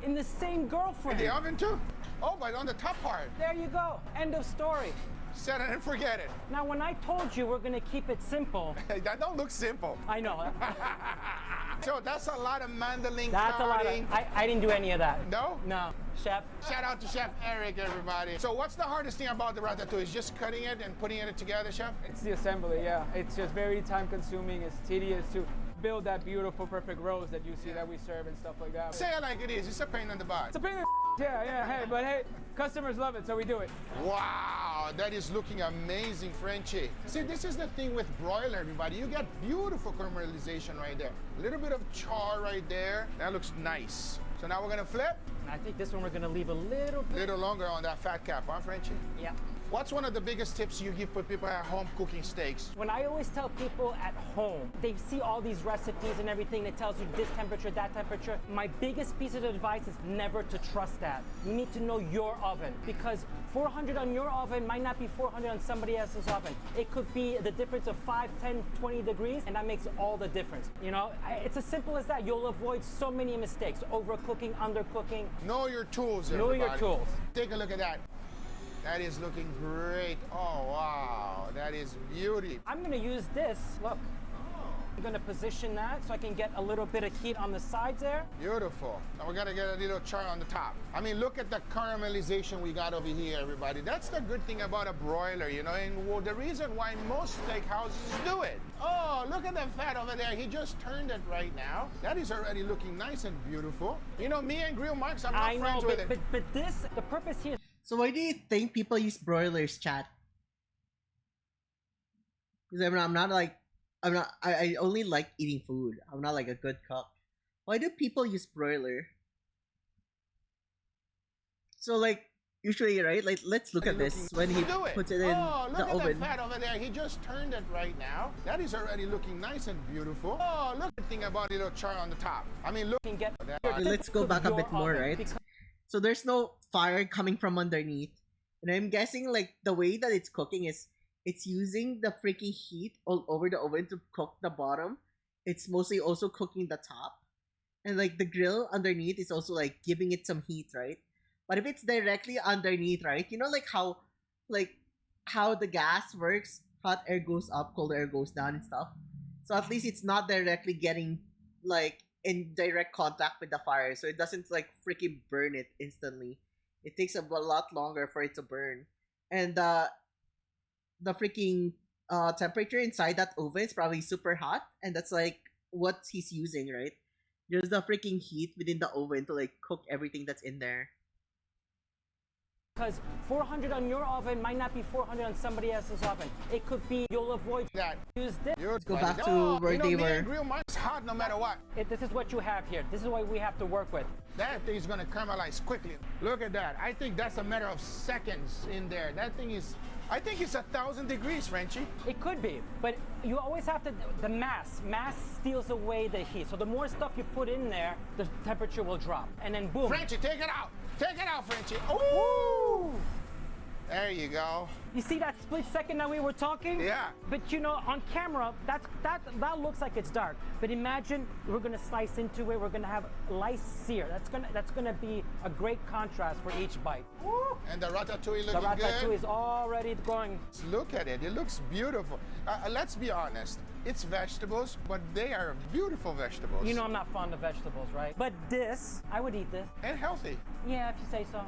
in the same girlfriend. In the oven too? Oh, but on the top part. There you go. End of story. Set it and forget it. Now, when I told you we're gonna keep it simple. That don't look simple. I know. So that's a lot of mandolin That's a lot of. cutting. I didn't do any of that. No? No, chef. Shout out to Chef Eric, everybody. So what's the hardest thing about the ratatouille? Is just cutting it and putting it together, Chef? It's the assembly, yeah. It's just very time consuming. It's tedious to build that beautiful, perfect rose that you see that we serve and stuff like that. Say it like it is. It's a pain in the butt. It's a pain in the yeah, hey, but hey, customers love it, so we do it. Wow, that is looking amazing, Frenchie. See, this is the thing with broiler, everybody. You get beautiful caramelization right there. A little bit of char right there. That looks nice. So now we're gonna flip. And I think this one we're gonna leave a little bit. Little longer on that fat cap, huh, Frenchie? Yeah. What's one of the biggest tips you give for people at home cooking steaks? When I always tell people at home, they see all these recipes and everything that tells you this temperature, that temperature. My biggest piece of advice is never to trust that. You need to know your oven because 400 on your oven might not be 400 on somebody else's oven. It could be the difference of 5, 10, 20 degrees, and that makes all the difference. You know, it's as simple as that. You'll avoid so many mistakes, overcooking, undercooking. Know your tools, Know everybody. your tools. Take a look at that. That is looking great. Oh, wow. That is beauty. I'm gonna use this, look. I'm gonna position that so I can get a little bit of heat on the sides there. Beautiful. And we're gonna get a little char on the top. I mean, look at the caramelization we got over here, everybody. That's the good thing about a broiler, you know, and well, the reason why most steakhouses do it. Oh, look at the fat over there. He just turned it right now. That is already looking nice and beautiful. You know, me and grill marks, I'm not friends with it. But this, the purpose here. So why do you think people use broilers, chat? Because I only like eating food. I'm not like a good cook. Why do people use broiler? So like, usually, right? Like, let's look at this when he Do it. puts it in Oh, look the at oven. that fat over there. He just turned it right now. That is already looking nice and beautiful. Oh, look at the thing about the little char on the top. I mean, look. Okay, let's go back a bit more, right? So there's no fire coming from underneath. And I'm guessing like the way that it's cooking is it's using the freaking heat all over the oven to cook the bottom. It's mostly also cooking the top. And like the grill underneath is also like giving it some heat, right? But if it's directly underneath, right? You know like how the gas works, hot air goes up, cold air goes down and stuff. So at least it's not directly getting like in direct contact with the fire, so it doesn't like freaking burn it instantly. It takes a lot longer for it to burn. And the freaking temperature inside that oven is probably super hot, and that's like what he's using, right? There's the freaking heat within the oven to like cook everything that's in there. Because 400 on your oven might not be 400 on somebody else's oven. It could be you'll avoid that. Use this. Let's go back to where they were. Grill mine's hot no matter what. This is what you have here. This is what we have to work with. That thing's gonna caramelize quickly. Look at that. I think that's a matter of seconds in there. That thing is, I think it's 1,000 degrees, Frenchie. It could be, but you always have to, the mass steals away the heat. So the more stuff you put in there, the temperature will drop. And then boom. Frenchie, take it out. Take it out, Frenchie. Ooh! There you go. You see that split second that we were talking? Yeah. But you know, on camera, that looks like it's dark. But imagine we're gonna slice into it. We're gonna have light sear. That's gonna be a great contrast for each bite. Woo! And the ratatouille looking good. The ratatouille is already going. Look at it. It looks beautiful. Let's be honest. It's vegetables, but they are beautiful vegetables. You know I'm not fond of vegetables, right? But this, I would eat this. And healthy. Yeah, if you say so.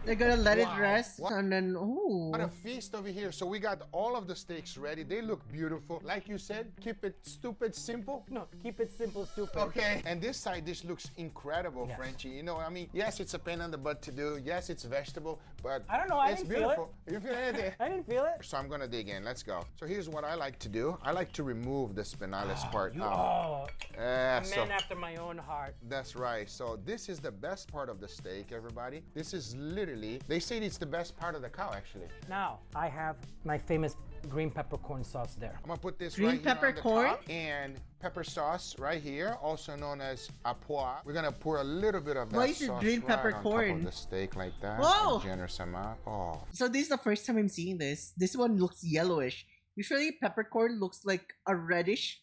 They're gonna let it Wow. rest, and then ooh. What a feast over here. So we got all of the steaks ready. They look beautiful. Like you said, keep it stupid simple. No, keep it simple, stupid. Okay. And this side dish looks incredible, Yes. Frenchie. You know, I mean, yes, it's a pain in the butt to do. Yes, it's vegetable, but I don't know. I it's didn't feel it. beautiful. You feel it? I didn't feel it. So I'm gonna dig in. Let's go. So here's what I like to do. I like to remove the spinalis part You out. a man So after my own heart. that's right. So this is the best part of the steak, everybody. This is literally, they say it's the best part of the cow, actually. Now, I have my famous green peppercorn sauce there. I'm gonna put this Green right here on the peppercorn? top, and pepper sauce right here, also known as a pois. We're gonna pour a little bit of that Why is it sauce green right on top peppercorn? of the steak like that. Whoa! A generous amount. Oh, So this is the first time I'm seeing this. This one looks yellowish. Usually peppercorn looks like a reddish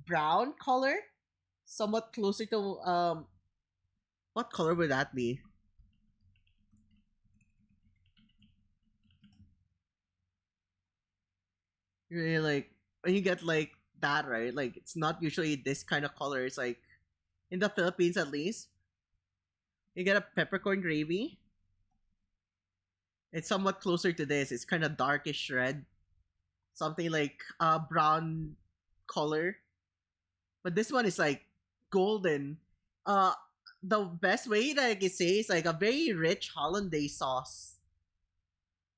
brown color, somewhat closer to what color would that be? Really like when you get like that, right? Like it's not usually this kind of color. It's like in the Philippines at least. You get a peppercorn gravy. It's somewhat closer to this. It's kind of darkish red. Something like a brown color. But this one is like golden. The best way that I can say is like a very rich hollandaise sauce.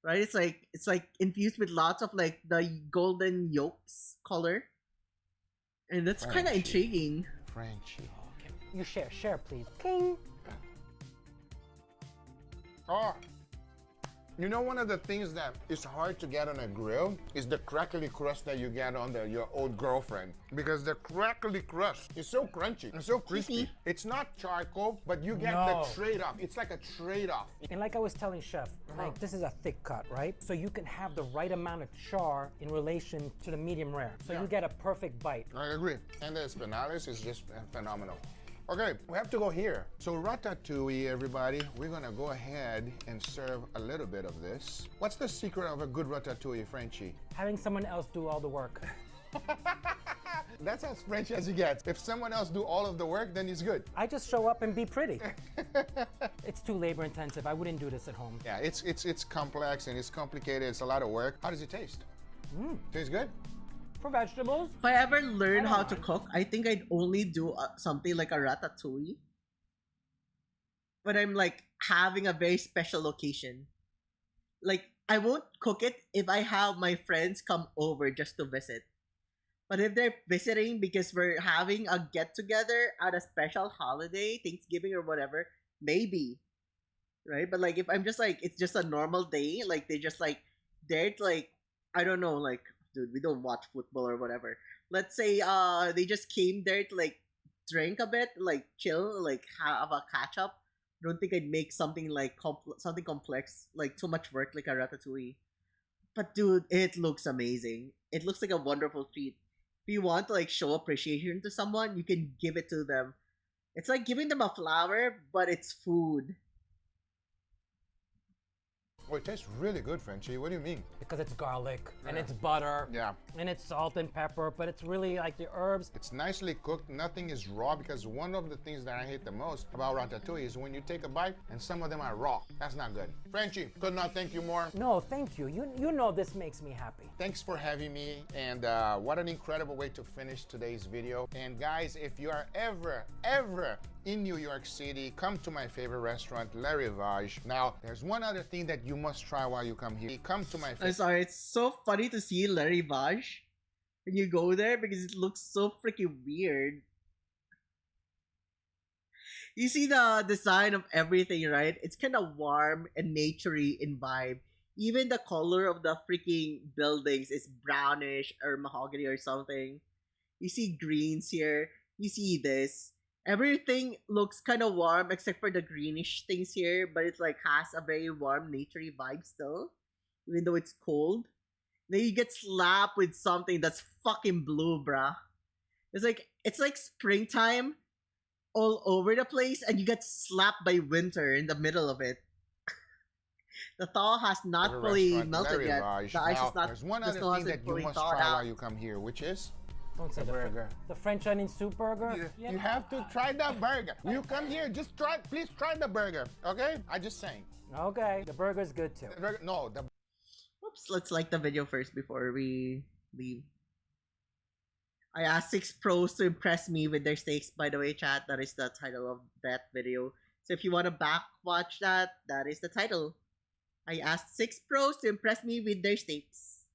Right? It's like infused with lots of like the golden yolks color. And that's kind of Frenchie. intriguing. Frenchie. You share, please. King. Oh, you know, one of the things that is hard to get on a grill is the crackly crust that you get on your old girlfriend. Because the crackly crust is so crunchy and so crispy. It's not charcoal, but you get No. the trade-off. It's like a trade-off. And like I was telling Chef, like this is a thick cut, right? So you can have the right amount of char in relation to the medium rare. So Yeah. you get a perfect bite. I agree. And the spinalis is just phenomenal. Okay, we have to go here. So ratatouille, everybody. We're gonna go ahead and serve a little bit of this. What's the secret of a good ratatouille, Frenchie? Having someone else do all the work. That's as French as you get. If someone else do all of the work, then it's good. I just show up and be pretty. It's too labor intensive. I wouldn't do this at home. Yeah, it's complex and it's complicated. It's a lot of work. How does it taste? Tastes good? For vegetables. If I ever learn I don't how to mind. cook, I think I'd only do something like a ratatouille. But I'm like having a very special occasion. Like I won't cook it if I have my friends come over just to visit. But if they're visiting because we're having a get together at a special holiday, Thanksgiving or whatever, maybe. right? But like if I'm just like it's just a normal day, like they just like they're like I don't know, like dude, we don't watch football or whatever. Let's say they just came there to like drink a bit, like chill, like have a catch up. Don't think I'd make something like something complex, like too much work, like a ratatouille. But dude, it looks amazing. It looks like a wonderful treat. If you want to like show appreciation to someone, you can give it to them. It's like giving them a flower, but it's food. Oh, it tastes really good, Frenchie. What do you mean? Because it's garlic and it's butter. Yeah. And it's salt and pepper, but it's really like the herbs. It's nicely cooked. Nothing is raw because one of the things that I hate the most about ratatouille is when you take a bite and some of them are raw. That's not good. Frenchie, could not thank you more. No, thank you. You know this makes me happy. Thanks for having me, and what an incredible way to finish today's video. And guys, if you are ever in New York City, come to my favorite restaurant, Le Rivage. Now, there's one other thing that you must try while you come here. Come to my favorite. I'm sorry, it's so funny to see Le Rivage when you go there because it looks so freaking weird. You see the design of everything, right? It's kind of warm and naturey in vibe. Even the color of the freaking buildings is brownish or mahogany or something. You see greens here. You see this. Everything looks kind of warm except for the greenish things here, but it's like has a very warm, naturey vibe still, even though it's cold. Then you get slapped with something that's fucking blue, bruh. It's like springtime all over the place, and you get slapped by winter in the middle of it. The thaw has not fully melted yet. The ice is not. There's one other thing that you must try while you come here, which is Don't say the burger. The French onion soup burger? You have to try the burger. When you come here, just try. Please try the burger. Okay? I just saying. Okay, the burger's good too. No, the. Oops, let's like the video first before we leave. I asked 6 pros to impress me with their steaks, by the way, chat. That is the title of that video. So if you want to back watch that, that is the title. I asked 6 pros to impress me with their steaks.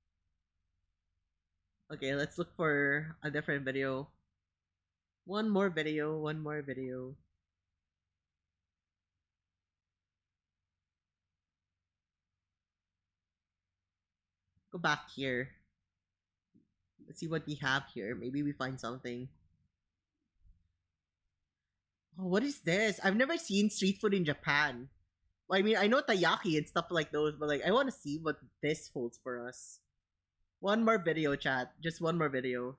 Okay, let's look for a different video. One more video. Go back here. Let's see what we have here. Maybe we find something. Oh, what is this? I've never seen street food in Japan. Well, I mean, I know taiyaki and stuff like those, but like, I want to see what this holds for us. One more video, chat. Just one more video.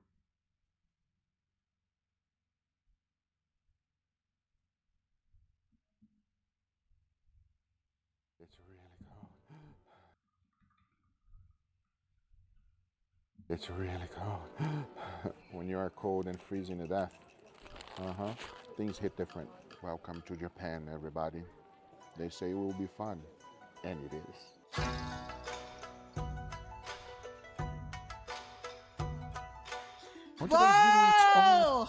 It's really cold. It's really cold. When you are cold and freezing to death. Things hit different. Welcome to Japan, everybody. They say it will be fun. And it is. Whoa!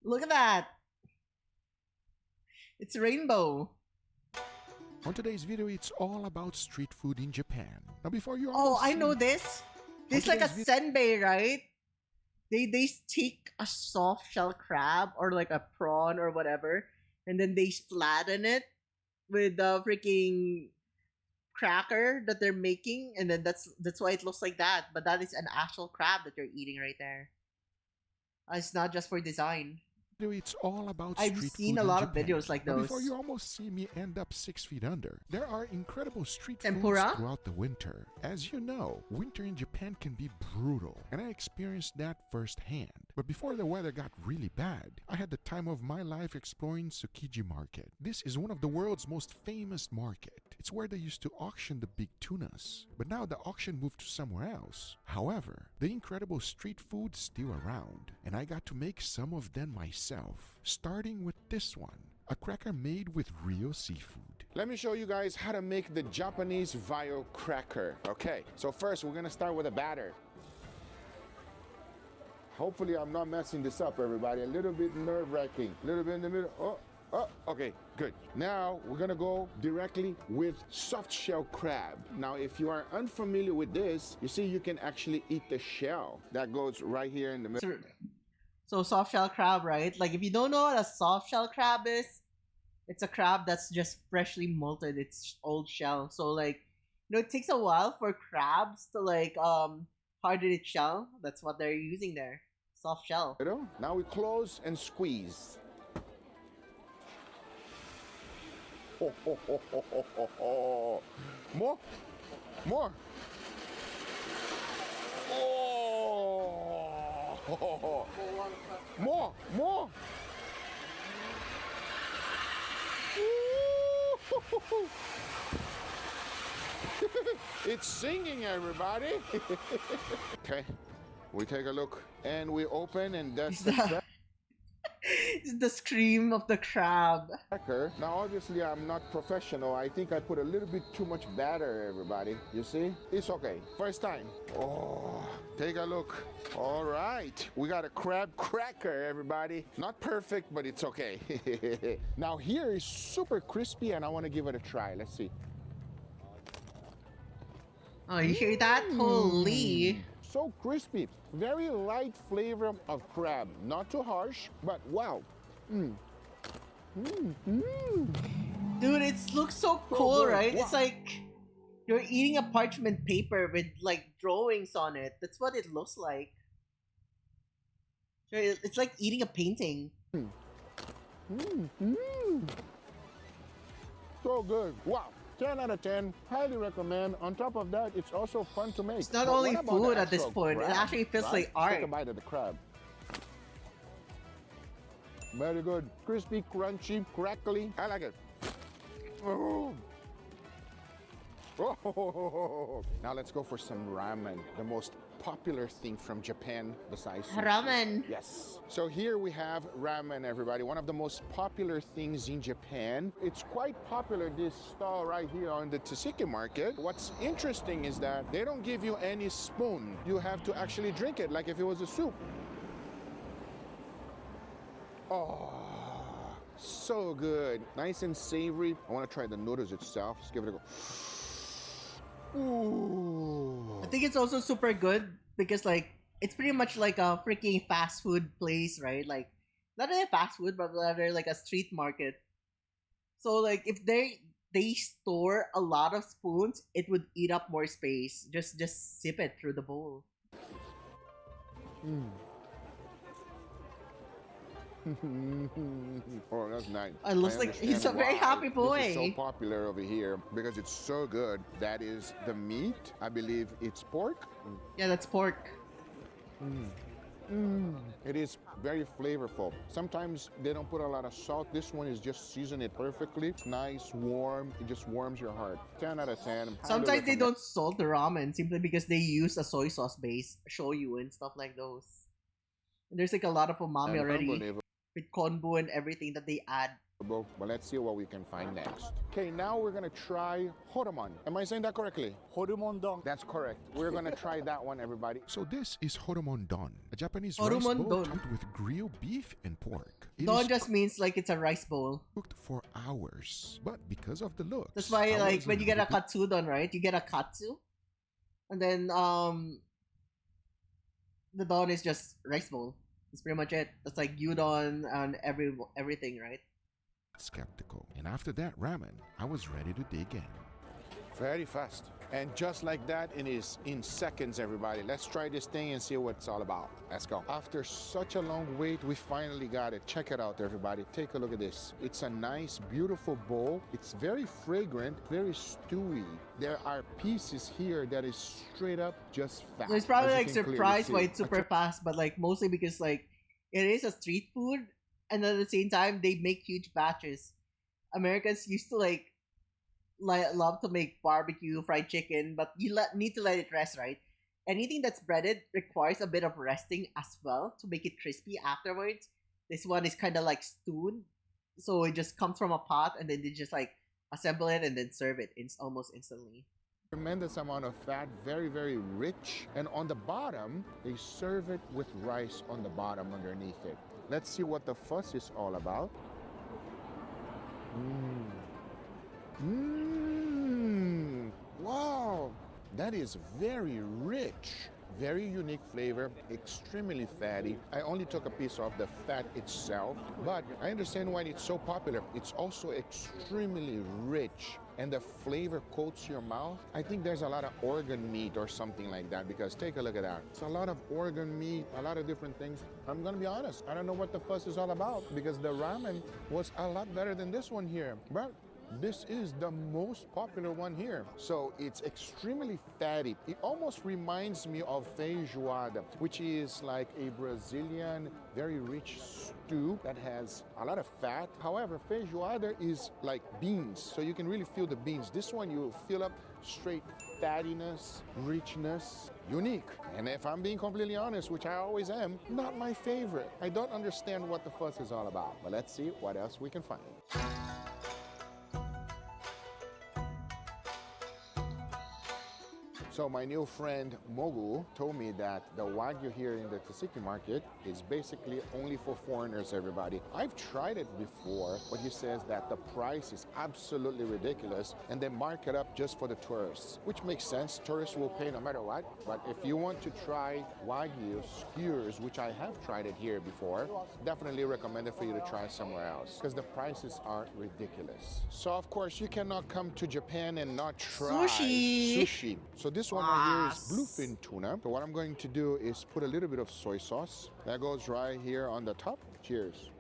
Look at that. It's rainbow. On today's video, it's all about street food in Japan. Now, before you Oh, I know this. This is like a senbei, right? They take a soft shell crab or like a prawn or whatever, and then they flatten it with the freaking cracker that they're making, and then that's why it looks like that. But that is an actual crab that you're eating right there. It's not just for design. It's all about I've street seen food a lot in of Japan. videos like Now, those. before you almost see me end up 6 feet under, there are incredible street Tempura? foods throughout the winter. As you know, winter in Japan can be brutal, and I experienced that firsthand. But before the weather got really bad, I had the time of my life exploring Tsukiji Market. This is one of the world's most famous market. It's where they used to auction the big tunas. But now the auction moved to somewhere else. However, the incredible street food's still around, and I got to make some of them myself. Starting with this one, a cracker made with real seafood. Let me show you guys how to make the Japanese Vio cracker. Okay, so first we're gonna start with a batter. Hopefully I'm not messing this up, everybody. A little bit nerve-wracking. A little bit in the middle. Oh, okay, good. Now we're gonna go directly with soft shell crab. Now, if you are unfamiliar with this, you see you can actually eat the shell. That goes right here in the middle. So soft shell crab, right? Like if you don't know what a soft shell crab is, it's a crab that's just freshly molted its old shell. So like, it takes a while for crabs to like harden its shell. That's what they're using there. Soft shell. Now we close and squeeze. Ho, ho, ho, ho, ho, ho, ho. More. More. Oh. More. More. It's singing, everybody. Okay, we take a look and we open, and that's the scream of the crab. Now, obviously, I'm not professional. I think I put a little bit too much batter, everybody. You see? It's okay. First time. Oh, take a look. All right. We got a crab cracker, everybody. Not perfect, but it's okay. Now, here is super crispy, and I want to give it a try. Let's see. Oh, you hear that? Holy. So crispy. Very light flavor of crab. Not too harsh, but wow. Dude, it looks so cool, right? Wow. It's like you're eating a parchment paper with like drawings on it. That's what it looks like. It's like eating a painting. So good. Wow. 10 out of 10. Highly recommend. On top of that, it's also fun to make. It's not only food at this point. Crab? It actually feels like art. Take a bite of the crab. Very good. Crispy, crunchy, crackly. I like it. Oh. Oh. Now let's go for some ramen. The most popular thing from Japan besides sushi. Ramen. Yes. So here we have ramen, everybody. One of the most popular things in Japan. It's quite popular, this stall right here on the Thicc Nikke market. What's interesting is that they don't give you any spoon. You have to actually drink it like if it was a soup. Oh, so good. Nice and savory. I want to try the noodles itself. Let's give it a go. Ooh. I think it's also super good because like it's pretty much like a freaking fast food place, right? Like not really fast food, but rather like a street market. So like if they store a lot of spoons, it would eat up more space. Just sip it through the bowl. Oh, that's nice. It looks like he's a very happy boy. This is so popular over here because it's so good. That is the meat. I believe it's pork. Yeah, that's pork. It is very flavorful. Sometimes they don't put a lot of salt. This one is just seasoned it perfectly. It's nice, warm. It just warms your heart. 10 out of 10. Sometimes they don't salt the ramen simply because they use a soy sauce base, shoyu and stuff like those. And there's like a lot of umami already. With konbu and everything that they add. But let's see what we can find next. Okay, now we're gonna try horomon. Am I saying that correctly? Horomon don. That's correct. We're gonna try that one, everybody. So this is horomon don, a Japanese rice bowl topped with grilled beef and pork. Don just means like it's a rice bowl. Cooked for hours, but because of the looks. That's why like when you get a katsudon, right? You get a katsu, and then the don is just rice bowl. That's pretty much it. That's like gyudon and everything, right? Skeptical. And after that ramen, I was ready to dig in. Very fast. And just like that, it is in seconds, everybody. Let's try this thing and see what it's all about. Let's go. After such a long wait, we finally got it. Check it out, everybody. Take a look at this. It's a nice, beautiful bowl. It's very fragrant, very stewy. There are pieces here that is straight up just fast. So it's probably like surprised why it's super fast, but like mostly because like it is a street food, and at the same time they make huge batches. Americans used to like love to make barbecue, fried chicken, but you need to let it rest, right? Anything that's breaded requires a bit of resting as well to make it crispy afterwards. This one is kind of like stewed, so it just comes from a pot and then they just like assemble it and then serve it almost instantly. Tremendous amount of fat, very, very rich. And on the bottom, they serve it with rice on the bottom underneath it. Let's see what the fuss is all about. Wow, that is very rich. Very unique flavor, extremely fatty. I only took a piece of the fat itself, but I understand why it's so popular. It's also extremely rich, and the flavor coats your mouth. I think there's a lot of organ meat or something like that, because take a look at that. It's a lot of organ meat, a lot of different things. I'm gonna be honest, I don't know what the fuss is all about, because the ramen was a lot better than this one here. But this is the most popular one here. So it's extremely fatty. It almost reminds me of feijoada, which is like a Brazilian, very rich stew that has a lot of fat. However, feijoada is like beans, so you can really feel the beans. This one, you fill up straight fattiness, richness, unique. And if I'm being completely honest, which I always am, not my favorite. I don't understand what the fuss is all about. But let's see what else we can find. So my new friend Mogu told me that the Wagyu here in the Thicc market is basically only for foreigners, everybody. I've tried it before, but he says that the price is absolutely ridiculous and they mark it up just for the tourists, which makes sense. Tourists will pay no matter what. But if you want to try Wagyu skewers, which I have tried it here before, definitely recommend it for you to try somewhere else because the prices are ridiculous. So of course you cannot come to Japan and not try sushi. So this one right here is bluefin tuna. So what I'm going to do is put a little bit of soy sauce. That goes right here on the top. Cheers.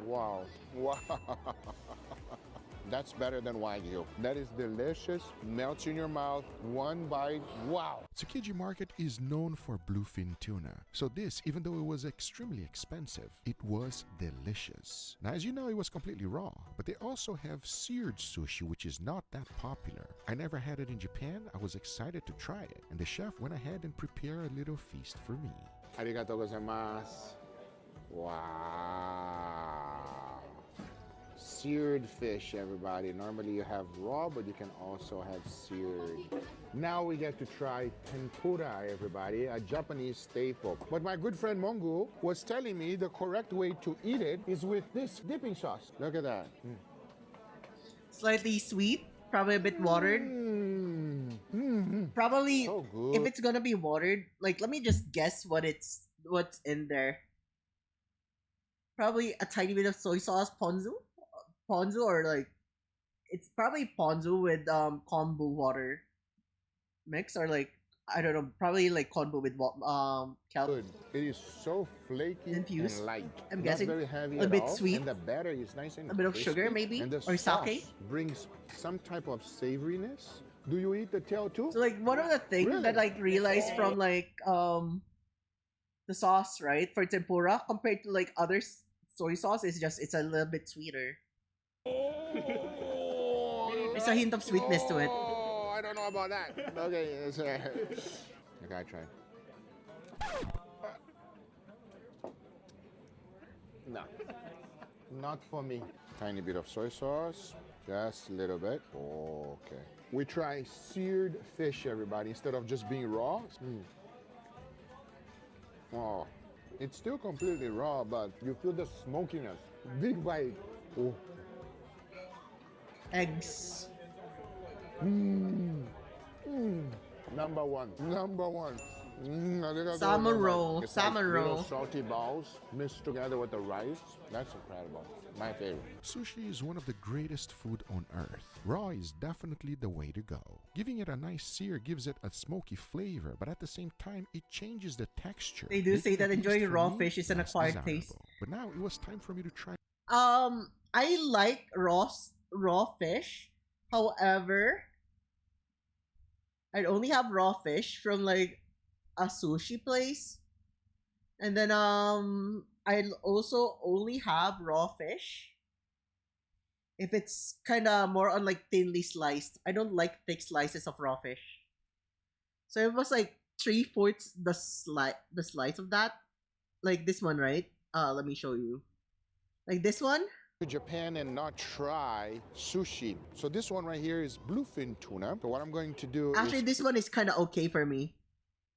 Wow. Wow. That's better than Wagyu. That is delicious, melts in your mouth, one bite, wow. Tsukiji Market is known for bluefin tuna. So this, even though it was extremely expensive, it was delicious. Now, as you know, it was completely raw, but they also have seared sushi, which is not that popular. I never had it in Japan. I was excited to try it, and the chef went ahead and prepared a little feast for me. Arigatou gozaimasu. Wow. Seared fish, everybody. Normally you have raw, but you can also have seared. Now we get to try tempura, everybody, a Japanese staple. But my good friend Mongu was telling me the correct way to eat it is with this dipping sauce. Look at that. Slightly sweet, probably a bit watered. Probably, so good. If it's gonna be watered, like let me just guess what's in there. Probably a tiny bit of soy sauce, ponzu, or like it's probably ponzu with kombu water mix, or like I don't know, probably like kombu with Good. It is so flaky infused and light. I'm Not guessing very heavy a at bit all. sweet, and the batter is nice and a bit of crispy, sugar maybe, and the or sauce sake brings some type of savoriness. Do you eat the tail too? So like one of the things that I realized from like the sauce, right, for tempura compared to like other soy sauce is just it's a little bit sweeter. There's a hint of sweetness to it. Oh, I don't know about that. Okay, I gotta try. No, not for me. Tiny bit of soy sauce, just a little bit. Okay. We try seared fish, everybody, instead of just being raw. Oh, it's still completely raw, but you feel the smokiness. Big bite. Oh. Eggs. Number one. Salmon roll. It's Salmon like roll. little salty balls mixed together with the rice. That's incredible. My favorite. Sushi is one of the greatest food on earth. Raw is definitely the way to go. Giving it a nice sear gives it a smoky flavor, but at the same time, it changes the texture. They do say making that it, at enjoying least for raw me, fish is an less acquired taste. desirable. But now it was time for me to try. I like raw fish. However, I'd only have raw fish from like a sushi place. And then I'll also only have raw fish if it's kind of more on like thinly sliced. I don't like thick slices of raw fish. So it was like 3/4 the slice of that. Like this one, right? Let me show you. Like this one. To Japan and not try sushi. So this one right here is bluefin tuna. So what I'm going to do Actually, this one is kind of okay for me.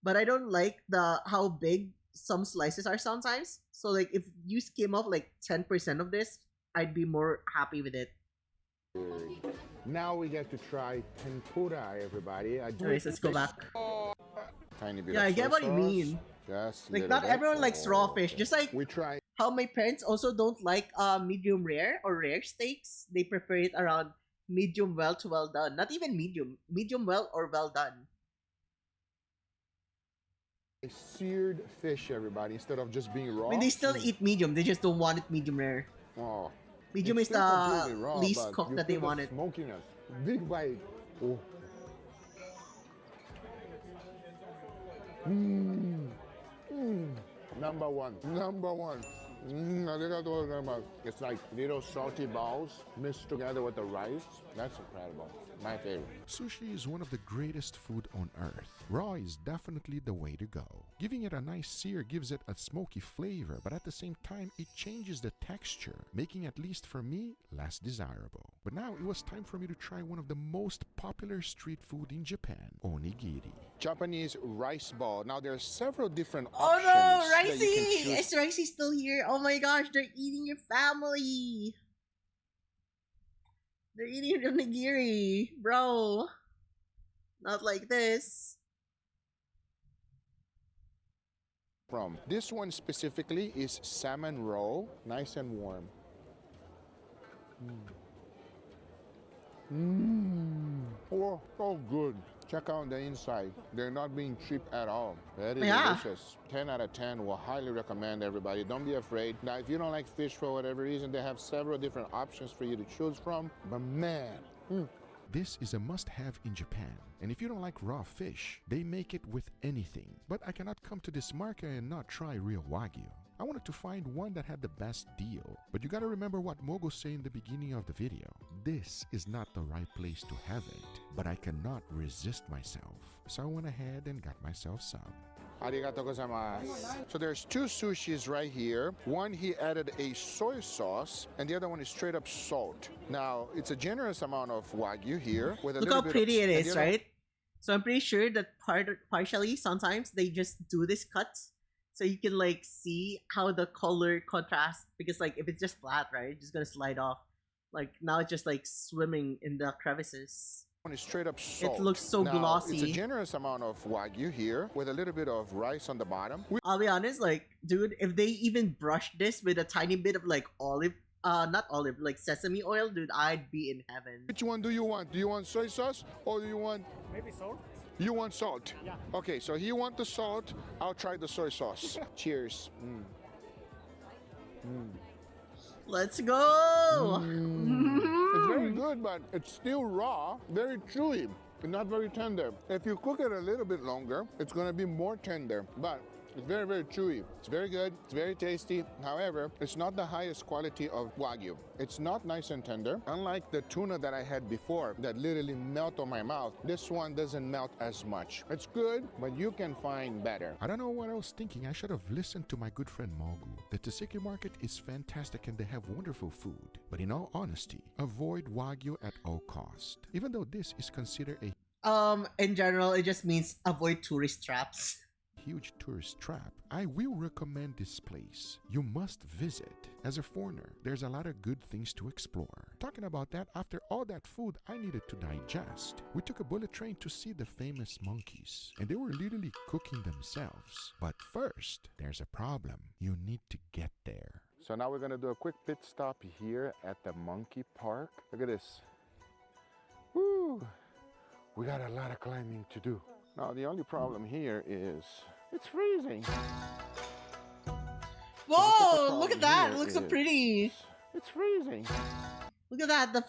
But I don't like how big some slices are sometimes. So like if you skim off like 10% of this, I'd be more happy with it. Now we get to try tempura, everybody. Anyways, let's go back. Tiny bit Yeah, of I get soy what you sauce. mean. Just Like, little not bit. everyone likes raw fish. Just like We try. how my parents also don't like medium rare or rare steaks. They prefer it around medium well to well done. Not even medium well or well done. A seared fish, everybody, instead of just being raw. I mean, they still eat medium. They just don't want it medium rare. Oh, Medium it's is still the completely raw, least but cooked you that they feel the wanted. Smokiness, big bite. Oh. Number one. Number one. It's like little salty balls mixed together with the rice. That's incredible. My favorite. Sushi is one of the greatest food on earth. Raw is definitely the way to go. Giving it a nice sear gives it a smoky flavor, but at the same time, it changes the texture, making, at least for me, less desirable. But now it was time for me to try one of the most popular street food in Japan, onigiri. Japanese rice ball. Now there are several different Oh options. no, that you can Ricey! choose. Is Ricey still here? Oh my gosh, they're eating your family! They're eating your onigiri, bro. Not like this. From this one specifically is salmon roll, nice and warm. Oh, so good. Check out the inside. They're not being cheap at all. Very delicious. 10 out of 10. Will highly recommend everybody. Don't be afraid. Now, if you don't like fish for whatever reason, they have several different options for you to choose from. But man, This is a must-have in Japan, and if you don't like raw fish, they make it with anything. But I cannot come to this market and not try real Wagyu. I wanted to find one that had the best deal, but you gotta remember what Mogo said in the beginning of the video. This is not the right place to have it, but I cannot resist myself, so I went ahead and got myself some. arigato gozaimasu. So there's two sushis right here. One, he added a soy sauce, and the other one is straight up salt. Now, it's a generous amount of Wagyu here. With a Look little how bit pretty of, it and the is, other- right? So I'm pretty sure that partially sometimes they just do this cut so you can like see how the color contrasts, because like if it's just flat, right, it's just gonna slide off. Like now it's just like swimming in the crevices. One is straight up salt. It looks so Now, glossy. It's a generous amount of Wagyu here with a little bit of rice on the bottom. I'll be honest, like, dude, if they even brush this with a tiny bit of like not olive, like sesame oil, dude, I'd be in heaven. Which one do you want? Do you want soy sauce or do you want... Maybe salt? You want salt? Yeah. Okay, so he want the salt. I'll try the soy sauce. Cheers. Let's go! It's very good, but it's still raw, very chewy, and not very tender. If you cook it a little bit longer, it's gonna be more tender, but it's very, very chewy. It's very good, it's very tasty. However, it's not the highest quality of Wagyu. It's not nice and tender. Unlike the tuna that I had before that literally melt on my mouth, this one doesn't melt as much. It's good, but you can find better. I don't know what I was thinking. I should have listened to my good friend Mogu. The Thicc market is fantastic and they have wonderful food. But in all honesty, avoid Wagyu at all cost. Even though this is considered a In general, it just means avoid tourist traps. huge tourist trap, I will recommend this place. You must visit. As a foreigner, there's a lot of good things to explore. Talking about that, after all that food I needed to digest, we took a bullet train to see the famous monkeys, and they were literally cooking themselves. But first, there's a problem. You need to get there. So now we're gonna do a quick pit stop here at the monkey park. Look at this. Woo! We got a lot of climbing to do. Now the only problem here is it's freezing. Whoa! Look at that! It here looks so is- pretty. It's freezing. Look at that! The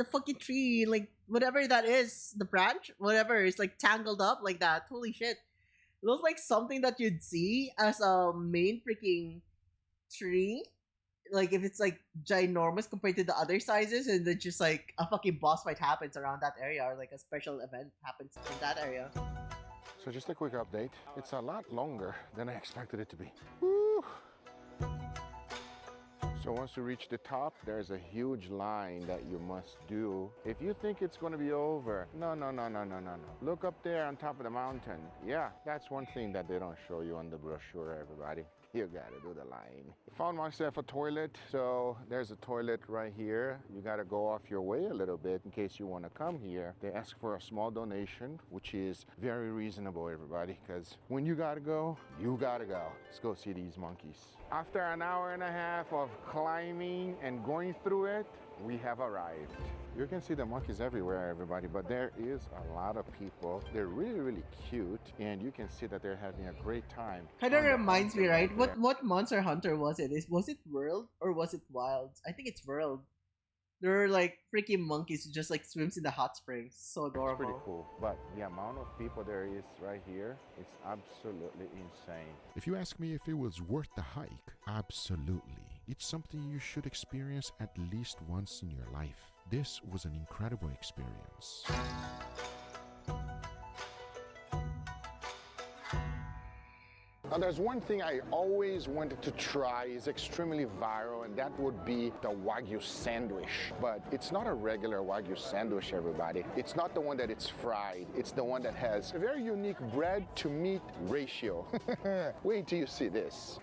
fucking tree, like whatever that is, the branch, whatever, is like tangled up like that. Holy shit! It looks like something that you'd see as a main freaking tree. Like if it's like ginormous compared to the other sizes, and then just like a fucking boss fight happens around that area, or like a special event happens in that area. So just a quick update. It's a lot longer than I expected it to be. Woo! So once you reach the top, there's a huge line that you must do. If you think it's going to be over, no. Look up there on top of the mountain. Yeah, that's one thing that they don't show you on the brochure, everybody. You gotta do the line. Found myself a toilet, so there's a toilet right here. You gotta go off your way a little bit in case you wanna come here. They ask for a small donation, which is very reasonable, everybody, because when you gotta go, you gotta go. Let's go see these monkeys. After an hour and a half of climbing and going through it, we have arrived. You can see the monkeys everywhere, everybody, but there is a lot of people. They're really, really cute, and you can see that they're having a great time. Kind of reminds me, right? What Monster Hunter was it? Was it World or was it Wilds? I think it's World. There are like freaking monkeys who just like swims in the hot springs. So adorable. It's pretty cool, but the amount of people there is right here, it's absolutely insane. If you ask me if it was worth the hike, absolutely. It's something you should experience at least once in your life. This was an incredible experience. Now, there's one thing I always wanted to try, is extremely viral, and that would be the Wagyu sandwich. But it's not a regular Wagyu sandwich, everybody. It's not the one that it's fried. It's the one that has a very unique bread to meat ratio. Wait till you see this.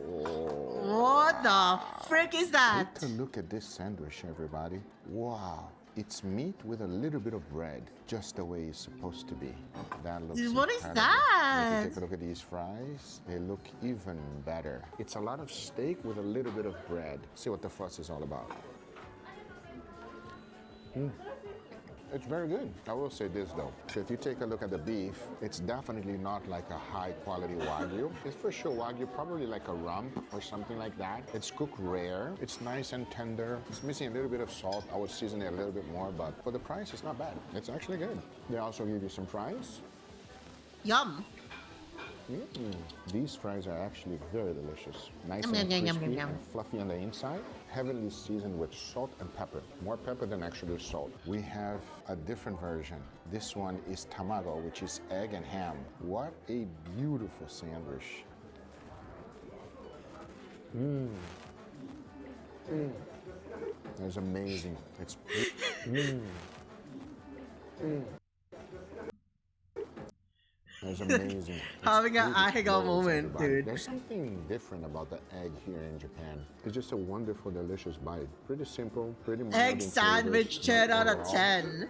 What the frick is that? Take a look at this sandwich, everybody. Wow. It's meat with a little bit of bread, just the way it's supposed to be. That looks What is incredible. that? If you take a look at these fries, they look even better. It's a lot of steak with a little bit of bread. See what the fuss is all about. It's very good. I will say this though. So if you take a look at the beef, it's definitely not like a high quality Wagyu. It's for sure Wagyu, probably like a rump or something like that. It's cooked rare. It's nice and tender. It's missing a little bit of salt. I would season it a little bit more, but for the price, it's not bad. It's actually good. They also give you some fries. Yum. These fries are actually very delicious. Nice and crispy and fluffy on the inside. Heavily seasoned with salt and pepper. More pepper than actually salt. We have a different version. This one is tamago, which is egg and ham. What a beautiful sandwich. It's amazing. It's It's amazing. Having an Ahiga moment, dude. There's something different about the egg here in Japan. It's just a wonderful, delicious bite. Pretty simple, pretty mild Egg in sandwich, flavors, 10 but out of overall, 10.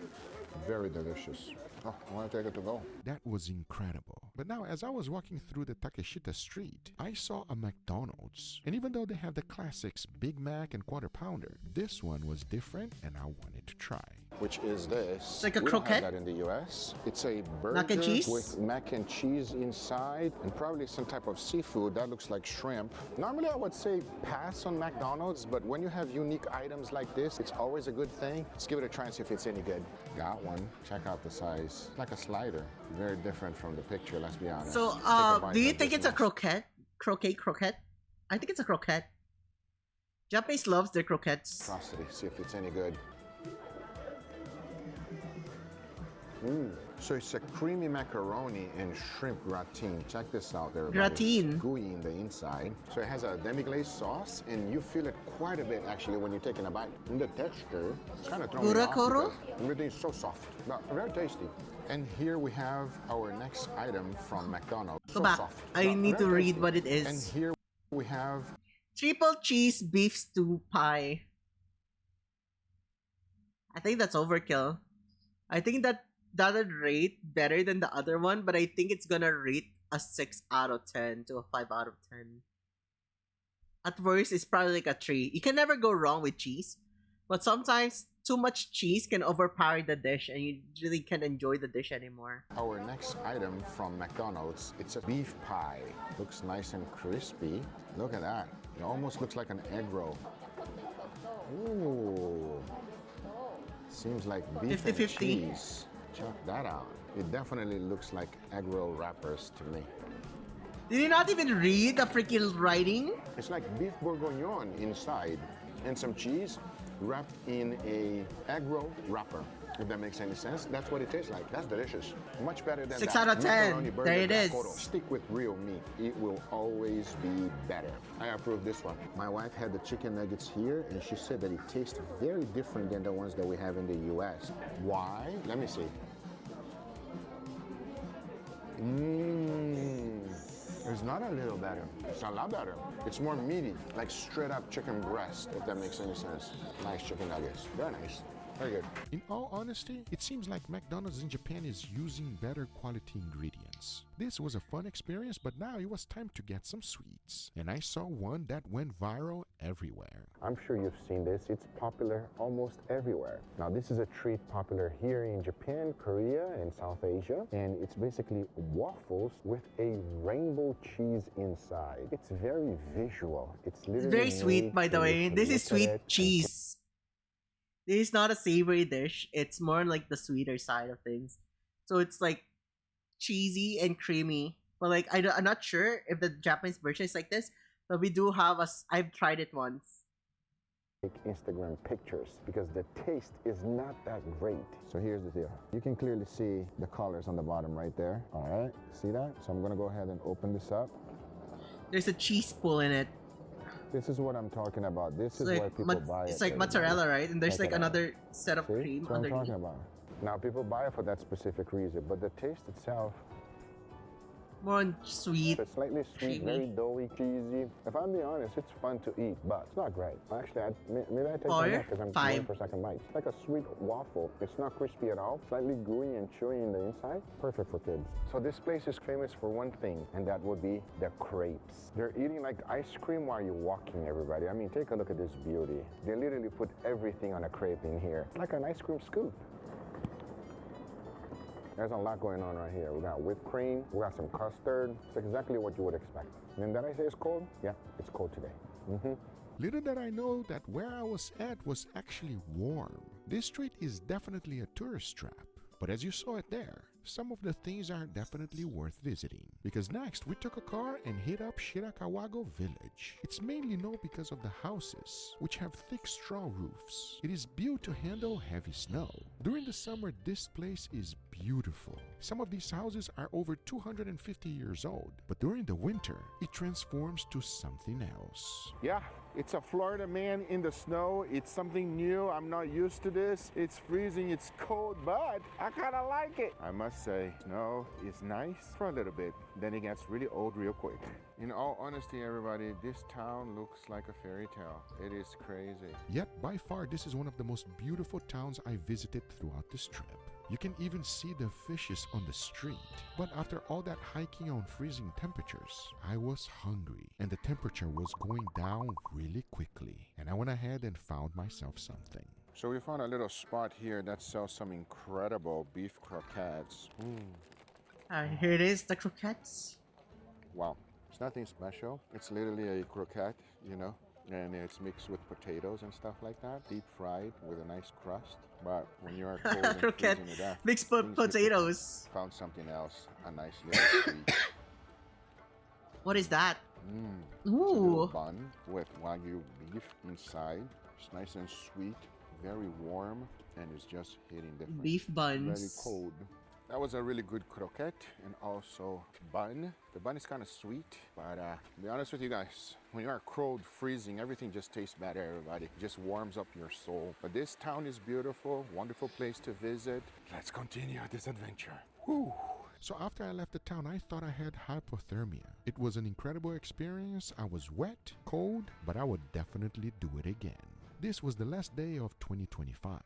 Very delicious. Oh, I want to take it to go. That was incredible. But now, as I was walking through the Takeshita street, I saw a McDonald's. And even though they have the classics Big Mac and Quarter Pounder, this one was different and I wanted to try. Which is this? It's like a we croquette? don't have that in the US. It's a burger Mac and cheese? with mac and cheese inside and probably some type of seafood. That looks like shrimp. Normally I would say pass on McDonald's, but when you have unique items like this, it's always a good thing. Let's give it a try and see if it's any good. Got one. Check out the size. It's like a slider. Very different from the picture, let's be honest. So, Let's take a bite do you of think this it's a one. croquette? Croquette? I think it's a croquette. Japanese loves their croquettes. Frosty, see if it's any good. So it's a creamy macaroni and shrimp gratin. Check this out, everybody. Gratin. It's gooey in the inside. So it has a demi-glace sauce, and you feel it quite a bit actually when you're taking a bite. And the texture, it's kind of throwing me off Burakoro? because everything's so soft, but very tasty. And here we have our next item from McDonald's. Go So back. soft, I but need to very read tasty. what it is. And here we have Triple cheese beef stew pie. I think that's overkill. I think that would rate better than the other one, but I think it's gonna rate a 6 out of 10 to a 5 out of 10. At worst, it's probably like a 3. You can never go wrong with cheese, but sometimes too much cheese can overpower the dish and you really can't enjoy the dish anymore. our next item from McDonald's. It's a beef pie. Looks nice and crispy. Look at that. It almost looks like an egg roll. Ooh. Seems like beef and 50-50. cheese. Check that out. It definitely looks like egg roll wrappers to me. Did you not even read the freaking writing? It's like beef bourguignon inside and some cheese wrapped in a egg roll wrapper. If that makes any sense, that's what it tastes like. That's delicious. Much better than 6 that out of 10. macaroni burger There it is. Raekathon. Stick with real meat. It will always be better. I approve this one. My wife had the chicken nuggets here, and she said that it tastes very different than the ones that we have in the U.S. Why? Let me see. It's not a little better. It's a lot better. It's more meaty, like straight up chicken breast, if that makes any sense. Nice chicken nuggets. Very nice. Very good. In all honesty, it seems like McDonald's in Japan is using better quality ingredients. This was a fun experience, but now it was time to get some sweets. And I saw one that went viral everywhere. I'm sure you've seen this. It's popular almost everywhere. Now, this is a treat popular here in Japan, Korea, and South Asia. And it's basically waffles with a rainbow cheese inside. It's very visual. It's literally Very sweet, made by the for you way. to This look is at sweet it and cheese. This is not a savory dish. It's more like the sweeter side of things. So it's like cheesy and creamy. But like I'm not sure if the Japanese version is like this. But we do have I've tried it once. take Instagram pictures because the taste is not that great. So here's the deal. You can clearly see the colors on the bottom right there. All right, see that? So I'm gonna go ahead and open this up. There's a cheese pool in it. This is what I'm talking about. This is Like why people buy it. it's like everybody. mozzarella, right? And there's Check like it out. another set of See? cream That's what I'm underneath. talking about. Now people buy it for that specific reason, but the taste itself, More on sweet. it's slightly sweet, creamy. very doughy, cheesy. If I'm being honest, it's fun to eat, but it's not great. Actually, maybe I take Four, that back because I'm five. going for second bite. It's like a sweet waffle. It's not crispy at all. Slightly gooey and chewy in the inside. Perfect for kids. So this place is famous for one thing, and that would be the crepes. They're eating like ice cream while you're walking, everybody. I mean, take a look at this beauty. They literally put everything on a crepe in here. It's like an ice cream scoop. There's a lot going on right here. We got whipped cream, we got some custard. It's exactly what you would expect. And did I say it's cold? Yeah, it's cold today. Little did I know that where I was at was actually warm. This street is definitely a tourist trap. But as you saw it there, some of the things are definitely worth visiting. Because next, we took a car and hit up Shirakawago village. It's mainly known because of the houses, which have thick straw roofs. It is built to handle heavy snow. During the summer, this place is beautiful. Some of these houses are over 250 years old, but during the winter, it transforms to something else. Yeah, it's a Florida man in the snow. It's something new. I'm not used to this. It's freezing, it's cold, but I kind of like it. I must say, snow is nice for a little bit. Then it gets really old real quick. In all honesty, everybody, this town looks like a fairy tale. It is crazy. Yet, by far, this is one of the most beautiful towns I visited throughout this trip. You can even see the fishes on the street. But after all that hiking on freezing temperatures, I was hungry and the temperature was going down really quickly. And I went ahead and found myself something. So we found a little spot here that sells some incredible beef croquettes. Here it is, the croquettes. Wow, it's nothing special. It's literally a croquette, you know, and it's mixed with potatoes and stuff like that, deep fried with a nice crust. But when you are cold and Croquette freezing to death, mixed things get potatoes. different. Found something else, a nice little treat. What is that? It's a little Ooh. bun with Wagyu beef inside. It's nice and sweet, very warm, and it's just hitting different. Beef buns. Very cold. That was a really good croquette and also bun. The bun is kind of sweet, but to be honest with you guys, when you are cold, freezing, everything just tastes better, everybody. It just warms up your soul. But this town is beautiful, wonderful place to visit. Let's continue this adventure. Whew. So after I left the town, I thought I had hypothermia. It was an incredible experience. I was wet, cold, but I would definitely do it again. This was the last day of 2025.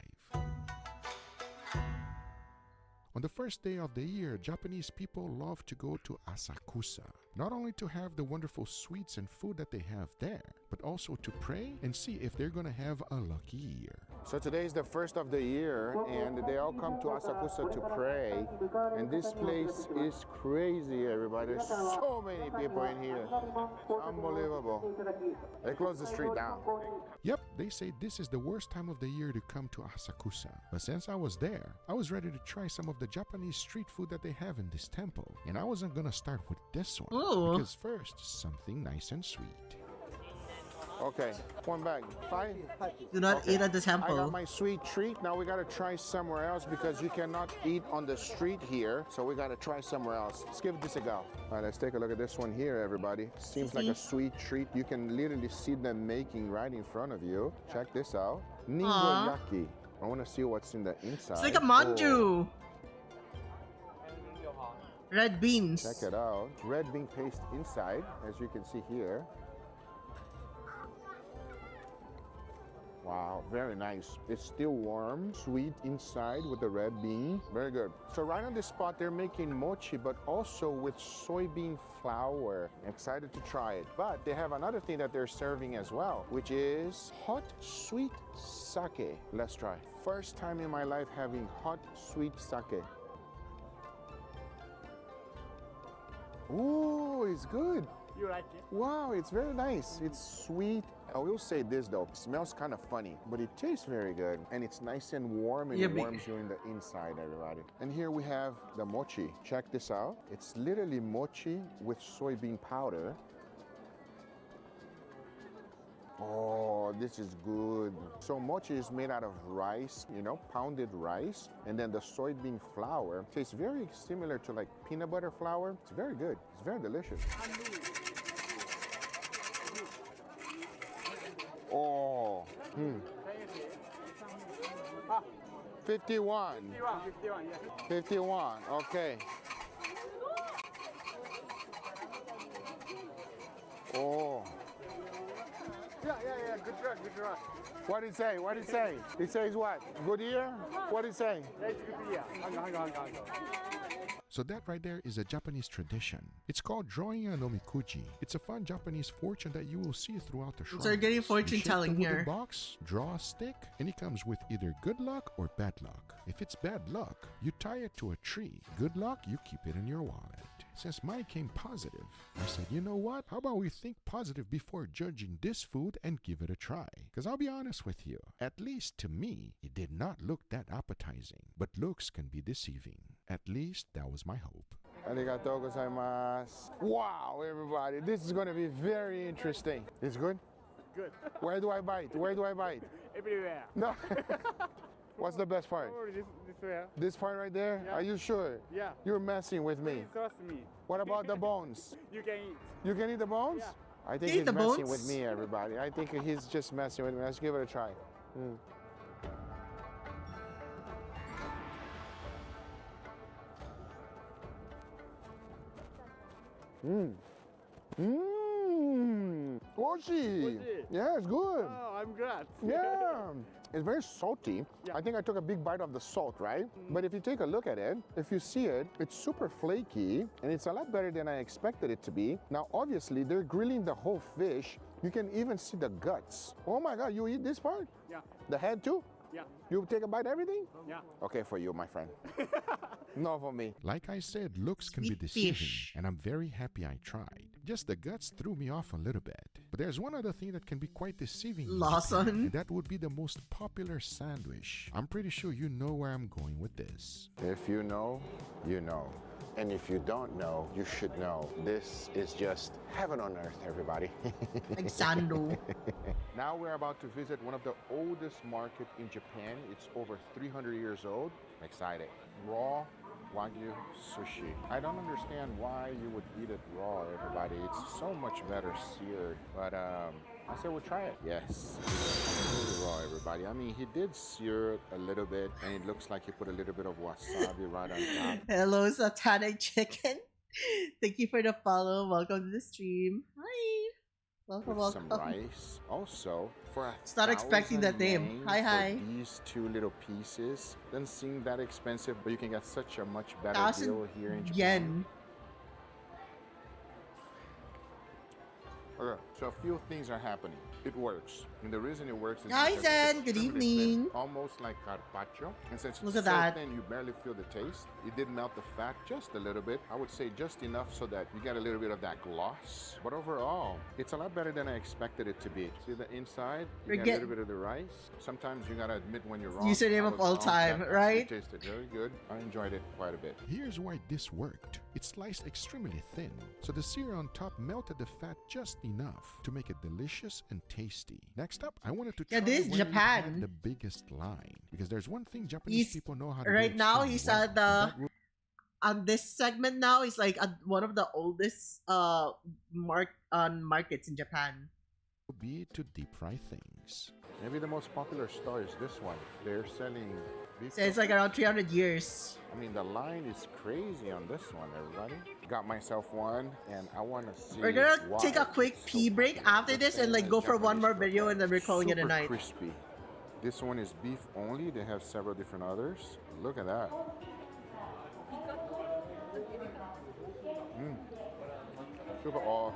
On the first day of the year, Japanese people love to go to Asakusa, not only to have the wonderful sweets and food that they have there, but also to pray and see if they're gonna have a lucky year. So today is the first of the year, and they all come to Asakusa to pray. And this place is crazy, everybody. There's so many people in here. It's unbelievable. They closed the street down. Yep, they say this is the worst time of the year to come to Asakusa. But since I was there, I was ready to try some of the Japanese street food that they have in this temple. And I wasn't gonna start with this one. Ooh. Because first, something nice and sweet. Okay, one bag. 5? Do not eat at the I temple. got my sweet treat. Now we gotta try somewhere else because you cannot eat on the street here. So we gotta try somewhere else. Let's give this a go. All right, let's take a look at this one here, everybody. Seems like a sweet treat. You can literally see them making right in front of you. Check this out. Ningoyaki. I wanna see what's in the inside. It's like a manju. Red beans. Check it out. Red bean paste inside, as you can see here. Wow, very nice. It's still warm, sweet inside with the red bean. Very good. So right on this spot, they're making mochi, but also with soybean flour. Excited to try it. But they have another thing that they're serving as well, which is hot sweet sake. Let's try. First time in my life having hot sweet sake. Ooh, it's good. You like it? Wow, it's very nice. It's sweet. I will say this though, it smells kind of funny, but it tastes very good. And it's nice and warm, and it warms you in the inside, everybody. And here we have the mochi. Check this out. It's literally mochi with soybean powder. Oh, this is good. So mochi is made out of rice, you know, pounded rice. And then the soybean flour tastes very similar to like peanut butter flour. It's very good. It's very delicious. Oh, 51. 51, okay. Oh. Yeah, good try. What did it say? What did it say? It says what? Good ear? What did it say? Yeah, it's good ear. Hang on. So that right there is a Japanese tradition. It's called drawing a nomikuji. It's a fun Japanese fortune that you will see throughout the shrine. So you're getting fortune telling here. Box, draw a stick, and it comes with either good luck or bad luck. If it's bad luck, you tie it to a tree. Good luck, you keep it in your wallet. Since mine came positive, I said, you know what? How about we think positive before judging this food and give it a try? Because I'll be honest with you, at least to me, it did not look that appetizing. But looks can be deceiving. At least that was my hope. Arigatou gozaimasu. Wow, everybody, this is going to be very interesting. It's good? Good. Where do I bite? Where do I bite? Everywhere. No. What's the best part? Oh, this way. This part right there? Yeah. Are you sure? Yeah. You're messing with me. Please trust me. What about the bones? You can eat. You can eat the bones? Yeah. I think Eat he's the messing bones? with me, everybody. I think he's just messing with me. Let's give it a try. Oshi. Yeah, it's good. Oh, I'm glad. Yeah. It's very salty. Yeah. I think I took a big bite of the salt, right? But if you take a look at it, if you see it, it's super flaky and it's a lot better than I expected it to be. Now, obviously, they're grilling the whole fish. You can even see the guts. Oh my God, you eat this part? Yeah. The head too? Yeah. You take a bite of everything? Yeah. Okay, for you, my friend. No for me. Like I said, looks can be Sweet deceiving, fish. and I'm very happy I tried. Just the guts threw me off a little bit. But there's one other thing that can be quite deceiving, in Lawson. Japan, and that would be the most popular sandwich. I'm pretty sure you know where I'm going with this. If you know, you know. And if you don't know, you should know. This is just heaven on earth, everybody. Like sando. Now we're about to visit one of the oldest market in Japan. It's over 300 years old. I'm excited. Raw Wagyu sushi. I don't understand why you would eat it raw, everybody. It's so much better seared. But I said we'll try it. Yes, really raw, everybody. I mean, he did sear it a little bit, and it looks like he put a little bit of wasabi right on top. Hello, Satanic Chicken. Thank you for the follow. Welcome to the stream. Hi. Welcome, With some welcome. rice. Also, for It's not expecting that 1,000 name. yen Hi, for hi. these two little pieces. Doesn't seem that expensive, but you can get such a much better 1,000 deal here in Japan. yen. Okay, so a few things are happening. It works. And the reason it works is Hi, because Zen. it's Good extremely evening. thin, almost like carpaccio. And since Look it's at so that. thin, you barely feel the taste. It did melt the fat just a little bit. I would say just enough so that you get a little bit of that gloss. But overall, it's a lot better than I expected it to be. See the inside? You We're get a get- little bit of the rice. Sometimes you gotta admit when you're wrong. Username I of was all wrong. time, That right? actually tasted very good. I enjoyed it quite a bit. Here's why this worked. It's sliced extremely thin, so the sear on top melted the fat just enough to make it delicious and tasty. Next up, I wanted to try Yeah, this is where it Japan. had the biggest line, because there's one thing Japanese He's people know how to do right now. extremely He's well, at and the that would on this segment now. He's like one of the oldest markets in Japan. be to deep fry things. Maybe the most popular store is this one. They're selling beef. So it's like around 300 years. I mean, the line is crazy on this one, everybody. Got myself one, and I want to see. We're gonna why take a quick it's so pee break after this and like go for one more video and then we're calling it a super night. crispy. This one is beef only. They have several different others. Look at that. Super. Oh,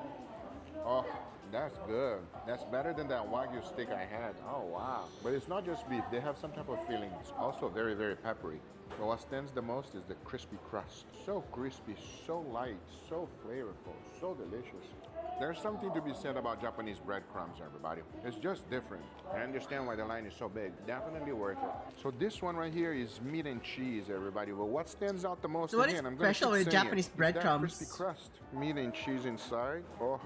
that's good. That's better than that Wagyu steak I had. Oh, wow. But it's not just beef. They have some type of filling. It's also very, very peppery. But what stands the most is the crispy crust. So crispy, so light, so flavorful, so delicious. There's something to be said about Japanese breadcrumbs, everybody. It's just different. I understand why the line is so big. Definitely worth it. So this one right here is meat and cheese, everybody. Well, what stands out the most? So what is again, I'm gonna special keep with saying Japanese it, is that breadcrumbs? crispy crust. Meat and cheese inside. Oh,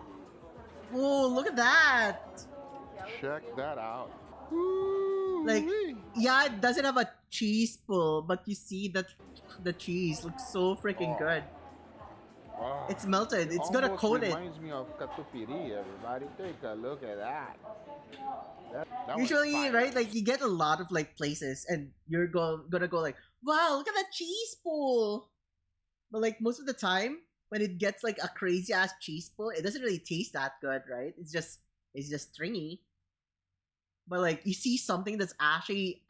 Oh, look at that! check that out. Like, yeah, it doesn't have a cheese pull, but you see that the cheese looks so freaking good. Oh, It's melted. It's gonna almost coat it. reminds me of Katupiri, everybody. Take a look at that. That was Usually, fire. right? Like you get a lot of like places, and you're gonna go like, wow, look at that cheese pull. But like most of the time, when it gets like a crazy ass cheese pull, it doesn't really taste that good, right? It's just stringy. But like you see something that's actually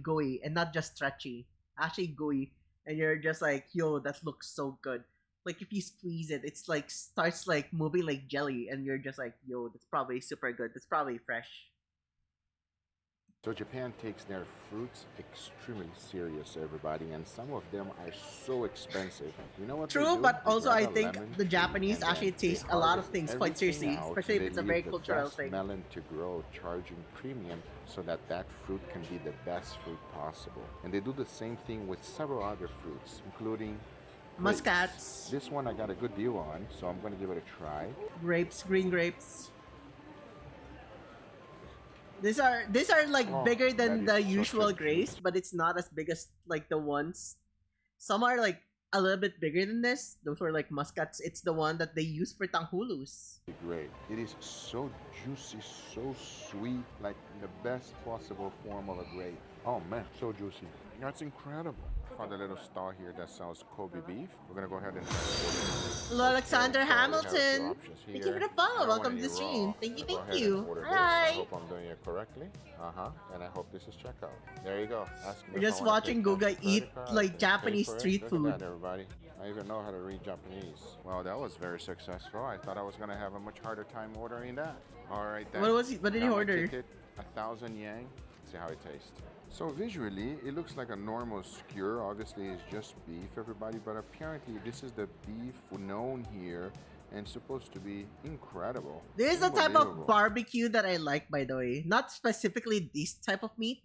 gooey and not just stretchy, actually gooey, and you're just like, yo, that looks so good. Like if you squeeze it, it's like starts like moving like jelly, and you're just like, yo, that's probably super good. That's probably fresh. So Japan takes their fruits extremely serious, everybody, and some of them are so expensive. You know what? they True, do? but They also grab I a think lemon, the Japanese and then actually they taste a lot of harvest things quite everything seriously, out. especially if They it's a leave very the cultural best thing. melon to grow, charging premium so that that fruit can be the best fruit possible. And they do the same thing with several other fruits, including grapes. Muscats. This one I got a good deal on, so I'm going to give it a try. Grapes, green grapes. These are like Oh, bigger than that the is such a usual juice. grapes, but it's not as big as like the ones. Some are like a little bit bigger than this. Those are like muscats. It's the one that they use for tanghulus. Great. It is so juicy, so sweet, like the best possible form of a grape. Oh man, so juicy. That's incredible. Found a little stall here that sells Kobe beef. We're gonna go ahead and Hello, Alexander So we have two Hamilton. options Thank you here. for the I follow. don't Welcome want to the any stream. raw. Thank you, Go thank ahead you. and order this. Hi. I hope I'm doing it correctly. And I hope this is checkout. There you go. Ask me We're if I just wanna watching pay Guga credit eat card, like I can pay Japanese for it. street Look food. at that, everybody. I even know how to read Japanese. Wow, that was very successful. I thought I was gonna have a much harder time ordering that. All right, then. What did he Got my order? ticket, 1,000 yen. See how it tastes. So visually, it looks like a normal skewer. Obviously, it's just beef, everybody. But apparently, this is the beef known here and supposed to be incredible. This is the type of Unbelievable. barbecue that I like, by the way. Not specifically this type of meat.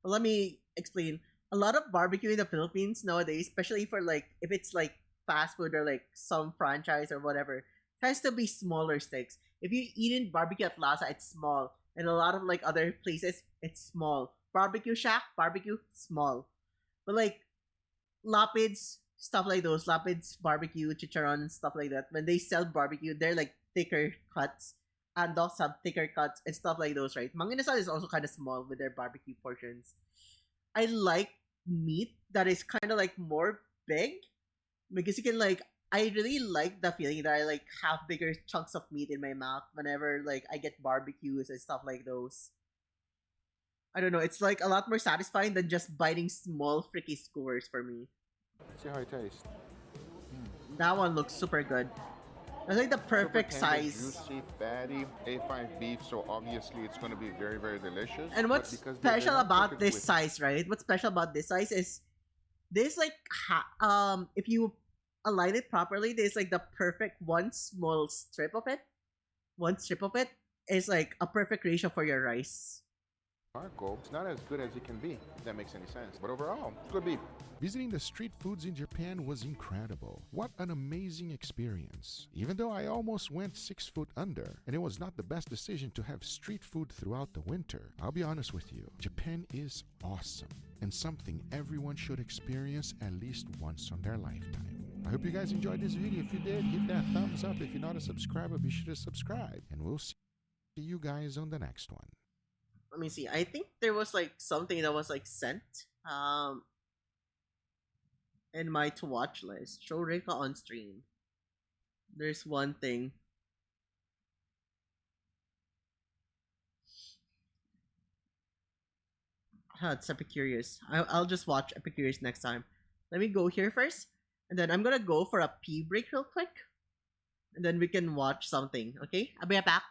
But let me explain. A lot of barbecue in the Philippines nowadays, especially for like if it's like fast food or like some franchise or whatever, tends to be smaller steaks. If you eat in barbecue at Plaza, it's small. And a lot of like other places, it's small. Barbecue Shack, barbecue, small. But like Lapids, stuff like those, Lapids barbecue, Chicharon, stuff like that. When they sell barbecue, they're like thicker cuts. And dogs have thicker cuts and stuff like those, right? Mang Inasal is also kind of small with their barbecue portions. I like meat that is kind of like more big because you can like, I really like the feeling that I like have bigger chunks of meat in my mouth whenever like I get barbecues and stuff like those. I don't know, it's like a lot more satisfying than just biting small freaky skewers for me. Let's see how it tastes. That one looks super good. That's like the perfect Super tender, size. Juicy, fatty, A5 beef, so obviously it's going to be very, very delicious. And but what's because they're special not about cooked this with- size, right? What's special about this size is this like if you align it properly, there's like the perfect one small strip of it. One strip of it is like a perfect ratio for your rice. Marco, it's not as good as it can be, if that makes any sense. But overall, it's good beef. Visiting the street foods in Japan was incredible. What an amazing experience. Even though I almost went 6 foot under, and it was not the best decision to have street food throughout the winter, I'll be honest with you, Japan is awesome and something everyone should experience at least once on their lifetime. I hope you guys enjoyed this video. If you did, hit that thumbs up. If you're not a subscriber, be sure to subscribe. And we'll see you guys on the next one. let me see. I think there was like something that was like sent in my to watch list. Show Rika on stream. There's one thing. It's Epicurious. I'll just watch Epicurious next time. Let me go here first, and then I'm gonna go for a pee break real quick, and then we can watch something. Okay, I'll be back.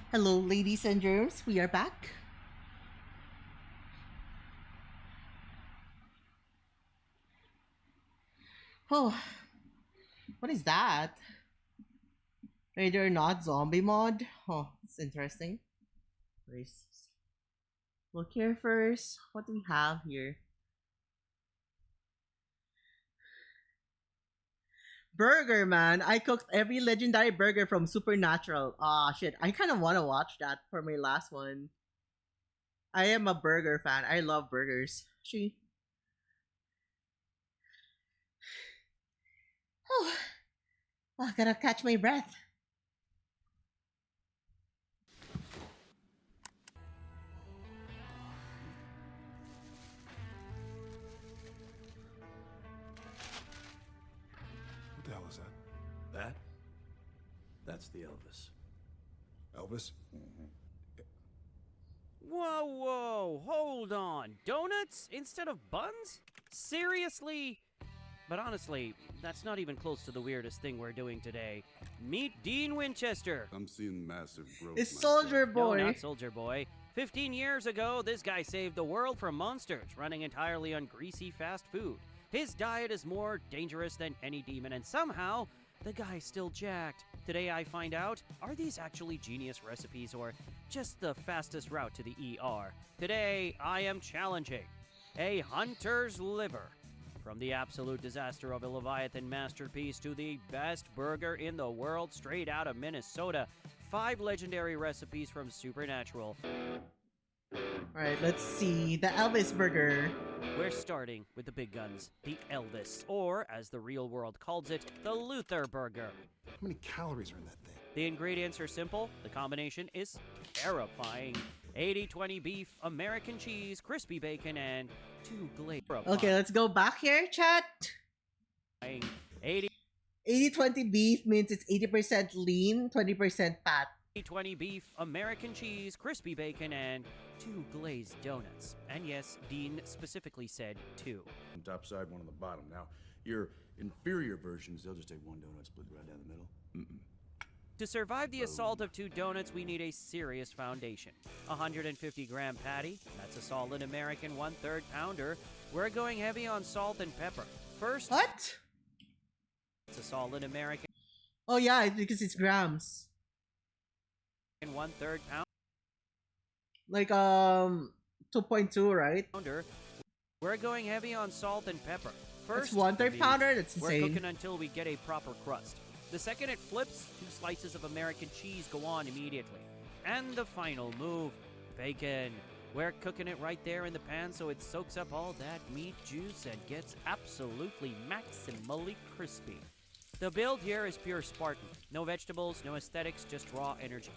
Hello, ladies and germs. We are back. Oh, what is that? Raider or not zombie mod? Oh, it's interesting. Let's look here first. What do we have here? Burger, man. I cooked every legendary burger from Supernatural. Ah, shit. I kind of want to watch that for my last one. I am a burger fan. I love burgers. She. Oh, I gotta catch my breath. What the hell is that? That? That's the Elvis. Elvis? Whoa, whoa, hold on. Donuts instead of buns? Seriously? But honestly, that's not even close to the weirdest thing we're doing today. Meet Dean Winchester. I'm seeing massive growth. It's Soldier Boy. No, not Soldier Boy. 15 years ago, this guy saved the world from monsters, running entirely on greasy fast food. His diet is more dangerous than any demon, and somehow, the guy's still jacked. Today I find out, are these actually genius recipes or just the fastest route to the ER? Today, I am challenging a hunter's liver. From the absolute disaster of a Leviathan masterpiece to the best burger in the world straight out of Minnesota. 5 legendary recipes from Supernatural. Alright, let's see. The Elvis burger. We're starting with the big guns, the Elvis, or as the real world calls it, the Luther burger. How many calories are in that thing? The ingredients are simple. The combination is terrifying. 80-20 beef, American cheese, crispy bacon, and 2 glazed. Okay, let's go back here, chat. 80-20 beef means it's 80% lean, 20% fat. 20 beef, American cheese, crispy bacon, and 2 glazed donuts. And yes, Dean specifically said 2. On top side, one on the bottom. Now, your inferior versions, they'll just take one donut, split it right down the middle. To survive the assault of 2 donuts, we need a serious foundation. 150-gram patty, that's a solid American 1/3 pounder. We're going heavy on salt and pepper. First, what? It's a solid American. Oh yeah, because it's grams. 1/3 pound. Like 2.2, right? We're going heavy on salt and pepper. That's First, 1/3 the pounder? meat. That's We're insane. cooking until we get a proper crust. The second it flips, 2 slices of American cheese go on immediately. And the final move, bacon. We're cooking it right there in the pan so it soaks up all that meat juice and gets absolutely maximally crispy. The build here is pure Spartan. No vegetables, no aesthetics, just raw energy.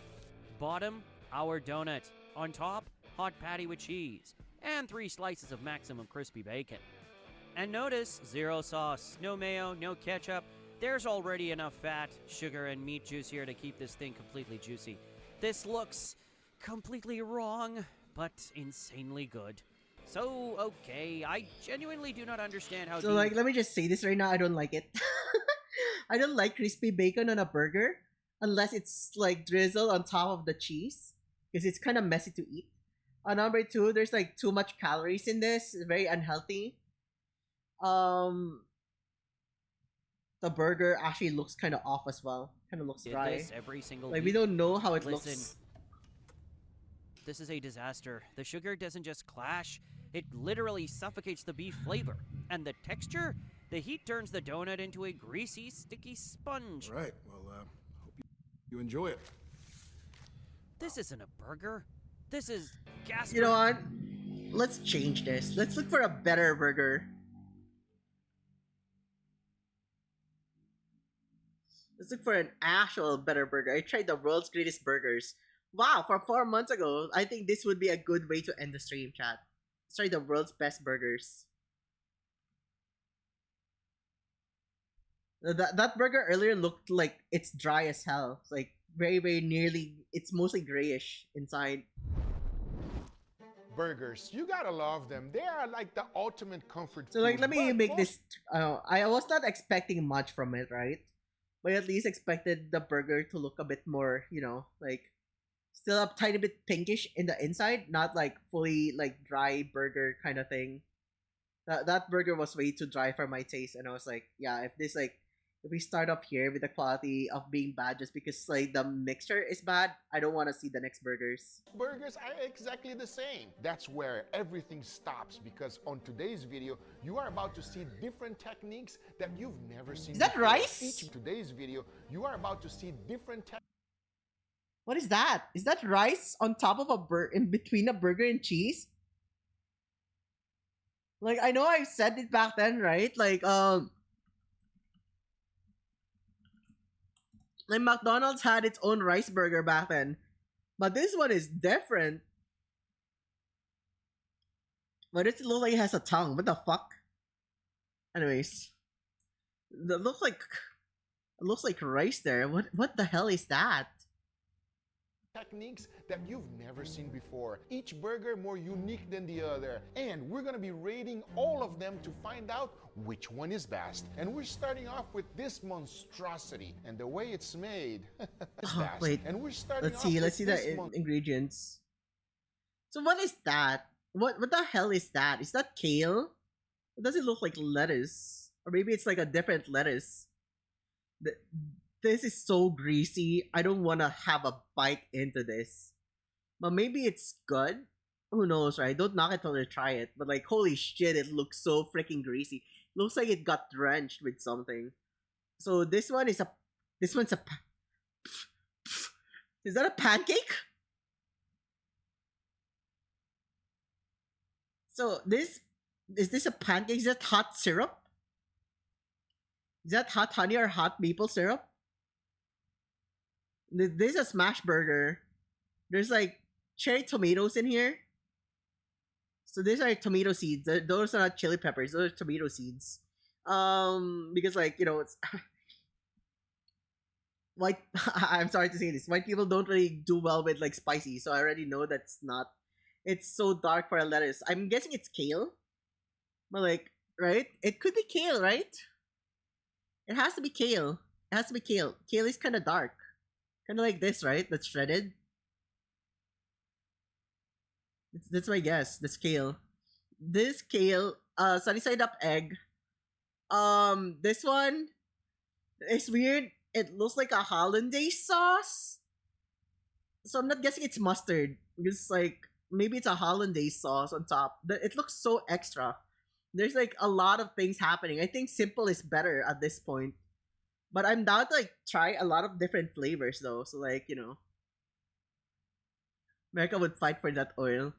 Bottom, our donut. On top, hot patty with cheese. And 3 slices of maximum crispy bacon. And notice, 0 sauce, no mayo, no ketchup. There's already enough fat, sugar, and meat juice here to keep this thing completely juicy. This looks completely wrong, but insanely good. So, okay, I genuinely do not understand how... So, like, let me just say this right now. I don't like it. I don't like crispy bacon on a burger unless it's, like, drizzled on top of the cheese. Because it's kind of messy to eat. Number 2, there's, like, too much calories in this. It's very unhealthy. The burger actually looks kind of off as well. Kind of looks Did dry. this every single Like, we week. don't know how it Listen, looks. this is a disaster. The sugar doesn't just clash, it literally suffocates the beef flavor. And the texture? The heat turns the donut into a greasy, sticky sponge. Right. Well, hope you enjoy it. This isn't a burger. This is gas. You know what? Let's change this. Let's look for a better burger. Let's look for an actual better burger. I tried the world's greatest burgers. Wow, for 4 months ago, I think this would be a good way to end the stream, chat. Let's try the world's best burgers. That burger earlier looked like it's dry as hell. It's like very, very nearly, it's mostly grayish inside. Burgers, you gotta love them. They are like the ultimate comfort So, like, food, let me but make most- this. I was not expecting much from it, right? But I at least expected the burger to look a bit more, you know, like still a tiny bit pinkish in the inside, not like fully like dry burger kind of thing. That burger was way too dry for my taste, and I was like, yeah, if we start off here with the quality of being bad just because like the mixture is bad, I don't want to see the next burgers. Burgers are exactly the same. That's where everything stops, because on today's video, you are about to see different techniques that you've never seen. Is that before. rice? Each today's video, you are about to see different What is that? Is that rice on top of in between a burger and cheese? Like, I know I said it back then, right? Like McDonald's had its own rice burger back then. But this one is different. But it looks like it has a tongue. What the fuck? Anyways. It looks like rice there. What the hell is that? techniques that you've never seen before. Each burger more unique than the other. And we're gonna be rating all of them to find out which one is best. And we're starting off with this monstrosity. And the way it's made is best. Wait, and we're starting let's off see with the this ingredients. So what is that? What the hell is that? Is that kale? It doesn't look like lettuce. Or maybe it's like a different lettuce. This is so greasy. I don't want to have a bite into this. But maybe it's good. Who knows, right? Don't knock it till you try it. But like, holy shit, it looks so freaking greasy. Looks like it got drenched with something. So this one's a is that a pancake? So is this a pancake? Is that hot syrup? Is that hot honey or hot maple syrup? This is a smash burger. There's like cherry tomatoes in here. So these are tomato seeds. Those are not chili peppers. Those are tomato seeds. Because like, you know, it's white. I'm sorry to say this. White people don't really do well with like spicy. So I already know that's not. It's so dark for a lettuce. I'm guessing it's kale. But like, right? It could be kale, right? It has to be kale. It has to be kale. Kale is kind of dark. Kind of like this, right? That's shredded. That's my guess. That's kale. This kale, sunny side up egg. This one is weird. It looks like a hollandaise sauce. So I'm not guessing it's mustard. It's like maybe it's a hollandaise sauce on top. It looks so extra. There's like a lot of things happening. I think simple is better at this point. But I'm down to like try a lot of different flavors though. So like, you know, America would fight for that oil.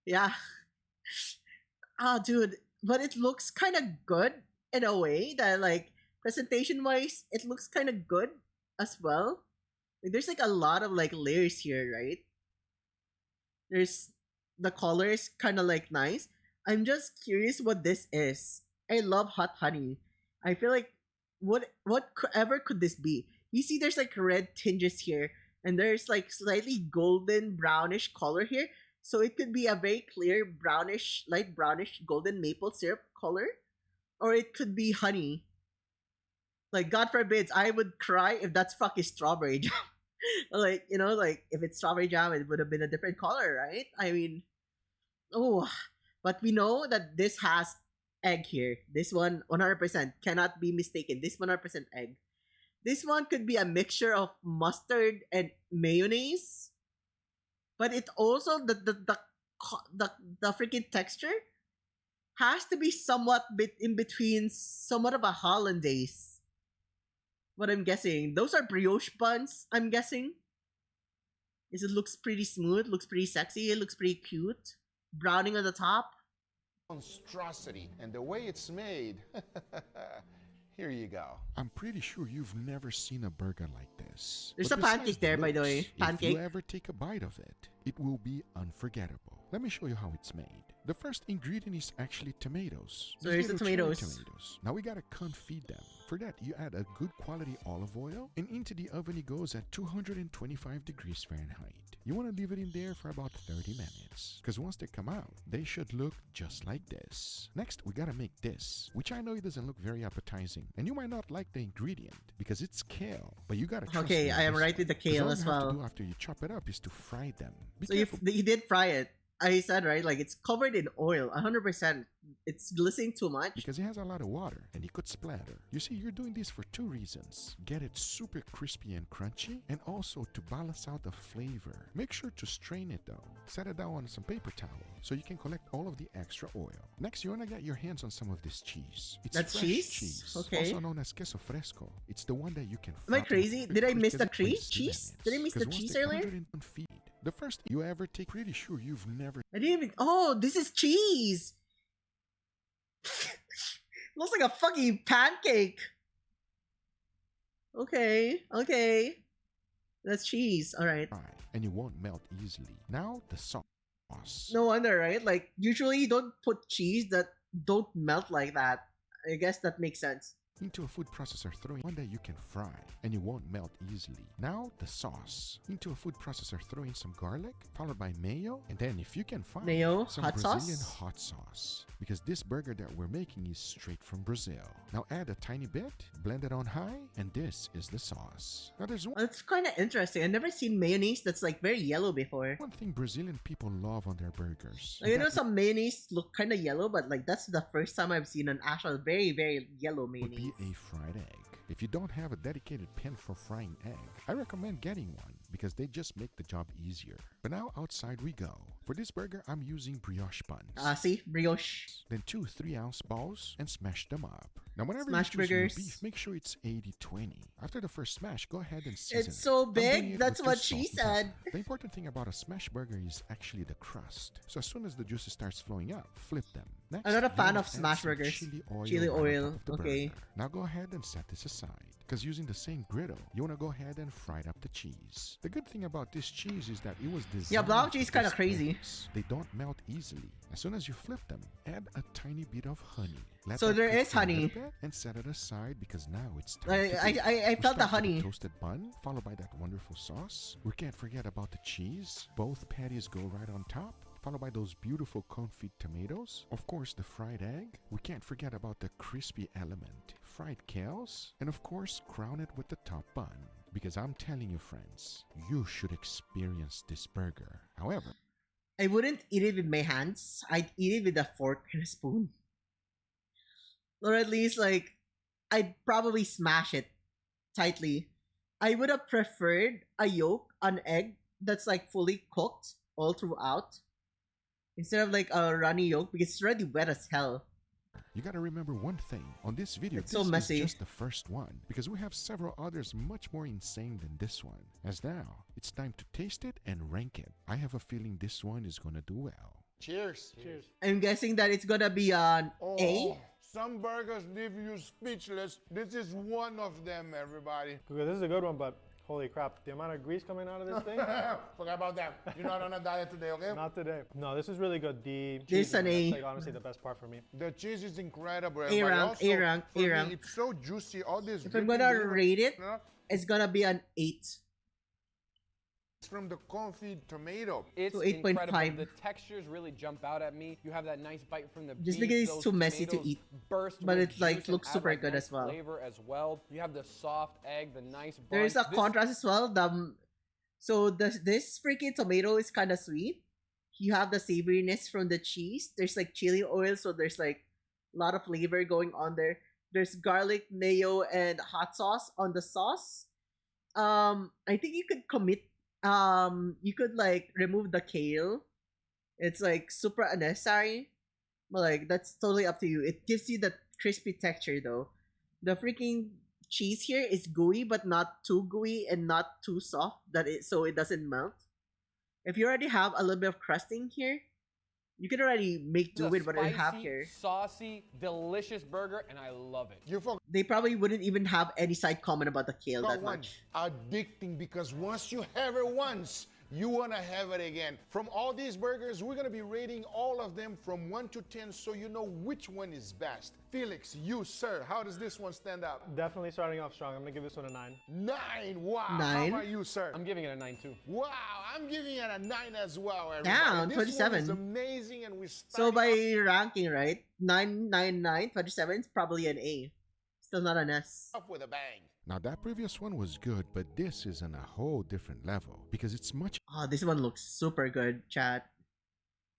Yeah. Ah, dude. But it looks kind of good in a way that like presentation wise, it looks kind of good as well. Like, there's like a lot of like layers here, right? There's the color is kind of like nice. I'm just curious what this is. I love hot honey. I feel like whatever could this be? You see, there's like red tinges here, and there's like slightly golden brownish color here. So it could be a very clear brownish, light brownish golden maple syrup color, or it could be honey. Like God forbids, I would cry if that's fucking strawberry jam. Like, you know, like if it's strawberry jam, it would have been a different color, right? I mean, oh, but we know that this has egg here. This one 100% cannot be mistaken. This 100% egg. This one could be a mixture of mustard and mayonnaise, but it also the freaking texture has to be somewhat bit in between, somewhat of a hollandaise. What I'm guessing, those are brioche buns. I'm guessing. It looks pretty smooth, looks pretty sexy, it looks pretty cute. Browning on the top. Monstrosity. And the way it's made, here you go. I'm pretty sure you've never seen a burger like this. There's But a pancake besides there, the by the way. looks, Pancake. If you ever take a bite of it, it will be unforgettable. Let me show you how it's made. The first ingredient is actually tomatoes. So These here's the little cherry tomatoes. Now we gotta confit them. For that, you add a good quality olive oil, and into the oven it goes at 225 degrees Fahrenheit. You want to leave it in there for about 30 minutes, because once they come out, they should look just like this. Next, we gotta make this, which I know it doesn't look very appetizing, and you might not like the ingredient, because it's kale, but you gotta trust Okay, me on I am this right with the one, 'cause kale all as you have to well. do after you chop it up is to fry them. Be So careful. you did fry it. I said, right? Like it's covered in oil, 100%. It's glistening too much. Because it has a lot of water and it could splatter. You see, you're doing this for two reasons. Get it super crispy and crunchy, and also to balance out the flavor. Make sure to strain it though. Set it down on some paper towel so you can collect all of the extra oil. Next, you want to get your hands on some of this cheese. It's That's fresh cheese? Okay. also known as queso fresco. It's the one that you can Am I fry crazy? with Did I miss because the it brings cheese? Cheese? lemons. Did I miss the 'Cause once cheese they earlier? put it in feed, the first you ever take, pretty sure you've never. I didn't even. Oh, this is cheese. Looks like a fucking pancake. Okay. That's cheese. All right. And it won't melt easily. Now the sauce. No wonder, right? Like usually you don't put cheese that don't melt like that. I guess that makes sense. Into a food processor, throw in one that you can fry and it won't melt easily. Now the sauce. Into a food processor, throw in some garlic, followed by mayo, and then if you can find Mayo, some hot Brazilian sauce? hot sauce. Because this burger that we're making is straight from Brazil. Now add a tiny bit, blend it on high, and this is the sauce. Now there's That's kind of interesting. I've never seen mayonnaise that's like very yellow before. one thing Brazilian people love on their burgers. Like, I know some mayonnaise look kind of yellow, but like that's the first time I've seen an actual very, very yellow mayonnaise. Be a fried egg. If you don't have a dedicated pan for frying egg, I recommend getting one because they just make the job easier. But now outside we go. For this burger, I'm using brioche buns. See? Brioche. Then 2 3-ounce balls and smash them up. Now whenever Smash you choose your burgers. beef, make sure it's 80-20. After the first smash, go ahead and season It's it. so I'm doing big. it That's with what just she salt and said. pepper. The important thing about a smash burger is actually the crust. So as soon as the juices starts flowing out, flip them. Next, I'm not a you fan wanna of add smash some burgers. Chili Chili right on oil, top of the okay. burger. Now go ahead and set this aside. Because using the same griddle, you want to go ahead and fry up the cheese. The good thing about this cheese is that it was designed Yeah, block for cheese kinda this crazy. purpose. They don't melt easily. As soon as you flip them, add a tiny bit of honey. Let So that there cook is for a little honey. bit and set it aside because now it's time I- to I- bake. I- I We felt the start with honey. toasted bun, followed by that wonderful sauce. We can't forget about the cheese. Both patties go right on top, followed by those beautiful confit tomatoes. Of course, the fried egg. We can't forget about the crispy element. Fried kales, and of course, crown it with the top bun. Because I'm telling you, friends, you should experience this burger. However, I wouldn't eat it with my hands. I'd eat it with a fork and a spoon. Or at least, like, I'd probably smash it tightly. I would have preferred a yolk, an egg that's like fully cooked all throughout. instead of like a runny yolk because it's already wet as hell. You gotta remember one thing. On this video, It's this so messy. is just the first one, because we have several others much more insane than this one. As now, it's time to taste it and rank it. I have a feeling this one is gonna do well. Cheers. Cheers. I'm guessing that it's gonna be an A. Some burgers leave you speechless. This is one of them, everybody. This is a good one, but holy crap, the amount of grease coming out of this thing. Forget about that. You're not on a diet today, okay? Not today. No, this is really good. The This cheese an is A. like honestly the best part for me. The cheese is incredible. A everybody. rank, Also, A rank, for A me, rank. It's so juicy. All this. If I'm dripping gonna delivered- rate it, No, it's gonna be an 8. It's from the confit tomato. It's So 8.5. incredible. The textures really jump out at me. You have that nice bite from the Just beef. because it's Those too messy to tomatoes eat. burst But with it like juice and looks add, super like, good nice as well. Flavor as well. You have the soft egg, the nice bun. There's a This- contrast as well. So this freaking tomato is kind of sweet. You have the savoriness from the cheese. There's like chili oil, so there's like a lot of flavor going on there. There's garlic, mayo, and hot sauce on the sauce. I think you could commit. You could like remove the kale. It's like super unnecessary, but like that's totally up to you. It gives you the crispy texture though. The freaking cheese here is gooey, but not too gooey and not too soft so it doesn't melt. If you already have a little bit of crusting here, you can already make do It's a with what I have spicy, here. saucy, delicious burger, and I love it. They probably wouldn't even have any side comment about the kale that one, much. addicting, because once you have it once, you want to have it again. From all these burgers, we're going to be rating all of them from 1 to 10 so you know which one is best. Felix, you, sir, how does this one stand up? Definitely starting off strong. I'm gonna give this one a 9. 9, wow. 9? How about you, sir? I'm giving it a 9 too. Wow, I'm giving it a 9 as well, everybody. Down, This 27. one is amazing, and we So by ranking, right? 9, 9, 9, 27 is probably an A. Still not an S. off with a bang. Now that previous one was good, but this is on a whole different level because it's much Oh, this one looks super good, chat.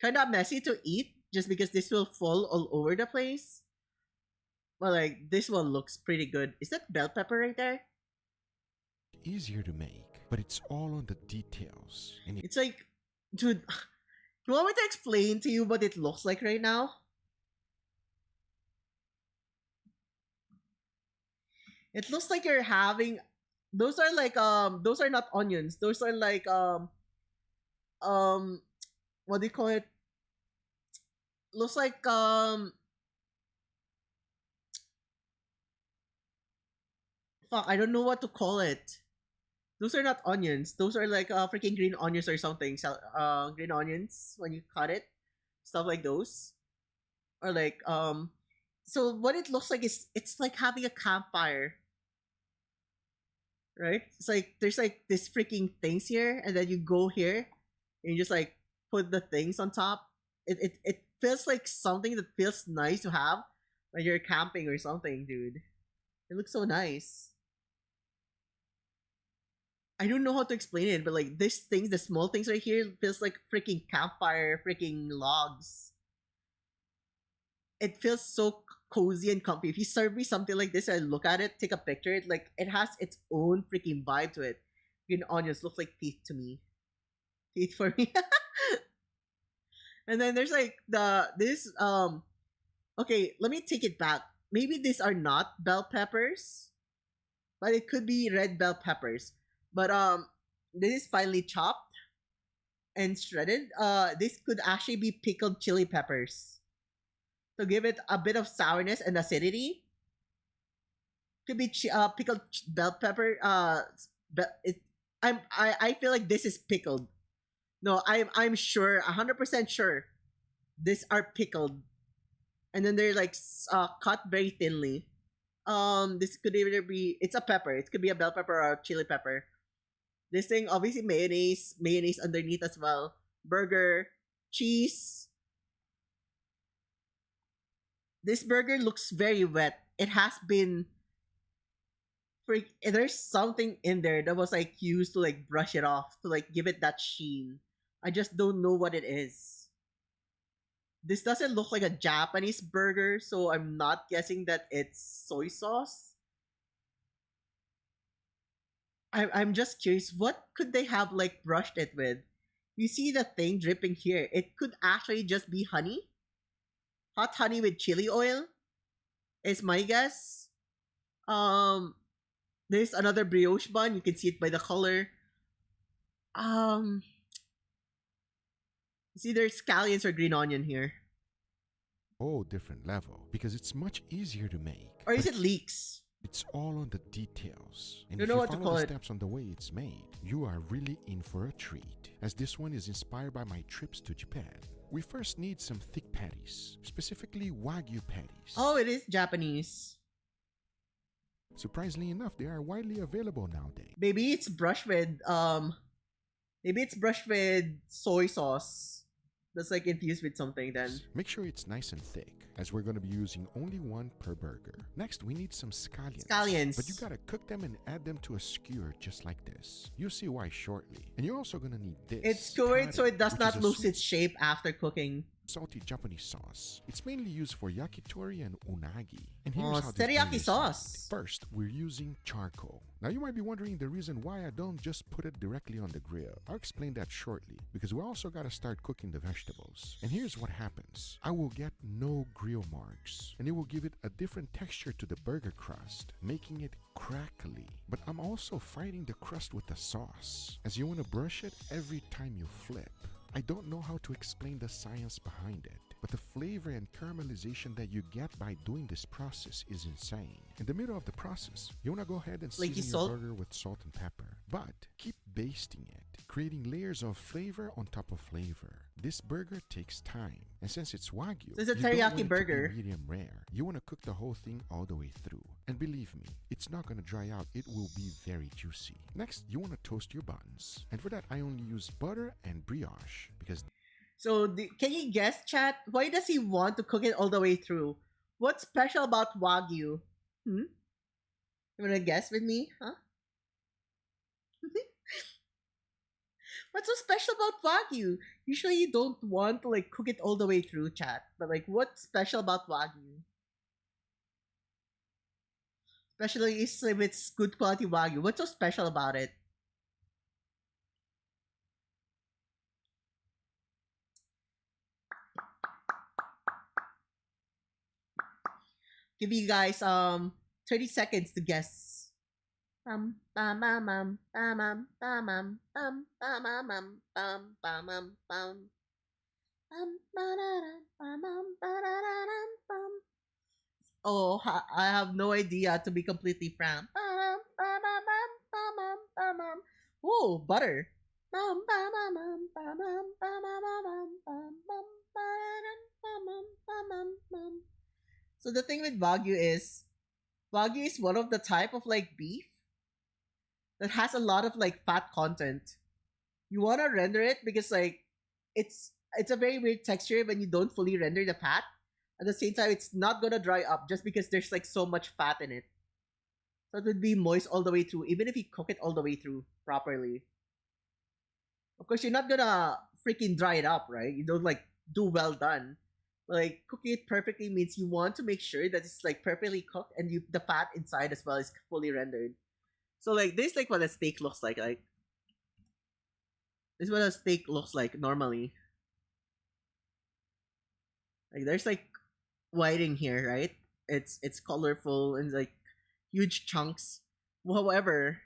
Kind of messy to eat just because this will fall all over the place. But like, this one looks pretty good. Is that bell pepper right there? easier to make, but it's all on the details. And It's like, dude, you want me to explain to you what it looks like right now? It looks like you're having, those are like, those are not onions. Those are like, what do you call it? Looks like, fuck, I don't know what to call it. Those are not onions. Those are like freaking green onions or something. Green onions when you cut it, stuff like those, or like So what it looks like is it's like having a campfire, right? It's like there's like this freaking things here, and then you go here, and you just like put the things on top. It feels like something that feels nice to have when you're camping or something, dude. It looks so nice. I don't know how to explain it, but like this things, the small things right here, feels like freaking campfire, freaking logs. It feels so cozy and comfy. If you serve me something like this, I look at it, take a picture, it has its own freaking vibe to it. Green onions look like teeth to me. Teeth for me. And then there's like this okay, let me take it back. Maybe these are not bell peppers, but it could be red bell peppers. But this is finely chopped and shredded. This could actually be pickled chili peppers to give it a bit of sourness and acidity. Could be pickled bell pepper. I feel like this is pickled. No, I'm sure, 100% sure, these are pickled, and then they're like cut very thinly. This could either be, it's a pepper. It could be a bell pepper or a chili pepper. This thing, obviously mayonnaise underneath as well. Burger, cheese. This burger looks very wet. It has been there's something in there that was like used to like brush it off, to like give it that sheen. I just don't know what it is. This doesn't look like a Japanese burger, so I'm not guessing that it's soy sauce. I'm just curious, what could they have like brushed it with? You see the thing dripping here? It could actually just be honey. Hot honey with chili oil is my guess. There's another brioche bun. You can see it by the color. See, there's scallions or green onion here. Oh, different level, because it's much easier to make. Or is it leeks? It's all on the details. And You if know you what to follow call the it. steps on the way it's made, you are really in for a treat, as this one is inspired by my trips to Japan. We first need some thick patties, specifically Wagyu patties. Oh, it is Japanese. Surprisingly enough, they are widely available nowadays. Maybe it's brushed with soy sauce. That's like infused with something then. Make sure it's nice and thick, as we're going to be using only one per burger. Next, we need some scallions. Scallions. But you gotta cook them and add them to a skewer just like this. You'll see why shortly. And you're also gonna need this. It's skewered so it does which not is a lose sweet its shape after cooking. salty Japanese sauce. It's mainly used for yakitori and unagi. And Oh, here's how this teriyaki burger is sauce. made. First, we're using charcoal. Now you might be wondering the reason why I don't just put it directly on the grill. I'll explain that shortly, because we also gotta start cooking the vegetables. And here's what happens. I will get no grill marks, and it will give it a different texture to the burger crust, making it crackly. But I'm also fighting the crust with the sauce, as you wanna brush it every time you flip. I don't know how to explain the science behind it, but the flavor and caramelization that you get by doing this process is insane. In the middle of the process, you want to go ahead and Flaky season salt? your burger with salt and pepper, but keep basting it, creating layers of flavor on top of flavor. This burger takes time, and since it's Wagyu, It's a you don't teriyaki want it to be burger. medium rare. You want to cook the whole thing all the way through. And believe me, it's not going to dry out, it will be very juicy. Next, you want to toast your buns. And for that, I only use butter and brioche, because So, can you guess, chat? Why does he want to cook it all the way through? What's special about Wagyu? You wanna guess with me? Huh? What's so special about Wagyu? Usually you don't want to like cook it all the way through, chat. But like, what's special about Wagyu? Especially if it's good quality Wagyu. What's so special about it? Give you guys 30 seconds to guess. Bum bum bum bum bum bum bum bum bum bum bum bum bum bum bum. Oh, I have no idea, to be completely frank. Oh, butter. So the thing with Wagyu is one of the type of like beef that has a lot of like fat content. You want to render it because like it's a very weird texture when you don't fully render the fat. At the same time, it's not gonna dry up just because there's like so much fat in it. So it would be moist all the way through, even if you cook it all the way through properly. Of course, you're not gonna freaking dry it up, right? You don't like do well done. Like cooking it perfectly means you want to make sure that it's like perfectly cooked and the fat inside as well is fully rendered. So like this is like what a steak looks like. Like this is what a steak looks like normally. Like there's like whiting here, right? It's colorful and like huge chunks. However,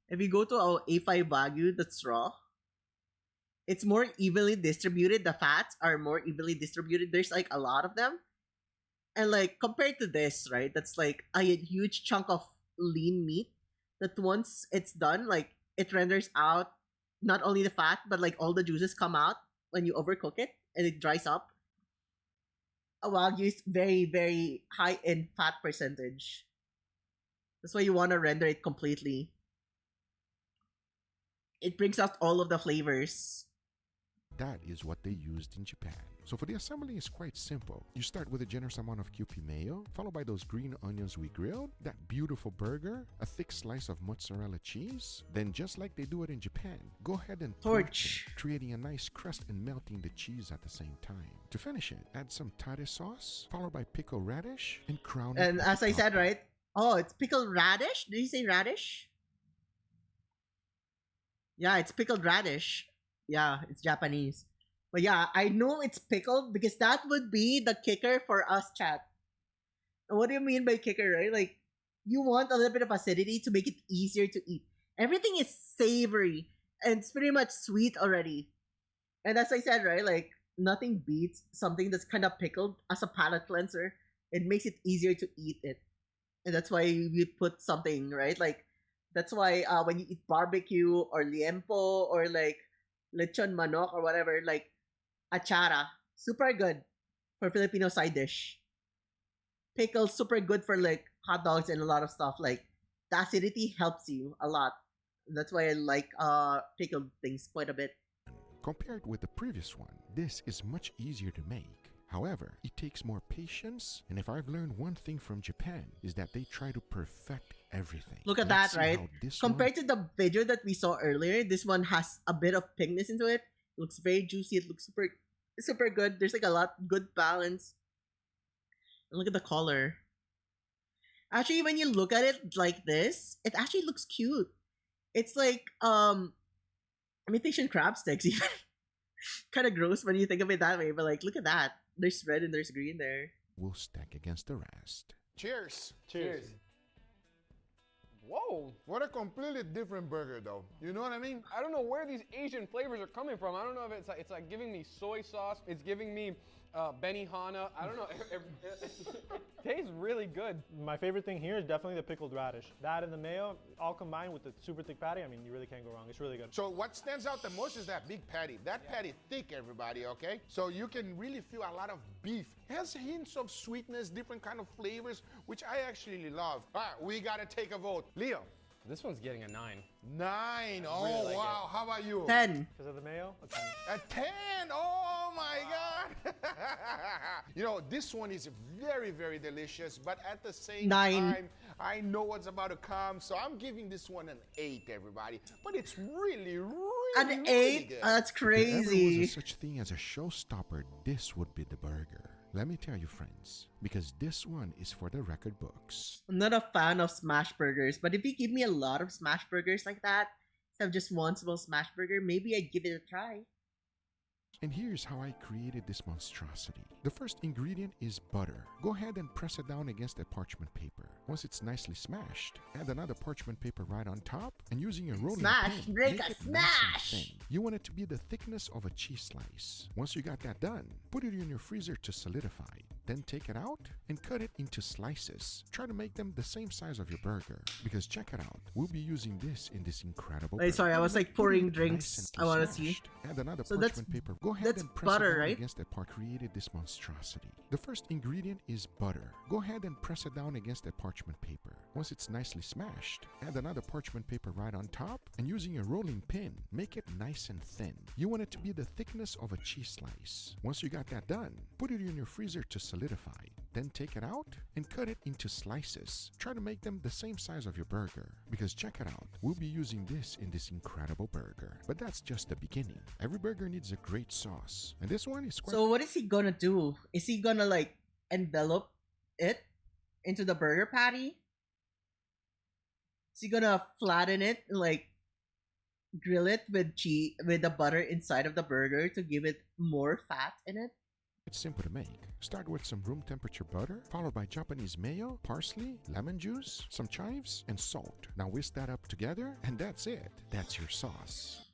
if you go to our A5 Wagyu that's raw, it's more evenly distributed. The fats are more evenly distributed. There's like a lot of them. And like compared to this, right? That's like a huge chunk of lean meat that once it's done, like it renders out not only the fat, but like all the juices come out when you overcook it and it dries up. A Wagyu is very, very high in fat percentage. That's why you want to render it completely. It brings out all of the flavors. that is what they used in Japan. So for the assembly, it's quite simple. You start with a generous amount of Kewpie mayo, followed by those green onions we grilled, that beautiful burger, a thick slice of mozzarella cheese. Then just like they do it in Japan, go ahead and torch, creating a nice crust and melting the cheese at the same time. To finish it, add some tare sauce, followed by pickled radish, and crown it. And with as the I top. said, right? Oh, it's pickled radish? Did you say radish? Yeah, it's pickled radish. Yeah, it's Japanese. But yeah, I know it's pickled because that would be the kicker for us, chat. And what do you mean by kicker, right? Like, you want a little bit of acidity to make it easier to eat. Everything is savory and it's pretty much sweet already. And as I said, right, like, nothing beats something that's kind of pickled as a palate cleanser. It makes it easier to eat it. And that's why we put something, right? Like, that's why when you eat barbecue or liempo or like lechon manok or whatever, like achara, super good for Filipino side dish. Pickles, super good for like hot dogs and a lot of stuff. Like, the acidity helps you a lot. That's why I like pickled things quite a bit. Compared with the previous one, this is much easier to make. However, it takes more patience, and if I've learned one thing from Japan, is that they try to perfect everything. Look at Let's that, see right? how this Compared to the video that we saw earlier, this one has a bit of pinkness into it. It looks very juicy. It looks super good. There's like a lot good balance. And look at the color. Actually, when you look at it like this, it actually looks cute. It's like imitation crab sticks even. Kind of gross when you think of it that way, but like, look at that. There's red and there's green there. will stack against the rest. Cheers. Cheers. Whoa. What a completely different burger, though. You know what I mean? I don't know where these Asian flavors are coming from. I don't know if it's like giving me soy sauce. It's giving me Benihana. I don't know. It tastes really good. My favorite thing here is definitely the pickled radish. That and the mayo, all combined with the super thick patty. I mean, you really can't go wrong. It's really good. So what stands out the most is that big patty. That patty thick, everybody, okay? So you can really feel a lot of beef. It has hints of sweetness, different kind of flavors, which I actually love. All right, we gotta take a vote. Leo. This one's getting a 9. 9. Oh, really like wow. How about you? 10. Because of the mayo? A 10. A 10. Oh, my God. You know, this one is very, very delicious, but at the same 9. time, I know what's about to come, so I'm giving this one an 8, everybody. But it's really, really, An really 8? good. That's If there ever crazy. was a such thing as a showstopper, this would be the burger. Let me tell you, friends, because this one is for the record books. I'm not a fan of smash burgers, but if you give me a lot of smash burgers like that, instead of just one small smash burger, maybe I'd give it a try. And here's how I created this monstrosity. The first ingredient is butter. Go ahead and press it down against a parchment paper. Once it's nicely smashed, add another parchment paper right on top, and using a rolling Smash, pin, break make a it nice and smash! thin. You want it to be the thickness of a cheese slice. Once you got that done, put it in your freezer to solidify. Then take it out and cut it into slices. Try to make them the same size of your burger. Because check it out, we'll be using this in this incredible Wait, sorry, I burger. was like Put pouring it drinks. nice I and want to see. smashed. Add another So that's parchment paper. Go ahead that's and press butter, it down right? against the part created this monstrosity. The first ingredient is butter. Go ahead and press it down against a parchment paper. Once it's nicely smashed, add another parchment paper right on top, and using a rolling pin, make it nice and thin. You want it to be the thickness of a cheese slice. Once you got that done, put it in your freezer to solidify. Then take it out and cut it into slices. Try to make them the same size of your burger. Because check it out, we'll be using this in this incredible burger. But that's just the beginning. Every burger needs a great sauce. And this one is quite... So what is he gonna do? Is he gonna like envelop it into the burger patty? Is he gonna flatten it and like grill it with cheese with the butter inside of the burger to give it more fat in it? It's simple to make. Start with some room temperature butter, followed by Japanese mayo, parsley, lemon juice, some chives, and salt. Now whisk that up together, and that's it. That's your sauce.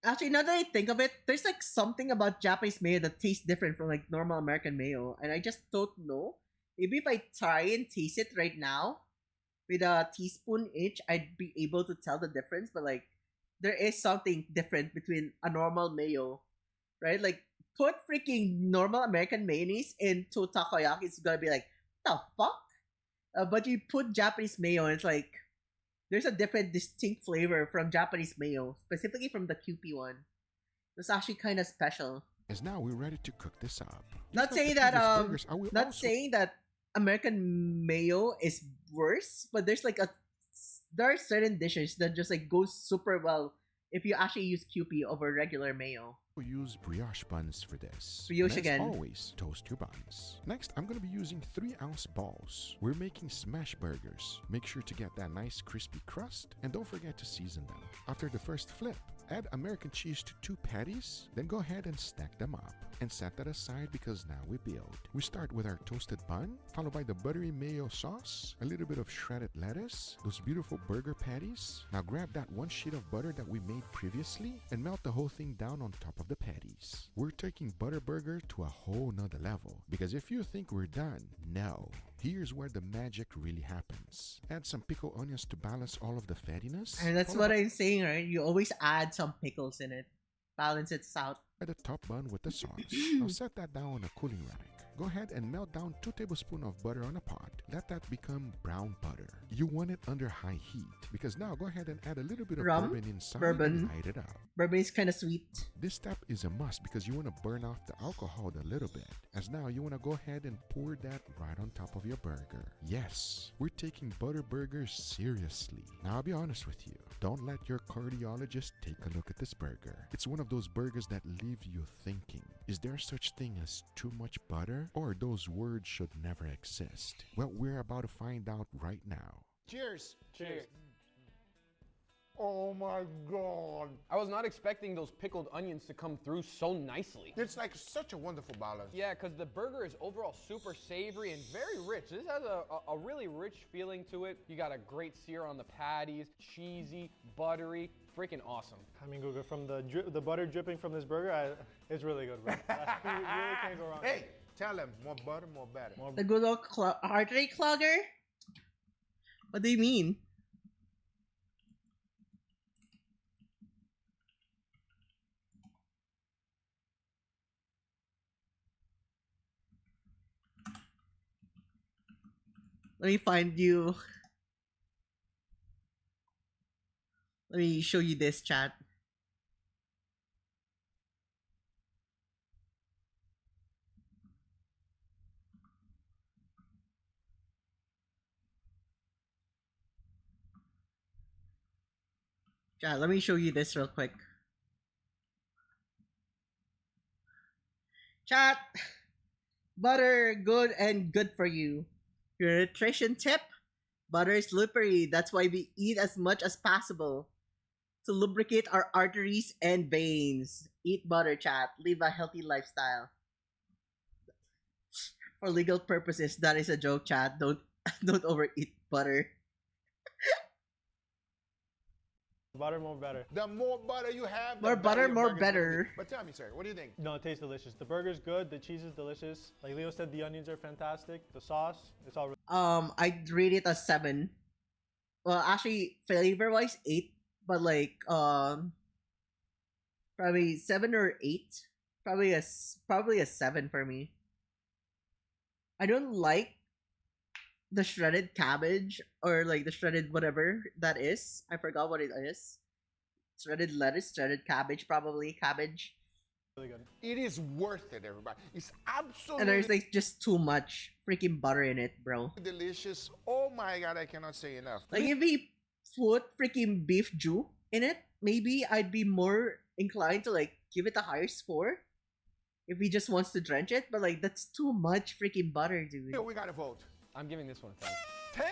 Actually, now that I think of it, there's like something about Japanese mayo that tastes different from like normal American mayo, and I just don't know. Maybe if I try and taste it right now, with a teaspoon each, I'd be able to tell the difference. But like, there is something different between a normal mayo, right? Like, put freaking normal American mayonnaise into takoyaki, it's gonna be like, what the fuck? But you put Japanese mayo, and it's like, there's a different distinct flavor from Japanese mayo, specifically from the Kewpie one. It's actually kind of special. As now we're ready to cook this up. Not Just like saying the that previous burgers, I will not also- saying that American mayo is worse, but there are certain dishes that just like go super well if you actually use Kewpie over regular mayo. We'll use brioche buns for this. Brioche And as again. always, toast your buns. Next, I'm going to be using 3-ounce balls. We're making smash burgers. Make sure to get that nice crispy crust and don't forget to season them. After the first flip, add American cheese to 2 patties, then go ahead and stack them up. And set that aside because now we build. We start with our toasted bun, followed by the buttery mayo sauce, a little bit of shredded lettuce, those beautiful burger patties. Now grab that 1 sheet of butter that we made previously and melt the whole thing down on top of the patties. We're taking butter burger to a whole nother level because if you think we're done, no. Here's where the magic really happens. Add some pickled onions to balance all of the fattiness. And that's what I'm saying, right? You always add some pickles in it. Balance it out. Add the top bun with the sauce. Now set that down on a cooling rack. Go ahead and melt down 2 tablespoons of butter on a pot. Let that become brown butter. You want it under high heat because now go ahead and add a little bit of bourbon inside and light it up. Bourbon is kind of sweet. This step is a must because you want to burn off the alcohol a little bit. As now you want to go ahead and pour that right on top of your burger. Yes, we're taking butter burgers seriously. Now I'll be honest with you. Don't let your cardiologist take a look at this burger. It's one of those burgers that leave you thinking. Is there such thing as too much butter? Or those words should never exist? Well, we're about to find out right now. Cheers. Cheers. Oh my God. I was not expecting those pickled onions to come through so nicely. It's like such a wonderful balance. Yeah, because the burger is overall super savory and very rich. This has a really rich feeling to it. You got a great sear on the patties, cheesy, buttery, freaking awesome. I mean, Guga, from the butter dripping from this burger, it's really good, bro. You really can't go wrong. Hey, tell them more butter, more better. The good old heart rate clogger? What do you mean? Let me find you. Let me show you this, chat. Chat, let me show you this real quick. Chat, butter, good and good for you. Your nutrition tip, butter is slippery. That's why we eat as much as possible to lubricate our arteries and veins. Eat butter, chat. Live a healthy lifestyle. For legal purposes, that is a joke, chat. Don't overeat butter. Butter, more better. The more butter you have, More the butter, better your more burger's better. gonna be. But tell me, sir, what do you think? No, it tastes delicious. The burger's good. The cheese is delicious. Like Leo said, the onions are fantastic. The sauce, it's all. I'd rate it a 7. Well, actually, flavor-wise, 8. But like, probably 7 or 8. Probably a 7 for me. I don't like the shredded cabbage or like the shredded whatever that is. I forgot what it is. Shredded lettuce, shredded cabbage, probably cabbage. Really good. It is worth it, everybody. It's absolutely And there's like just too much freaking butter in it, bro. delicious. Oh my God, I cannot say enough. Like if he put freaking beef jus in it, maybe I'd be more inclined to like give it a higher score. If he just wants to drench it, but like that's too much freaking butter, dude. Here, we gotta vote. I'm giving this one a 10. 10!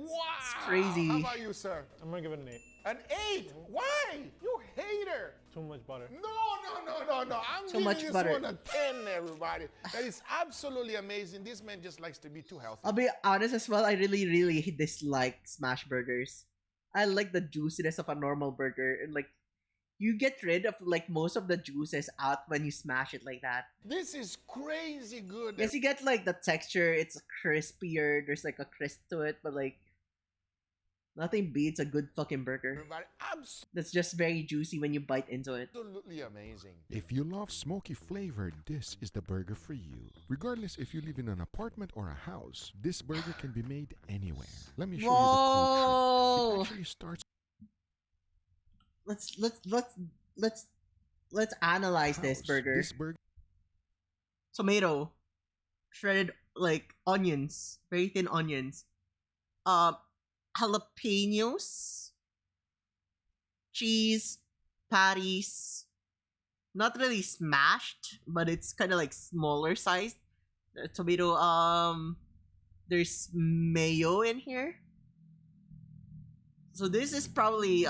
Wow! It's crazy. How about you, sir? I'm gonna give it an 8. An 8? Why? You hater! Too much butter. No. I'm Too giving much this butter. one a 10, everybody. That is absolutely amazing. This man just likes to be too healthy. I'll be honest as well, I really dislike smash burgers. I like the juiciness of a normal burger, and like you get rid of like most of the juices out when you smash it like that. This is crazy good. Yes, you get like the texture, it's crispier, there's like a crisp to it, but like nothing beats a good fucking burger. Everybody, That's just very juicy when you bite into it. absolutely amazing. If you love smoky flavor, this is the burger for you. Regardless if you live in an apartment or a house, this burger can be made anywhere. Let me show you the cool trick. It actually starts. Let's analyze this burger. This burger Tomato, shredded like onions, very thin onions, jalapenos, cheese, patties, not really smashed, but it's kind of like smaller sized. The tomato, there's mayo in here. So this is probably,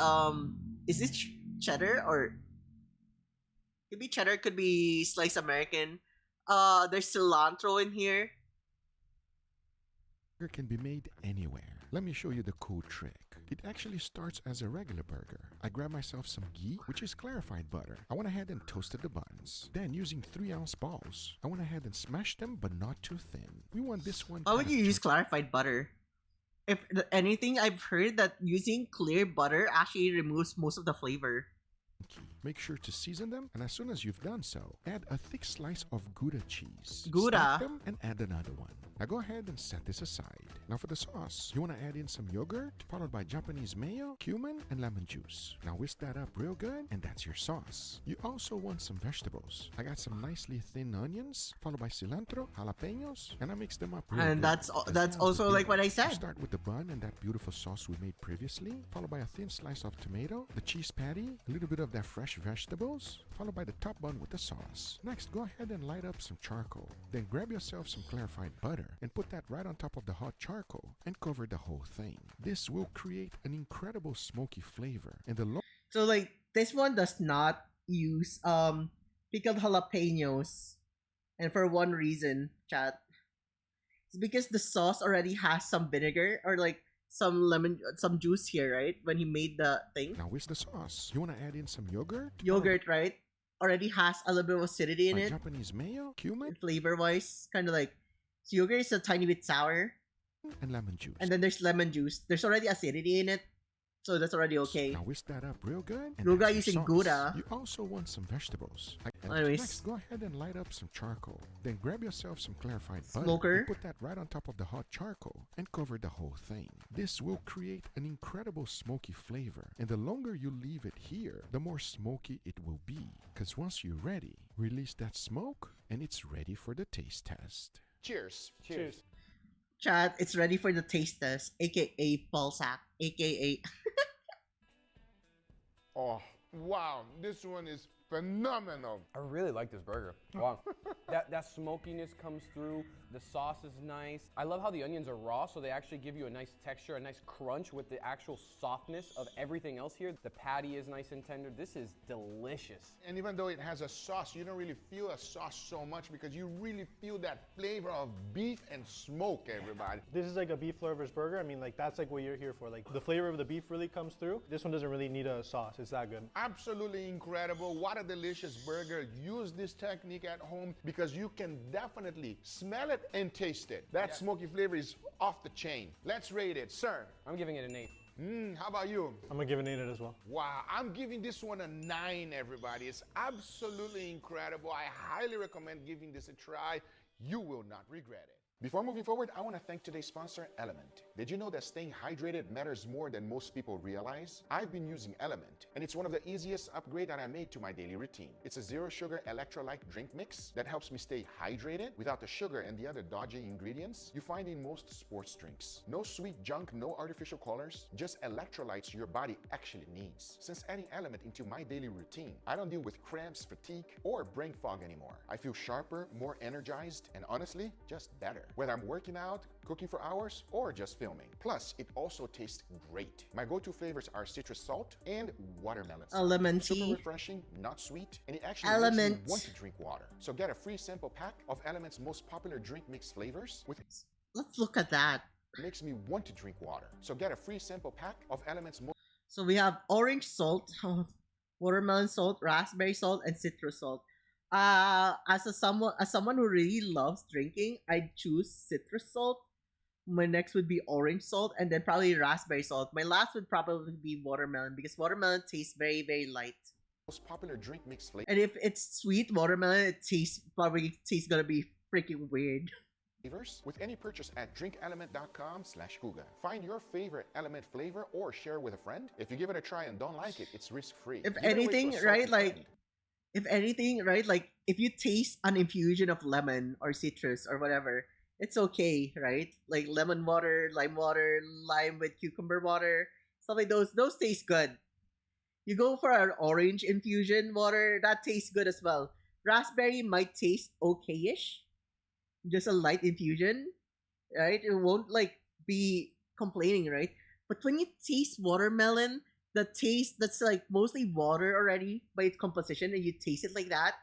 is this cheddar or could be cheddar, could be sliced American. There's cilantro in here. Burger can be made anywhere. Let me show you the cool trick. It actually starts as a regular burger. I grab myself some ghee, which is clarified butter. I went ahead and toasted the buns. Then, using 3-ounce balls, I went ahead and smashed them, but not too thin. We want this one. How would you use clarified butter? If anything, I've heard that using clear butter actually removes most of the flavor. Make sure to season them, and as soon as you've done so, add a thick slice of Gouda cheese. Gouda? Stack them and add another one. Now go ahead and set this aside. Now for the sauce, you want to add in some yogurt, followed by Japanese mayo, cumin, and lemon juice. Now whisk that up real good, and that's your sauce. You also want some vegetables. I got some nicely thin onions, followed by cilantro, jalapenos, and I mix them up real And good. that's also like what I said. Start with the bun and that beautiful sauce we made previously, followed by a thin slice of tomato, the cheese patty, a little bit of that fresh vegetables, followed by the top bun with the sauce. Next, go ahead and light up some charcoal. Then grab yourself some clarified butter and put that right on top of the hot charcoal and cover the whole thing. This will create an incredible smoky flavor. And So like this one does not use pickled jalapenos, and for one reason, chat. It's because the sauce already has some vinegar or like some lemon, some juice here, right? When he made the thing. Now with the sauce, you want to add in some yogurt? Yogurt, right? Already has a little bit of acidity in By it. Japanese mayo, cumin, Flavor wise, kind of like, so yogurt is a tiny bit sour. and lemon juice. And then there's lemon juice. There's already acidity in it. So that's already okay. Now whisk that up real good. And Ruga that's your using sauce. Gouda. You also want some vegetables. Anyways. Next, go ahead and light up some charcoal. Then grab yourself some clarified Smoker. butter and put that right on top of the hot charcoal and cover the whole thing. This will create an incredible smoky flavor. And the longer you leave it here, the more smoky it will be. Because once you're ready, release that smoke and it's ready for the taste test. Cheers. Cheers. Chat, it's ready for the taste test, aka Pulsac, aka. Oh, wow. This one is phenomenal. I really like this burger. Wow. that smokiness comes through. The sauce is nice. I love how the onions are raw, so they actually give you a nice texture, a nice crunch with the actual softness of everything else here. The patty is nice and tender. This is delicious. And even though it has a sauce, you don't really feel a sauce so much because you really feel that flavor of beef and smoke, everybody. This is like a beef lover's burger. I mean, like that's like what you're here for. Like the flavor of the beef really comes through. This one doesn't really need a sauce. It's that good. Absolutely incredible. What a delicious burger. Use this technique at home because you can definitely smell it and taste it. That smoky flavor is off the chain. Let's rate it. Sir. I'm giving it an 8. How about you? I'm gonna give it an 8 as well. Wow, I'm giving this one a 9, everybody. It's absolutely incredible. I highly recommend giving this a try. You will not regret it. Before moving forward, I want to thank today's sponsor, Element. Did you know that staying hydrated matters more than most people realize? I've been using Element, and it's one of the easiest upgrades that I made to my daily routine. It's a zero-sugar electrolyte drink mix that helps me stay hydrated without the sugar and the other dodgy ingredients you find in most sports drinks. No sweet junk, no artificial colors, just electrolytes your body actually needs. Since adding Element into my daily routine, I don't deal with cramps, fatigue, or brain fog anymore. I feel sharper, more energized, and honestly, just better. Whether I'm working out, cooking for hours, or just filming. Plus, it also tastes great. My go-to flavors are citrus salt and watermelon. Lemon tea. Super refreshing, not sweet, and it actually Element. makes me want to drink water. So get a free sample pack of Element's most popular drink mix flavors with... Let's look at that. Makes me want to drink water. So get a free sample pack of Element's most... So we have orange salt, watermelon salt, raspberry salt, and citrus salt. As someone who really loves drinking, I'd choose citrus salt. My next would be orange salt, and then probably raspberry salt. My last would probably be watermelon because watermelon tastes very, very light. Most popular drink mix flavors. And if it's sweet watermelon, it probably tastes gonna be freaking weird. With any purchase at drinkelement.com/Kuga. Find your favorite Element flavor or share with a friend. If you give it a try and don't like it, it's risk-free. If anything, right, like if you taste an infusion of lemon or citrus or whatever, it's okay, right? Like lemon water, lime with cucumber water, stuff like those taste good. You go for an orange infusion water, that tastes good as well. Raspberry might taste okay-ish, just a light infusion, right? It won't like be complaining, right? But when you taste watermelon, the taste that's like mostly water already by its composition, and you taste it like that,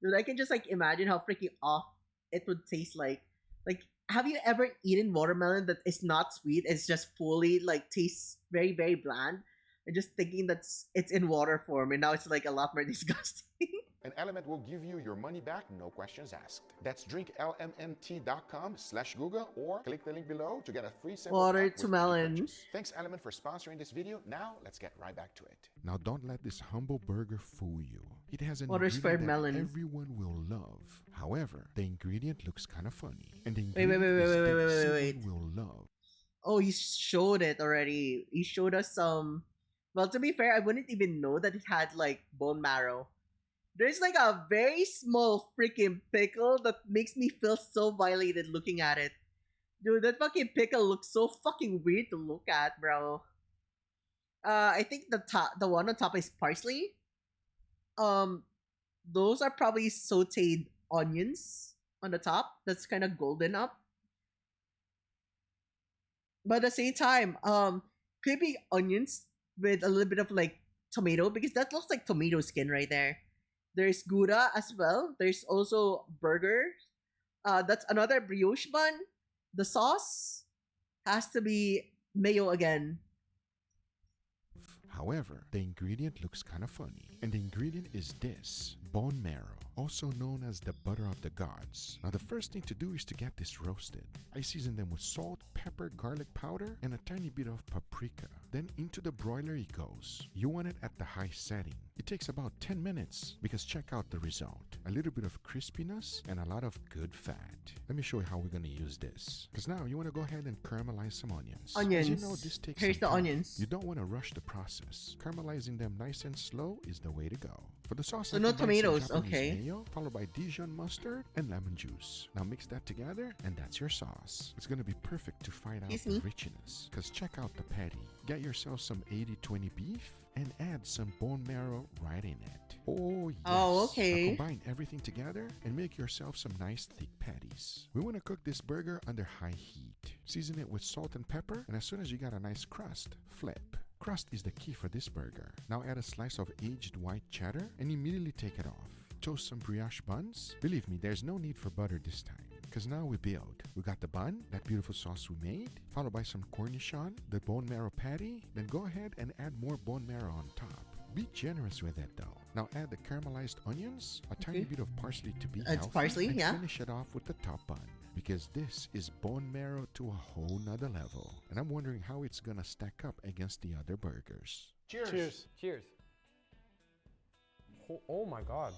dude, I can just like imagine how freaking off it would taste like. Like, have you ever eaten watermelon that is not sweet? It's just fully like tastes very, very bland. And just thinking that it's in water form, and now it's like a lot more disgusting. An Element will give you your money back, no questions asked. That's drinklmnt.com/Google or click the link below to get a free sample Water pack to with any melon. purchase. Thanks Element for sponsoring this video. Now let's get right back to it. Now don't let this humble burger fool you. It has an Water square ingredient that melon. everyone will love. However, the ingredient looks kind of funny. And the Wait, wait, ingredient wait, is wait, that wait, wait, wait, someone wait. will love. Oh, he showed it already. He showed us some. Well, to be fair, I wouldn't even know that it had like bone marrow. There's like a very small freaking pickle that makes me feel so violated looking at it. Dude, that fucking pickle looks so fucking weird to look at, bro. I think the one on top is parsley. Those are probably sauteed onions on the top. That's kind of golden up. But at the same time, could be onions with a little bit of like tomato, because that looks like tomato skin right there. There's Gouda as well. There's also burger. That's another brioche bun. The sauce has to be mayo again. However, the ingredient looks kind of funny. And the ingredient is this, bone marrow, also known as the butter of the gods. Now the first thing to do is to get this roasted. I season them with salt, pepper, garlic powder, and a tiny bit of paprika. Then into the broiler it goes. You want it at the high setting. It takes about 10 minutes because check out the result. A little bit of crispiness and a lot of good fat. Let me show you how we're going to use this. Because now you want to go ahead and caramelize some onions. Onions. As you know, this takes Here's some the time. onions. You don't want to rush the process. Caramelizing them nice and slow is the way to go. For the sauce, So I no combined some tomatoes, Japanese okay. mayo, followed by Dijon mustard and lemon juice. Now mix that together and that's your sauce. It's going to be perfect to find out Excuse the me? richness. Because check out the patty. Get yourself some 80-20 beef and add some bone marrow right in it. Oh yes. Oh, okay. Now combine everything together and make yourself some nice thick patties. We want to cook this burger under high heat. Season it with salt and pepper, and as soon as you got a nice crust, flip. Crust is the key for this burger. Now add a slice of aged white cheddar and immediately take it off. Toast some brioche buns. Believe me, there's no need for butter this time. Because now we build. We got the bun, that beautiful sauce we made, followed by some cornichon, the bone marrow patty, then go ahead and add more bone marrow on top. Be generous with it though. Now add the caramelized onions, a tiny bit of parsley to be It's healthy, parsley, and yeah. finish it off with the top bun. Because this is bone marrow to a whole nother level. And I'm wondering how it's gonna stack up against the other burgers. Cheers. Cheers. Cheers. Oh my god.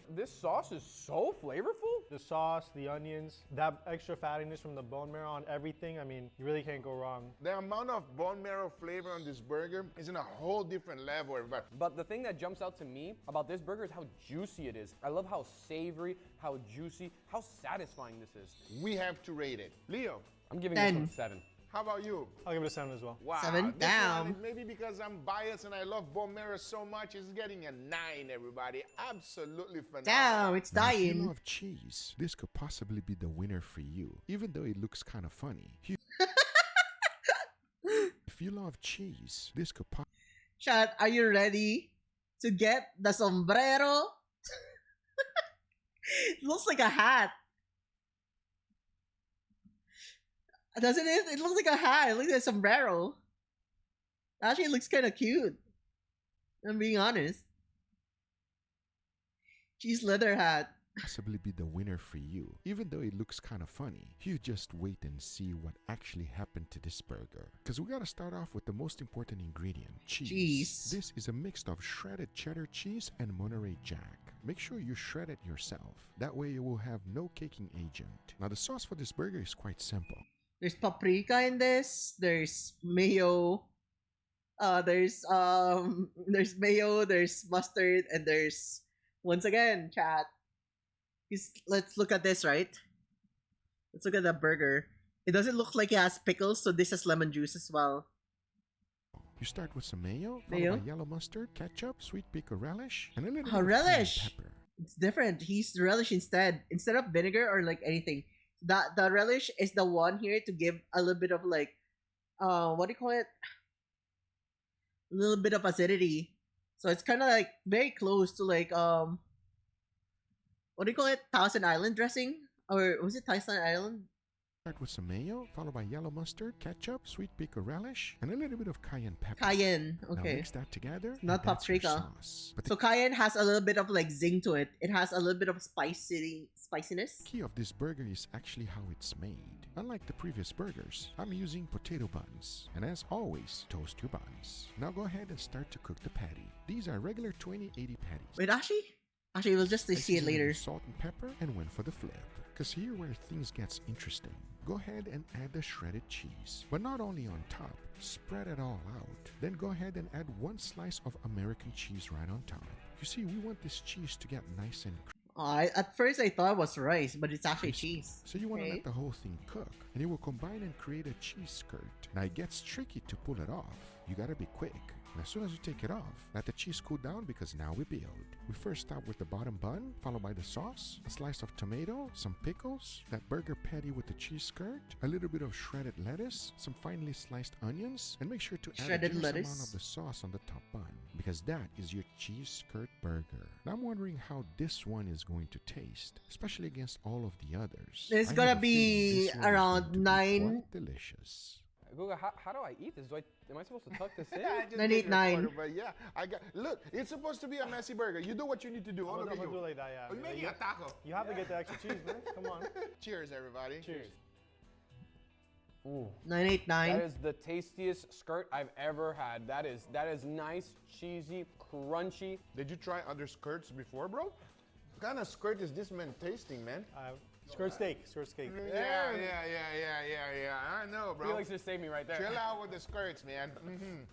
This sauce is so flavorful. The sauce, the onions, that extra fattiness from the bone marrow on everything. I mean, you really can't go wrong. The amount of bone marrow flavor on this burger is in a whole different level, everybody. But the thing that jumps out to me about this burger is how juicy it is. I love how savory, how juicy, how satisfying this is. We have to rate it. Leo, I'm giving 10. this one a 7. how about you? I'll give it a 7 as well. Wow. 7 this down. one, maybe because I'm biased and I love bone marrow so much, it's getting a 9, everybody. Absolutely phenomenal. Damn, it's Now, if you dying. love cheese, this could possibly be the winner for you, even though it looks kind of funny. If you love cheese, this could Chat, are you ready to get the sombrero? It looks like a hat. Doesn't it? It looks like a hat. It looks like a sombrero. Actually, it looks kind of cute. I'm being honest. Cheese leather hat. possibly be the winner for you, even though it looks kind of funny. You just wait and see what actually happened to this burger. Because we gotta start off with the most important ingredient, cheese. This is a mix of shredded cheddar cheese and Monterey Jack. Make sure you shred it yourself. That way you will have no caking agent. Now the sauce for this burger is quite simple. There's paprika in this. There's mayo. There's mayo. There's mustard, and there's once again, chat. Let's look at this, right? Let's look at the burger. It doesn't look like it has pickles, so this has lemon juice as well. You start with some mayo, followed Mayo? by yellow mustard, ketchup, sweet pickle relish, and a little Oh, bit of relish. cayenne pepper. It's different. He's relish instead of vinegar or like anything. That the relish is the one here to give a little bit of like what do you call it? A little bit of acidity. So it's kind of like very close to like what do you call it? Thousand Island dressing, or was it Thousand Island? Start with some mayo, followed by yellow mustard, ketchup, sweet pickle relish, and a little bit of cayenne pepper. Cayenne, Now okay. mix that together. Not and that's your paprika. sauce. But So cayenne has a little bit of like zing to it. It has a little bit of spiciness. the key of this burger is actually how it's made. Unlike the previous burgers, I'm using potato buns. And as always, toast your buns. Now go ahead and start to cook the patty. These are regular 20/80 patties. Wait, actually, we'll just I see it seasoned later. with salt and pepper and went for the flip. Cause here where things gets interesting. Go ahead and add the shredded cheese. But not only on top, spread it all out. Then go ahead and add one slice of American cheese right on top. You see, we want this cheese to get nice and At first I thought it was rice, but it's actually cheese. So you want to Okay. let the whole thing cook, and it will combine and create a cheese skirt. Now it gets tricky to pull it off. You gotta be quick. And as soon as you take it off, let the cheese cool down because now we build. We first start with the bottom bun, followed by the sauce, a slice of tomato, some pickles, that burger patty with the cheese skirt, a little bit of shredded lettuce, some finely sliced onions, and make sure to add Shredded a generous lettuce. amount of the sauce on the top bun because that is your cheese skirt burger. Now I'm wondering how this one is going to taste, especially against all of the others. It's I gonna have a feeling be this one is around going to be 9. quite delicious. Google, how do I eat this? Am I supposed to tuck this in? I just 989. did record it, but yeah, I got. Look, it's supposed to be a messy burger. You do what you need to do. I'm Look gonna at do it you. like that, yeah. Oh, you making a taco. You have to get the extra cheese, man. Come on. Cheers, everybody. Cheers. Ooh. 989. That is the tastiest skirt I've ever had. That is nice, cheesy, crunchy. Did you try other skirts before, bro? What kind of skirt is this man tasting, man? Skirt steak. Skirt steak. Yeah. I know, bro. Felix just saved me right there. Chill out with the skirts, man.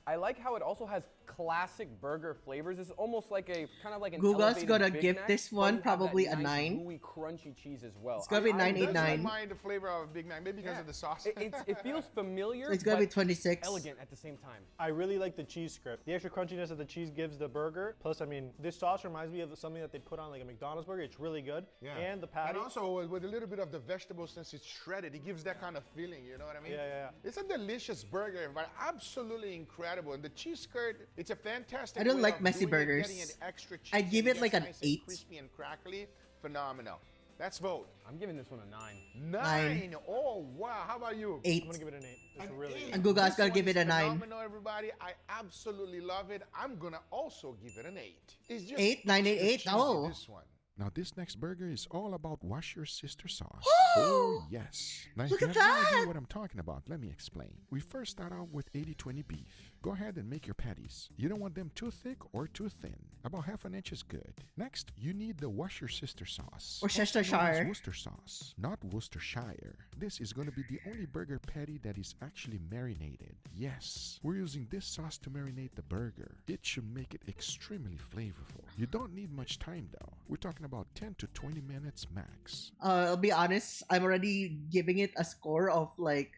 I like how it also has classic burger flavors. It's almost like a kind of like an Guga's elevated gonna Big give Mac, this but one you have probably that a nice, 9. gooey, crunchy cheese as well. It's gonna be I 989. don't mind the flavor of a Big Mac, maybe because of the sauce. It feels familiar. So it's gonna be but 26. Elegant at the same time. I really like the cheese script. The extra crunchiness that the cheese gives the burger. Plus, I mean, this sauce reminds me of something that they put on like a McDonald's burger. It's really good. Yeah. And the patty. And also with a little bit of the vegetables, since it's shredded, it gives that kind of feeling, you know what I mean? Yeah. It's a delicious burger, everybody. Absolutely incredible. And the cheese skirt, it's a fantastic I don't way like of messy doing it, burgers. getting an extra cheese I'd give and it like gets an nice and 8. crispy and crackly. Phenomenal. Let's vote. I'm giving this one a 9. 9. Oh, wow. How about you? 8. I'm gonna give it an 8. It's really good. And Guga's This gonna one give is it a 9. phenomenal, everybody. I absolutely love it. I'm gonna also give it an 8. It's just 8, 988. extra cheesy, Oh. this one. Now this next burger is all about wash your sister sauce. Oh yes. Now if Look you at have no that! idea what I'm talking about, let me explain. We first start out with 80-20 beef. Go ahead and make your patties. You don't want them too thick or too thin. About half an inch is good. Next, you need the wash your sister sauce. Worcestershire. Also known as Worcester sauce, not Worcestershire. This is going to be the only burger patty that is actually marinated. Yes, we're using this sauce to marinate the burger. It should make it extremely flavorful. You don't need much time though. We're talking about 10 to 20 minutes max. I'll be honest, I'm already giving it a score of like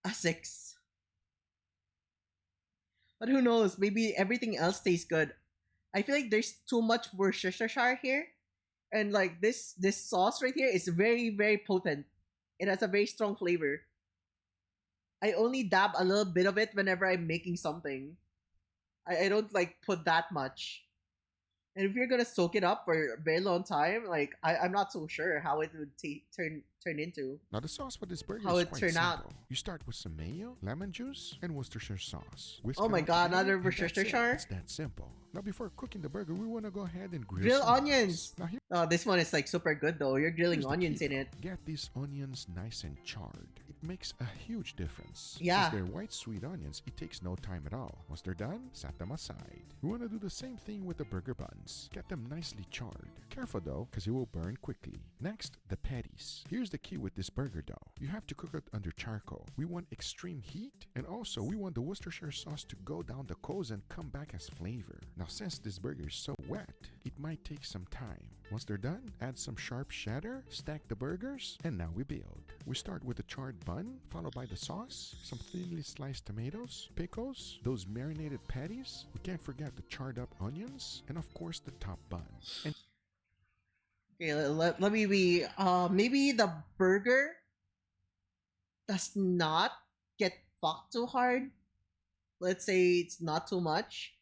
a 6. But who knows? Maybe everything else tastes good. I feel like there's too much Worcestershire here, and like this sauce right here is very, very potent. It has a very strong flavor. I only dab a little bit of it whenever I'm making something. I don't like put that much. And if you're gonna soak it up for a very long time, like I'm not so sure how it would turn into. Now the sauce for this burger How is it quite turned simple. out. You start with some mayo, lemon juice, and Worcestershire sauce. Whisk Oh it my all god, together, another and that's it. Worcestershire? It's that simple. Now before cooking the burger, we want to go ahead and grill Grill some onions. Now here, Oh, this one is like super good though. You're grilling here's the onions key, in it. though. Get these onions nice and charred. It makes a huge difference. Yeah. Since they're white sweet onions, it takes no time at all. Once they're done, set them aside. We want to do the same thing with the burger buns. Get them nicely charred. Careful though, because it will burn quickly. Next, the patties. Here's the key with this burger dough. You have to cook it under charcoal. We want extreme heat, and also we want the Worcestershire sauce to go down the coals and come back as flavor. Now since this burger is so wet, it might take some time. Once they're done, add some sharp cheddar, stack the burgers, and now we build. We start with the charred bun, followed by the sauce, some thinly sliced tomatoes, pickles, those marinated patties. We can't forget the charred up onions, and of course the top bun. And Okay, let me be. Maybe the burger does not get fucked too hard. Let's say it's not too much.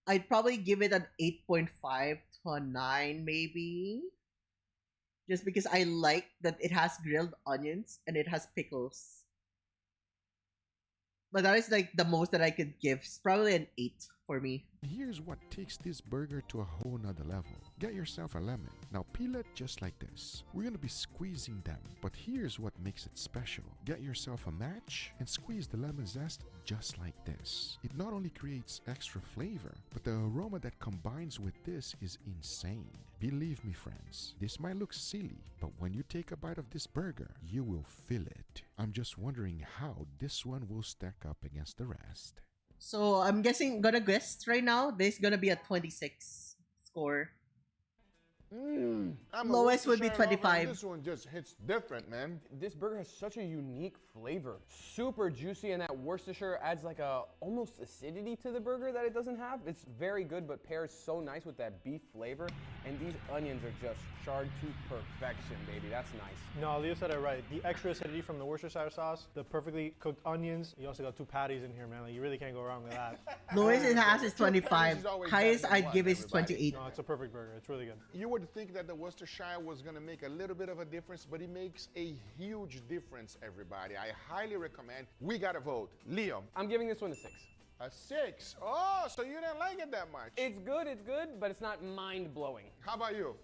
I'd probably give it an 8.5 to a 9, maybe. Just because I like that it has grilled onions and it has pickles. But that is like the most that I could give. It's probably an 8 for me. here's what takes this burger to a whole nother level. Get yourself a lemon. Now peel it just like this. We're gonna be squeezing them, but here's what makes it special. Get yourself a match and squeeze the lemon zest just like this. It not only creates extra flavor, but the aroma that combines with this is insane. Believe me, friends, this might look silly, but when you take a bite of this burger, you will feel it. I'm just wondering how this one will stack up against the rest. So I'm gonna guess right now, this is gonna be a 26 score. Lowest would be 25. This one just hits different, man. This burger has such a unique flavor. Super juicy, and that Worcestershire adds like a almost acidity to the burger that it doesn't have. It's very good, but pairs so nice with that beef flavor. And these onions are just charred to perfection, baby. That's nice. No, Leo said it right. The extra acidity from the Worcestershire sauce, the perfectly cooked onions. You also got 2 patties in here, man. Like, you really can't go wrong with that. Lowest it has is 25. Highest I'd give is 28. No, it's a perfect burger. It's really good. You would think that the Worcestershire was going to make a little bit of a difference, but it makes a huge difference, everybody. I highly recommend. We got to vote. Leo. I'm giving this one a 6. A 6? Oh, so you didn't like it that much. It's good, but it's not mind-blowing. How about you?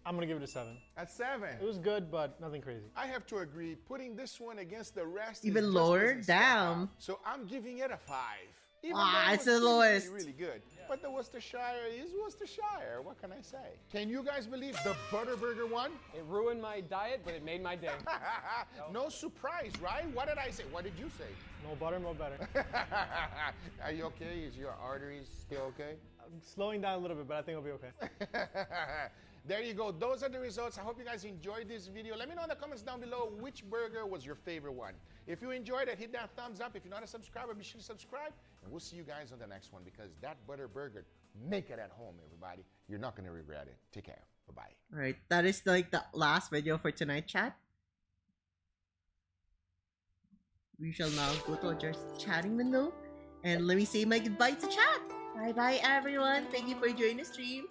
I'm going to give it a 7. A 7? It was good, but nothing crazy. I have to agree. Putting this one against the rest even is lower? Damn. So I'm giving it a 5. Even it's the lowest. Really good. Yeah. But the Worcestershire is Worcestershire. What can I say? Can you guys believe the Butter Burger won? It ruined my diet, but it made my day. No surprise, right? What did I say? What did you say? No butter, no better. Are you okay? Is your arteries still okay? I'm slowing down a little bit, but I think I'll be okay. There you go. Those are the results. I hope you guys enjoyed this video. Let me know in the comments down below which burger was your favorite one. If you enjoyed it, hit that thumbs up. If you're not a subscriber, be sure to subscribe. And we'll see you guys on the next one, because that butter burger, make it at home, everybody. You're not going to regret it. Take care. Bye-bye. All right, that is like the last video for tonight, chat. We shall now go to our chatting window. And let me say my goodbye to chat. Bye-bye, everyone. Thank you for joining the stream.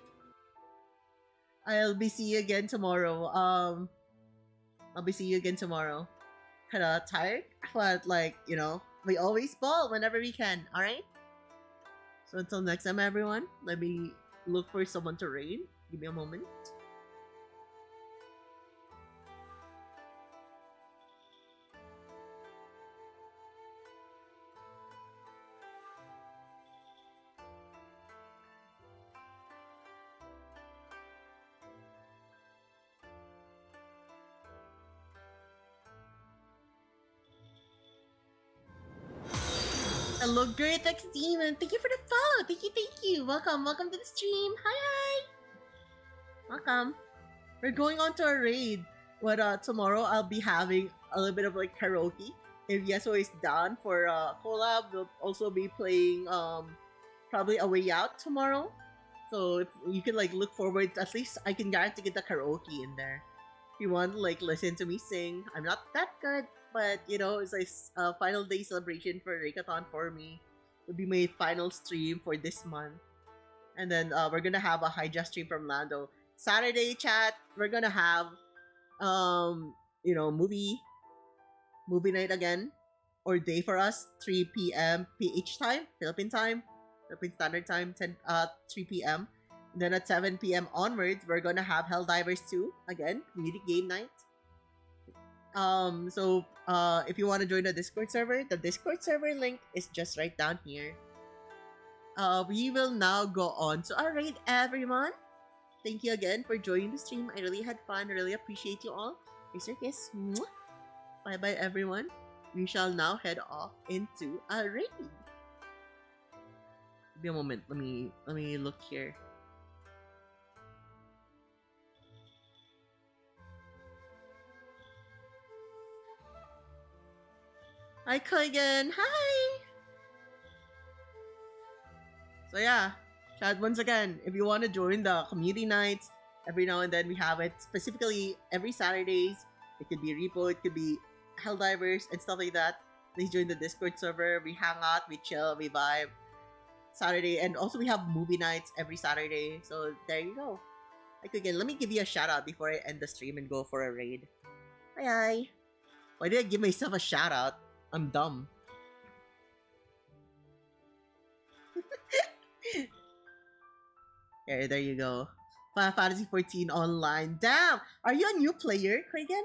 I'll be seeing you again tomorrow. I'll be seeing you again tomorrow. Kinda tired, but like, you know, we always ball whenever we can, alright? So until next time, everyone, let me look for someone to raid. Give me a moment. Hello, Great X Demon. Thank you for the follow. Thank you. Welcome to the stream. Hi. Welcome. We're going on to a raid. But tomorrow I'll be having a little bit of like karaoke. If Yeso is down for collab, we'll also be playing probably A Way Out tomorrow. So if you can like look forward, at least I can guarantee get the karaoke in there. If you want to like listen to me sing, I'm not that good. But, you know, it's like a final day celebration for Raekathon for me. It'll be my final stream for this month. And then we're gonna have a Hydra stream from Lando. Saturday, chat, we're gonna have, you know, movie night again. Or day for us, 3 p.m. PH time, Philippine Standard Time, 3 p.m. And then at 7 p.m. onwards, we're gonna have Helldivers 2, again, community game night. So if you want to join the Discord server link is just right down here. We will now go on to our raid, everyone. Thank you again for joining the stream. I really had fun. I really appreciate you all. Here's your kiss. Bye bye, everyone. We shall now head off into our raid. Give me a moment. Let me look here. Hi, Koigen. Hi. So yeah, chat once again. If you want to join the community nights, every now and then we have it. Specifically, every Saturdays. It could be Repo, it could be Helldivers and stuff like that. Please join the Discord server. We hang out, we chill, we vibe. Saturday, and also we have movie nights every Saturday. So there you go. Like again, let me give you a shout out before I end the stream and go for a raid. Hi hi. Why did I give myself a shout out? I'm dumb. There you go. Final Fantasy 14 online. Damn! Are you a new player, Kragan?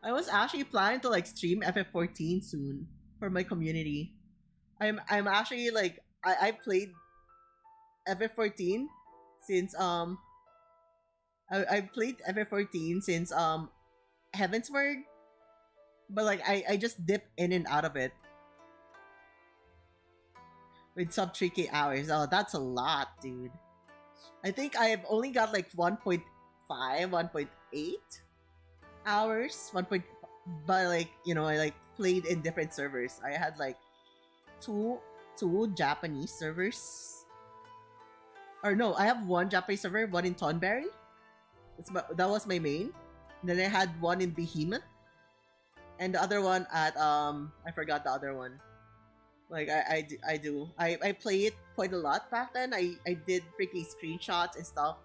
I was actually planning to like stream FF14 soon for my community. I'm actually like I played FF14 since I played FF14 since Heavensward, but like I just dip in and out of it with sub 3k hours. Oh, that's a lot, dude. I think I've only got like 1.5, 1.8 hours, but like, you know, I like played in different servers. I had like two Japanese servers. Or no, I have one Japanese server, one in Tonberry. That was my main. And then I had one in Behemoth. And the other one at I forgot the other one. Like I play it quite a lot back then. I did freaking screenshots and stuff.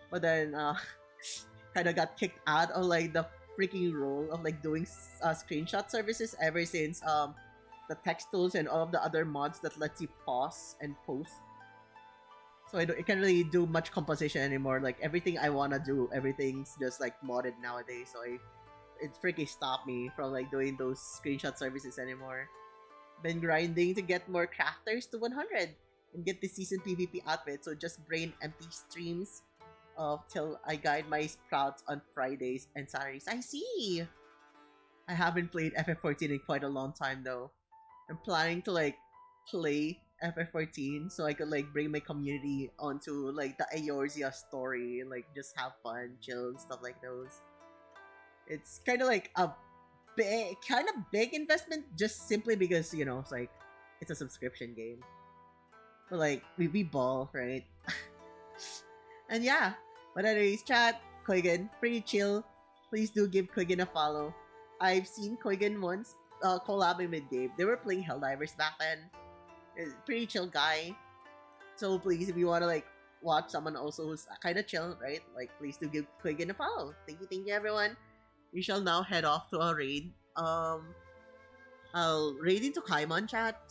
But then kind of got kicked out of like the freaking role of like doing screenshot services ever since the text tools and all of the other mods that lets you pause and post. So I can't really do much composition anymore. Like everything I wanna do, everything's just like modded nowadays. So it freaking stopped me from like doing those screenshot services anymore. Been grinding to get more crafters to 100 and get the season PvP outfit. So just brain empty streams till I guide my sprouts on Fridays and Saturdays. I see. I haven't played FF14 in quite a long time though. I'm planning to like play FF14 so I could like bring my community onto like the Eorzea story and like just have fun, chill, and stuff like those. It's kind of like a big investment just simply because, you know, it's like it's a subscription game. But like we ball, right? And yeah. But anyways, chat, Koigen, pretty chill. Please do give Koigen a follow. I've seen Koigen once collabing with Gabe. They were playing Helldivers back then. Pretty chill guy. So please, if you want to like watch someone also who's kind of chill, right? Like please do give Koigen a follow. Thank you everyone. We shall now head off to our raid. I'll raid into Kaimon, chat.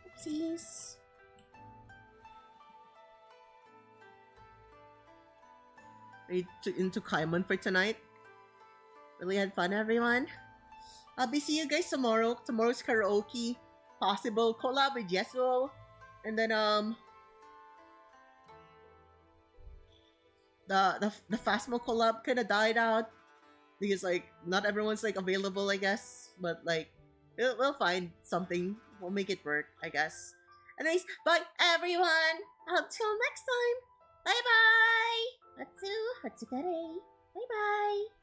Oopsies. Raid into Kaimon for tonight. Really had fun, everyone. I'll be seeing you guys tomorrow. Tomorrow's karaoke. Possible collab with Yasuo. And then the Phasmo collab kind of died out because like not everyone's like available, I guess. But like we'll find something. We'll make it work, I guess. Anyways, bye everyone. Until next time. Bye bye. Hatsukare. Bye bye.